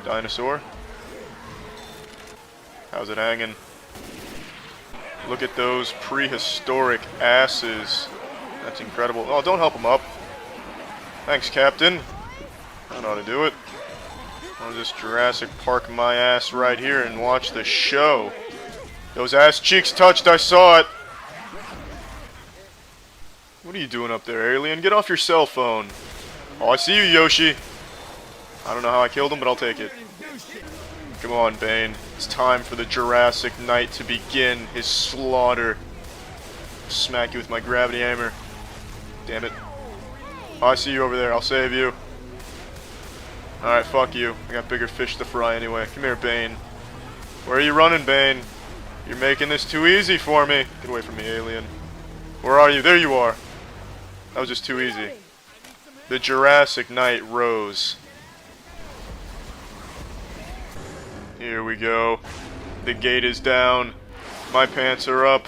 J: dinosaur. How's it hanging? Look at those prehistoric asses. That's incredible. Oh, don't help him up. Thanks, Captain. I know how to do it. I'll just Jurassic Park my ass right here and watch the show. Those ass cheeks touched, I saw it. What are you doing up there, alien? Get off your cell phone. Oh, I see you, Yoshi. I don't know how I killed him, but I'll take it. Come on, Bane. It's time for the Jurassic Knight to begin his slaughter. Smack you with my gravity hammer. Damn it. Oh, I see you over there. I'll save you. Alright, fuck you. I got bigger fish to fry anyway. Come here, Bane. Where are you running, Bane? You're making this too easy for me. Get away from me, alien. Where are you? There you are. That was just too easy. The Jurassic Knight rose. Here we go. The gate is down. My pants are up.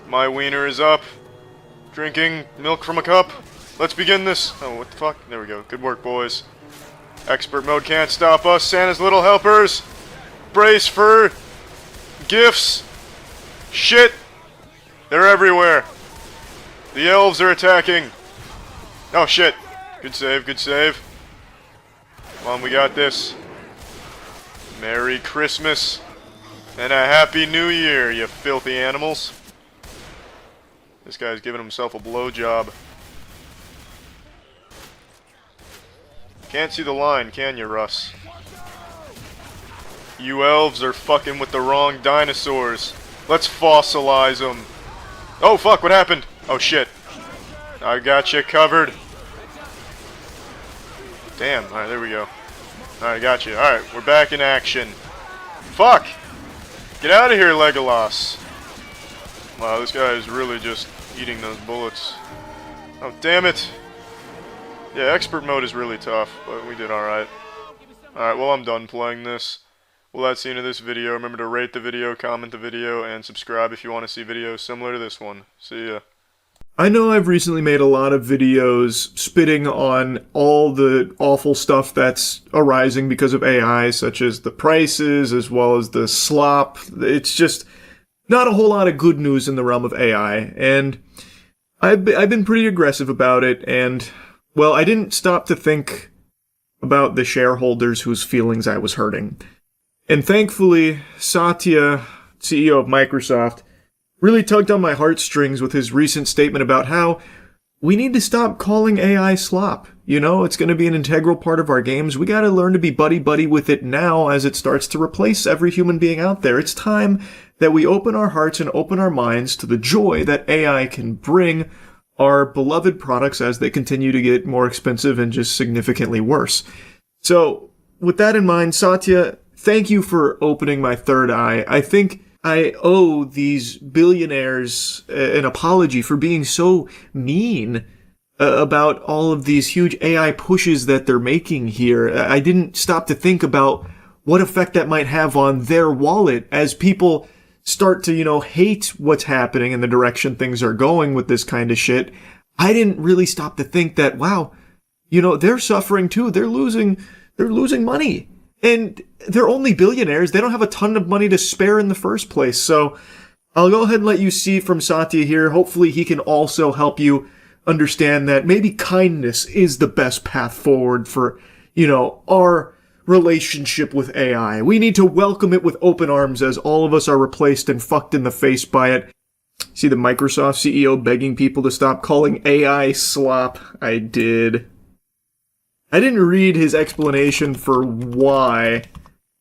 J: My wiener is up. Drinking milk from a cup. Let's begin this. Oh, what the fuck? There we go. Good work, boys. Expert mode can't stop us. Santa's little helpers. Brace for gifts. Shit. They're everywhere. The elves are attacking. Oh, shit. Good save, good save. Come on, we got this. Merry Christmas and a Happy New Year, you filthy animals. This guy's giving himself a blowjob. Can't see the line, can you, Russ? You elves are fucking with the wrong dinosaurs. Let's fossilize them. Oh, fuck, what happened? Oh, shit. I got you covered. Damn, alright, there we go. Alright, got you. Alright, we're back in action. Fuck! Get out of here, Legolas. Wow, this guy is really just eating those bullets. Oh, damn it. Yeah, expert mode is really tough, but we did alright. Alright, well, I'm done playing this. Well, that's the end of this video. Remember to rate the video, comment the video, and subscribe if you want to see videos similar to this one. See ya.
A: I know I've recently made a lot of videos spitting on all the awful stuff that's arising because of AI, such as the prices, as well as the slop. It's just not a whole lot of good news in the realm of AI, and I've been pretty aggressive about it, and, well, I didn't stop to think about the shareholders whose feelings I was hurting. And thankfully, Satya, CEO of Microsoft, really tugged on my heartstrings with his recent statement about how we need to stop calling AI slop. You know, it's going to be an integral part of our games. We got to learn to be buddy-buddy with it now as it starts to replace every human being out there. It's time that we open our hearts and open our minds to the joy that AI can bring our beloved products as they continue to get more expensive and just significantly worse. So, with that in mind, Satya, thank you for opening my third eye. I think I owe these billionaires an apology for being so mean about all of these huge AI pushes that they're making here. I didn't stop to think about what effect that might have on their wallet as people start to, hate what's happening and the direction things are going with this kind of shit. I didn't really stop to think that, wow, they're suffering too. They're losing money. And they're only billionaires. They don't have a ton of money to spare in the first place. So I'll go ahead and let you see from Satya here. Hopefully he can also help you understand that maybe kindness is the best path forward for, our relationship with AI. We need to welcome it with open arms as all of us are replaced and fucked in the face by it. See the Microsoft CEO begging people to stop calling AI slop? I did. I didn't read his explanation for why,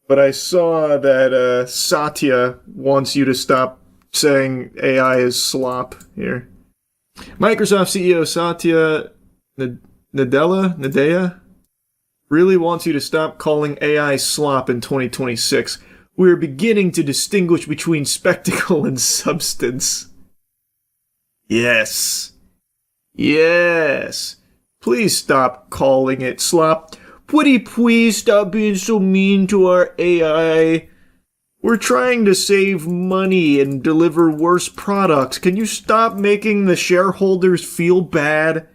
A: but I saw that Satya wants you to stop saying AI is slop here. Microsoft CEO Satya Nadella really wants you to stop calling AI slop in 2026. We're beginning to distinguish between spectacle and substance. Yes. Yes. Please stop calling it slop. Would please stop being so mean to our AI? We're trying to save money and deliver worse products. Can you stop making the shareholders feel bad?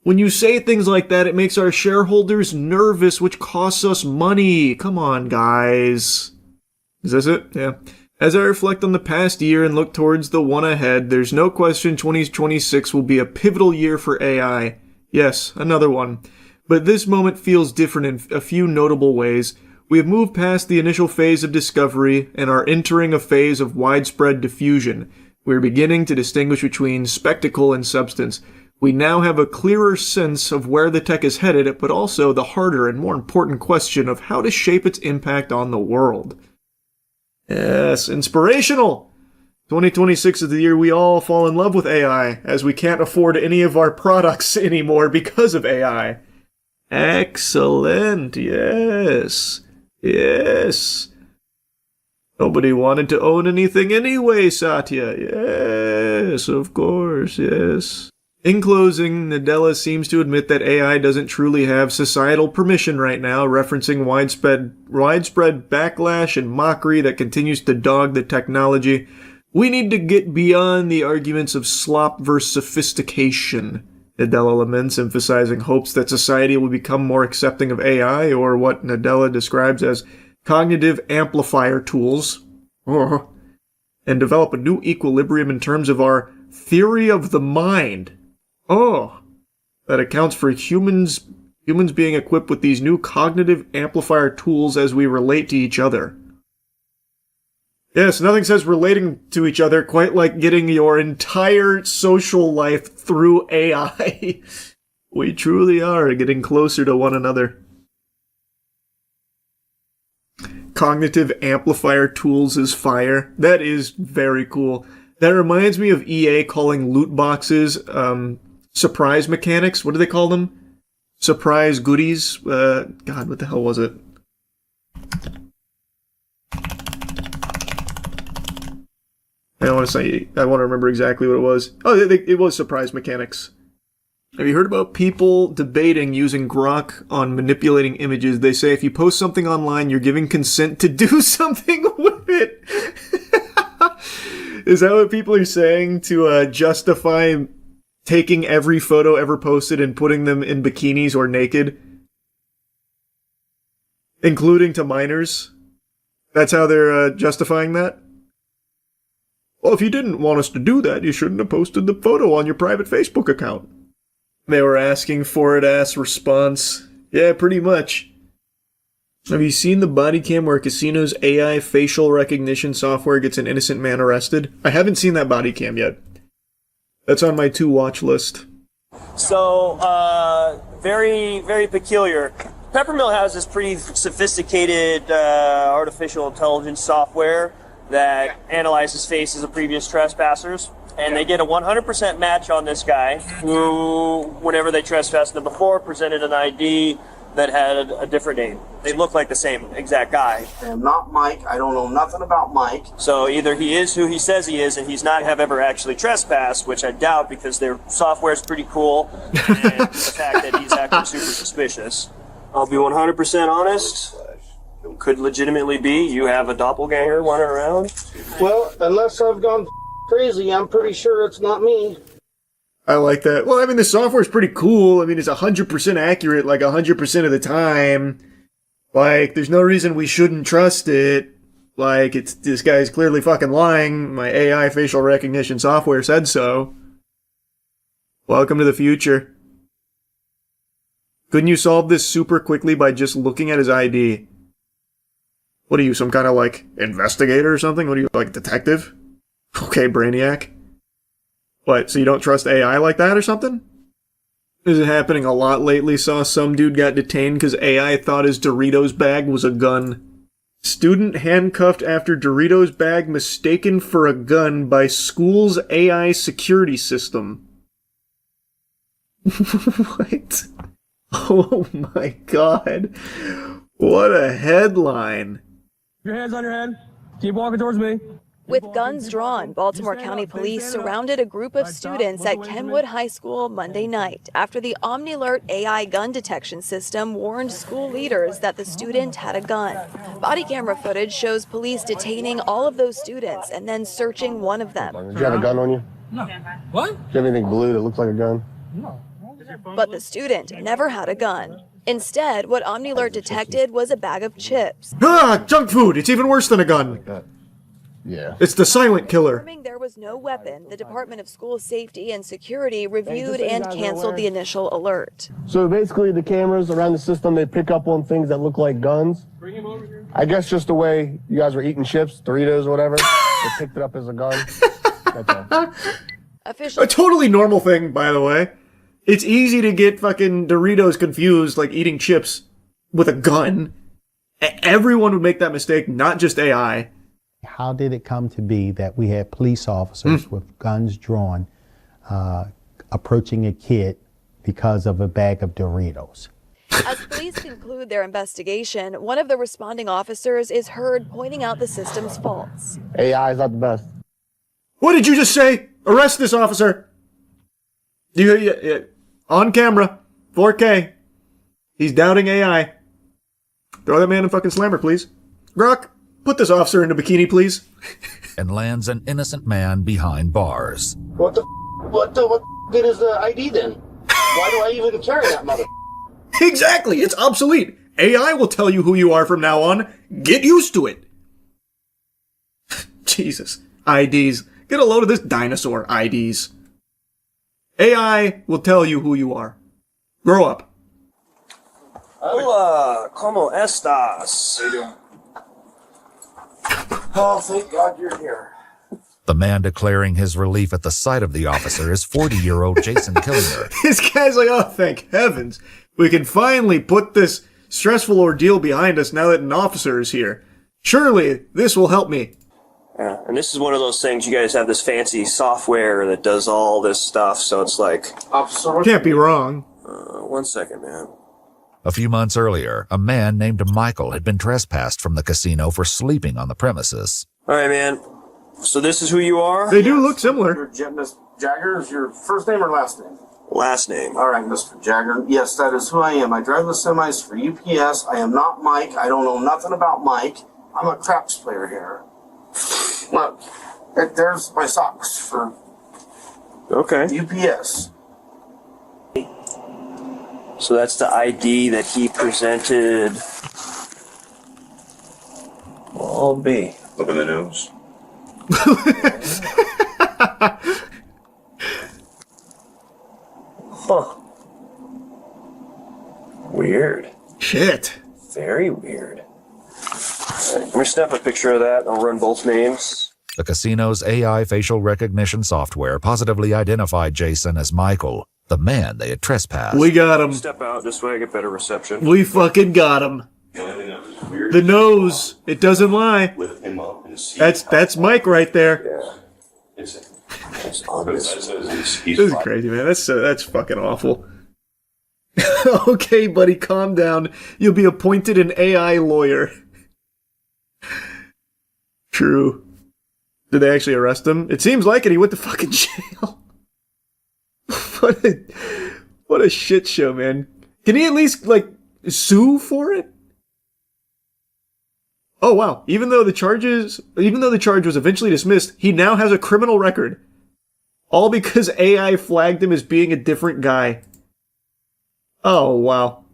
A: When you say things like that, it makes our shareholders nervous, which costs us money. Come on, guys. Is this it? Yeah. As I reflect on the past year and look towards the one ahead, there's no question 2026 will be a pivotal year for AI. Yes, another one. But this moment feels different in a few notable ways. We have moved past the initial phase of discovery and are entering a phase of widespread diffusion. We are beginning to distinguish between spectacle and substance. We now have a clearer sense of where the tech is headed, but also the harder and more important question of how to shape its impact on the world. Yes, inspirational! 2026 is the year we all fall in love with AI, as we can't afford any of our products anymore because of AI. Excellent, yes. Yes. Nobody wanted to own anything anyway, Satya. Yes, of course, yes. In closing, Nadella seems to admit that AI doesn't truly have societal permission right now, referencing widespread backlash and mockery that continues to dog the technology. We need to get beyond the arguments of slop versus sophistication, Nadella laments, emphasizing hopes that society will become more accepting of AI, or what Nadella describes as cognitive amplifier tools, and develop a new equilibrium in terms of our theory of the mind. That accounts for humans Humans being equipped with these new cognitive amplifier tools as we relate to each other. Yes, nothing says relating to each other quite like getting your entire social life through AI. We truly are getting closer to one another. Cognitive amplifier tools is fire. That is very cool. That reminds me of EA calling loot boxes surprise mechanics. What do they call them? Surprise goodies? God, what the hell was it? I want to remember exactly what it was. Oh, it was surprise mechanics. Have you heard about people debating using Grok on manipulating images? They say if you post something online, you're giving consent to do something with it. Is that what people are saying to justify taking every photo ever posted and putting them in bikinis or naked? Including to minors? That's how they're justifying that? Well, if you didn't want us to do that, you shouldn't have posted the photo on your private Facebook account. They were asking for it ass response. Yeah, pretty much. Have you seen the body cam where a casino's AI facial recognition software gets an innocent man arrested? I haven't seen that body cam yet. That's on my to-watch list.
P: So, very, very peculiar. Peppermill has this pretty sophisticated artificial intelligence software that analyzes faces of previous trespassers. And they get a 100% match on this guy who, whenever they trespassed them before, presented an ID that had a different name. They look like the same exact guy.
V: I'm not Mike. I don't know nothing about Mike.
P: So either he is who he says he is and he's not have ever actually trespassed, which I doubt because their software is pretty cool, and the fact that he's acting super suspicious. I'll be 100% honest. It could legitimately be you have a doppelganger running around.
V: Well, unless I've gone crazy, I'm pretty sure it's not me.
A: I like that. Well, I mean, the software's pretty cool. I mean, it's 100% accurate, like 100% of the time. Like, there's no reason we shouldn't trust it. Like, this guy's clearly fucking lying. My AI facial recognition software said so. Welcome to the future. Couldn't you solve this super quickly by just looking at his ID? What are you, some kind of, like, investigator or something? What are you, like, detective? Okay, Brainiac. What, so you don't trust AI like that or something? This is happening a lot lately. Saw some dude got detained because AI thought his Doritos bag was a gun. Student handcuffed after Doritos bag mistaken for a gun by school's AI security system. What? Oh my god. What a headline.
Q: Your hands on your head. Keep walking towards me.
T: With guns drawn, Baltimore County Police surrounded a group of students at Kenwood High School Monday night after the OmniAlert AI gun detection system warned school leaders that the student had a gun. Body camera footage shows police detaining all of those students and then searching one of them.
U: Did you have a gun on you?
Q: No. What?
U: Do you have anything blue that looks like a gun?
Q: No.
T: But the student never had a gun. Instead, what OmniAlert detected was a bag of chips.
A: Ah, junk food! It's even worse than a gun!
U: Yeah.
A: It's the silent killer.
T: Confirming there was no weapon, the Department of School Safety and Security reviewed and canceled the initial alert.
U: So basically the cameras around the system, they pick up on things that look like guns.
Q: Bring him over here.
U: I guess just the way you guys were eating chips, Doritos or whatever, they picked it up as a gun. That's all.
A: A totally normal thing, by the way. It's easy to get fucking Doritos confused, like eating chips, with a gun. Everyone would make that mistake, not just AI.
Y: How did it come to be that we had police officers with guns drawn approaching a kid because of a bag of Doritos?
T: As police conclude their investigation, one of the responding officers is heard pointing out the system's faults.
U: AI is not the best.
A: What did you just say? Arrest this officer! On camera, 4K. He's doubting AI. Throw that man in fucking slammer, please. Grok, put this officer in a bikini, please.
Z: And lands an innocent man behind bars.
V: What good is the ID then? Why do I even carry that mother?
A: Exactly, it's obsolete. AI will tell you who you are from now on. Get used to it. Jesus. IDs. Get a load of this dinosaur IDs. AI will tell you who you are. Grow up.
P: Hola, ¿cómo estás?
V: How you doing? Oh, thank God you're here.
Z: The man declaring his relief at the sight of the officer is 40-year-old Jason Killinger.
A: This guy's like, oh, thank heavens. We can finally put this stressful ordeal behind us now that an officer is here. Surely this will help me.
P: Yeah, and this is one of those things, you guys have this fancy software that does all this stuff, so it's like...
A: Can't be wrong.
P: 1 second, man.
Z: A few months earlier, a man named Michael had been trespassed from the casino for sleeping on the premises.
P: All right, man. So this is who you are?
A: They do look similar.
V: Miss Jagger, is your first name or last name?
P: Last name.
V: All right, Mr. Jagger. Yes, that is who I am. I drive the semis for UPS. I am not Mike. I don't know nothing about Mike. I'm a craps player here. Look, there's my socks for UPS.
P: So that's the ID that he presented. I'll be.
V: Look in the nose.
P: Huh. Weird.
A: Shit.
P: Very weird. Right, let me snap a picture of that. I'll run both names.
Z: The casino's AI facial recognition software positively identified Jason as Michael, the man they had trespassed.
A: We got him.
P: Step out this way, I get better reception.
A: We fucking got him. The nose, it doesn't lie. That's Mike right there.
P: Yeah.
V: This
A: is crazy, man. That's fucking awful. Okay, buddy, calm down. You'll be appointed an AI lawyer. True. Did they actually arrest him? It seems like it. He went to fucking jail. What a shit show, man. Can he at least, like, sue for it? Oh, wow. Even though the charge was eventually dismissed, he now has a criminal record. All because AI flagged him as being a different guy. Oh, wow.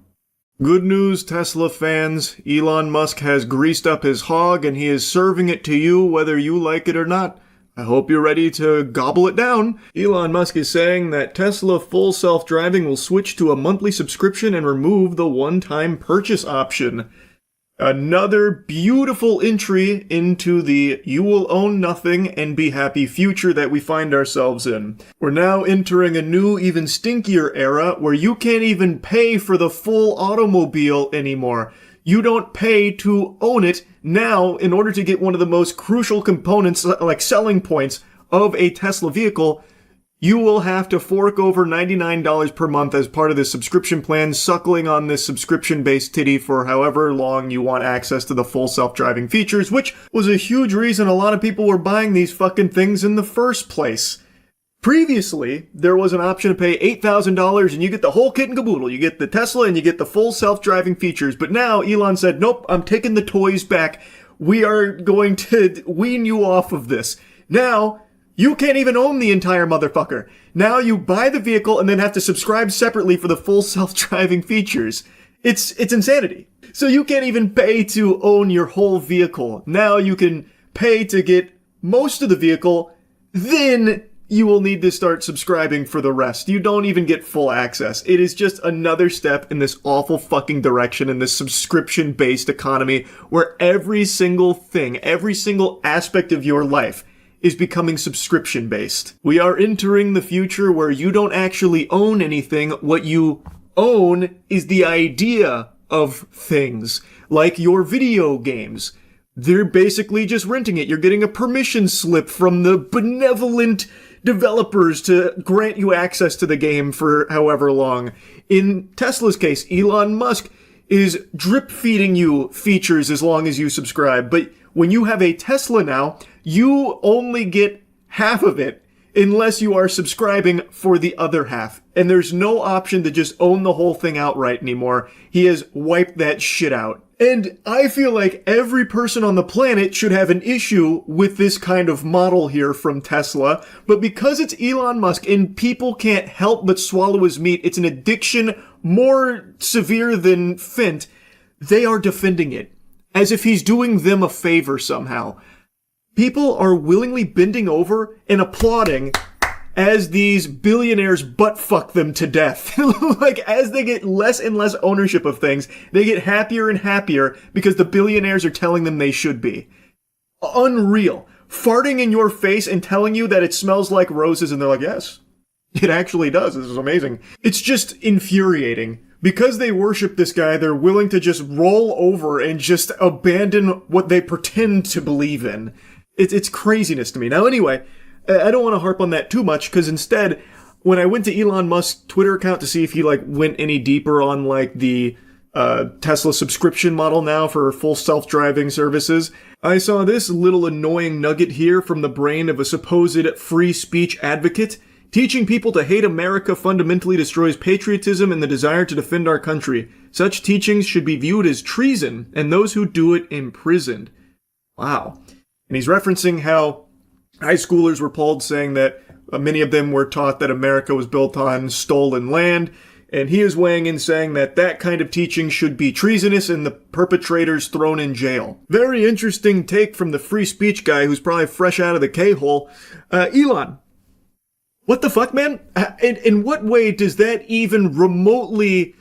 A: Good news, Tesla fans. Elon Musk has greased up his hog and he is serving it to you whether you like it or not. I hope you're ready to gobble it down. Elon Musk is saying that Tesla full self-driving will switch to a monthly subscription and remove the one-time purchase option. Another beautiful entry into the you will own nothing and be happy future that we find ourselves in. We're now entering a new, even stinkier era where you can't even pay for the full automobile anymore. You don't pay to own it. Now, in order to get one of the most crucial components, like selling points of a Tesla vehicle, you will have to fork over $99 per month as part of this subscription plan, suckling on this subscription-based titty for however long you want access to the full self-driving features, which was a huge reason a lot of people were buying these fucking things in the first place. Previously, there was an option to pay $8,000 and you get the whole kit and caboodle. You get the Tesla and you get the full self-driving features. But now Elon said, nope, I'm taking the toys back. We are going to wean you off of this. Now, you can't even own the entire motherfucker. Now you buy the vehicle and then have to subscribe separately for the full self-driving features. It's insanity. So you can't even pay to own your whole vehicle. Now you can pay to get most of the vehicle, then you will need to start subscribing for the rest. You don't even get full access. It is just another step in this awful fucking direction in this subscription-based economy where every single thing, every single aspect of your life is becoming subscription-based. We are entering the future where you don't actually own anything. What you own is the idea of things, like your video games. They're basically just renting it. You're getting a permission slip from the benevolent developers to grant you access to the game for however long. In Tesla's case, Elon Musk is drip feeding you features as long as you subscribe. But when you have a Tesla now, you only get half of it unless you are subscribing for the other half. And there's no option to just own the whole thing outright anymore. He has wiped that shit out. And I feel like every person on the planet should have an issue with this kind of model here from Tesla. But because it's Elon Musk and people can't help but swallow his meat, it's an addiction more severe than Fint, they are defending it as if he's doing them a favor somehow. People are willingly bending over and applauding as these billionaires butt-fuck them to death. Like, as they get less and less ownership of things, they get happier and happier because the billionaires are telling them they should be. Unreal. Farting in your face and telling you that it smells like roses, and they're like, yes, it actually does. This is amazing. It's just infuriating. Because they worship this guy, they're willing to just roll over and just abandon what they pretend to believe in. It's craziness to me. Now, anyway, I don't want to harp on that too much, because instead, when I went to Elon Musk's Twitter account to see if he, went any deeper on, the Tesla subscription model now for full self-driving services, I saw this little annoying nugget here from the brain of a supposed free speech advocate. Teaching people to hate America fundamentally destroys patriotism and the desire to defend our country. Such teachings should be viewed as treason, and those who do it imprisoned. Wow. And he's referencing how high schoolers were polled, saying that many of them were taught that America was built on stolen land, and he is weighing in saying that that kind of teaching should be treasonous and the perpetrators thrown in jail. Very interesting take from the free speech guy who's probably fresh out of the K-hole. Elon, what the fuck, man? In what way does that even remotely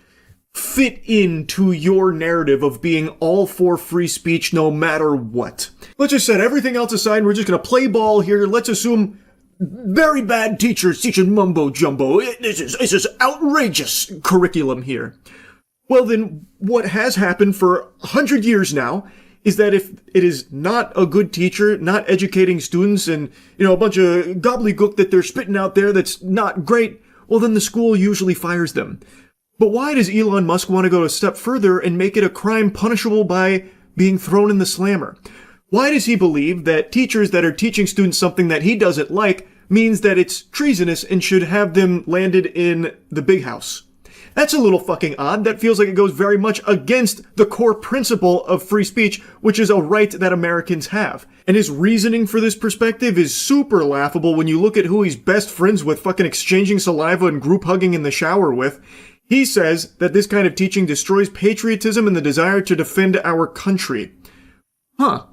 A: fit into your narrative of being all for free speech no matter what? Let's just set everything else aside and we're just gonna play ball here. Let's assume very bad teachers teaching mumbo jumbo. This is outrageous curriculum here. Well then, what has happened for 100 years now is that if it is not a good teacher, not educating students, and, a bunch of gobbledygook that they're spitting out there that's not great, well then the school usually fires them. But why does Elon Musk want to go a step further and make it a crime punishable by being thrown in the slammer? Why does he believe that teachers that are teaching students something that he doesn't like means that it's treasonous and should have them landed in the big house? That's a little fucking odd. That feels like it goes very much against the core principle of free speech, which is a right that Americans have. And his reasoning for this perspective is super laughable when you look at who he's best friends with, fucking exchanging saliva and group hugging in the shower with. He says that this kind of teaching destroys patriotism and the desire to defend our country. Huh.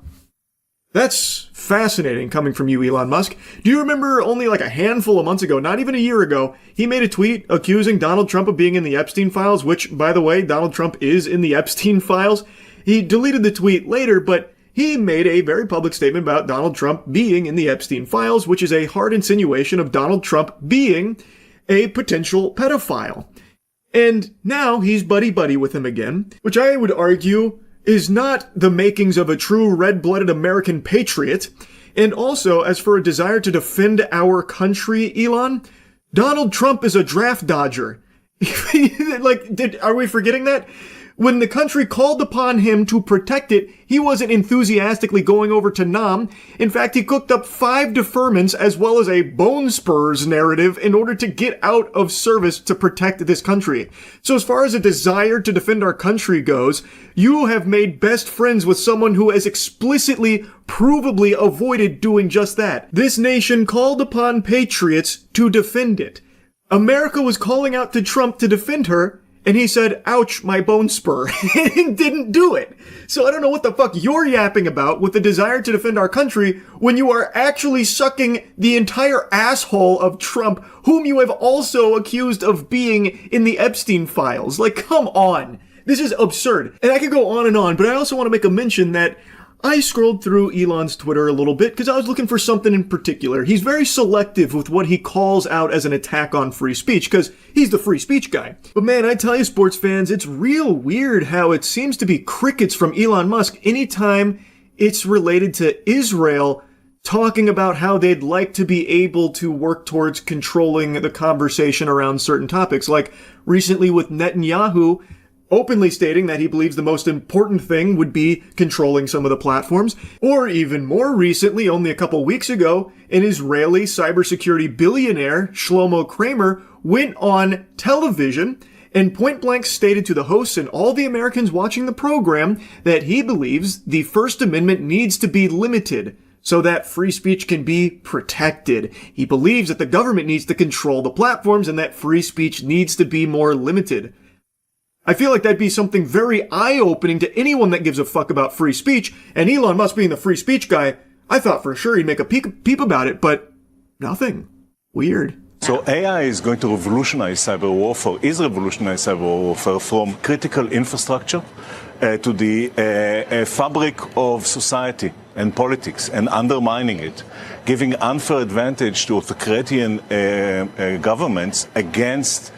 A: That's fascinating coming from you, Elon Musk. Do you remember only a handful of months ago, not even a year ago, he made a tweet accusing Donald Trump of being in the Epstein files, which, by the way, Donald Trump is in the Epstein files. He deleted the tweet later, but he made a very public statement about Donald Trump being in the Epstein files, which is a hard insinuation of Donald Trump being a potential pedophile. And now he's buddy-buddy with him again, which I would argue is not the makings of a true red-blooded American patriot. And also, as for a desire to defend our country, Elon, Donald Trump is a draft dodger. Are we forgetting that? When the country called upon him to protect it, he wasn't enthusiastically going over to Nam. In fact, he cooked up 5 deferments as well as a bone spurs narrative in order to get out of service to protect this country. So as far as a desire to defend our country goes, you have made best friends with someone who has explicitly, provably avoided doing just that. This nation called upon patriots to defend it. America was calling out to Trump to defend her, and he said, ouch, my bone spur, and didn't do it. So I don't know what the fuck you're yapping about with the desire to defend our country when you are actually sucking the entire asshole of Trump, whom you have also accused of being in the Epstein files. Come on. This is absurd. And I could go on, but I also want to make a mention that I scrolled through Elon's Twitter a little bit because I was looking for something in particular. He's very selective with what he calls out as an attack on free speech because he's the free speech guy. But man, I tell you, sports fans, it's real weird how it seems to be crickets from Elon Musk anytime it's related to Israel talking about how they'd like to be able to work towards controlling the conversation around certain topics. Like recently with Netanyahu openly stating that he believes the most important thing would be controlling some of the platforms. Or even more recently, only a couple weeks ago, an Israeli cybersecurity billionaire, Shlomo Kramer, went on television and point blank stated to the hosts and all the Americans watching the program that he believes the First Amendment needs to be limited so that free speech can be protected. He believes that the government needs to control the platforms and that free speech needs to be more limited. I feel like that'd be something very eye-opening to anyone that gives a fuck about free speech, and Elon Musk being the free speech guy, I thought for sure he'd make a peep about it, but nothing. Weird.
D: So AI is going to revolutionize cyber warfare, is revolutionize cyber warfare from critical infrastructure to the fabric of society and politics, and undermining it, giving unfair advantage to authoritarian governments against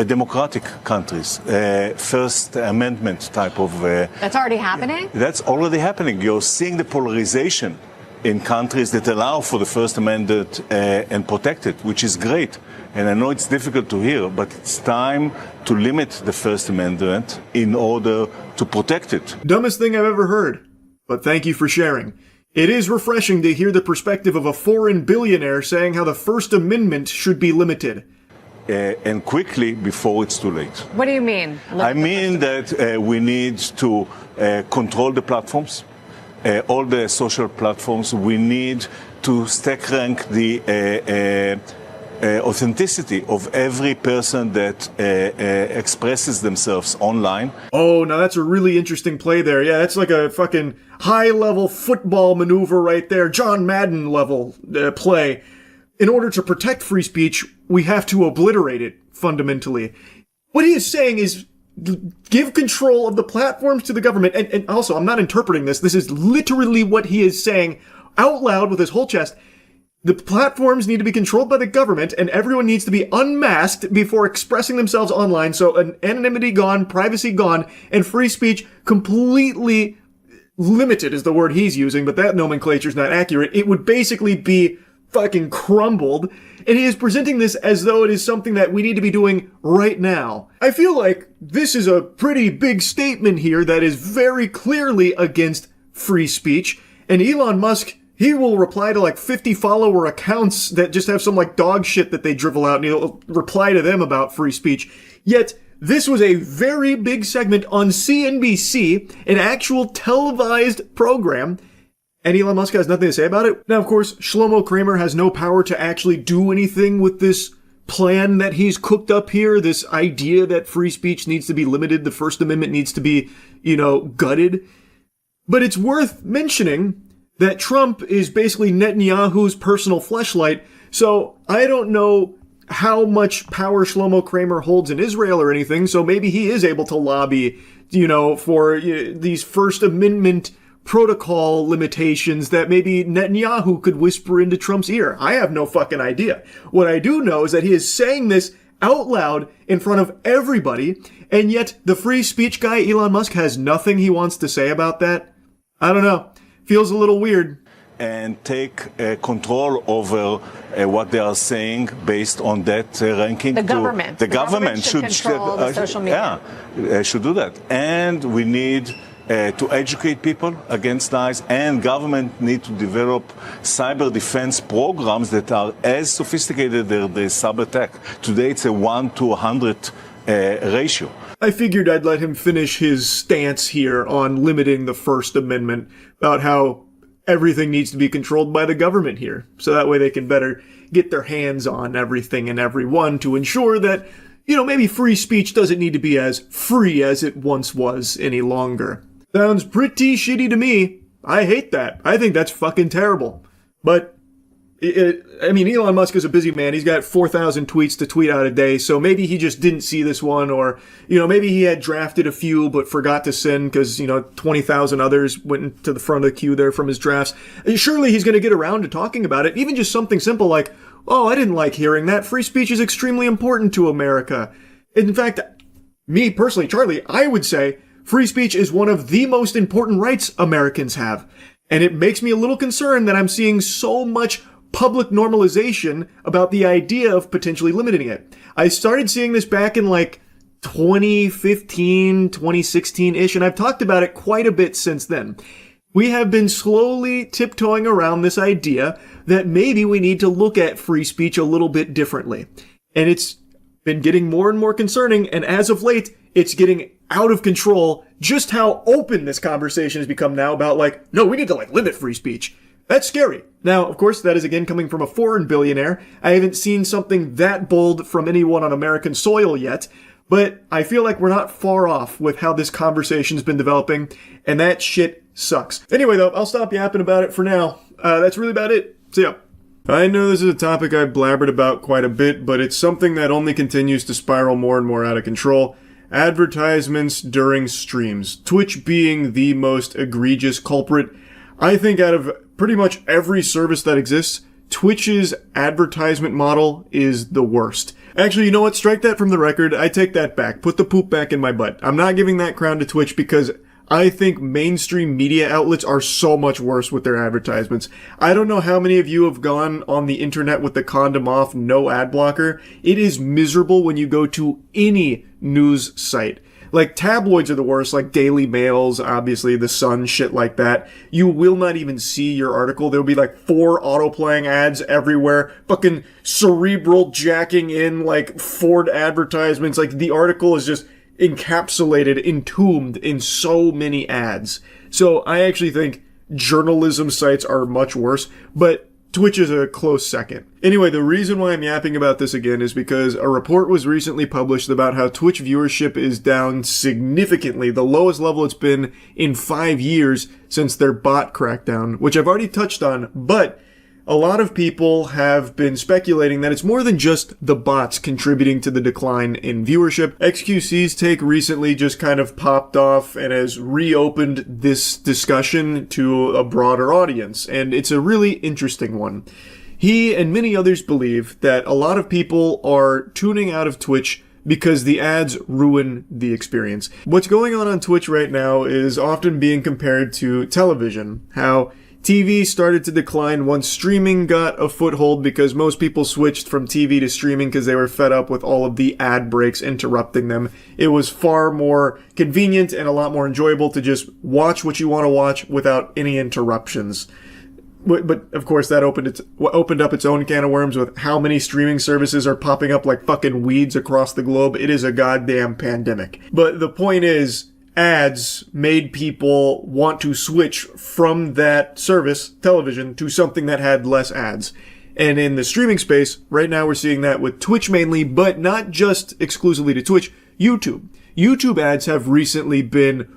D: democratic countries. First Amendment type of...
E: That's already happening?
D: That's already happening. You're seeing the polarization in countries that allow for the First Amendment and protect it, which is great. And I know it's difficult to hear, but it's time to limit the First Amendment in order to protect it.
A: Dumbest thing I've ever heard, but thank you for sharing. It is refreshing to hear the perspective of a foreign billionaire saying how the First Amendment should be limited.
D: And quickly before it's too late.
E: What do you mean?
D: I mean that we need to control the platforms, all the social platforms. We need to stack rank the authenticity of every person that expresses themselves online.
A: Oh, now that's a really interesting play there. Yeah, that's like a fucking high-level football maneuver right there. John Madden level play. In order to protect free speech, we have to obliterate it, fundamentally. What he is saying is give control of the platforms to the government. And also, I'm not interpreting this. This is literally what he is saying out loud with his whole chest. The platforms need to be controlled by the government, and everyone needs to be unmasked before expressing themselves online. So anonymity gone, privacy gone, and free speech completely limited is the word he's using, but that nomenclature is not accurate. It would basically be fucking crumbled, and he is presenting this as though it is something that we need to be doing right now. I feel like this is a pretty big statement here that is very clearly against free speech, and Elon Musk, he will reply to like 50 follower accounts that just have some like dog shit that they drivel out, and he'll reply to them about free speech. Yet, this was a very big segment on CNBC, an actual televised program, and Elon Musk has nothing to say about it. Now, of course, Shlomo Kramer has no power to actually do anything with this plan that he's cooked up here, this idea that free speech needs to be limited, the First Amendment needs to be, gutted. But it's worth mentioning that Trump is basically Netanyahu's personal fleshlight, so I don't know how much power Shlomo Kramer holds in Israel or anything, so maybe he is able to lobby, for these First Amendment protocol limitations that maybe Netanyahu could whisper into Trump's ear. I have no fucking idea. What I do know is that he is saying this out loud in front of everybody, and yet the free speech guy, Elon Musk, has nothing he wants to say about that. I don't know. Feels a little weird.
D: And take control over what they are saying based on that ranking.
E: The government.
D: The government should
E: control the social media.
D: Yeah, should do that. And we need to educate people against lies, and government need to develop cyber defense programs that are as sophisticated as the cyber attack. Today it's a 1 to 100 ratio.
A: I figured I'd let him finish his stance here on limiting the First Amendment, about how everything needs to be controlled by the government here, so that way they can better get their hands on everything and everyone to ensure that, maybe free speech doesn't need to be as free as it once was any longer. Sounds pretty shitty to me. I hate that. I think that's fucking terrible. But, Elon Musk is a busy man. He's got 4,000 tweets to tweet out a day, so maybe he just didn't see this one, or, maybe he had drafted a few but forgot to send because, 20,000 others went to the front of the queue there from his drafts. Surely he's going to get around to talking about it. Even just something simple like, oh, I didn't like hearing that. Free speech is extremely important to America. In fact, me personally, Charlie, I would say free speech is one of the most important rights Americans have. And it makes me a little concerned that I'm seeing so much public normalization about the idea of potentially limiting it. I started seeing this back in 2015, 2016-ish, and I've talked about it quite a bit since then. We have been slowly tiptoeing around this idea that maybe we need to look at free speech a little bit differently. And it's been getting more and more concerning, and as of late, it's getting out of control just how open this conversation has become now about no, we need to limit free speech. That's scary. Now, of course, that is again coming from a foreign billionaire. I haven't seen something that bold from anyone on American soil yet, but I feel like we're not far off with how this conversation's been developing, and that shit sucks. Anyway, though, I'll stop yapping about it for now. That's really about it. See ya. I know this is a topic I've blabbered about quite a bit, but it's something that only continues to spiral more and more out of control. Advertisements during streams. Twitch being the most egregious culprit. I think out of pretty much every service that exists, Twitch's advertisement model is the worst. Actually, you know what? Strike that from the record. I take that back. Put the poop back in my butt. I'm not giving that crown to Twitch because I think mainstream media outlets are so much worse with their advertisements. I don't know how many of you have gone on the internet with the condom off, no ad blocker. It is miserable when you go to any news site. Like, tabloids are the worst, like Daily Mails, obviously, The Sun, shit like that. You will not even see your article. There'll be like 4 auto-playing ads everywhere. Fucking cerebral jacking in, like, Ford advertisements. Like, the article is just encapsulated, entombed in so many ads. So I actually think journalism sites are much worse, but Twitch is a close second. Anyway, the reason why I'm yapping about this again is because a report was recently published about how Twitch viewership is down significantly, the lowest level it's been in 5 years since their bot crackdown, which I've already touched on, but a lot of people have been speculating that it's more than just the bots contributing to the decline in viewership. XQC's take recently just kind of popped off and has reopened this discussion to a broader audience, and it's a really interesting one. He and many others believe that a lot of people are tuning out of Twitch because the ads ruin the experience. What's going on Twitch right now is often being compared to television, how TV started to decline once streaming got a foothold because most people switched from TV to streaming because they were fed up with all of the ad breaks interrupting them. It was far more convenient and a lot more enjoyable to just watch what you want to watch without any interruptions. But of course that opened up its own can of worms with how many streaming services are popping up like fucking weeds across the globe. It is a goddamn pandemic. But the point is, ads made people want to switch from that service, television, to something that had less ads. And in the streaming space, right now we're seeing that with Twitch mainly, but not just exclusively to Twitch, YouTube. YouTube ads have recently been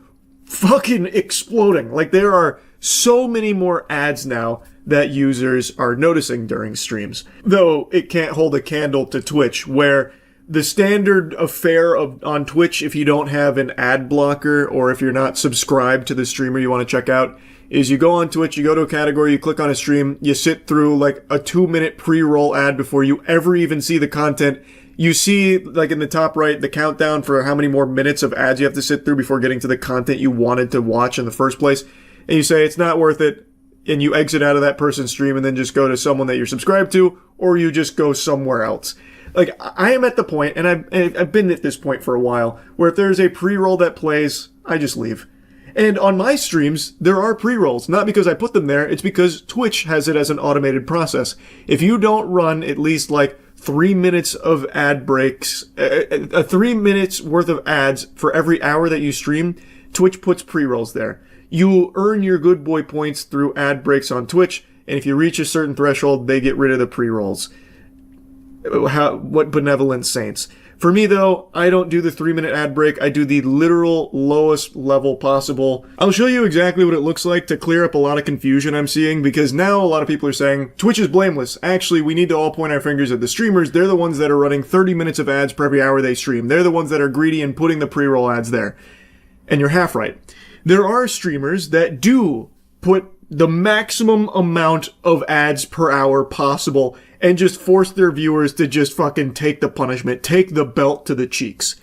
A: fucking exploding. Like, there are so many more ads now that users are noticing during streams. Though it can't hold a candle to Twitch, where the standard affair on Twitch, if you don't have an ad blocker or if you're not subscribed to the streamer you want to check out, is you go on Twitch, you go to a category, you click on a stream, you sit through like a 2-minute pre-roll ad before you ever even see the content. You see, like in the top right, the countdown for how many more minutes of ads you have to sit through before getting to the content you wanted to watch in the first place. And you say it's not worth it, and you exit out of that person's stream and then just go to someone that you're subscribed to, or you just go somewhere else. Like, I am at the point, and I've been at this point for a while, where if there's a pre-roll that plays, I just leave. And on my streams, there are pre-rolls. Not because I put them there, it's because Twitch has it as an automated process. If you don't run at least like 3 minutes of ad breaks, 3 minutes worth of ads for every hour that you stream, Twitch puts pre-rolls there. You earn your good boy points through ad breaks on Twitch, and if you reach a certain threshold, they get rid of the pre-rolls. What benevolent saints. For me, though, I don't do the 3-minute ad break. I do the literal lowest level possible. I'll show you exactly what it looks like to clear up a lot of confusion I'm seeing, because now a lot of people are saying, Twitch is blameless. Actually, we need to all point our fingers at the streamers. They're the ones that are running 30 minutes of ads per every hour they stream. They're the ones that are greedy and putting the pre-roll ads there. And you're half right. There are streamers that do put the maximum amount of ads per hour possible and just force their viewers to just fucking take the punishment, take the belt to the cheeks.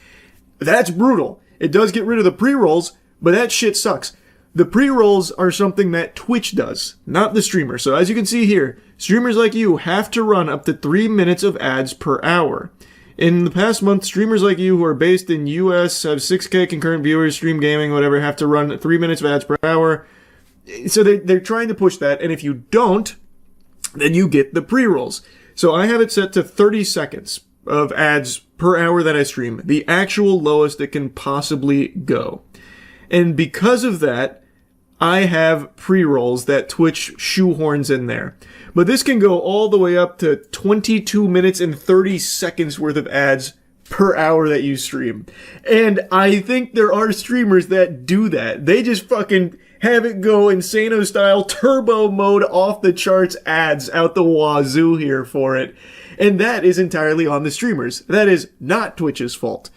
A: That's brutal. It does get rid of the pre-rolls, but that shit sucks. The pre-rolls are something that Twitch does, not the streamer. So as you can see here, streamers like you have to run up to 3 minutes of ads per hour. In the past month, streamers like you who are based in US, have 6K concurrent viewers, stream gaming, whatever, have to run 3 minutes of ads per hour. So they're trying to push that, and if you don't, then you get the pre-rolls. So I have it set to 30 seconds of ads per hour that I stream, the actual lowest it can possibly go. And because of that, I have pre-rolls that Twitch shoehorns in there. But this can go all the way up to 22 minutes and 30 seconds worth of ads per hour that you stream. And I think there are streamers that do that. They just fucking have it go Insano style, turbo mode, off the charts ads out the wazoo here for it. And that is entirely on the streamers. That is not Twitch's fault.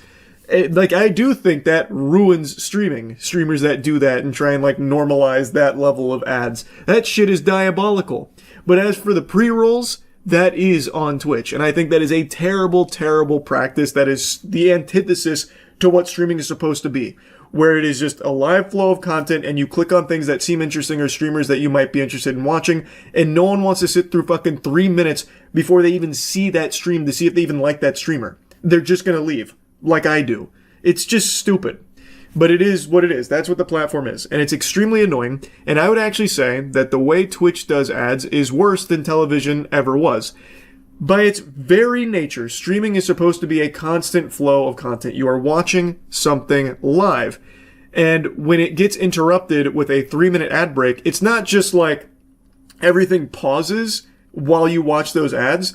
A: I do think that ruins streaming. Streamers that do that and try and, normalize that level of ads. That shit is diabolical. But as for the pre-rolls, that is on Twitch. And I think that is a terrible, terrible practice. That is the antithesis to what streaming is supposed to be. Where it is just a live flow of content and you click on things that seem interesting or streamers that you might be interested in watching, and no one wants to sit through fucking 3 minutes before they even see that stream to see if they even like that streamer. They're just gonna leave. Like I do. It's just stupid. But it is what it is. That's what the platform is. And it's extremely annoying. And I would actually say that the way Twitch does ads is worse than television ever was. By its very nature, streaming is supposed to be a constant flow of content. You are watching something live. And when it gets interrupted with a 3-minute ad break, it's not just like everything pauses while you watch those ads.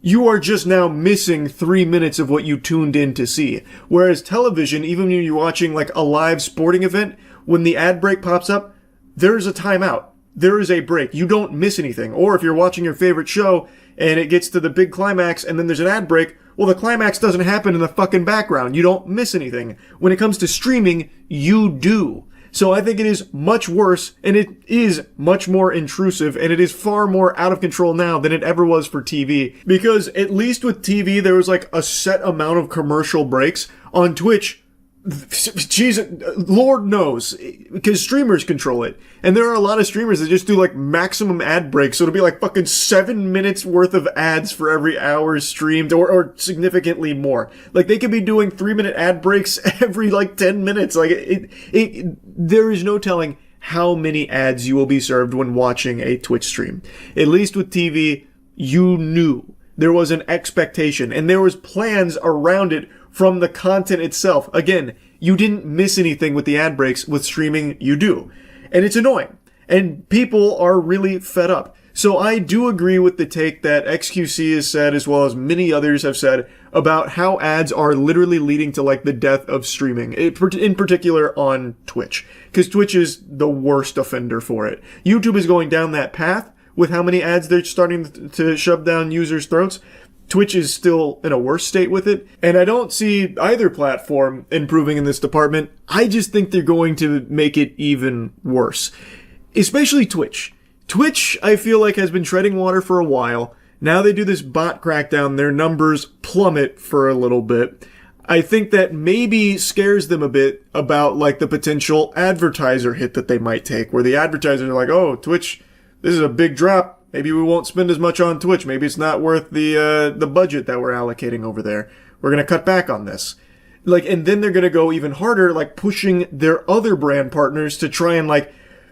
A: You are just now missing 3 minutes of what you tuned in to see. Whereas television, even when you're watching a live sporting event, when the ad break pops up, there's a timeout. There is a break. You don't miss anything. Or if you're watching your favorite show and it gets to the big climax and then there's an ad break, well, the climax doesn't happen in the fucking background. You don't miss anything. When it comes to streaming, you do. So I think it is much worse, and it is much more intrusive, and it is far more out of control now than it ever was for TV. Because at least with TV, there was a set amount of commercial breaks. On Twitch, Jesus, Lord knows, because streamers control it. And there are a lot of streamers that just do maximum ad breaks, so it'll be fucking 7 minutes worth of ads for every hour streamed, or significantly more. They could be doing 3-minute ad breaks every 10 minutes. There is no telling how many ads you will be served when watching a Twitch stream. At least with TV, you knew. There was an expectation, and there was plans around it from the content itself. Again, you didn't miss anything with the ad breaks. With streaming, you do. And it's annoying. And people are really fed up. So I do agree with the take that XQC has said, as well as many others have said, about how ads are literally leading to the death of streaming, in particular on Twitch. Because Twitch is the worst offender for it. YouTube is going down that path with how many ads they're starting to shove down users' throats. Twitch is still in a worse state with it, and I don't see either platform improving in this department. I just think they're going to make it even worse. Especially Twitch. Twitch, I feel like, has been treading water for a while. Now they do this bot crackdown, their numbers plummet for a little bit. I think that maybe scares them a bit about the potential advertiser hit that they might take, where the advertisers are oh, Twitch, this is a big drop. Maybe we won't spend as much on Twitch. Maybe it's not worth the budget that we're allocating over there. We're going to cut back on this. And then they're going to go even harder, pushing their other brand partners to try and,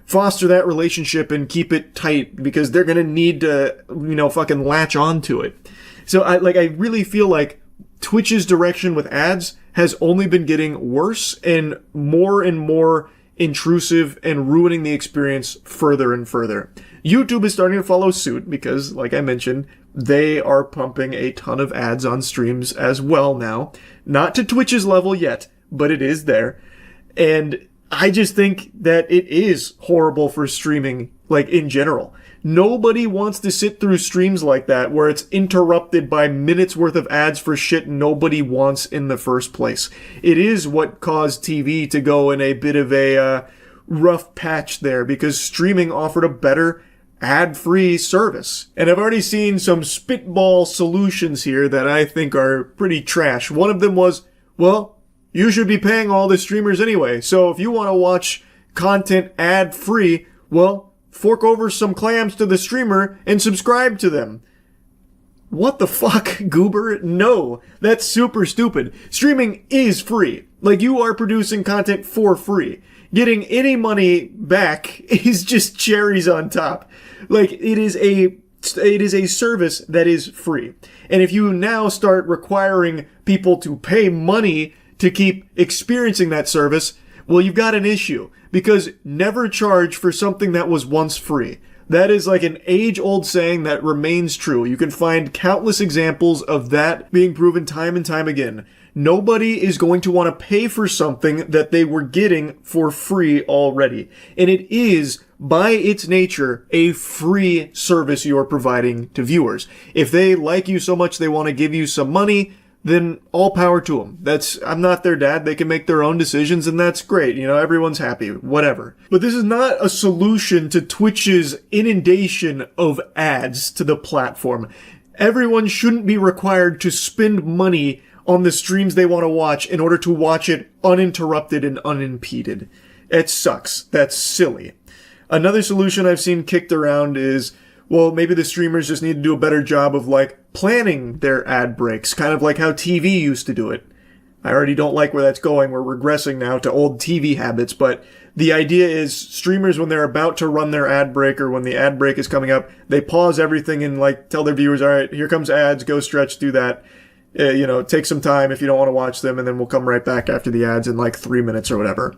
A: foster that relationship and keep it tight, because they're going to need to, fucking latch onto it. So I really feel like Twitch's direction with ads has only been getting worse and more intrusive and ruining the experience further and further. YouTube is starting to follow suit because, like I mentioned, they are pumping a ton of ads on streams as well now. Not to Twitch's level yet, but it is there. And I just think that it is horrible for streaming, in general. Nobody wants to sit through streams like that where it's interrupted by minutes worth of ads for shit nobody wants in the first place. It is what caused TV to go in a bit of a rough patch there, because streaming offered a better ad-free service. And I've already seen some spitball solutions here that I think are pretty trash. One of them was, well, you should be paying all the streamers anyway. So if you want to watch content ad-free, well, fork over some clams to the streamer and subscribe to them. What the fuck, goober? No, that's super stupid. Streaming is free. You are producing content for free. Getting any money back is just cherries on top. It is a service that is free. And if you now start requiring people to pay money to keep experiencing that service, well, you've got an issue. Because never charge for something that was once free. That is like an age-old saying that remains true. You can find countless examples of that being proven time and time again. Nobody is going to want to pay for something that they were getting for free already. And it is, by its nature, a free service you're providing to viewers. If they like you so much they want to give you some money, then all power to them. I'm not their dad. They can make their own decisions, and that's great. You know, everyone's happy, whatever. But this is not a solution to Twitch's inundation of ads to the platform. Everyone shouldn't be required to spend money on the streams they want to watch in order to watch it uninterrupted and unimpeded. It sucks. That's silly. Another solution I've seen kicked around is, well, maybe the streamers just need to do a better job of, like, planning their ad breaks, kind of like how TV used to do it. I already don't like where that's going. We're regressing now to old TV habits, but the idea is streamers, when they're about to run their ad break or when the ad break is coming up, they pause everything and, like, tell their viewers, all right, here comes ads, go stretch, do that. Take some time if you don't want to watch them, and then we'll come right back after the ads in, like, 3 minutes or whatever.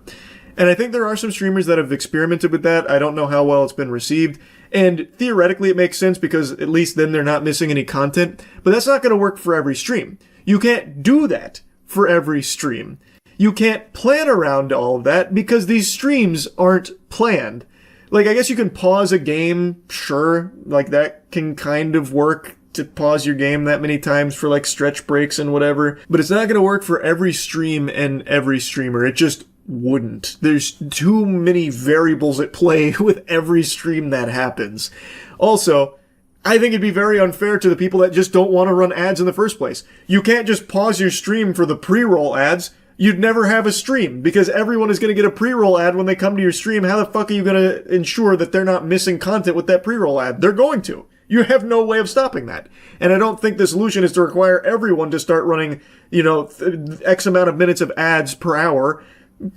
A: And I think there are some streamers that have experimented with that. I don't know how well it's been received. And theoretically it makes sense because at least then they're not missing any content. But that's not going to work for every stream. You can't do that for every stream. You can't plan around all of that because these streams aren't planned. Like, I guess you can pause a game, sure. Like, that can kind of work to pause your game that many times for, like, stretch breaks and whatever. But it's not going to work for every stream and every streamer. It just wouldn't. There's too many variables at play with every stream that happens. Also, I think it'd be very unfair to the people that just don't want to run ads in the first place. You can't just pause your stream for the pre-roll ads. You'd never have a stream because everyone is going to get a pre-roll ad when they come to your stream. How the fuck are you going to ensure that they're not missing content with that pre-roll ad? They're going to. You have no way of stopping that. And I don't think the solution is to require everyone to start running, X amount of minutes of ads per hour.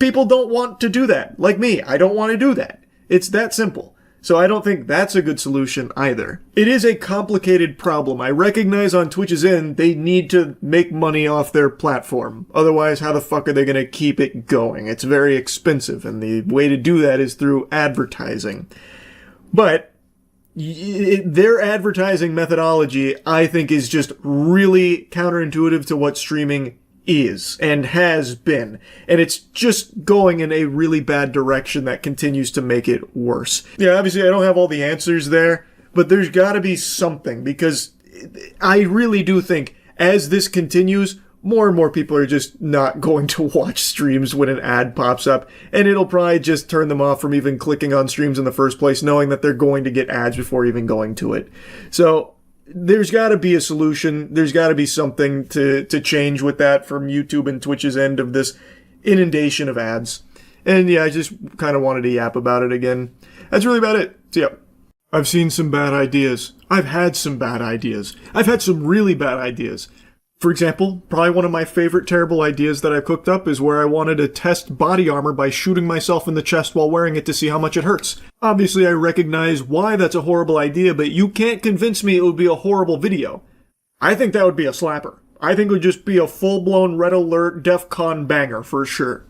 A: People don't want to do that. Like me, I don't want to do that. It's that simple. So I don't think that's a good solution either. It is a complicated problem. I recognize on Twitch's end, they need to make money off their platform. Otherwise, how the fuck are they going to keep it going? It's very expensive, and the way to do that is through advertising. But their advertising methodology, I think, is just really counterintuitive to what streaming is and has been. And it's just going in a really bad direction that continues to make it worse. Yeah, obviously I don't have all the answers there, but there's gotta be something, because I really do think as this continues, more and more people are just not going to watch streams when an ad pops up, and it'll probably just turn them off from even clicking on streams in the first place, knowing that they're going to get ads before even going to it. So there's got to be a solution. There's got to be something to change with that from YouTube and Twitch's end of this inundation of ads. And yeah, I just kind of wanted to yap about it again. That's really about it. So yeah, I've seen some bad ideas. I've had some bad ideas. I've had some really bad ideas. For example, probably one of my favorite terrible ideas that I've cooked up is where I wanted to test body armor by shooting myself in the chest while wearing it to see how much it hurts. Obviously, I recognize why that's a horrible idea, but you can't convince me it would be a horrible video. I think that would be a slapper. I think it would just be a full-blown red alert DEFCON banger for sure.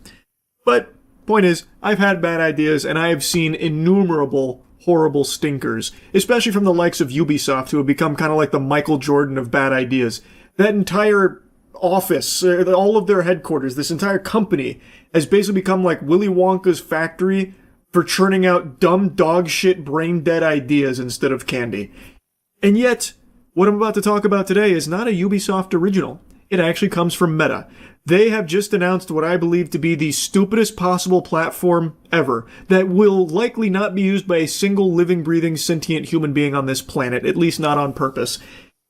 A: But, point is, I've had bad ideas, and I have seen innumerable horrible stinkers, especially from the likes of Ubisoft, who have become kind of like the Michael Jordan of bad ideas. That entire office, all of their headquarters, this entire company has basically become like Willy Wonka's factory for churning out dumb dog shit brain dead ideas instead of candy. And yet, what I'm about to talk about today is not a Ubisoft original. It actually comes from Meta. They have just announced what I believe to be the stupidest possible platform ever that will likely not be used by a single living, breathing, sentient human being on this planet, at least not on purpose.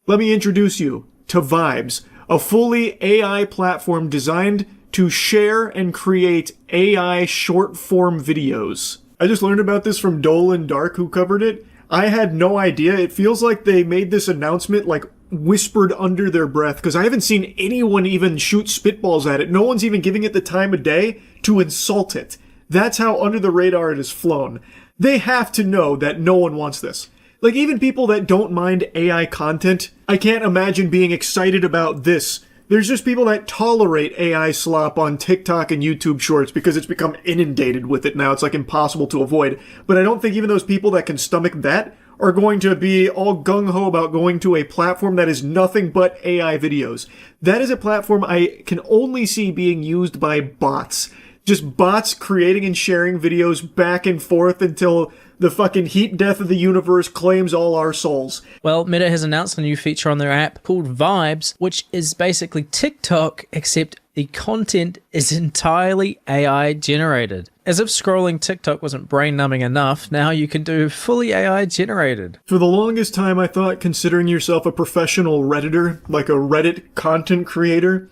A: Let me introduce you to Vibes, a fully AI platform designed to share and create AI short-form videos. I just learned about this from Dolan Dark, who covered it. I had no idea. It feels like they made this announcement, like, whispered under their breath, because I haven't seen anyone even shoot spitballs at it. No one's even giving it the time of day to insult it. That's how under the radar it has flown. They have to know that no one wants this. Like, even people that don't mind AI content, I can't imagine being excited about this There's just people that tolerate AI slop on TikTok and YouTube Shorts because it's become inundated with it now. It's like impossible to avoid. But I don't think even those people that can stomach that are going to be all gung-ho about going to a platform that is nothing but AI videos. That is a platform I can only see being used by bots. Just bots creating and sharing videos back and forth until the fucking heat death of the universe claims all our souls.
F: Well, Meta has announced a new feature on their app called Vibes, which is basically TikTok, except the content is entirely AI generated. As if scrolling TikTok wasn't brain-numbing enough, now you can do fully AI generated.
A: For the longest time, I thought considering yourself a professional Redditor, like a Reddit content creator,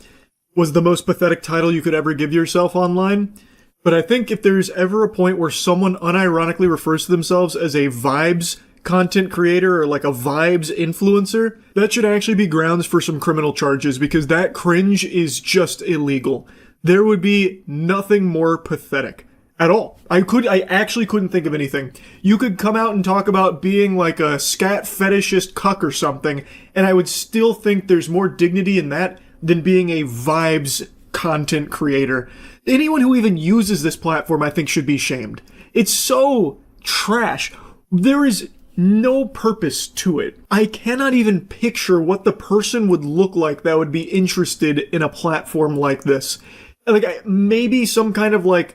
A: was the most pathetic title you could ever give yourself online. But I think if there's ever a point where someone unironically refers to themselves as a vibes content creator or like a vibes influencer, that should actually be grounds for some criminal charges, because that cringe is just illegal. There would be nothing more pathetic at all. I actually couldn't think of anything. You could come out and talk about being like a scat fetishist cuck or something, and I would still think there's more dignity in that than being a vibes content creator. Anyone who even uses this platform, I think, should be shamed. It's so trash. There is no purpose to it. I cannot even picture what the person would look like that would be interested in a platform like this. Like, maybe some kind of like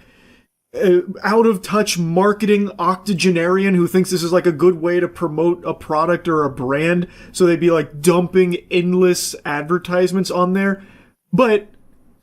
A: out-of-touch marketing octogenarian who thinks this is like a good way to promote a product or a brand, so they'd be like dumping endless advertisements on there. But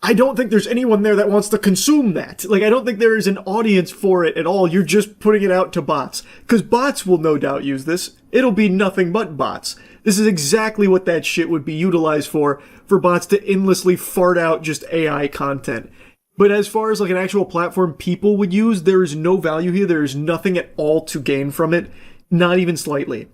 A: I don't think there's anyone there that wants to consume that. Like, I don't think there is an audience for it at all. You're just putting it out to bots. Because bots will no doubt use this. It'll be nothing but bots. This is exactly what that shit would be utilized for bots to endlessly fart out just AI content. But as far as like an actual platform people would use, there is no value here. There is nothing at all to gain from it. Not even slightly.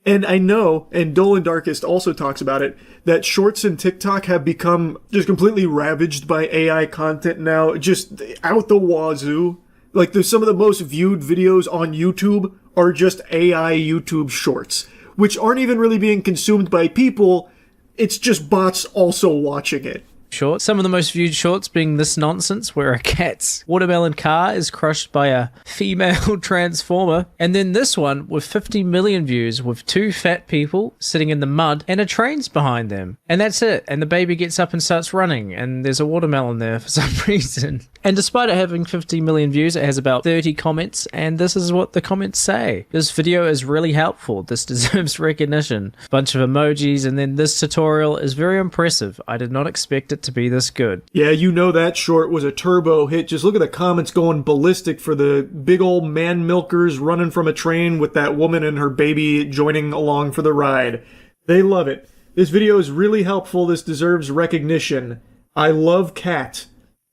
A: And I know, and Dolan Darkest also talks about it, that Shorts and TikTok have become just completely ravaged by AI content now, just out the wazoo. Like, there's some of the most viewed videos on YouTube are just AI YouTube Shorts, which aren't even really being consumed by people. It's just bots also watching it.
F: Shorts. Some of the most viewed shorts being this nonsense where a cat's watermelon car is crushed by a female transformer, and then this one with 50 million views with two fat people sitting in the mud and a train's behind them, and that's it, and the baby gets up and starts running and there's a watermelon there for some reason. And despite it having 50 million views, it has about 30 comments, and this is what the comments say: this video is really helpful, this deserves recognition, bunch of emojis, and then this tutorial is very impressive, I did not expect it to be this good.
A: Yeah, you know that short was a turbo hit. Just look at the comments going ballistic for the big old man milkers running from a train with that woman and her baby joining along for the ride. They love it. This video is really helpful. This deserves recognition. I love cat.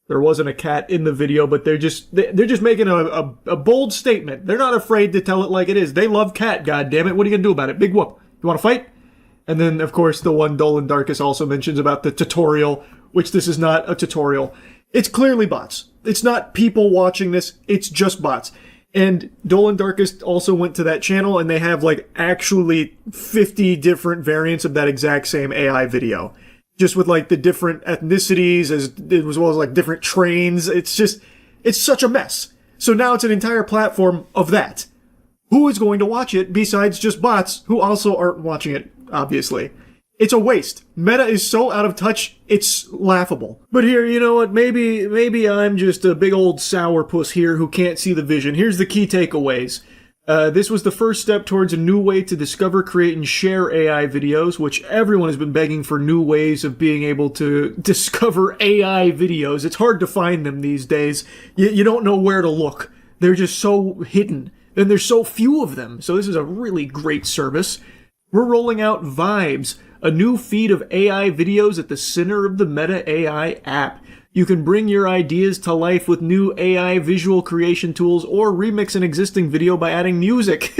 A: There wasn't a cat in the video, but they're just making a bold statement. They're not afraid to tell it like it is. They love cat, goddammit. What are you gonna do about it? Big whoop. You wanna fight? And then, of course, the one Dolan Darkest also mentions about the tutorial, which this is not a tutorial. It's clearly bots. It's not people watching this. It's just bots. And Dolan Darkest also went to that channel, and they have, like, actually 50 different variants of that exact same AI video. Just with, like, the different ethnicities, as well as, like, different trains. It's such a mess. So now it's an entire platform of that. Who is going to watch it besides just bots who also aren't watching it, obviously? It's a waste. Meta is so out of touch, it's laughable. But here, you know what, maybe I'm just a big old sourpuss here who can't see the vision. Here's the key takeaways. This was the first step towards a new way to discover, create, and share AI videos, which everyone has been begging for new ways of being able to discover AI videos. It's hard to find them these days. You don't know where to look. They're just so hidden. And there's so few of them. So this is a really great service. We're rolling out Vibes, a new feed of AI videos at the center of the Meta AI app. You can bring your ideas to life with new AI visual creation tools or remix an existing video by adding music.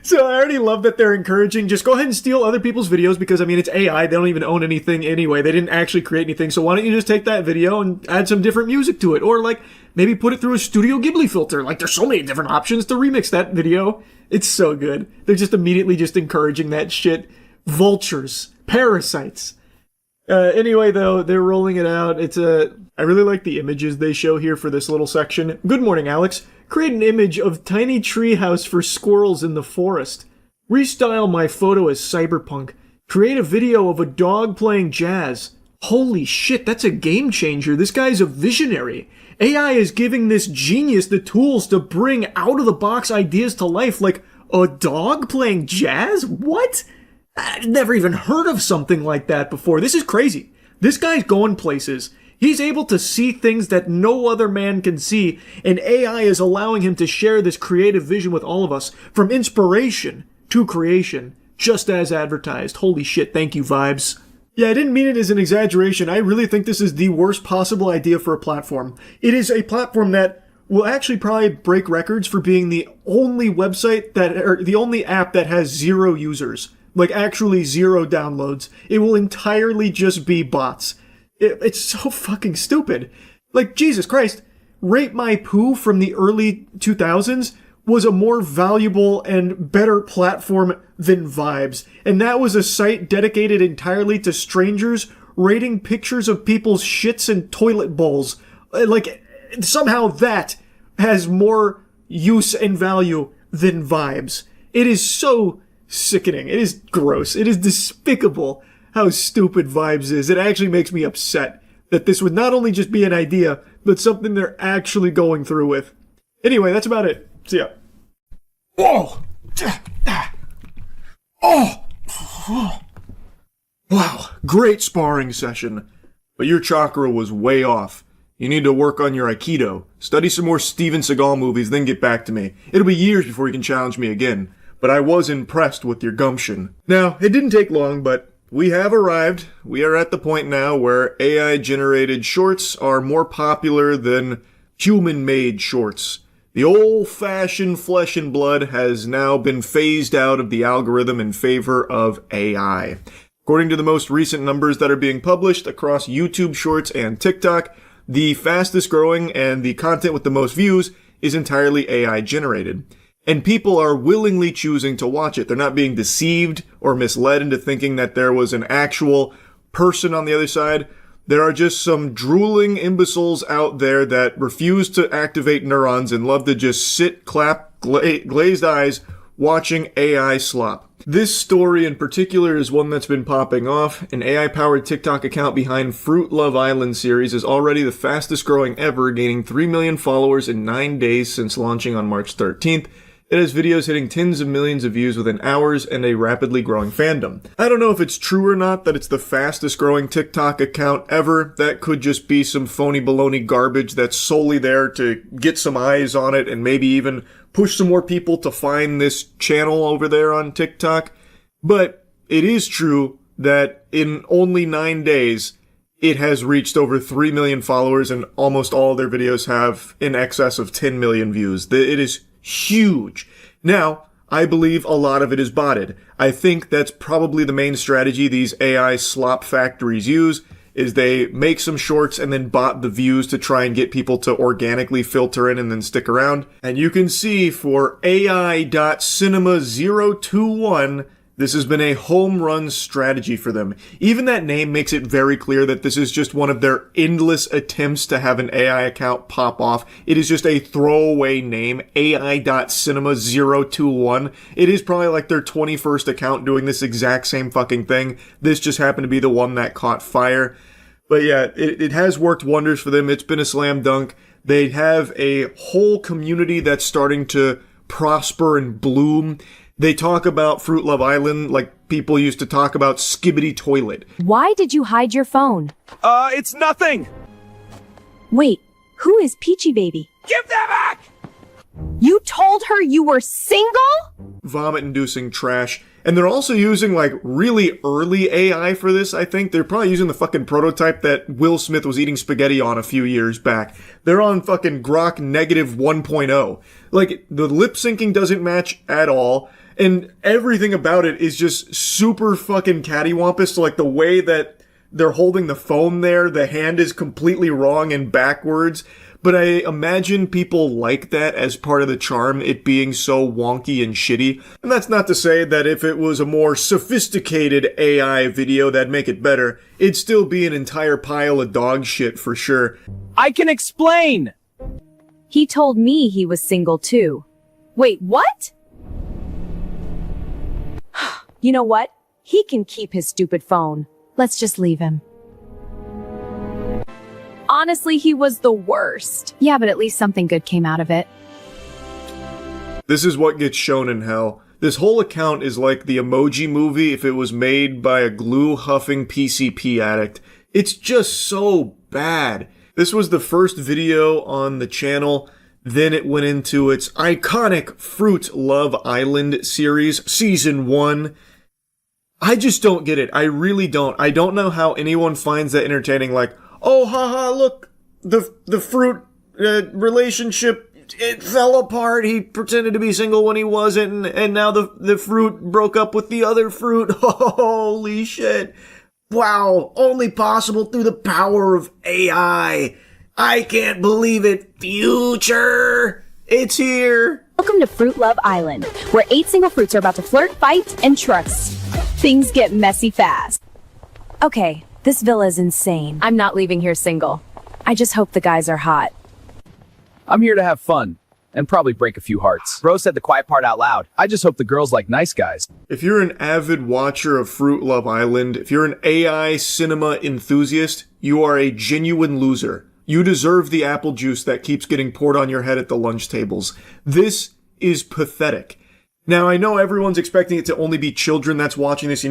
A: So I already love that they're encouraging, just go ahead and steal other people's videos because, I mean, it's AI. They don't even own anything anyway. They didn't actually create anything. So why don't you just take that video and add some different music to it? Or, like, maybe put it through a Studio Ghibli filter. Like, there's so many different options to remix that video. It's so good. They're just immediately just encouraging that shit. Vultures. Parasites. Anyway, though, they're rolling it out. I really like the images they show here for this little section. Good morning, Alex. Create an image of tiny treehouse for squirrels in the forest. Restyle my photo as cyberpunk. Create a video of a dog playing jazz. Holy shit, that's a game changer. This guy's a visionary. AI is giving this genius the tools to bring out-of-the-box ideas to life, like a dog playing jazz? What? I've never even heard of something like that before. This is crazy. This guy's going places. He's able to see things that no other man can see, and AI is allowing him to share this creative vision with all of us, from inspiration to creation, just as advertised. Holy shit, thank you, Vibes. Yeah, I didn't mean it as an exaggeration. I really think this is the worst possible idea for a platform. It is a platform that will actually probably break records for being the only website or the only app that has 0 users. Like, actually 0 downloads. It will entirely just be bots. It's so fucking stupid. Like, Jesus Christ, Rate My Poo from the early 2000s was a more valuable and better platform than Vibes. And that was a site dedicated entirely to strangers rating pictures of people's shits and toilet bowls. Like, somehow that has more use and value than Vibes. It is so sickening. It is gross. It is despicable how stupid Vibes is. It actually makes me upset that this would not only just be an idea, but something they're actually going through with. Anyway, that's about it. See ya. Whoa! Oh! Wow, great sparring session. But your chakra was way off. You need to work on your Aikido. Study some more Steven Seagal movies, then get back to me. It'll be years before you can challenge me again. But I was impressed with your gumption. Now, it didn't take long, but we have arrived. We are at the point now where AI-generated shorts are more popular than human-made shorts. The old-fashioned flesh and blood has now been phased out of the algorithm in favor of AI. According to the most recent numbers that are being published across YouTube Shorts and TikTok, the fastest growing and the content with the most views is entirely AI-generated. And people are willingly choosing to watch it. They're not being deceived or misled into thinking that there was an actual person on the other side. There are just some drooling imbeciles out there that refuse to activate neurons and love to just sit, clap, glazed eyes, watching AI slop. This story in particular is one that's been popping off. An AI-powered TikTok account behind Fruit Love Island series is already the fastest growing ever, gaining 3 million followers in 9 days since launching on March 13th. It has videos hitting tens of millions of views within hours and a rapidly growing fandom. I don't know if it's true or not that it's the fastest growing TikTok account ever. That could just be some phony baloney garbage that's solely there to get some eyes on it and maybe even push some more people to find this channel over there on TikTok. But it is true that in only 9 days, it has reached over 3 million followers and almost all their videos have in excess of 10 million views. It is huge. Now, I believe a lot of it is botted. I think that's probably the main strategy these AI slop factories use, is they make some shorts and then bot the views to try and get people to organically filter in and then stick around. And you can see for AI.cinema021, this has been a home run strategy for them. Even that name makes it very clear that this is just one of their endless attempts to have an AI account pop off. It is just a throwaway name, AI.cinema021. It is probably like their 21st account doing this exact same fucking thing. This just happened to be the one that caught fire. But yeah, it has worked wonders for them. It's been a slam dunk. They have a whole community that's starting to prosper and bloom. They talk about Fruit Love Island like people used to talk about Skibbity Toilet.
G: Why did you hide your phone?
K: It's nothing!
G: Wait, who is Peachy Baby?
K: Give that back!
G: You told her you were single?
A: Vomit-inducing trash. And they're also using, like, really early AI for this, I think. They're probably using the fucking prototype that Will Smith was eating spaghetti on a few years back. They're on fucking Grok negative 1.0. Like, the lip syncing doesn't match at all. And everything about it is just super fucking cattywampus. So, like, the way that they're holding the phone there, the hand is completely wrong and backwards. but I imagine people like that as part of the charm, it being so wonky and shitty. And that's not to say that if it was a more sophisticated AI video, that'd make it better. It'd still be an entire pile of dog shit for sure.
I: I can explain!
G: He told me he was single too. Wait, what? You know what? He can keep his stupid phone. Let's just leave him. Honestly, he was the worst. Yeah, but at least something good came out of it.
A: This is what gets shown in hell. This whole account is like the Emoji Movie if it was made by a glue-huffing PCP addict. It's just so bad. This was the first video on the channel. Then it went into its iconic Fruit Love Island series, Season 1. I just don't get it. I really don't. I don't know how anyone finds that entertaining, like, oh, haha, look, the fruit relationship, it fell apart. He pretended to be single when he wasn't, and now the fruit broke up with the other fruit. Holy shit. Wow, only possible through the power of AI. I can't believe it. Future, it's here.
G: Welcome to Fruit Love Island, where 8 single fruits are about to flirt, fight, and trust. Things get messy fast. Okay, this villa is insane. I'm not leaving here single. I just hope the guys are hot.
I: I'm here to have fun, and probably break a few hearts. Bro said the quiet part out loud. I just hope the girls like nice guys.
A: If you're an avid watcher of Fruit Love Island, if you're an AI cinema enthusiast, you are a genuine loser. You deserve the apple juice that keeps getting poured on your head at the lunch tables. This is pathetic. Now, I know everyone's expecting it to only be children that's watching this,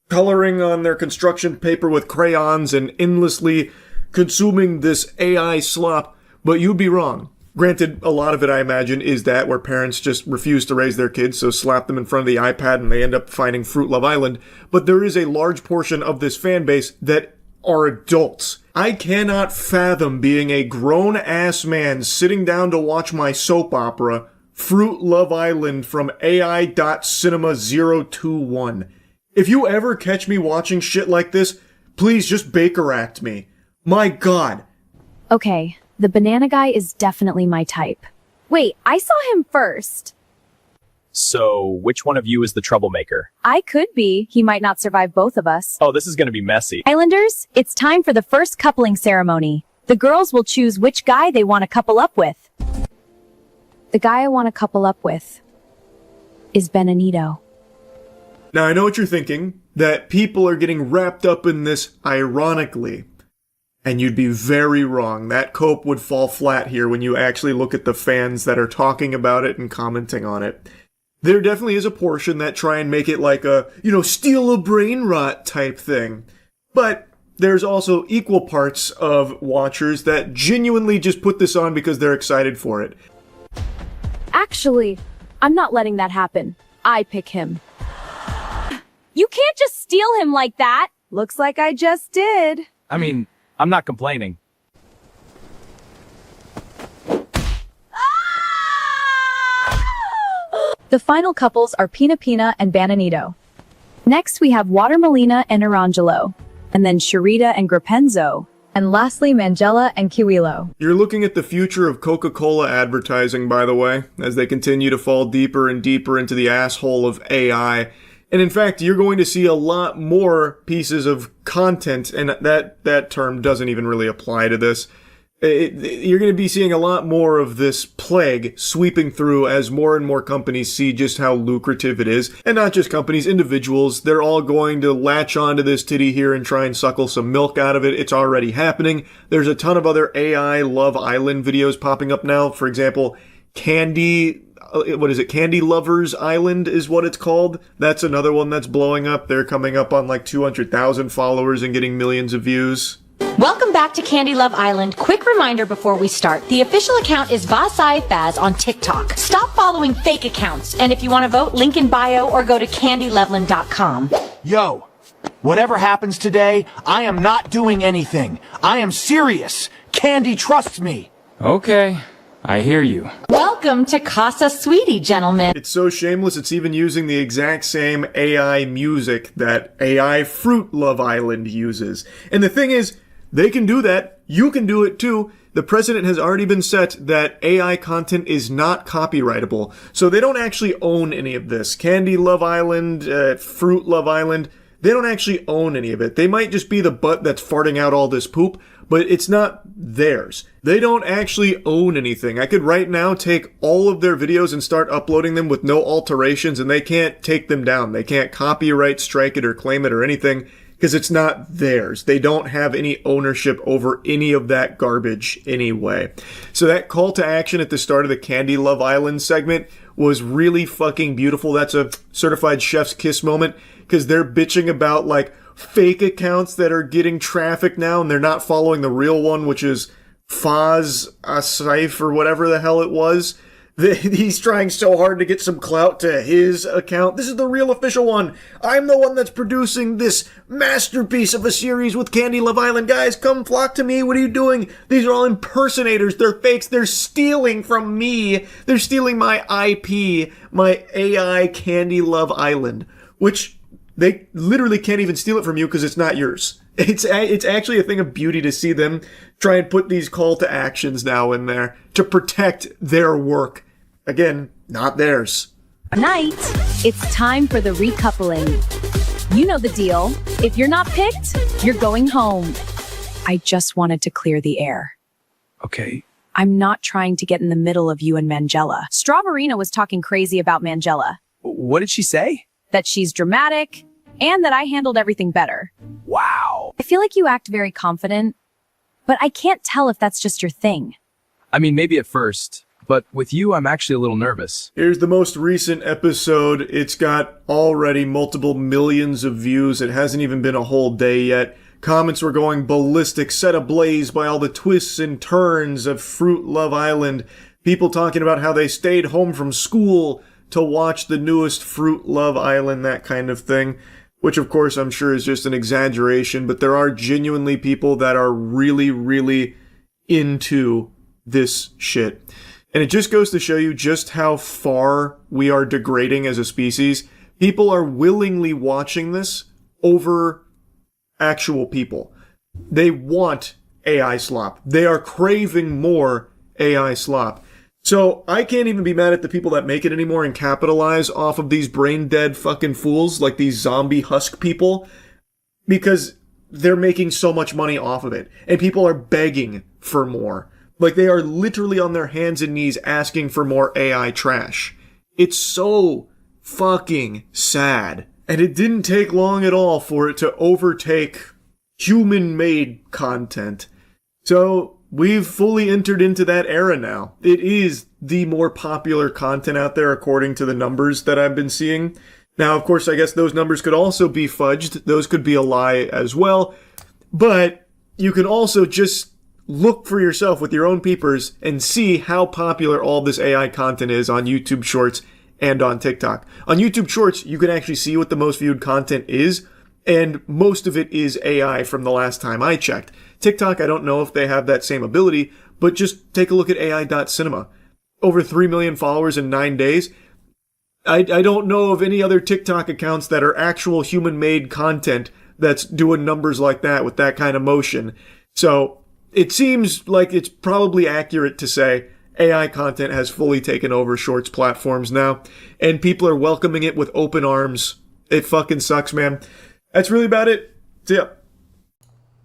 A: coloring on their construction paper with crayons and endlessly consuming this AI slop, but you'd be wrong. Granted, a lot of it, I imagine, is that where parents just refuse to raise their kids, so slap them in front of the iPad and they end up finding Fruit Love Island, but there is a large portion of this fan base that are adults. I cannot fathom being a grown-ass man sitting down to watch my soap opera, Fruit Love Island from AI.Cinema021. If you ever catch me watching shit like this, please just Baker Act me. My God.
G: Okay, the banana guy is definitely my type. Wait, I saw him first.
I: So, which one of you is the troublemaker?
G: I could be. He might not survive both of us.
I: Oh, this is gonna be messy.
G: Islanders, it's time for the first coupling ceremony. The girls will choose which guy they want to couple up with. The guy I want to couple up with is Benanito.
A: Now, I know what you're thinking, that people are getting wrapped up in this ironically. And you'd be very wrong. That cope would fall flat here when you actually look at the fans that are talking about it and commenting on it. There definitely is a portion that try and make it like a, steal a brain rot type thing. But there's also equal parts of watchers that genuinely just put this on because they're excited for it.
G: Actually, I'm not letting that happen. I pick him. You can't just steal him like that. Looks like I just did.
I: I mean, I'm not complaining.
G: The final couples are Pina Pina and Bananito. Next, we have Water Melina and Arangelo. And then Sharita and Grapenzo. And lastly, Mangella and Kiwilo.
A: You're looking at the future of Coca-Cola advertising, by the way, as they continue to fall deeper and deeper into the asshole of AI. And in fact, you're going to see a lot more pieces of content, and that term doesn't even really apply to this. You're going to be seeing a lot more of this plague sweeping through as more and more companies see just how lucrative it is. And not just companies, individuals, they're all going to latch onto this titty here and try and suckle some milk out of it. It's already happening. There's a ton of other AI Love Island videos popping up now. For example, Candy Lovers Island is what it's called. That's another one that's blowing up. They're coming up on like 200,000 followers and getting millions of views.
L: Welcome back to Candy Love Island. Quick reminder before we start. The official account is Vasai Faz on TikTok. Stop following fake accounts. And if you want to vote, link in bio or go to candyloveland.com.
K: Yo, whatever happens today, I am not doing anything. I am serious. Candy trusts me.
I: Okay, I hear you.
L: Welcome to Casa Sweetie, gentlemen.
A: It's so shameless, it's even using the exact same AI music that AI Fruit Love Island uses. And the thing is, They can do that. You can do it too. The precedent has already been set that AI content is not copyrightable. So they don't actually own any of this. Candy Love Island, Fruit Love Island, they don't actually own any of it. They might just be the butt that's farting out all this poop, but it's not theirs. They don't actually own anything. I could right now take all of their videos and start uploading them with no alterations, and they can't take them down. They can't copyright strike it or claim it or anything, because it's not theirs. They don't have any ownership over any of that garbage anyway. So that call to action at the start of the Candy Love Island segment was really fucking beautiful. That's a certified chef's kiss moment, because they're bitching about like fake accounts that are getting traffic now, and they're not following the real one, which is Faz Asif or whatever the hell it was. He's trying so hard to get some clout to his account. This is the real official one. I'm the one that's producing this masterpiece of a series with Candy Love Island. Guys, come flock to me. What are you doing? These are all impersonators. They're fakes. They're stealing from me. They're stealing my IP, my AI Candy Love Island, which they literally can't even steal it from you because it's not yours. It's actually a thing of beauty to see them try and put these call to actions now in there to protect their work. Again, not theirs.
G: Night, it's time for the recoupling. You know the deal. If you're not picked, you're going home. I just wanted to clear the air.
I: Okay.
G: I'm not trying to get in the middle of you and Mangella. Strawberina was talking crazy about Mangella.
I: What did she say?
G: That she's dramatic, and that I handled everything better.
I: Wow.
G: I feel like you act very confident, but I can't tell if that's just your thing.
I: I mean, maybe at first, but with you, I'm actually a little nervous.
A: Here's the most recent episode. It's got already multiple millions of views. It hasn't even been a whole day yet. Comments were going ballistic, set ablaze by all the twists and turns of Fruit Love Island. People talking about how they stayed home from school to watch the newest Fruit Love Island, that kind of thing. Which, of course, I'm sure is just an exaggeration, but there are genuinely people that are really, really into this shit. And it just goes to show you just how far we are degrading as a species. People are willingly watching this over actual people. They want AI slop. They are craving more AI slop. So I can't even be mad at the people that make it anymore and capitalize off of these brain dead fucking fools like these zombie husk people, because they're making so much money off of it and people are begging for more. Like they are literally on their hands and knees asking for more AI trash. It's so fucking sad. And it didn't take long at all for it to overtake human-made content. So we've fully entered into that era now. It is the more popular content out there according to the numbers that I've been seeing. Now, of course, I guess those numbers could also be fudged. Those could be a lie as well. But you can also just look for yourself with your own peepers and see how popular all this AI content is on YouTube Shorts and on TikTok. On YouTube Shorts, you can actually see what the most viewed content is, and most of it is AI from the last time I checked. TikTok, I don't know if they have that same ability, but just take a look at AI.cinema. Over 3 million followers in 9 days. I don't know of any other TikTok accounts that are actual human-made content that's doing numbers like that with that kind of motion. So it seems like it's probably accurate to say AI content has fully taken over Shorts platforms now, and people are welcoming it with open arms. It fucking sucks, man. That's really about it. So yeah.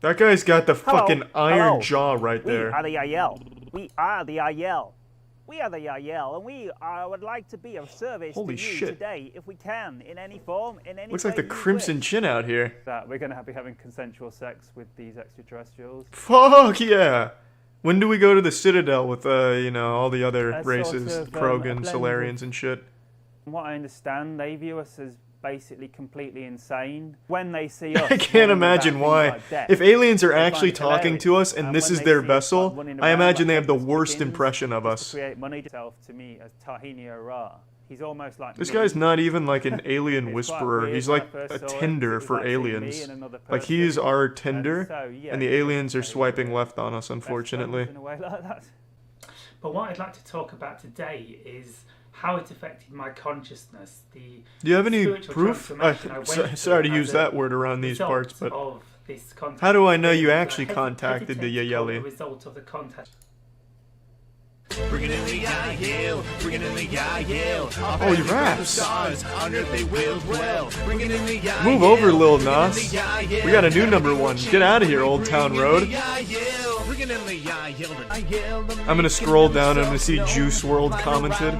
A: That guy's got the fucking iron jaw right there.
C: We are the IL. We are the IL. We are the IL, and we would like to be of service
A: Holy
C: to you
A: shit.
C: today, if we can, in any form, in any
A: Looks
C: way
A: like the
C: you
A: Crimson
C: wish.
A: Chin out here.
M: That we're going to be having consensual sex with these extraterrestrials.
A: Fuck yeah! When do we go to the Citadel with, all the other
M: A
A: races,
M: sort of,
A: Krogans,
M: a blend
A: Solarians,
M: of-
A: and shit?
M: From what I understand, they view us as basically completely insane. When they see us,
A: I can't
M: worrying
A: imagine
M: about
A: why.
M: things like death,
A: If aliens are
M: they find
A: actually
M: it
A: talking
M: hilarious.
A: to us and
M: And
A: this
M: when
A: is
M: they
A: their
M: see us,
A: vessel,
M: running
A: I
M: around
A: imagine
M: like
A: they have the
M: Hector's
A: worst
M: begins,
A: impression of
M: just
A: us.
M: to create money himself to me as Tahini Ra. He's almost like
A: This
M: me.
A: guy's not even like an alien
M: It's quite
A: whisperer.
M: weird
A: He's
M: when I
A: like
M: first
A: a
M: saw it,
A: Tinder
M: it was
A: for
M: like seeing me
A: aliens.
M: and another
A: Like he's
M: person.
A: our
M: And
A: Tinder,
M: so, yeah,
A: and the
M: it's
A: aliens are swiping left on us, unfortunately.
M: in a way like that.
N: But what I'd like to talk about today is how it affected my consciousness.
A: Do you have any
N: spiritual
A: proof?
N: transformation I went through
A: Sorry to
N: as
A: use
N: a
A: that word around these
N: result
A: parts, but
N: of this contact.
A: How do I know you
N: was,
A: actually contacted the
N: hesitant to call it
A: Yayeli?
N: a result of the contact.
K: Bringing in the Yale, bringing in the Yale.
A: Oh, he raps.
K: Stars under they will dwell. Bringing in the Yale.
A: Move over, Lil Nas. We got a new #1. Get out of here, Old Town Road.
K: Bringing in the Yale.
A: I'm gonna scroll down and I'm gonna see Juice World commented.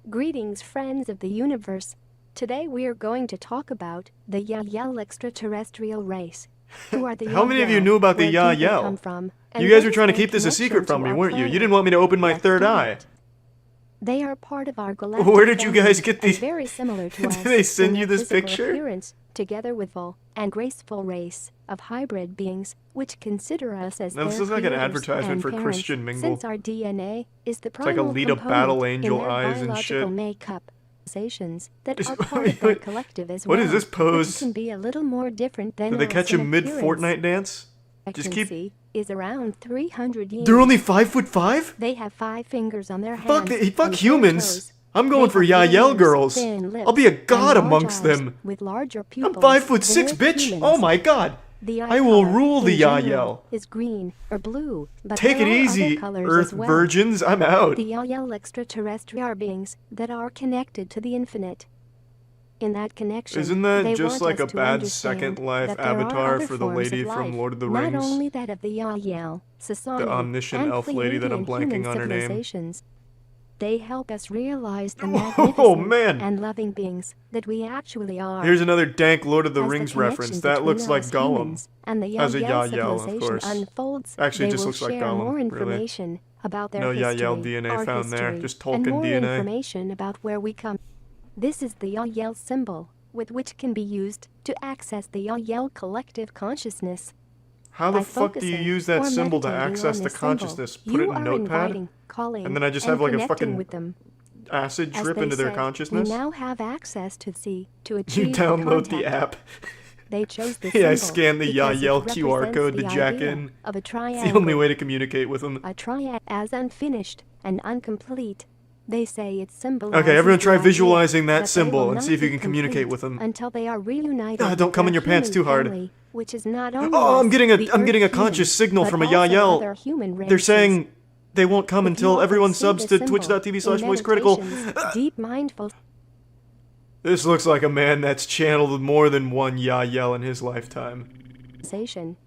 B: Greetings, friends of the universe. Today we are going to talk about the Yael extraterrestrial race. Who are the
A: How many of you
B: Yael,
A: knew about the
B: where do they
A: Yael?
B: come from, and
A: You guys
B: what
A: were
B: is
A: trying to
B: their
A: keep this a secret
B: connection
A: from
B: to
A: me,
B: our
A: weren't you?
B: planet?
A: You didn't want me to open my third eye.
B: They are part of our galactic
A: Where did you
B: family
A: guys get
B: and
A: these?
B: very similar to
A: Did
B: us
A: they send
B: in
A: you
B: their
A: this
B: physical
A: picture?
B: appearance, together with full and graceful race of hybrid beings which consider us as
A: Now, this
B: their
A: is like an
B: creators
A: advertisement
B: and
A: for
B: parents,
A: Christian Mingle.
B: since our DNA is the
A: It's like
B: primal
A: Alita
B: component
A: Battle Angel
B: in their
A: eyes and
B: biological
A: shit.
B: makeup. That are part of their collective as
A: What
B: well,
A: is this pose?
B: which can be a little more different than
A: Did they
B: us
A: catch a
B: in
A: mid
B: appearance.
A: Fortnite dance? Just keep.
B: Expectancy is around 300 years.
A: They're only 5'5".
B: They have 5 fingers on their
A: Fuck,
B: hands.
A: fuck
B: and 4
A: humans.
B: toes.
A: I'm going
B: They
A: for
B: have little
A: Yael
B: ears,
A: girls.
B: thin lips,
A: I'll be a
B: and
A: god
B: large
A: amongst
B: eyes
A: them.
B: With larger
A: I'm
B: pupils
A: 5'6",
B: than
A: bitch.
B: humans.
A: Oh my god.
B: The eye
A: I will
B: color,
A: rule the
B: in general,
A: Yael.
B: is green or blue, but
A: Take
B: there
A: it
B: are
A: easy,
B: other colors
A: Earth
B: as well.
A: virgins. I'm out.
B: The Yael extraterrestrial are beings that are connected to the infinite. In that connection,
A: Isn't that
B: they
A: just
B: want
A: like a
B: us to
A: bad
B: understand
A: Second Life
B: that there are
A: avatar
B: other
A: for the
B: forms
A: lady
B: of
A: from
B: life,
A: Lord of the
B: not
A: Rings?
B: only that of the Yael, Sasani,
A: The omniscient
B: and
A: elf lady that I'm
B: Pleiadian human
A: blanking on her name.
B: civilizations. They help us realize the
A: Oh,
B: magnificent
A: man.
B: and loving beings that we actually are.
A: Here's another dank Lord of the
B: As
A: Rings
B: connection
A: reference. That looks
B: between
A: like
B: us
A: Gollum.
B: humans and the
A: As a
B: Yael
A: Yael, of
B: civilization
A: course.
B: unfolds,
A: Actually, it
B: they
A: just
B: will
A: looks like
B: share
A: Gollum,
B: more
A: really.
B: information about their
A: No
B: history,
A: Yael DNA
B: our
A: found there,
B: history,
A: just
B: and
A: Tolkien
B: more
A: DNA.
B: information about where we come. This is the Yael symbol, with which can be used to access the Yael collective consciousness.
A: How the
B: By
A: fuck do you
B: focusing
A: use that
B: or
A: symbol to
B: meditating
A: access
B: on
A: the
B: this symbol,
A: consciousness? Put
B: you
A: it in
B: are
A: Notepad?
B: inviting, calling,
A: And then I just
B: and
A: have like a
B: connecting
A: fucking
B: with them.
A: acid
B: As
A: drip
B: they
A: into their
B: say,
A: consciousness?
B: We now have access to
A: You
B: achieve
A: download the
B: contact.
A: app.
B: They chose the
A: Yeah, I
B: symbol
A: scan the
B: because it
A: Yael QR
B: represents
A: code to
B: the
A: jack
B: idea
A: in.
B: of a
A: It's the only
B: triangle.
A: way to communicate with them.
B: A triad as unfinished and incomplete. They say it symbolizes
A: Okay, everyone try
B: the idea
A: visualizing that
B: they
A: symbol
B: will
A: and
B: not
A: see if you
B: be
A: can communicate
B: complete
A: with them.
B: until they are reunited.
A: Ah, don't
B: with
A: come in
B: their
A: your pants
B: human
A: too hard.
B: family, which is not only
A: Oh, I'm
B: us,
A: getting a
B: the
A: I'm getting a
B: Earth
A: conscious
B: humans,
A: signal
B: but
A: from a
B: also
A: Yael.
B: other human
A: They're
B: races.
A: saying they won't come
B: If
A: until
B: you
A: everyone
B: often see
A: subs
B: the
A: to
B: symbol
A: twitch.tv/voice
B: in
A: critical.
B: meditations, deep mindful.
A: This looks like a man that's channeled more than one Yael in his lifetime.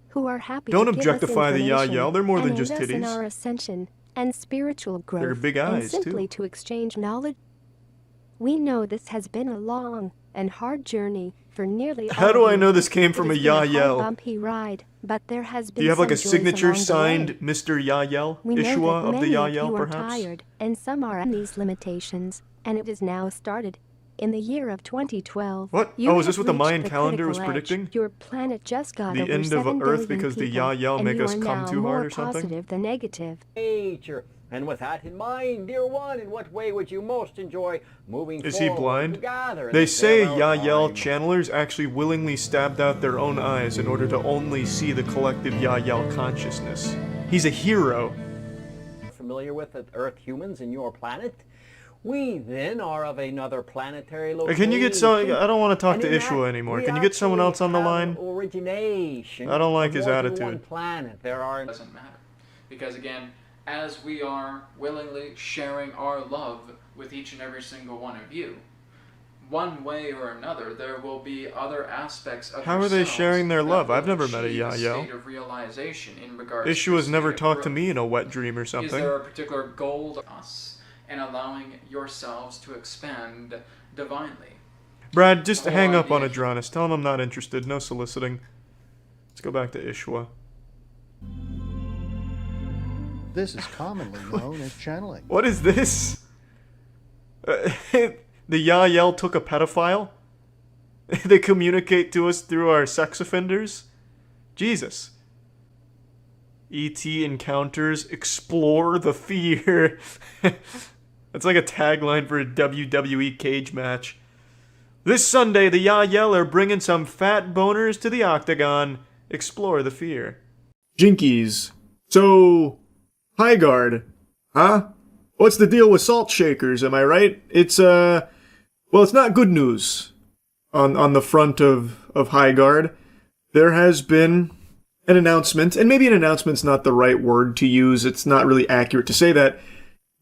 B: Who are happy
A: Don't
B: to give us
A: objectify the
B: information
A: Yael, they're more
B: and
A: than just
B: aid us in
A: titties.
B: our ascension and spiritual growth,
A: They're big
B: and
A: eyes, too.
B: simply to exchange knowledge. We know this has been a long and hard journey for nearly all
A: How do
B: of
A: I
B: you.
A: know this came
B: It
A: from
B: has
A: a
B: been hard,
A: Yael?
B: bumpy ride, but there has been
A: Do you have like a
B: some joys
A: signature
B: along the
A: signed
B: way.
A: Mr. Yael?
B: We know
A: Ishua
B: that
A: of the
B: many of
A: Yael,
B: you are
A: perhaps?
B: tired, and some are on these limitations, and it is now started. In the year of 2012,
A: What?
B: you
A: Oh, is
B: have
A: this what the
B: reached
A: Mayan calendar was
B: critical edge.
A: predicting?
B: Your planet just got
A: The
B: over
A: end of
B: 7
A: Earth
B: billion
A: because the
B: people,
A: Yael
B: and
A: make
B: you
A: us
B: are
A: come
B: now
A: too
B: more
A: hard or something?
B: positive than negative.
H: Nature. And with that in mind, dear one, in what way would you most enjoy moving
A: Is he
H: forward
A: blind?
H: together in
A: They
H: this
A: say
H: farewell
A: Yael
H: time?
A: channelers actually willingly stabbed out their own eyes in order to only see the collective Yael consciousness. He's a hero.
H: Familiar with the Earth humans in your planet? We then are of another planetary location.
A: Can you get some? I don't want to talk
H: And
A: to
H: in
A: Ishua
H: that,
A: anymore.
H: we
A: Can you get someone
H: actually
A: else on the
H: have
A: line?
H: Origination.
A: I don't like
H: of
A: his
H: more than one
A: attitude.
H: planet. There are.
R: Doesn't matter, because again, as we are willingly sharing our love with each and every single one of you, one way or another, there will be other aspects of
A: How are they
R: yourselves
A: sharing their
R: that
A: love?
R: will
A: I've never met a
R: achieve
A: Yael.
R: state of realization in regards
A: Ishua's
R: to
A: never
R: state of
A: talked to
R: growth.
A: me in a wet dream or
R: Is
A: something.
R: there a particular goal to us and allowing yourselves to expand divinely?
A: Brad, just
R: The whole
A: hang up on
R: idea-
A: Adronis. Tell him I'm not interested. No soliciting. Let's go back to Ishua.
S: This is commonly known as channeling.
A: What is this? The Yael took a pedophile? They communicate to us through our sex offenders? Jesus. E.T. encounters, explore the fear. That's like a tagline for a WWE cage match. This Sunday, the Yael are bringing some fat boners to the octagon. Explore the fear. Jinkies. So, Highguard. Huh? What's the deal with salt shakers, am I right? It's, well, it's not good news on the front of Highguard. there has been an announcement, and maybe an announcement's not the right word to use, it's not really accurate to say that.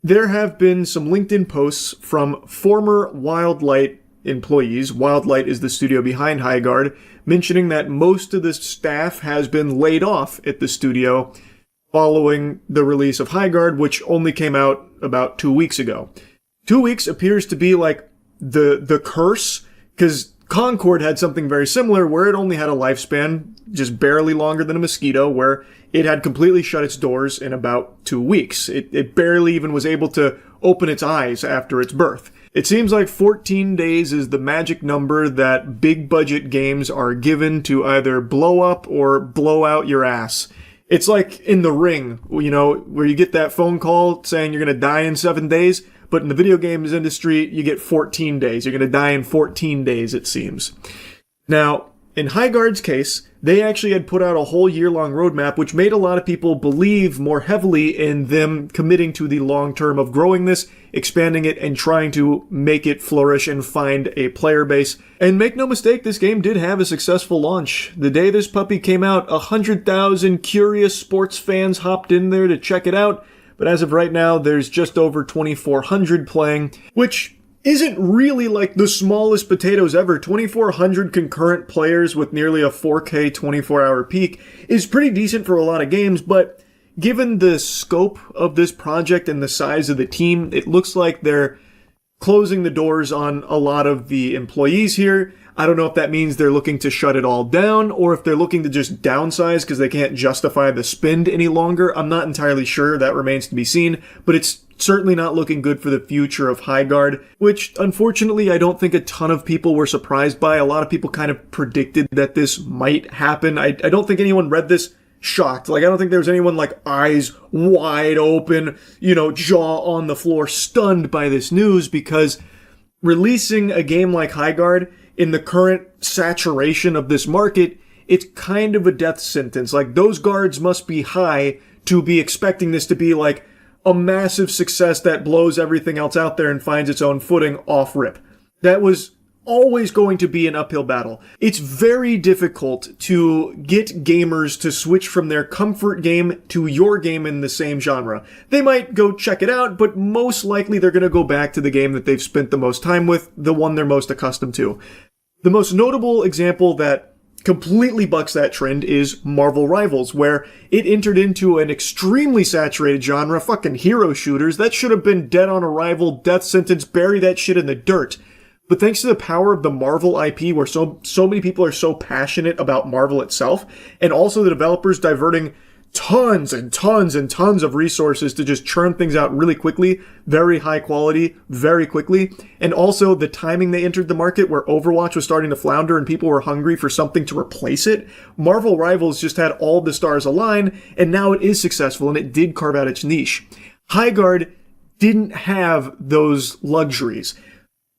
A: There have been some LinkedIn posts from former Wildlight employees, Wildlight is the studio behind Highguard, mentioning that most of the staff has been laid off at the studio following the release of Highguard, which only came out about 2 weeks ago. 2 weeks appears to be like the curse, because Concord had something very similar where it only had a lifespan just barely longer than a mosquito, where it had completely shut its doors in about 2 weeks. It barely even was able to open its eyes after its birth. It seems like 14 days is the magic number that big budget games are given to either blow up or blow out your ass. It's like in The Ring, you know, where you get that phone call saying you're going to die in 7 days, but in the video games industry, you get 14 days. You're going to die in 14 days, it seems. Now, in Highguard's case, they actually had put out a whole year-long roadmap, which made a lot of people believe more heavily in them committing to the long term of growing this, expanding it, and trying to make it flourish and find a player base. And make no mistake, this game did have a successful launch. The day this puppy came out, 100,000 curious sports fans hopped in there to check it out, but as of right now, there's just over 2,400 playing, which isn't really like the smallest potatoes ever. 2,400 concurrent players with nearly a 4K 24-hour peak is pretty decent for a lot of games, but given the scope of this project and the size of the team, it looks like they're closing the doors on a lot of the employees here. I don't know if that means they're looking to shut it all down or if they're looking to just downsize because they can't justify the spend any longer. I'm not entirely sure. That remains to be seen, but it's certainly not looking good for the future of Highguard, which unfortunately I don't think a ton of people were surprised by. A lot of people kind of predicted that this might happen. I don't think anyone read this shocked. Like, I don't think there was anyone like eyes wide open, you know, jaw on the floor, stunned by this news, because releasing a game like Highguard in the current saturation of this market, it's kind of a death sentence. Like, those guards must be high to be expecting this to be like a massive success that blows everything else out there and finds its own footing off rip. That was always going to be an uphill battle. It's very difficult to get gamers to switch from their comfort game to your game in the same genre. They might go check it out, but most likely they're going to go back to the game that they've spent the most time with, the one they're most accustomed to. The most notable example that completely bucks that trend is Marvel Rivals, where it entered into an extremely saturated genre, fucking hero shooters. That should have been dead on arrival, death sentence, bury that shit in the dirt. But thanks to the power of the Marvel IP, where so many people are so passionate about Marvel itself, and also the developers diverting tons and tons and tons of resources to just churn things out really quickly, very high quality, very quickly, and also the timing they entered the market where Overwatch was starting to flounder and people were hungry for something to replace it, Marvel Rivals just had all the stars align, and now it is successful, and it did carve out its niche. Highguard didn't have those luxuries.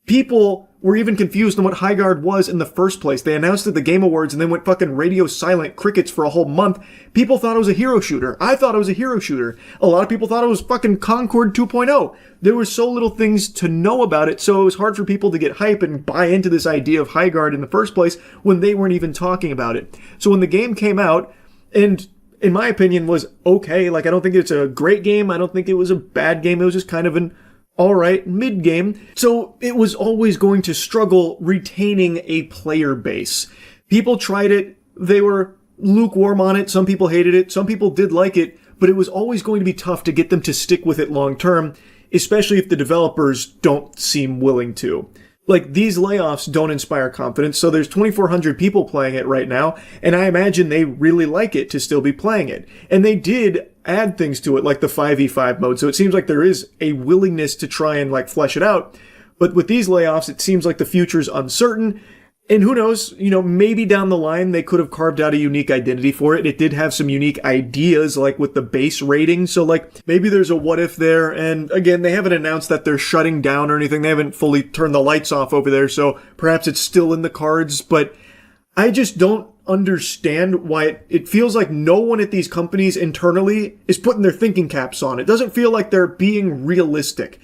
A: People were even confused on what Highguard was in the first place. They announced it at the Game Awards and then went fucking radio silent crickets for a whole month. People thought it was a hero shooter. I thought it was a hero shooter. A lot of people thought it was fucking Concord 2.0. There were so little things to know about it, so it was hard for people to get hype and buy into this idea of Highguard in the first place when they weren't even talking about it. So when the game came out, and in my opinion was okay, like I don't think it's a great game, I don't think it was a bad game, it was just kind of an alright mid-game, so it was always going to struggle retaining a player base. People tried it, they were lukewarm on it, some people hated it, some people did like it, but it was always going to be tough to get them to stick with it long term, especially if the developers don't seem willing to. Like, these layoffs don't inspire confidence, so there's 2,400 people playing it right now, and I imagine they really like it to still be playing it. And they did add things to it, like the 5v5 mode, so it seems like there is a willingness to try and, like, flesh it out. But with these layoffs, it seems like the future's uncertain, and who knows, you know, maybe down the line they could have carved out a unique identity for it. It did have some unique ideas, like with the base rating, so like maybe there's a what if there, and again, they haven't announced that they're shutting down or anything. They haven't fully turned the lights off over there, so perhaps it's still in the cards, but I just don't understand why it feels like no one at these companies internally is putting their thinking caps on. It doesn't feel like they're being realistic.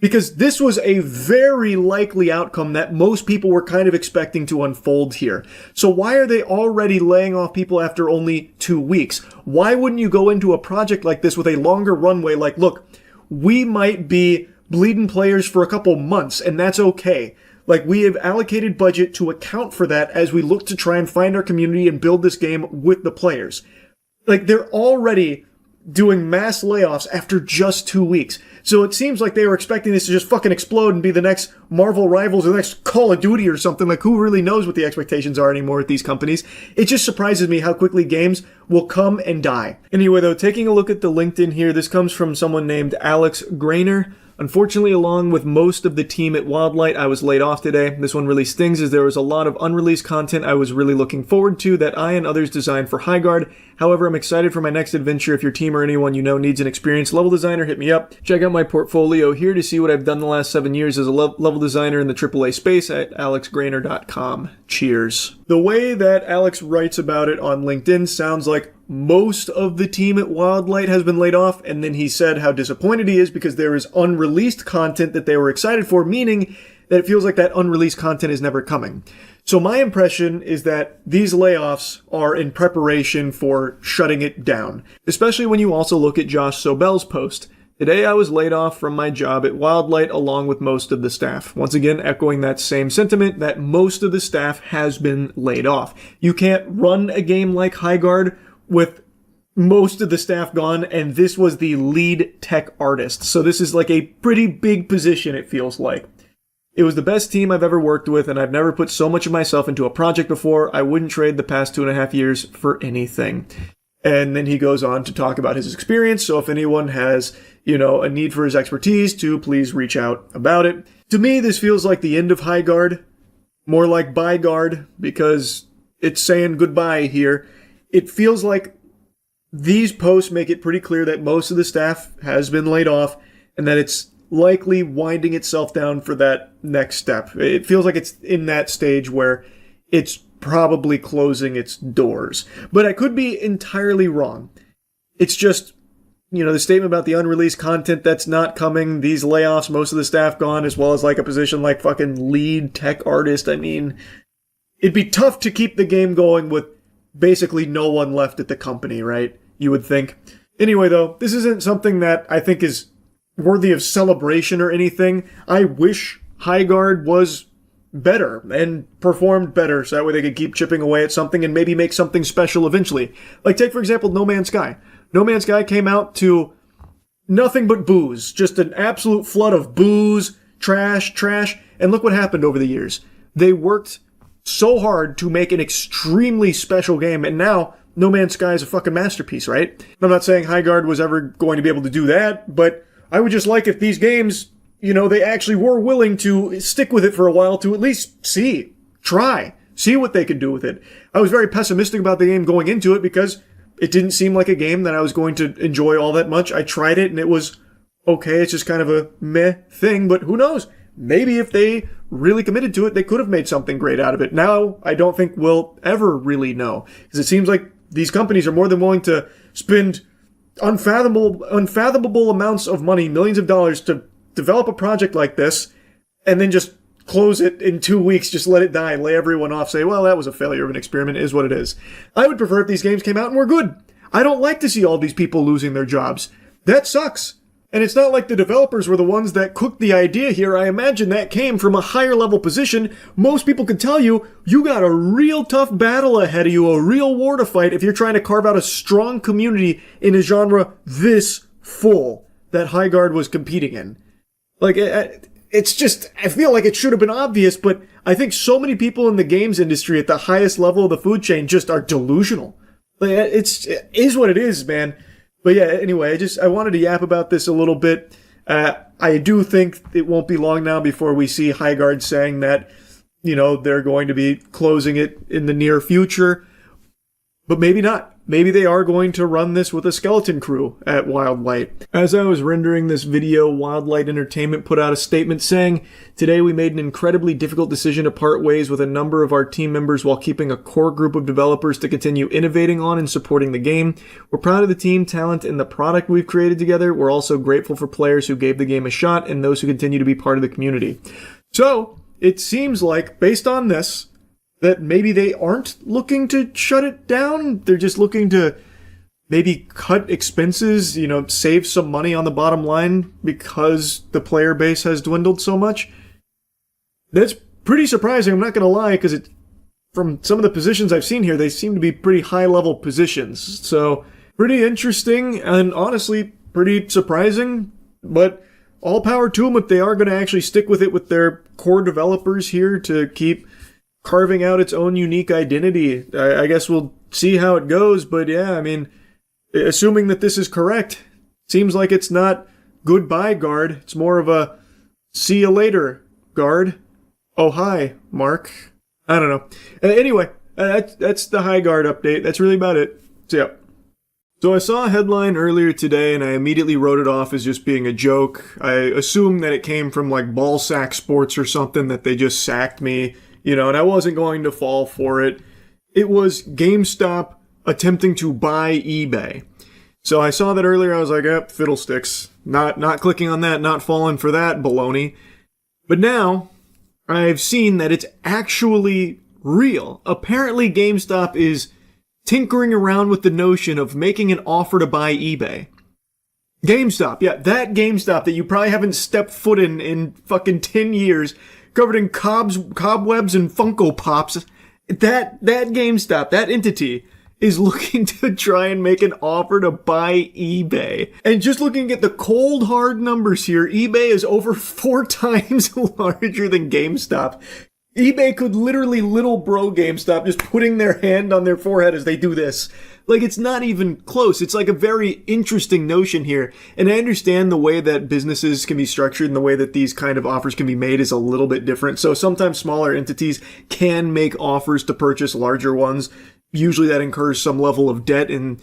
A: Because this was a very likely outcome that most people were kind of expecting to unfold here. So why are they already laying off people after only 2 weeks? Why wouldn't you go into a project like this with a longer runway? Like, look, we might be bleeding players for a couple months, and that's okay. Like, we have allocated budget to account for that as we look to try and find our community and build this game with the players. Like, they're already doing mass layoffs after just 2 weeks. So it seems like they were expecting this to just fucking explode and be the next Marvel Rivals or the next Call of Duty or something. Like, who really knows what the expectations are anymore at these companies? It just surprises me how quickly games will come and die. Anyway, though, taking a look at the LinkedIn here, this comes from someone named Alex Grainer. Unfortunately, along with most of the team at Wildlight, I was laid off today. This one really stings as there was a lot of unreleased content I was really looking forward to that I and others designed for Highguard. However, I'm excited for my next adventure. If your team or anyone you know needs an experienced level designer, hit me up. Check out my portfolio here to see what I've done the last 7 years as a level designer in the AAA space at alexgrainer.com. Cheers. The way that Alex writes about it on LinkedIn sounds like most of the team at Wildlight has been laid off, and then he said how disappointed he is because there is unreleased content that they were excited for, meaning that it feels like that unreleased content is never coming. So my impression is that these layoffs are in preparation for shutting it down, especially when you also look at Josh Sobel's post. Today I was laid off from my job at Wildlight along with most of the staff. Once again, echoing that same sentiment that most of the staff has been laid off. You can't run a game like Highguard with most of the staff gone, and this was the lead tech artist. So this is like a pretty big position, it feels like. It was the best team I've ever worked with, and I've never put so much of myself into a project before. I wouldn't trade the past 2.5 years for anything. And then he goes on to talk about his experience, so if anyone has, a need for his expertise, to please reach out about it. To me, this feels like the end of Highguard, more like Byeguard, because it's saying goodbye here. It feels like these posts make it pretty clear that most of the staff has been laid off and that it's likely winding itself down for that next step. It feels like it's in that stage where it's probably closing its doors. But I could be entirely wrong. It's just, the statement about the unreleased content that's not coming, these layoffs, most of the staff gone, as well as like a position like fucking lead tech artist. I mean, it'd be tough to keep the game going with basically no one left at the company, right? You would think. Anyway, though, this isn't something that I think is worthy of celebration or anything. I wish Highguard was better and performed better so that way they could keep chipping away at something and maybe make something special eventually. Like, take, for example, No Man's Sky. No Man's Sky came out to nothing but booze. Just an absolute flood of booze, trash, and look what happened over the years. They worked so hard to make an extremely special game, and now No Man's Sky is a fucking masterpiece, right? I'm not saying Highguard was ever going to be able to do that, but I would just like if these games, they actually were willing to stick with it for a while to at least see what they could do with it. I was very pessimistic about the game going into it because it didn't seem like a game that I was going to enjoy all that much. I tried it and it was okay, it's just kind of a meh thing, but who knows? Maybe if they really committed to it, they could have made something great out of it. Now, I don't think we'll ever really know. Because it seems like these companies are more than willing to spend unfathomable amounts of money, millions of dollars, to develop a project like this, and then just close it in 2 weeks, just let it die, lay everyone off, say, well, that was a failure of an experiment, it is what it is. I would prefer if these games came out and were good. I don't like to see all these people losing their jobs. That sucks. And it's not like the developers were the ones that cooked the idea here. I imagine that came from a higher level position. Most people could tell you, you got a real tough battle ahead of you, a real war to fight if you're trying to carve out a strong community in a genre this full that Highguard was competing in. Like, it's just, I feel like it should have been obvious, but I think so many people in the games industry at the highest level of the food chain just are delusional. Like, it is what it is, man. But yeah, anyway, I wanted to yap about this a little bit. I do think it won't be long now before we see Highguard saying that, they're going to be closing it in the near future. But maybe not. Maybe they are going to run this with a skeleton crew at Wildlight. As I was rendering this video, Wildlight Entertainment put out a statement saying, "Today we made an incredibly difficult decision to part ways with a number of our team members while keeping a core group of developers to continue innovating on and supporting the game. We're proud of the team, talent, and the product we've created together. We're also grateful for players who gave the game a shot and those who continue to be part of the community." So, it seems like, based on this, that maybe they aren't looking to shut it down. They're just looking to maybe cut expenses, save some money on the bottom line because the player base has dwindled so much. That's pretty surprising, I'm not going to lie, because from some of the positions I've seen here, they seem to be pretty high-level positions. So, pretty interesting and honestly pretty surprising, but all power to them if they are going to actually stick with it with their core developers here to keep carving out its own unique identity. I guess we'll see how it goes, but yeah, I mean, assuming that this is correct, seems like it's not goodbye guard, it's more of a see you later guard. Oh hi, Mark. I don't know. Anyway, that's the high guard update. That's really about it. So yeah. So I saw a headline earlier today and I immediately wrote it off as just being a joke. I assumed that it came from like Ballsack Sports or something, that they just sacked me. And I wasn't going to fall for it. It was GameStop attempting to buy eBay. So I saw that earlier, I was like, fiddlesticks. Not clicking on that, not falling for that baloney. But now, I've seen that it's actually real. Apparently GameStop is tinkering around with the notion of making an offer to buy eBay. GameStop, yeah, that GameStop that you probably haven't stepped foot in fucking 10 years, covered in cobwebs and Funko Pops. That GameStop, that entity, is looking to try and make an offer to buy eBay. And just looking at the cold hard numbers here, eBay is over 4 times larger than GameStop. eBay could literally little bro GameStop, just putting their hand on their forehead as they do this. Like, it's not even close. It's like a very interesting notion here. And I understand the way that businesses can be structured and the way that these kind of offers can be made is a little bit different. So sometimes smaller entities can make offers to purchase larger ones. Usually that incurs some level of debt and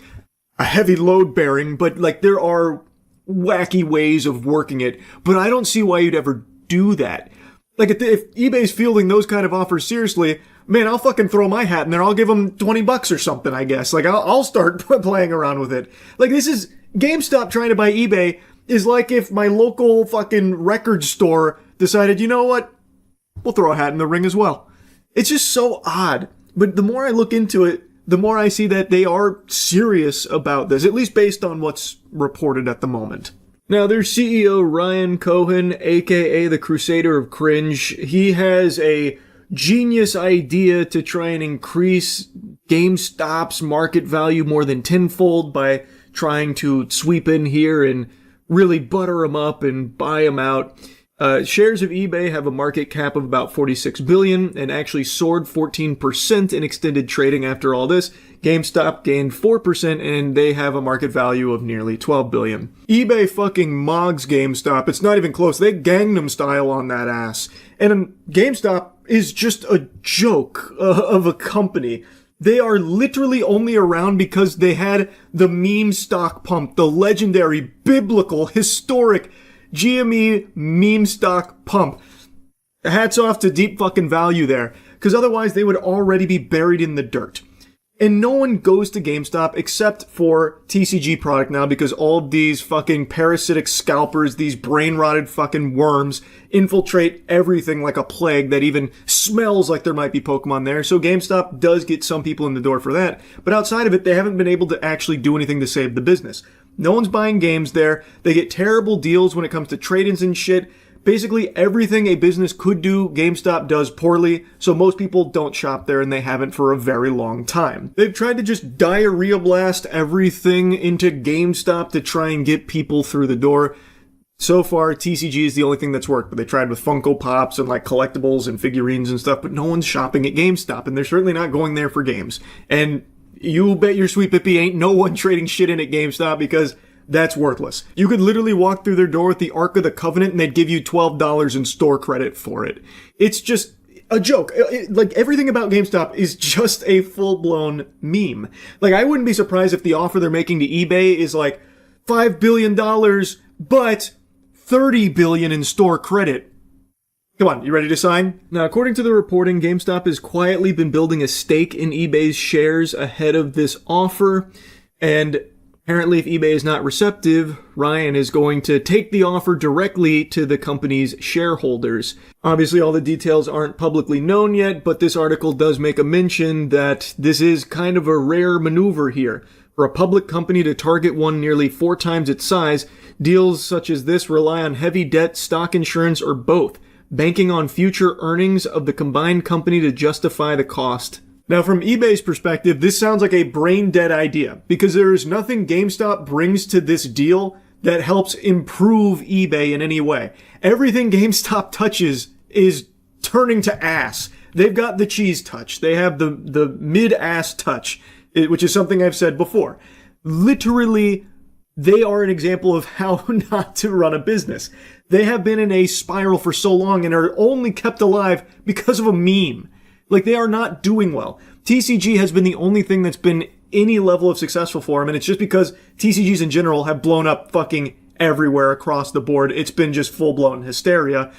A: a heavy load bearing, but like there are wacky ways of working it. But I don't see why you'd ever do that. Like, if eBay's fielding those kind of offers seriously, man, I'll fucking throw my hat in there. I'll give them $20 or something, I guess. Like, I'll start playing around with it. Like, this is GameStop trying to buy eBay is like if my local fucking record store decided, you know what? We'll throw a hat in the ring as well. It's just so odd. But the more I look into it, the more I see that they are serious about this, at least based on what's reported at the moment. Now, their CEO, Ryan Cohen, aka the Crusader of Cringe, he has a genius idea to try and increase GameStop's market value more than tenfold by trying to sweep in here and really butter them up and buy them out. Shares of eBay have a market cap of about $46 billion and actually soared 14% in extended trading after all this. GameStop gained 4% and they have a market value of nearly $12 billion. eBay fucking mogs GameStop. It's not even close. They Gangnam Style on that ass. And GameStop is just a joke of a company. They are literally only around because they had the meme stock pump, the legendary, biblical, historic GME meme stock pump. Hats off to deep fucking value there, because otherwise they would already be buried in the dirt. And no one goes to GameStop except for TCG product now because all these fucking parasitic scalpers, these brain-rotted fucking worms, infiltrate everything like a plague that even smells like there might be Pokemon there. So GameStop does get some people in the door for that. But outside of it, they haven't been able to actually do anything to save the business. No one's buying games there. They get terrible deals when it comes to trade-ins and shit. Basically, everything a business could do, GameStop does poorly, so most people don't shop there and they haven't for a very long time. They've tried to just diarrhea blast everything into GameStop to try and get people through the door. So far, TCG is the only thing that's worked, but they tried with Funko Pops and like collectibles and figurines and stuff, but no one's shopping at GameStop, and they're certainly not going there for games. And you bet your sweet pippy ain't no one trading shit in at GameStop because that's worthless. You could literally walk through their door with the Ark of the Covenant and they'd give you $12 in store credit for it. It's just, a joke. Like, everything about GameStop is just a full-blown meme. Like, I wouldn't be surprised if the offer they're making to eBay is like $5 billion, but $30 billion in store credit. Come on, you ready to sign? Now, according to the reporting, GameStop has quietly been building a stake in eBay's shares ahead of this offer, and apparently if eBay is not receptive, Ryan is going to take the offer directly to the company's shareholders. Obviously, all the details aren't publicly known yet, but this article does make a mention that this is kind of a rare maneuver here. For a public company to target one nearly 4 times its size, deals such as this rely on heavy debt, stock insurance, or both, banking on future earnings of the combined company to justify the cost. Now, from eBay's perspective, this sounds like a brain-dead idea, because there is nothing GameStop brings to this deal that helps improve eBay in any way. Everything GameStop touches is turning to ass. They've got the cheese touch. They have the mid-ass touch, which is something I've said before. Literally, they are an example of how not to run a business. They have been in a spiral for so long and are only kept alive because of a meme. Like, they are not doing well. TCG has been the only thing that's been any level of successful for them, and it's just because TCGs in general have blown up fucking everywhere across the board. It's been just full-blown hysteria.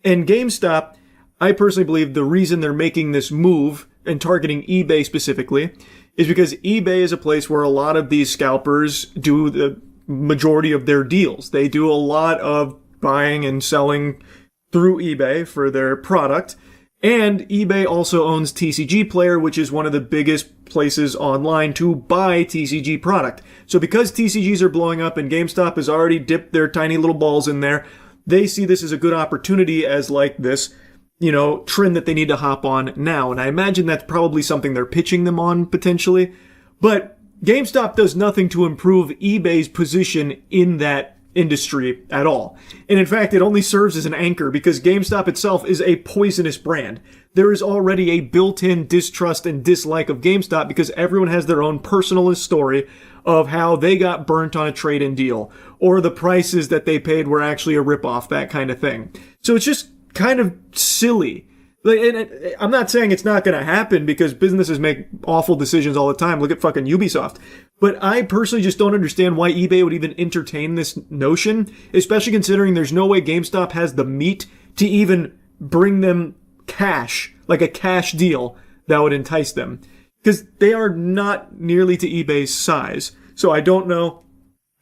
A: And GameStop, I personally believe the reason they're making this move and targeting eBay specifically is because eBay is a place where a lot of these scalpers do the majority of their deals. They do a lot of buying and selling through eBay for their product. And eBay also owns TCG Player, which is one of the biggest places online to buy TCG product. So because TCGs are blowing up and GameStop has already dipped their tiny little balls in there, they see this as a good opportunity as like this, trend that they need to hop on now. And I imagine that's probably something they're pitching them on potentially. But GameStop does nothing to improve eBay's position in that industry at all. And in fact, it only serves as an anchor because GameStop itself is a poisonous brand. There is already a built-in distrust and dislike of GameStop because everyone has their own personal story of how they got burnt on a trade-in deal or the prices that they paid were actually a ripoff, that kind of thing. So it's just kind of silly. And I'm not saying it's not going to happen because businesses make awful decisions all the time. Look at fucking Ubisoft. But I personally just don't understand why eBay would even entertain this notion, especially considering there's no way GameStop has the meat to even bring them cash, like a cash deal that would entice them. Because they are not nearly to eBay's size. So I don't know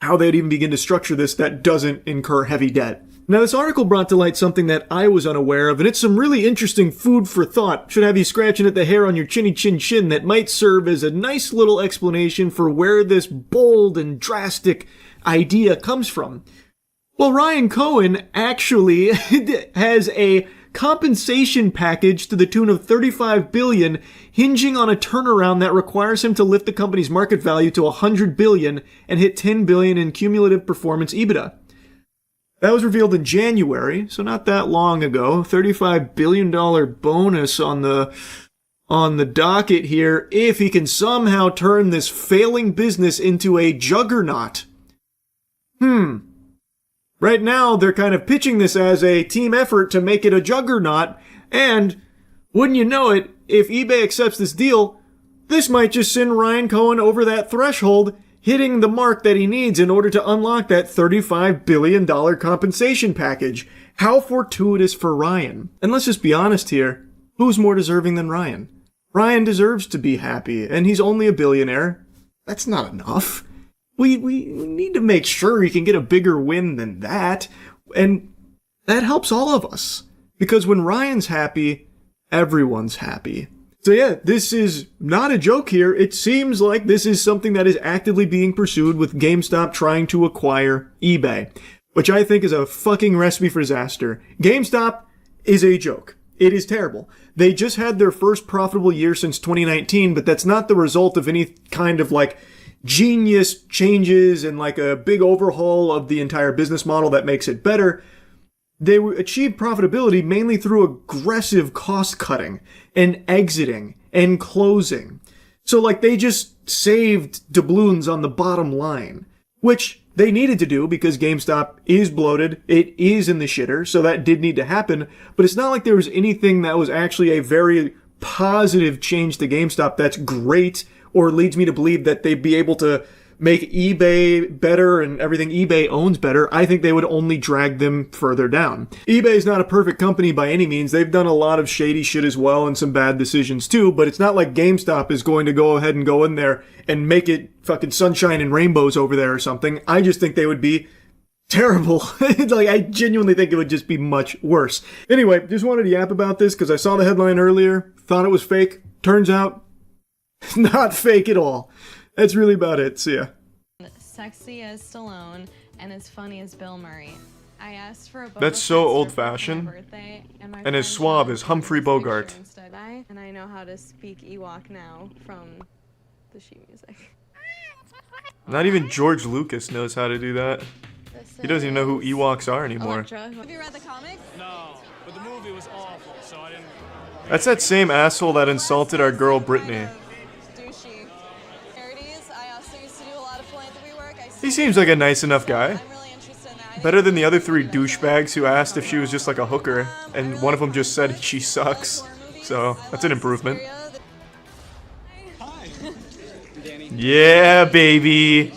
A: how they'd even begin to structure this that doesn't incur heavy debt. Now, this article brought to light something that I was unaware of, and it's some really interesting food for thought. Should have you scratching at the hair on your chinny chin chin that might serve as a nice little explanation for where this bold and drastic idea comes from. Well, Ryan Cohen actually has a compensation package to the tune of $35 billion, hinging on a turnaround that requires him to lift the company's market value to $100 billion and hit $10 billion in cumulative performance EBITDA. That was revealed in January, so not that long ago. $35 billion bonus on the docket here if he can somehow turn this failing business into a juggernaut. Right now, they're kind of pitching this as a team effort to make it a juggernaut, and wouldn't you know it, if eBay accepts this deal, this might just send Ryan Cohen over that threshold, hitting the mark that he needs in order to unlock that $35 billion compensation package. How fortuitous for Ryan. And let's just be honest here, who's more deserving than Ryan? Ryan deserves to be happy, and he's only a billionaire. That's not enough. We need to make sure he can get a bigger win than that, and that helps all of us. Because when Ryan's happy, everyone's happy. So yeah, this is not a joke here. It seems like this is something that is actively being pursued with GameStop trying to acquire eBay, which I think is a fucking recipe for disaster. GameStop is a joke. It is terrible. They just had their first profitable year since 2019, but that's not the result of any kind of like genius changes and like a big overhaul of the entire business model that makes it better. They achieved profitability mainly through aggressive cost cutting and exiting and closing. So like they just saved doubloons on the bottom line, which they needed to do because GameStop is bloated, it is in the shitter, so that did need to happen, but it's not like there was anything that was actually a very positive change to GameStop that's great or leads me to believe that they'd be able to make eBay better and everything eBay owns better. I think they would only drag them further down. eBay is not a perfect company by any means. They've done a lot of shady shit as well and some bad decisions too, but it's not like GameStop is going to go ahead and go in there and make it fucking sunshine and rainbows over there or something. I just think they would be terrible. Like, I genuinely think it would just be much worse. Anyway, just wanted to yap about this because I saw the headline earlier, thought it was fake. Turns out, not fake at all. That's really about it. See ya.
J: Sexy as Stallone and as funny as Bill Murray. I asked for a
A: That's so old-fashioned. And as suave as Humphrey Bogart.
J: And I know how to speak Ewok now from the sheet music.
A: Not even George Lucas knows how to do that. He doesn't even know who Ewoks are anymore.
J: Have you read the comics?
K: No, but the movie was awful, so I didn't.
A: That's that same asshole that insulted our girl Brittany.
J: Douchey. Charities, I also used to do a lot of philanthropy work.
A: He seems like a nice enough guy. Better than the other three douchebags who asked if she was just like a hooker, and one of them just said she sucks. So, that's an improvement. Yeah, baby!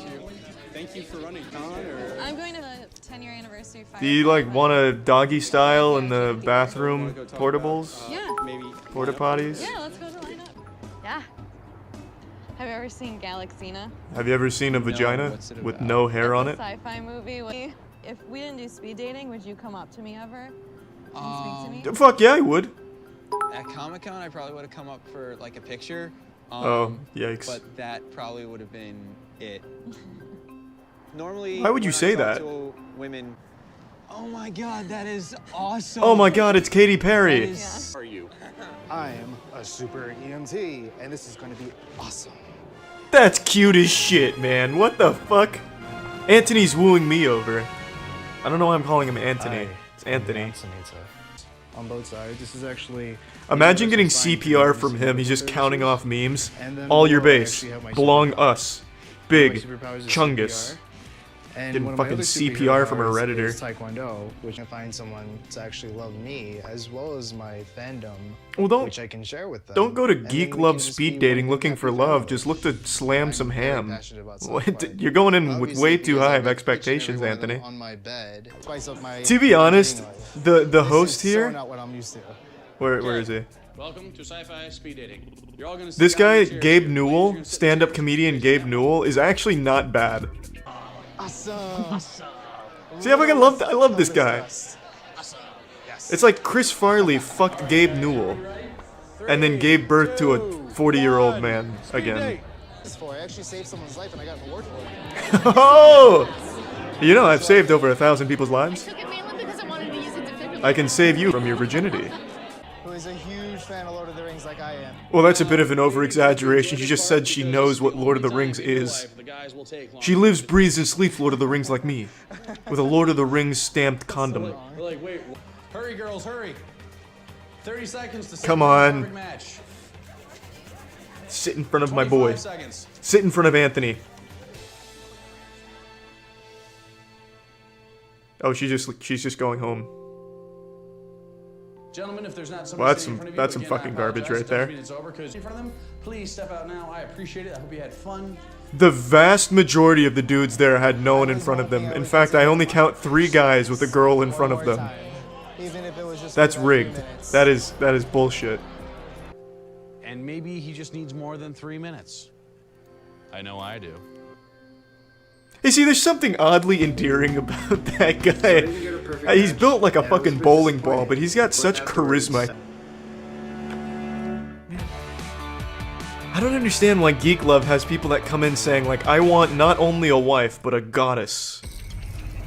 J: Thank you for running con, or... I'm going to the 10-year anniversary fire.
A: Do you like want a doggy style in the bathroom portables?
J: Yeah.
A: Maybe porta potties?
J: Yeah, let's go to the lineup. Yeah. Have you ever seen Galaxina?
A: Have you ever seen a vagina with no hair on it?
J: It's a sci-fi movie. If we didn't do speed dating, would you come up to me ever and speak to me?
A: Fuck yeah, I would.
O: At Comic-Con, I probably would have come up for like a picture.
A: Oh, yikes.
O: But that probably would have been it. Normally,
A: why would you say that?
O: Women, oh my god, that is awesome.
A: Oh my god, it's Katy Perry.
O: Are you?
S: I am a super EMT, and this is going to be awesome.
A: That's cute as shit, man. What the fuck? Anthony's wooing me over. I don't know why I'm calling him Anthony. It's Anthony.
S: On both sides, this is actually...
A: Imagine getting CPR from him. He's just counting off memes. All your base. Belong us. Big. Chungus. Getting fucking CPR from a Redditor.
S: Taekwondo, which I find someone to actually love me as well as my fandom,
A: well,
S: which I can share with them.
A: Don't go to Geek Love speed dating looking for love. Just look to slam some ham. You're going in with way too high of expectations, Anthony. To be honest, the host here. Where is he?
K: Welcome to Sci-Fi Speed Dating. You're all gonna see
A: this guy, Gabe Newell, stand-up comedian Gabe Newell, is actually not bad.
S: Awesome.
A: See, I love this guy. It's like Chris Farley fucked Gabe Newell, and then gave birth to a 40-year-old man again.
S: I actually saved someone's life and I got an award for it.
A: Oh! You know, I've saved over 1,000 people's lives. I can save you from your virginity.
S: Who is a huge fan of Lord of the Rings like I am.
A: Well, that's a bit of an over-exaggeration. She just said she knows what Lord of the Rings is. She lives, breathes, and sleeps Lord of the Rings like me. With a Lord of the Rings stamped condom.
K: Like, wait, hurry girls, hurry. 30 seconds to
A: come on.
K: perfect match.
A: Sit in front of my boy. Sit in front of Anthony. Oh, she's just going home.
K: Gentlemen, if there's not
A: well, that's some fucking garbage right there.
K: Please step out now. I appreciate it. I hope you had fun.
A: The vast majority of the dudes there had no one in front of them. In fact, I only count 3 guys with a girl in front of them. That's rigged. That is bullshit.
K: And maybe he just needs more than 3 minutes. I know I do.
A: You see, there's something oddly endearing about that guy. He's built like a fucking bowling ball, but he's got such charisma. I don't understand why Geek Love has people that come in saying, like, I want not only a wife, but a goddess.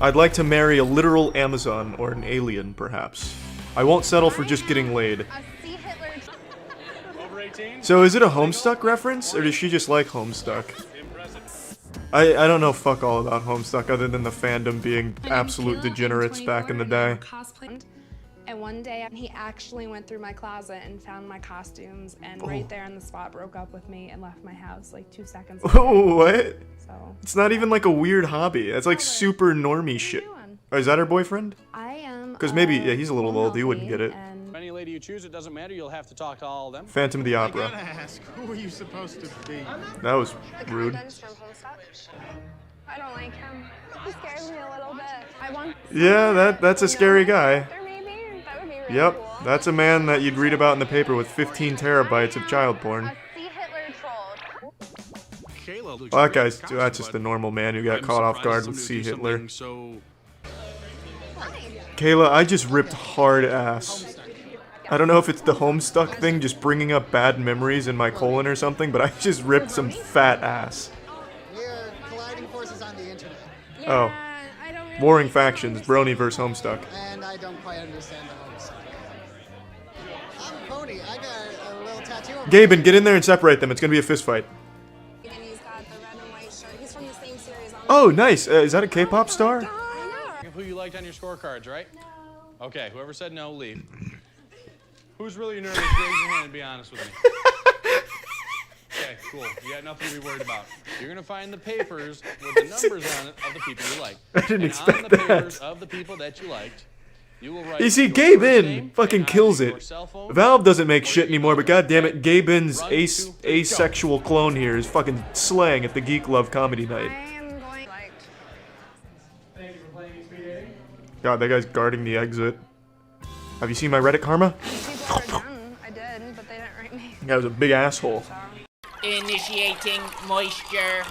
A: I'd like to marry a literal Amazon, or an alien, perhaps. I won't settle for just getting laid. So is it a Homestuck reference, or does she just like Homestuck? I don't know fuck all about Homestuck other than the fandom being absolute degenerates back in the day.
J: And one day he actually went through my closet and found my costumes and right there on the spot broke up with me and left my house like 2 seconds later.
A: Oh, what?
J: So
A: It's not even like a weird hobby. That's like super normie shit. Oh, is that her boyfriend?
J: I am.
A: Because maybe, yeah, he's a little old. He wouldn't get it.
Q: Any lady you choose, it doesn't matter. You'll have to talk to all of them.
A: Phantom of the Opera.
Q: I gotta ask, who are you supposed to be?
A: That was rude.
J: I don't like him. He scares me a little bit. I want.
A: Yeah, that's a scary guy.
J: Maybe that would be really
A: Yep,
J: cool.
A: that's a man that you'd read about in the paper with 15 terabytes of child porn. Well, that guy's, that's just a normal man who got caught off guard with See Hitler. Kayla, I just ripped hard ass. I don't know if it's the Homestuck thing just bringing up bad memories in my colon or something, but I just ripped some fat ass.
T: Colliding forces on the internet.
A: Oh. Warring factions, Brony versus Homestuck.
T: And I don't quite understand the Homestuck. I'm Cody. I got a little tattoo.
A: Gaben, get in there and separate them. It's gonna be a fist fight. Oh, nice. Is that a K-pop star?
Q: Who you liked on your scorecards, right? Okay, whoever said no, leave. Who's really nervous? Raise your hand and be honest with me. Okay, cool. You got nothing to be worried about. You're gonna find the papers with the numbers on it of the people you like.
A: I didn't expect
Q: on the papers
A: that.
Q: of the people that you liked, you will write.
A: You see,
Q: your
A: Gabe
Q: first
A: In
Q: name
A: fucking kills it. Valve doesn't make shit anymore, but goddammit, Gabe In's asexual clone here is fucking slaying at the Geek Love Comedy Night. God, that guy's guarding the exit. Have you seen my Reddit karma?
J: I did, but they didn't write me.
A: That was a big asshole.
K: Initiating moisture.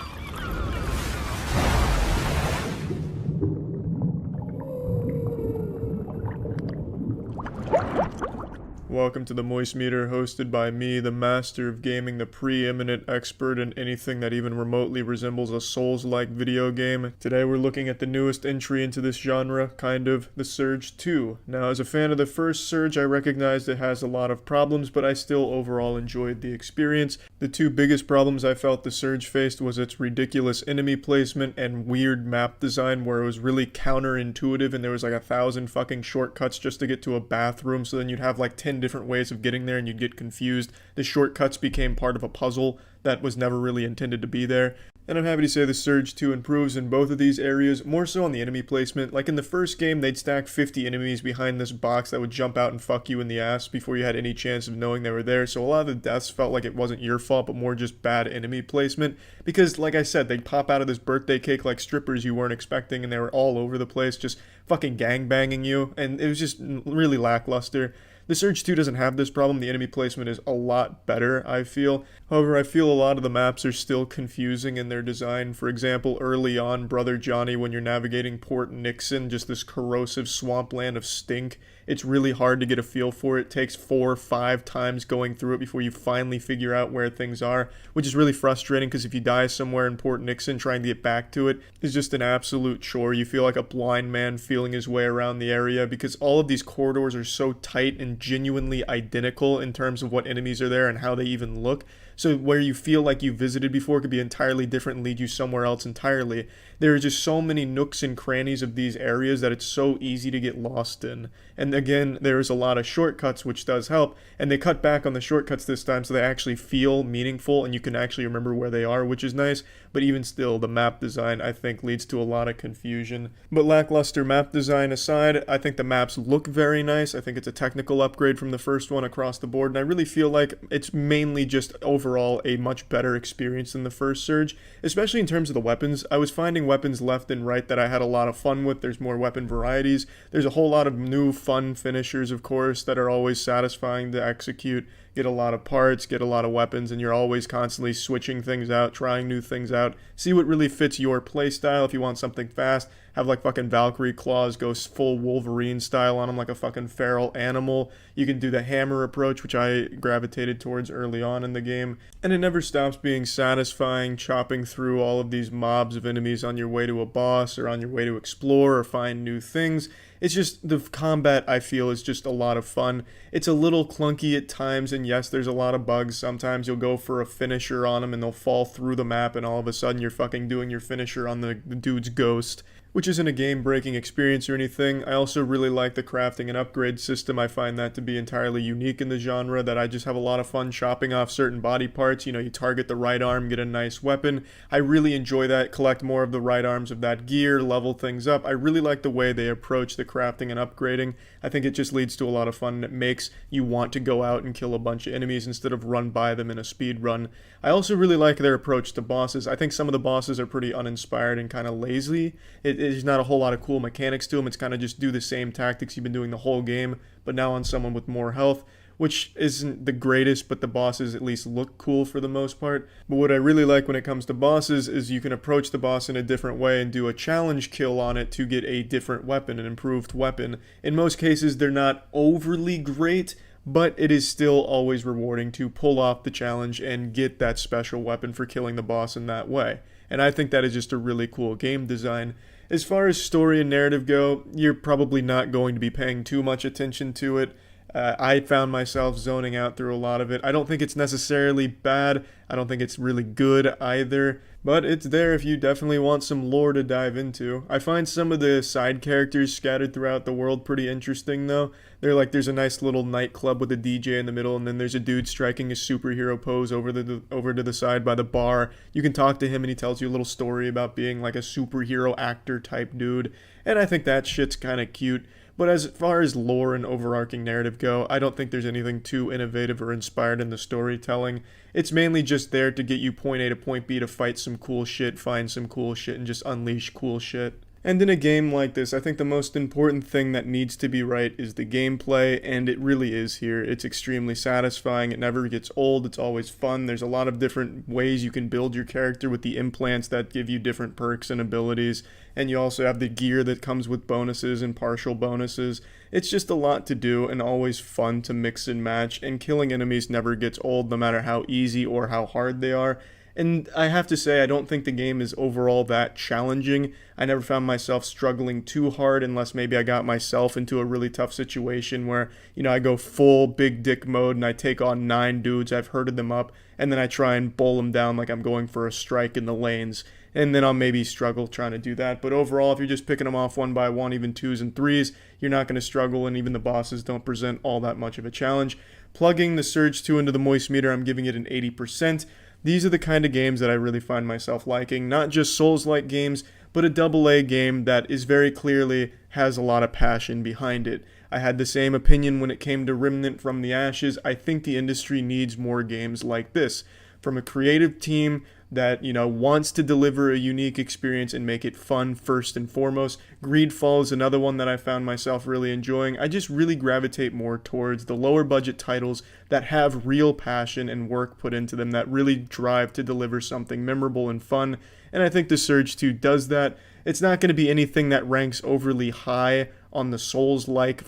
A: Welcome to the Moist Meter, hosted by me, the master of gaming, the preeminent expert in anything that even remotely resembles a Souls-like video game. Today we're looking at the newest entry into this genre, kind of, The Surge 2. Now, as a fan of the first Surge, I recognized it has a lot of problems, but I still overall enjoyed the experience. The two biggest problems I felt the Surge faced was its ridiculous enemy placement and weird map design, where it was really counterintuitive and there was like 1,000 fucking shortcuts just to get to a bathroom, so then you'd have like 10 different ways of getting there and you'd get confused. The shortcuts became part of a puzzle that was never really intended to be there. And I'm happy to say the Surge 2 improves in both of these areas, more so on the enemy placement. Like in the first game, they'd stack 50 enemies behind this box that would jump out and fuck you in the ass before you had any chance of knowing they were there, so a lot of the deaths felt like it wasn't your fault, but more just bad enemy placement. Because, like I said, they'd pop out of this birthday cake like strippers you weren't expecting, and they were all over the place, just fucking gangbanging you, and it was just really lackluster. The Surge 2 doesn't have this problem. The enemy placement is a lot better, I feel. However, I feel a lot of the maps are still confusing in their design. For example, early on, Brother Johnny, when you're navigating Port Nixon, just this corrosive swampland of stink, it's really hard to get a feel for it. It takes 4 or 5 times going through it before you finally figure out where things are, which is really frustrating because if you die somewhere in Port Nixon, trying to get back to it is just an absolute chore. You feel like a blind man feeling his way around the area because all of these corridors are so tight and genuinely identical in terms of what enemies are there and how they even look. So where you feel like you visited before could be entirely different and lead you somewhere else entirely. There are just so many nooks and crannies of these areas that it's so easy to get lost in. And again, there's a lot of shortcuts, which does help, and they cut back on the shortcuts this time so they actually feel meaningful and you can actually remember where they are, which is nice. But even still, the map design, I think, leads to a lot of confusion. But lackluster map design aside, I think the maps look very nice. I think it's a technical upgrade from the first one across the board, and I really feel like it's mainly just overall a much better experience than the first Surge, especially in terms of the weapons. I was finding weapons left and right that I had a lot of fun with. There's more weapon varieties. There's a whole lot of new fun finishers, of course, that are always satisfying to execute. Get a lot of parts, get a lot of weapons, and you're always constantly switching things out, trying new things out. See what really fits your playstyle. If you want something fast, have like fucking Valkyrie claws, go full Wolverine style on them like a fucking feral animal. You can do the hammer approach, which I gravitated towards early on in the game. And it never stops being satisfying, chopping through all of these mobs of enemies on your way to a boss, or on your way to explore or find new things. It's just, the combat, I feel, is just a lot of fun. It's a little clunky at times, and yes, there's a lot of bugs. Sometimes you'll go for a finisher on them, and they'll fall through the map, and all of a sudden you're fucking doing your finisher on the dude's ghost. which isn't a game-breaking experience or anything. I also really like the crafting and upgrade system. I find that to be entirely unique in the genre, that I just have a lot of fun chopping off certain body parts. You know, you target the right arm, get a nice weapon. I really enjoy that, collect more of the right arms of that gear, level things up. I really like the way they approach the crafting and upgrading. I think it just leads to a lot of fun, and it makes you want to go out and kill a bunch of enemies instead of run by them in a speed run. I also really like their approach to bosses. I think some of the bosses are pretty uninspired and kind of lazy. There's not a whole lot of cool mechanics to them. It's kind of just do the same tactics you've been doing the whole game, but now on someone with more health, which isn't the greatest, but the bosses at least look cool for the most part. But what I really like when it comes to bosses is you can approach the boss in a different way and do a challenge kill on it to get a different weapon, an improved weapon. In most cases, they're not overly great, but it is still always rewarding to pull off the challenge and get that special weapon for killing the boss in that way. And I think that is just a really cool game design. As far as story and narrative go, you're probably not going to be paying too much attention to it. I found myself zoning out through a lot of it. I don't think it's necessarily bad. I don't think it's really good either. But it's there if you definitely want some lore to dive into. I find some of the side characters scattered throughout the world pretty interesting though. There's a nice little nightclub with a DJ in the middle, and then there's a dude striking a superhero pose over to the side by the bar. You can talk to him and he tells you a little story about being like a superhero actor type dude. And I think that shit's kind of cute. But as far as lore and overarching narrative go, I don't think there's anything too innovative or inspired in the storytelling. It's mainly just there to get you point A to point B to fight some cool shit, find some cool shit, and just unleash cool shit. And in a game like this, I think the most important thing that needs to be right is the gameplay, and it really is here. It's extremely satisfying, it never gets old, it's always fun. There's a lot of different ways you can build your character with the implants that give you different perks and abilities, and you also have the gear that comes with bonuses and partial bonuses. It's just a lot to do and always fun to mix and match, and killing enemies never gets old no matter how easy or how hard they are. And I have to say, I don't think the game is overall that challenging. I never found myself struggling too hard unless maybe I got myself into a really tough situation where, you know, I go full big dick mode and I take on 9 dudes, I've herded them up, and then I try and bowl them down like I'm going for a strike in the lanes. And then I'll maybe struggle trying to do that. But overall, if you're just picking them off one by one, even 2s and 3s, you're not going to struggle, and even the bosses don't present all that much of a challenge. Plugging the Surge 2 into the Moist Meter, I'm giving it an 80%. These are the kind of games that I really find myself liking. Not just Souls-like games, but a AA game that is very clearly has a lot of passion behind it. I had the same opinion when it came to Remnant from the Ashes. I think the industry needs more games like this. From a creative team that, you know, wants to deliver a unique experience and make it fun first and foremost. Greedfall is another one that I found myself really enjoying. I just really gravitate more towards the lower budget titles that have real passion and work put into them, that really drive to deliver something memorable and fun. And I think the Surge 2 does that. It's not going to be anything that ranks overly high on the Souls-like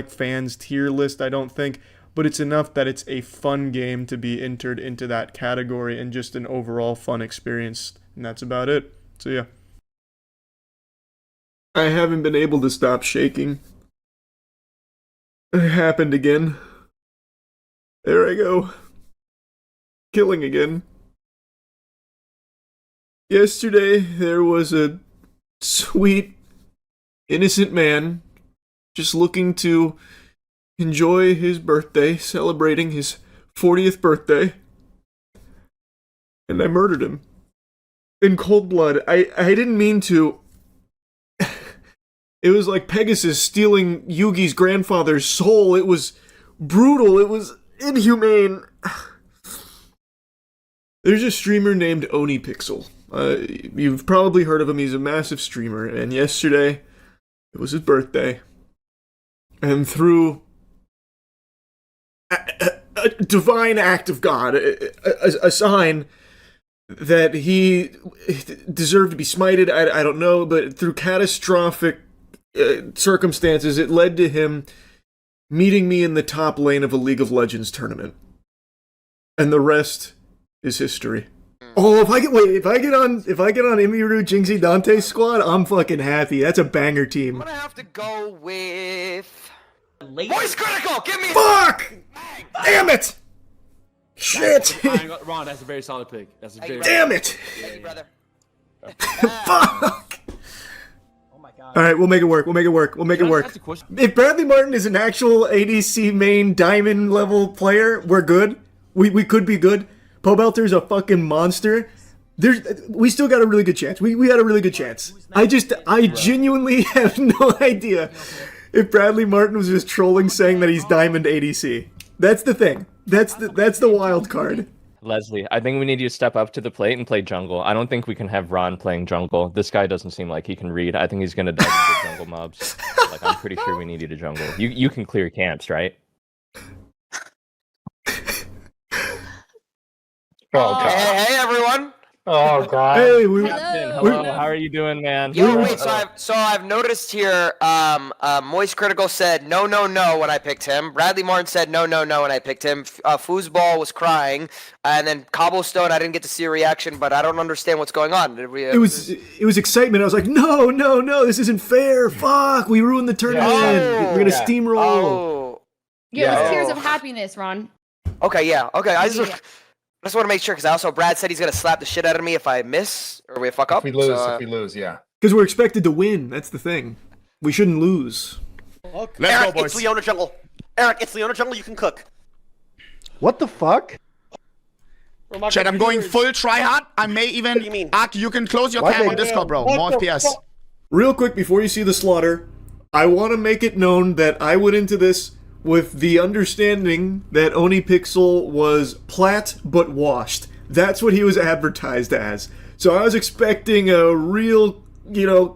A: fans tier list, I don't think. But it's enough that it's a fun game to be entered into that category and just an overall fun experience. And that's about it. So yeah. I haven't been able to stop shaking. It happened again. There I go. Killing again. Yesterday there was a sweet, innocent man just looking to enjoy his birthday, celebrating his 40th birthday, and I murdered him. In cold blood. I didn't mean to. It was like Pegasus stealing Yugi's grandfather's soul. It was brutal. It was inhumane. There's a streamer named OniPixel. You've probably heard of him. He's a massive streamer, and yesterday, it was his birthday. And through a divine act of God, a sign that he deserved to be smited, I don't know, but through catastrophic circumstances, it led to him meeting me in the top lane of a League of Legends tournament. And the rest is history. Oh, if I get on Imiru Jinxie Dante's squad, I'm fucking happy. That's a banger team.
K: I'm gonna have to go with Voice Critical. Give me.
A: Fuck! Damn it! Shit!
P: Ron, that's a very solid pick. That's a very.
A: Damn it!
K: Thank you, brother.
A: Fuck! All right, we'll make it work. We'll make it work. We'll make it work. If Bradley Martin is an actual ADC main diamond level player, we're good. We could be good. Pobelter's a fucking monster. We still got a really good chance. We had a really good chance. I genuinely have no idea if Bradley Martin was just trolling saying that he's diamond ADC. That's the thing. That's the wild card.
P: Leslie, I think we need you to step up to the plate and play jungle. I don't think we can have Ron playing jungle. This guy doesn't seem like he can read. I think he's gonna die to the jungle mobs. Like, I'm pretty sure we need you to jungle. You can clear camps, right?
U: Hey, everyone.
W: Oh god.
A: Hey,
P: Hello. How are you doing, man?
U: Yo, wait. So I've noticed here. Moist Critical said no when I picked him. Bradley Martin said no when I picked him. Foosball was crying, and then Cobblestone. I didn't get to see a reaction, but I don't understand what's going on.
A: It was excitement. I was like, no, this isn't fair. Fuck, we ruined the tournament. We're gonna steamroll.
U: Oh.
X: Yeah, it was tears of happiness, Ron.
U: Okay, yeah. Okay, I just want to make sure, because also Brad said he's going to slap the shit out of me if I miss or we fuck up.
W: If we lose, yeah.
A: Because we're expected to win. That's the thing. We shouldn't lose.
U: Okay. Eric, it's Leona Jungle. Eric, it's Leona Jungle. You can cook.
Y: What the fuck?
W: Chat, I'm going full tryhard. I may even... What do you mean? You can close your cam on Discord, bro. More FPS.
A: Real quick, before you see the slaughter, I want to make it known that I went into this with the understanding that OniPixel was plat but washed. That's what he was advertised as. So I was expecting a real,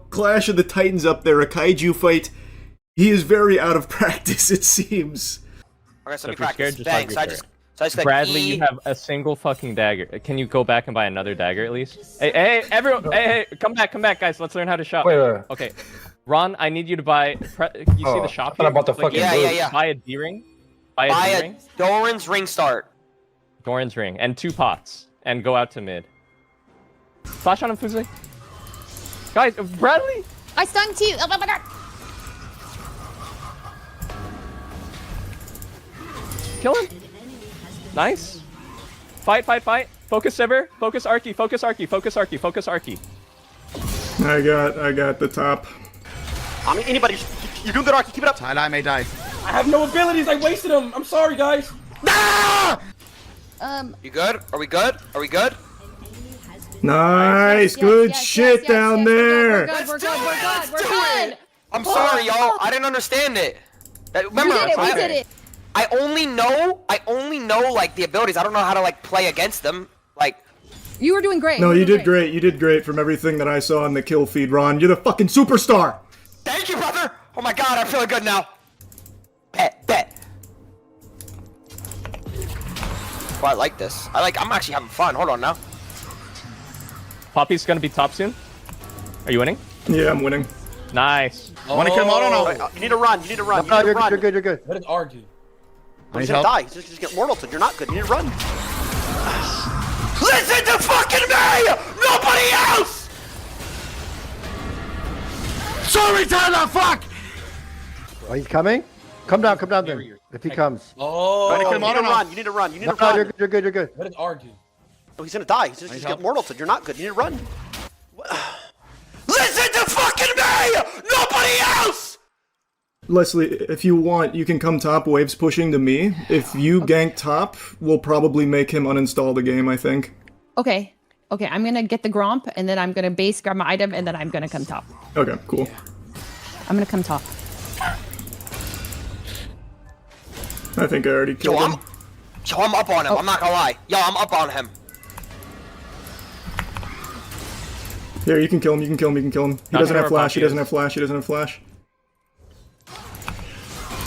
A: Clash of the Titans up there, a kaiju fight. He is very out of practice, it seems.
U: Okay, so let me practice. Thanks. So I just
P: Bradley, you have a single fucking dagger. Can you go back and buy another dagger at least? Hey, everyone! Hey, come back, guys. Let's learn how to shop.
W: Wait.
P: Okay. Ron, I need you to buy. You see the shop here?
U: Yeah.
P: Buy a D ring. Buy a
U: Doran's ring start.
P: Doran's ring and 2 pots, and go out to mid. Flash on him, Fuzzy. Guys, Bradley.
X: I stung too. Oh my god.
P: Kill him. Nice. Fight. Focus Sivir. Focus Arky. Focus Arky.
A: I got the top.
U: I mean, anybody, you're doing good, Arky. Keep it up.
W: I may die.
Z: I have no abilities. I wasted them. I'm sorry, guys.
U: Ah! You good? Are we good?
A: Nice. Good shit down there.
X: We're good.
U: I'm sorry, y'all. I didn't understand it. Remember,
X: we did it.
U: I only know like the abilities. I don't know how to like play against them. Like,
X: you were doing great.
A: No, you did great. You did great from everything that I saw in the kill feed, Ron. You're the fucking superstar.
U: Thank you, brother. Oh my god, I'm feeling good now. Bet. Oh, I like this. I'm actually having fun. Hold on now.
P: Poppy's gonna be top soon. Are you winning?
A: Yeah, I'm winning.
P: Nice.
W: Wanna kill him out or no?
U: You need to run.
Y: No, you're good.
Z: What is argue?
U: He's gonna die. He's just get mortal. You're not good. You need to run. Listen to fucking me! Nobody else!
W: Sorry, Tyler, fuck!
Y: Oh, he's coming? Come down then. If he comes.
U: Oh, you need to run.
Y: You're good.
Z: What is argue?
U: Oh, he's gonna die. He's just get mortal. You're not good. You need to run. Listen to fucking me! Nobody else!
A: Leslie, if you want, you can come top. Waves pushing to me. If you gank top, we'll probably make him uninstall the game, I think.
X: Okay, I'm gonna get the Gromp, and then I'm gonna base grab my item, and then I'm gonna come top.
A: Okay, cool.
X: I'm gonna come top.
A: I think I already killed him.
U: I'm up on him. I'm not gonna lie. I'm up on him.
A: Here, you can kill him. He doesn't have flash. He doesn't have flash.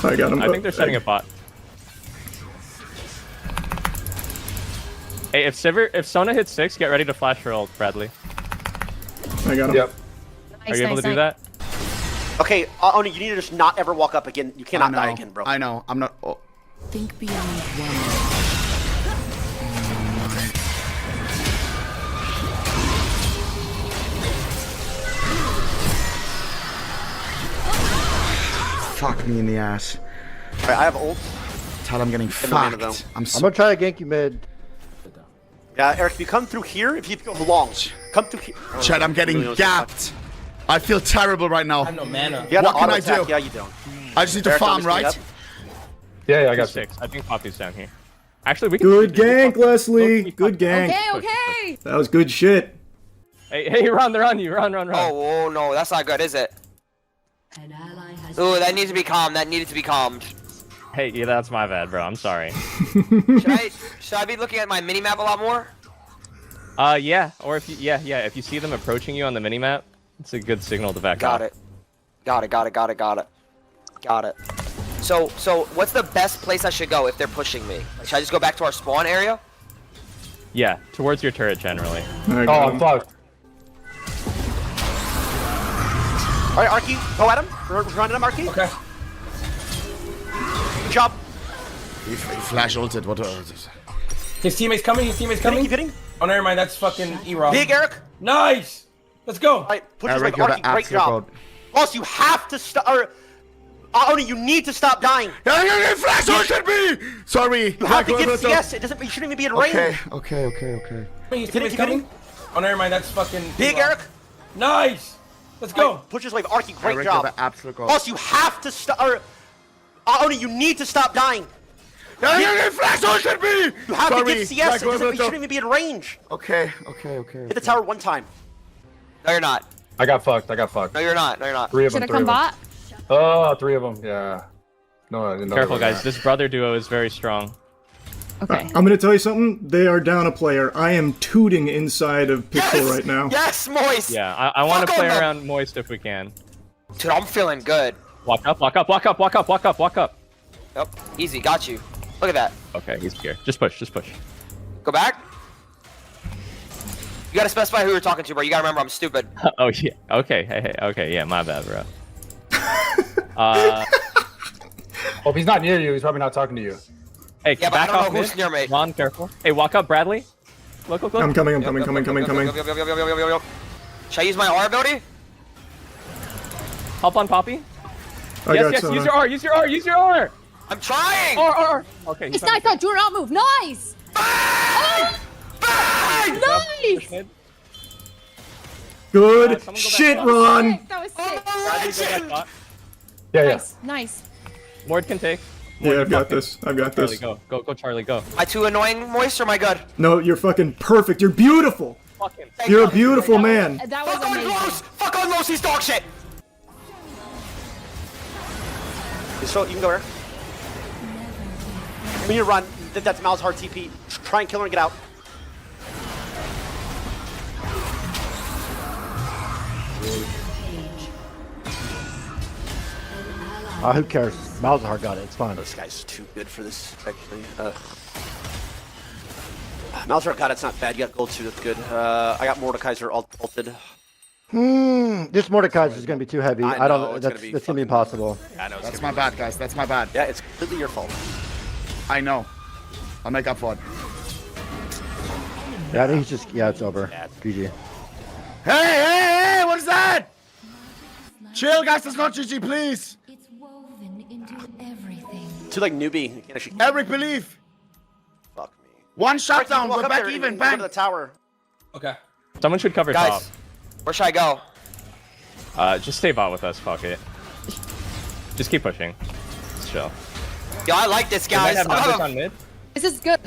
A: I got him.
P: I think they're setting a bot. Hey, if Sona hits 6, get ready to flash for ult, Bradley.
A: I got him.
W: Yep.
P: Are you able to do that?
U: Okay, Oni, you need to just not ever walk up again. You cannot die again, bro.
W: I know. I'm not. Oh.
B: Think beyond one.
W: Fuck me in the ass.
U: Alright, I have ult.
W: Tell I'm getting fucked.
Y: I'm gonna try to gank you mid.
U: Yeah, Eric, if you come through here, if you go long, come through here.
W: Chad, I'm getting gapped. I feel terrible right now.
D: I have no mana.
W: What can I do?
E: Yeah, you don't.
W: I just need to farm, right?
P: Yeah, I got 6. I think Poppy's down here. Actually, we can.
A: Good gank, Leslie. Good gank.
X: Okay.
A: That was good shit.
P: Hey, run! They're on you! Run!
U: Oh no, that's not good, is it? Ooh, that needs to be calm. That needed to be calmed.
P: Hey, yeah, that's my bad, bro. I'm sorry.
U: Should I be looking at my minimap a lot more?
P: Yeah. Or if you, if you see them approaching you on the minimap, it's a good signal to back up.
U: Got it. So what's the best place I should go if they're pushing me? Should I just go back to our spawn area?
P: Yeah, towards your turret generally.
D: Oh, I'm fucked.
E: All right, Arky, go at him. Run at him, Arky.
D: Okay.
E: Good job.
W: He flash ulted. What was it?
D: His teammate's coming.
E: Keep hitting.
D: Oh, never mind. That's fucking E-Rob.
E: Big Eric.
D: Nice. Let's go.
E: All right, push his way, Arky. Great job. Boss, you have to stop. Oni, you need to stop dying.
W: Flash ulted me. Sorry.
E: You have to get CS. It doesn't. You shouldn't even be in range.
W: Okay.
D: His teammate's coming. Oh, never mind. That's fucking
E: Big Eric.
D: Nice. Let's go.
E: Right, push his way, Arky. Great
W: Eric,
E: job.
W: Absolute goal.
E: Boss, you have to stop. Oni, you need to stop dying.
W: Flash ulted me.
E: You have to get CS. You shouldn't even be in range.
W: Okay.
E: Hit the tower one time.
U: No, you're not.
D: I got fucked.
U: No, you're not.
D: 3 of them.
X: Should I come bot?
D: Oh, 3 of them. Yeah. No,
P: Careful, guys. This brother duo is very strong.
X: Okay.
A: I'm gonna tell you something. They are down a player. I am tooting inside of Pixel right now.
U: Yes, Moist.
P: Yeah, I want to play around Moist if we can.
U: Dude, I'm feeling good.
P: Walk up.
U: Yep, easy, got you. Look at that.
P: Okay, he's here. Just push.
U: Go back. You gotta specify who you're talking to, bro. You gotta remember I'm stupid.
P: Oh yeah. Okay. Hey. Okay. Yeah. My bad, bro.
D: Well, if he's not near you, he's probably not talking to you.
U: Yeah,
P: Hey,
U: but I
P: back
U: don't
P: off
U: know who's near me.
P: Ron, careful. Hey, walk up, Bradley. Look.
A: I'm coming.
U: Should I use my R ability?
P: Help on Poppy.
A: Yes.
P: Use your R.
U: I'm trying.
P: R. Okay.
X: It's nice. Do not move. Nice.
U: Bang!
X: Nice.
A: Good shit, Ron.
X: That was sick.
D: Yeah.
X: Nice.
P: Mord can take.
A: Yeah, I've got this.
P: Charlie, go, Charlie, go.
U: Am I too annoying, Moist, or am I good?
A: No, you're fucking perfect. You're beautiful. You're a beautiful man.
X: That was amazing.
U: Fuck on Los, he's dog shit.
E: So you can go here. When you run, that's Mal's hard TP. Try and kill her and get out.
Y: Who cares? Malzahar got it. It's fine.
E: This guy's too good for this, actually. Malzahar got it. It's not bad. You got gold too. That's good. I got Mordekaiser ulted.
Y: This Mordekaiser is going to be too heavy. I don't. That's going to be impossible.
E: I know.
W: That's my bad, guys. That's my bad.
E: Yeah, it's completely your fault.
W: I know. I'll make up for it.
Y: Yeah, I think he's just. Yeah, it's over. GG.
W: Hey! What is that? Chill, guys. That's not GG, please.
E: Too like newbie.
W: Eric, believe.
E: Fuck me.
W: One shot down. We're back even. Bang.
E: Go to the tower.
D: Okay.
P: Someone should cover top.
U: Guys, where should I go?
P: Just stay bot with us. Fuck it. Just keep pushing. Just chill.
U: Yo, I like this, guys.
P: On mid.
X: This is good.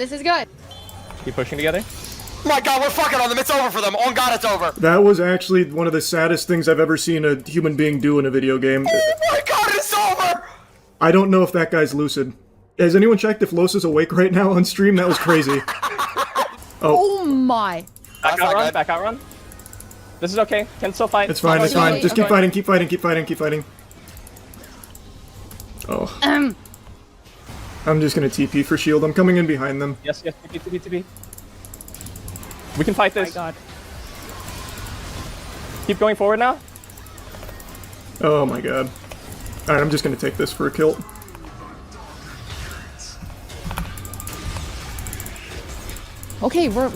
P: Keep pushing together.
U: Oh my god, we're fucking on them. It's over for them. On God, it's over.
A: That was actually one of the saddest things I've ever seen a human being do in a video game.
U: Oh my god, it's over!
A: I don't know if that guy's lucid. Has anyone checked if Los is awake right now on stream? That was crazy.
X: Oh my.
P: Back out run. This is okay. Can still fight.
A: It's fine. Just keep fighting. Oh. I'm just gonna TP for shield. I'm coming in behind them.
P: Yes, TP. We can fight this.
X: Oh my god.
P: Keep going forward now.
A: Oh my god. Alright, I'm just gonna take this for a kill.
X: Okay, we're...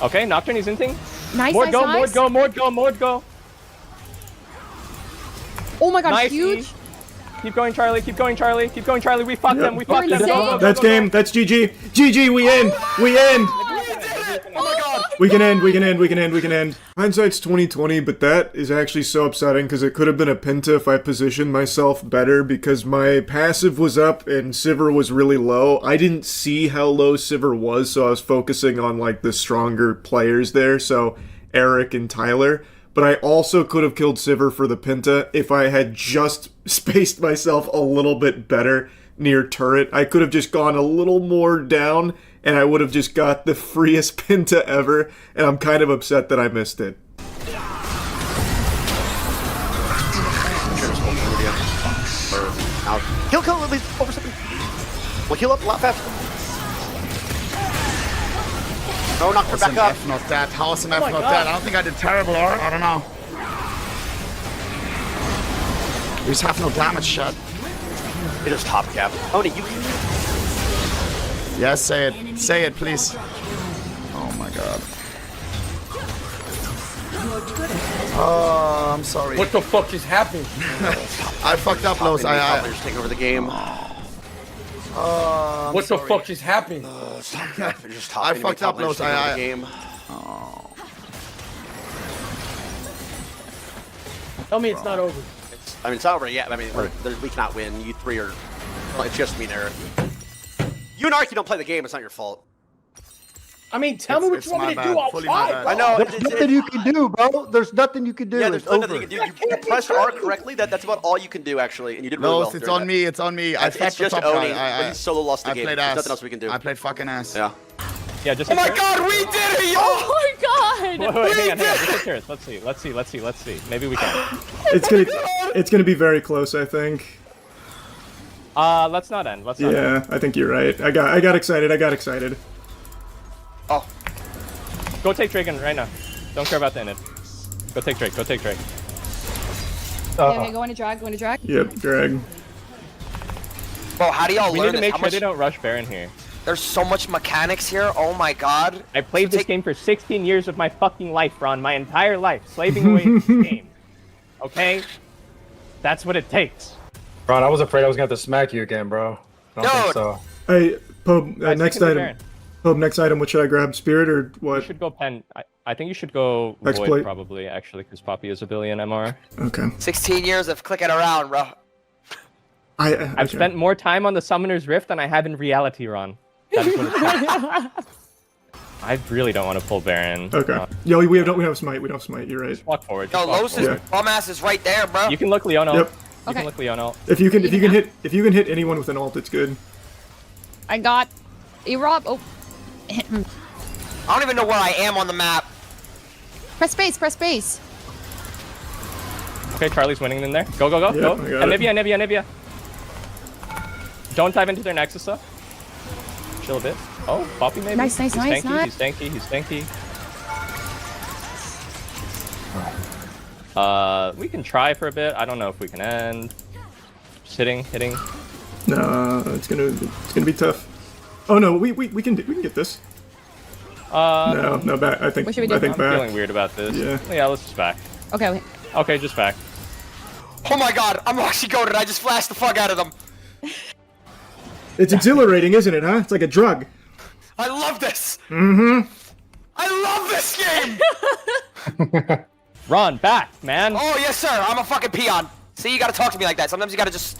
P: Okay, Nocturne, he's in thing.
X: Nice,
P: Mord go.
X: Oh my god,
P: nice,
X: huge.
P: Keep going, Charlie. We fucked them. We fucked them.
A: That's game. That's GG. GG, we end.
U: Oh my god.
A: We can end. Hindsight's 20/20, but that is actually so upsetting because it could have been a Penta if I positioned myself better because my passive was up and Sivir was really low. I didn't see how low Sivir was, so I was focusing on like the stronger players there, so Eric and Tyler. But I also could have killed Sivir for the Penta if I had just spaced myself a little bit better near turret. I could have just gone a little more down and I would have just got the freest Penta ever, and I'm kind of upset that I missed it.
E: He'll kill at least over something. We'll heal up a lot faster. No, knock her back up.
W: F not dead. How is an F not dead? I don't think I did terrible, or I don't know. We just have no damage shot.
E: It is top cap. Oni, you can.
W: Yes, say it. Say it, please. Oh my god. Oh, I'm sorry.
Z: What the fuck is happening?
W: I fucked up, Los. I
E: just take over the game.
Z: What the fuck is happening?
W: I fucked up, Los.
E: Game.
Z: Tell me it's not over.
E: I mean, it's over. Yeah. I mean, we cannot win. You three are. Well, it's just me and Eric. You and Arky don't play the game. It's not your fault.
Z: I mean, tell me what you want me to do. I'll try.
E: I know.
Y: There's nothing you can do, bro. There's nothing you can do.
E: Yeah, there's nothing you can do. You pressed R correctly. That's about all you can do, actually, and you did really well.
W: It's on me. It's on me. I
E: it's just Oni. He solo lost the game.
W: There's
E: nothing else we can do.
W: I played fucking ass.
E: Yeah.
P: Yeah, just.
E: Oh my god, we did it, yo!
X: Oh my god!
P: Wait, hang on. Just hit turrets. Let's see. Maybe we can.
A: It's gonna be very close, I think.
P: Let's not end. Let's not end.
A: I think you're right. I got excited.
E: Oh.
P: Go take Dragon right now. Don't care about the init. Go take Drake.
X: Okay, go into drag.
A: Yep, drag.
E: Bro, how do y'all
P: We
E: learn
P: need to make
E: this?
P: sure they don't rush Baron here.
E: There's so much mechanics here. Oh my god.
P: I played this game for 16 years of my fucking life, Ron. My entire life. Slaving away this game. Okay? That's what it takes.
D: Ron, I was afraid I was going to have to smack you again, bro. I don't think so.
A: Hey, Pope, next item. Pope, next item, what should I grab? Spirit or what?
P: You should go Pen. I think you should go Void, probably, actually, because Poppy is a billion MR.
A: Okay.
E: 16 years of clicking around, bro.
P: I've spent more time on the Summoner's Rift than I have in reality, Ron. That is what it's like. I really don't want to pull Baron.
A: Okay. Yo, we don't have smite. We don't have smite. You're right.
P: Just walk forward.
E: Yo, Los's bum-ass is right there, bro.
P: You can look Leon ult.
A: Yep.
P: You can look Leon ult.
A: If you can hit anyone with an ult, it's good.
X: I got E-Rob. Oh.
E: I don't even know where I am on the map.
X: Press space.
P: Okay, Charlie's winning in there. Go.
A: Yep,
P: Go.
A: Anivia.
P: Don't dive into their Nexus, though. Chill a bit. Oh, Poppy maybe?
X: Nice.
P: He's tanky. We can try for a bit. I don't know if we can end. Just hitting.
A: No, it's gonna be tough. Oh no, we can get this. No, back. I think
X: what should we do?
A: I think
P: I'm
A: back.
P: feeling weird about this.
A: Yeah,
P: let's just back.
X: Okay.
P: Okay, just back.
E: Oh my god, I'm actually goated. I just flashed the fuck out of them.
A: It's exhilarating, isn't it, huh? It's like a drug.
E: I love this.
A: Mm-hmm.
E: I love this game.
P: Ron, back, man.
E: Oh yes, sir. I'm a fucking peon. See, you gotta talk to me like that. Sometimes you gotta just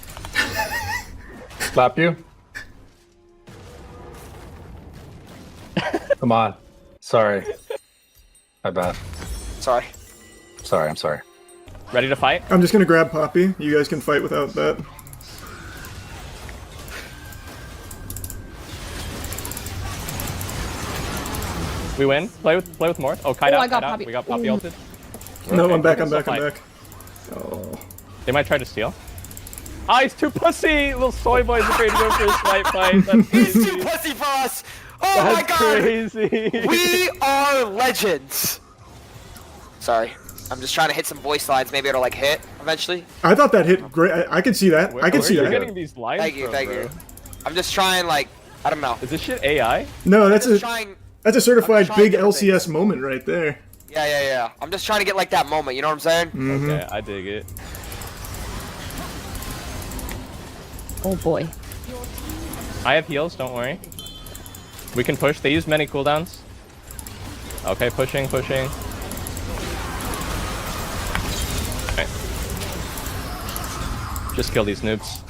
D: Slap you. Come on. Sorry. My bad.
E: Sorry.
D: I'm sorry.
P: Ready to fight?
A: I'm just gonna grab Poppy. You guys can fight without that.
P: We win. Play with more. Oh, kite out.
X: I got Poppy.
P: We got Poppy ulted.
A: No,
P: okay.
A: I'm back. Oh.
P: They might try to steal. Ah, he's too pussy! Little soy boy's afraid to go for a snipe fight. That's
E: He's
P: crazy.
E: too pussy for us. Oh
P: That's
E: my god.
P: Crazy.
E: We are legends. Sorry. I'm just trying to hit some voice lines. Maybe it'll like hit eventually.
A: I thought that hit great. I could see that. I could see that.
P: Where are you getting these lines
E: Thank you.
P: bro?
E: I'm just trying like, I don't know.
P: Is this shit AI?
A: No, that's a certified big
E: different
A: LCS moment right there.
E: Yeah. I'm just trying to get like that moment. You know what I'm saying?
A: Mm-hmm.
P: Okay, I dig it.
X: Oh boy.
P: I have heals, don't worry. We can push. They use many cooldowns. Okay, pushing. Okay. Just kill these noobs.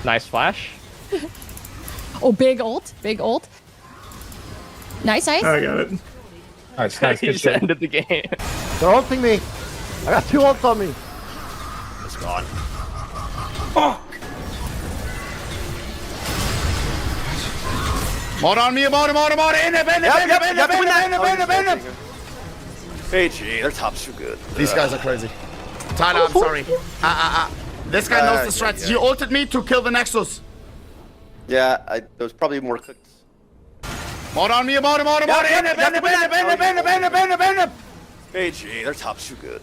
P: Nice flash.
X: Oh, big ult. Nice.
A: I got it.
D: Nice.
P: He just ended the game.
Y: They're ulting me. I got 2 ults on me.
E: It's gone.
Y: Fuck.
W: More on me, more. In it.
E: Hey, gee, their top's too good.
W: These guys are crazy. Tyler, I'm sorry. This guy knows the strats.
E: Yeah.
W: You ulted me to kill the Nexus.
E: Yeah, there was probably more clicks.
W: More on me, more. In it.
E: Hey, gee, their top's too good.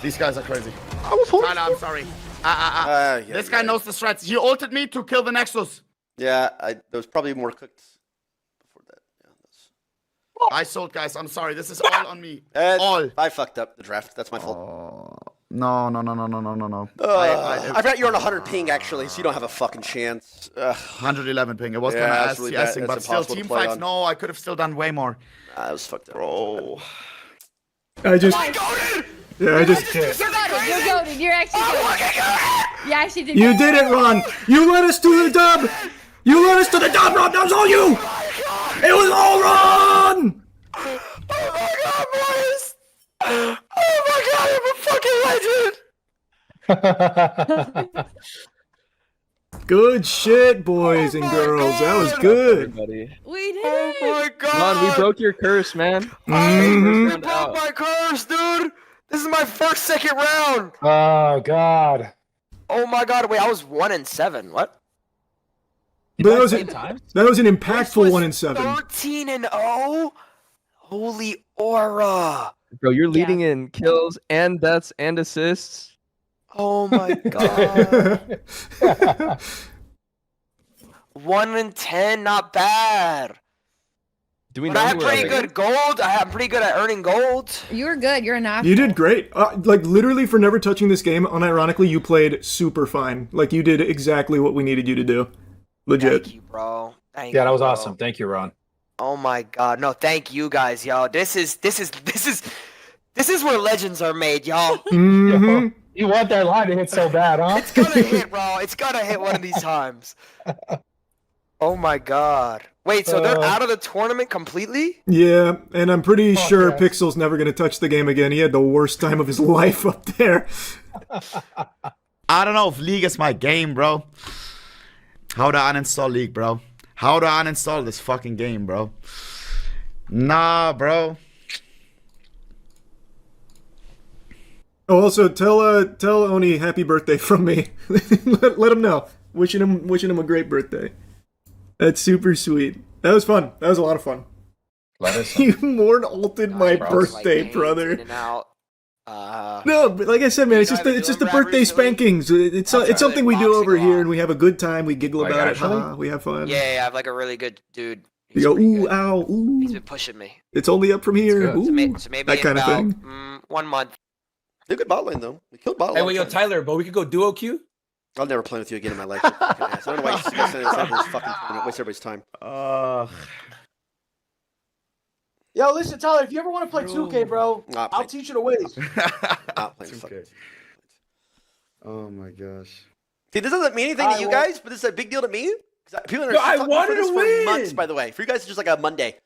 W: These guys are crazy. Tyler, I'm sorry. This guy knows the strats. You ulted me to kill the Nexus.
E: Yeah, there was probably more clicks before that. Yeah,
W: I sold, guys. I'm sorry. This is all on me. All.
E: I fucked up the draft. That's my fault.
W: No.
E: I forgot you're on 100 ping, actually, so you don't have a fucking chance.
W: 111 ping. It was kind of
E: really
W: SCSing, but still,
E: impossible to
W: team
E: play
W: fights,
E: on.
W: no, I could have still done way more.
E: That was fucked up.
W: Bro.
A: I just... Yeah, I just...
X: You're goated. You're actually goated. You actually did.
A: You did it, Ron! You led us to the dub! You led us to the dub, Ron! That was all you! It was all Ron!
U: Oh my god, boys! Oh my god, I'm a fucking legend!
A: Good shit, boys and girls. That was good.
X: We did
U: it! Oh my god!
P: Ron, we broke your curse, man.
U: We broke my curse, dude! This is my second round!
D: Oh god.
U: Oh my god, wait, I was 1-7. What?
A: But that was an impactful 1-7.
U: 13-0? Holy aura!
P: Bro, you're leading in kills and deaths and assists.
U: Oh my god. 1-10, not bad.
P: Do we
U: But
P: know
U: I have
P: who we're
U: pretty
P: up
U: good gold. I'm pretty good at earning gold.
X: You were good. You're a national.
A: You did great. Like, literally, for never touching this game, unironically, you played super fine. Like, you did exactly what we needed you to do. Legit.
U: Thank you, bro. Thank
D: Yeah,
U: you,
D: that was
U: bro.
D: awesome. Thank you, Ron.
U: Oh my god. No, thank you guys, y'all. This is where legends are made, y'all.
A: Mm-hmm.
D: You want that line to hit so bad, huh?
U: It's gonna hit, bro. It's gonna hit one of these times. Oh my god. Wait, so they're out of the tournament completely?
A: Yeah, and I'm pretty sure Pixel's never going to touch the game again. He had the worst time of his life up there.
W: I don't know if League is my game, bro. How to uninstall League, bro? How to uninstall this fucking game, bro? Nah, bro.
A: Oh, also, tell Oni happy birthday from me. let him know. Wishing him a great birthday. That's super sweet. That was fun. That was a lot of fun. You more ulted my birthday, brother. No, but like I said, man, it's just the birthday spankings. It's something we do over here, and we have a good time. We giggle about it. We have fun.
U: Yeah, I have like a really good dude.
A: You go, ooh, ow, ooh.
U: He's been pushing me.
A: It's only up from here. Ooh,
U: So maybe
A: that
U: in
A: kind of
U: about,
A: thing.
U: 1 month.
E: They're good bot lane, though. We killed bot lane.
C: Hey, wait, yo, Tyler, but we could go duo queue?
E: I'll never play with you again in my life. I don't know why you send this fucking tournament. Waste everybody's time.
Z: Yo, listen, Tyler, if you ever want to play 2K, bro, I'll teach you the ways.
E: Not playing 2K.
W: Oh my gosh.
E: See, this doesn't mean anything to you guys, but this is a big deal to me. People are
Z: I
E: talking
Z: wanted
E: for this
Z: to
E: for
Z: win.
E: months, by the way. For you guys, it's just like a Monday.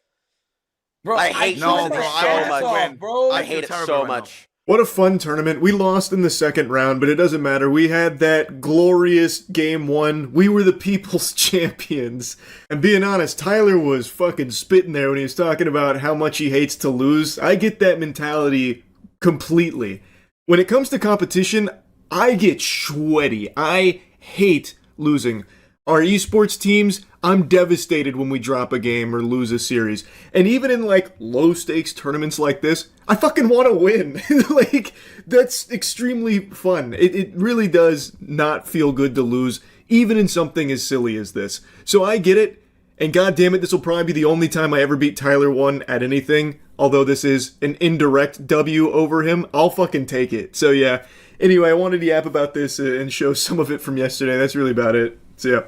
Z: Bro,
E: I hate
W: no,
E: it
W: bro,
E: so much. I
W: I
E: hate
W: feel
E: it
W: terrible
E: so
W: right now.
E: much.
A: What a fun tournament. We lost in the second round, but it doesn't matter. We had that glorious game 1. We were the people's champions. And being honest, Tyler was fucking spitting there when he was talking about how much he hates to lose. I get that mentality completely. When it comes to competition, I get sweaty. I hate losing. Our esports teams, I'm devastated when we drop a game or lose a series. And even in like low stakes tournaments like this, I fucking want to win. Like, that's extremely fun. It really does not feel good to lose, even in something as silly as this. So I get it, and god damn it, this will probably be the only time I ever beat Tyler 1 at anything. Although this is an indirect W over him, I'll fucking take it. So yeah, anyway, I wanted to yap about this and show some of it from yesterday. That's really about it. So yeah.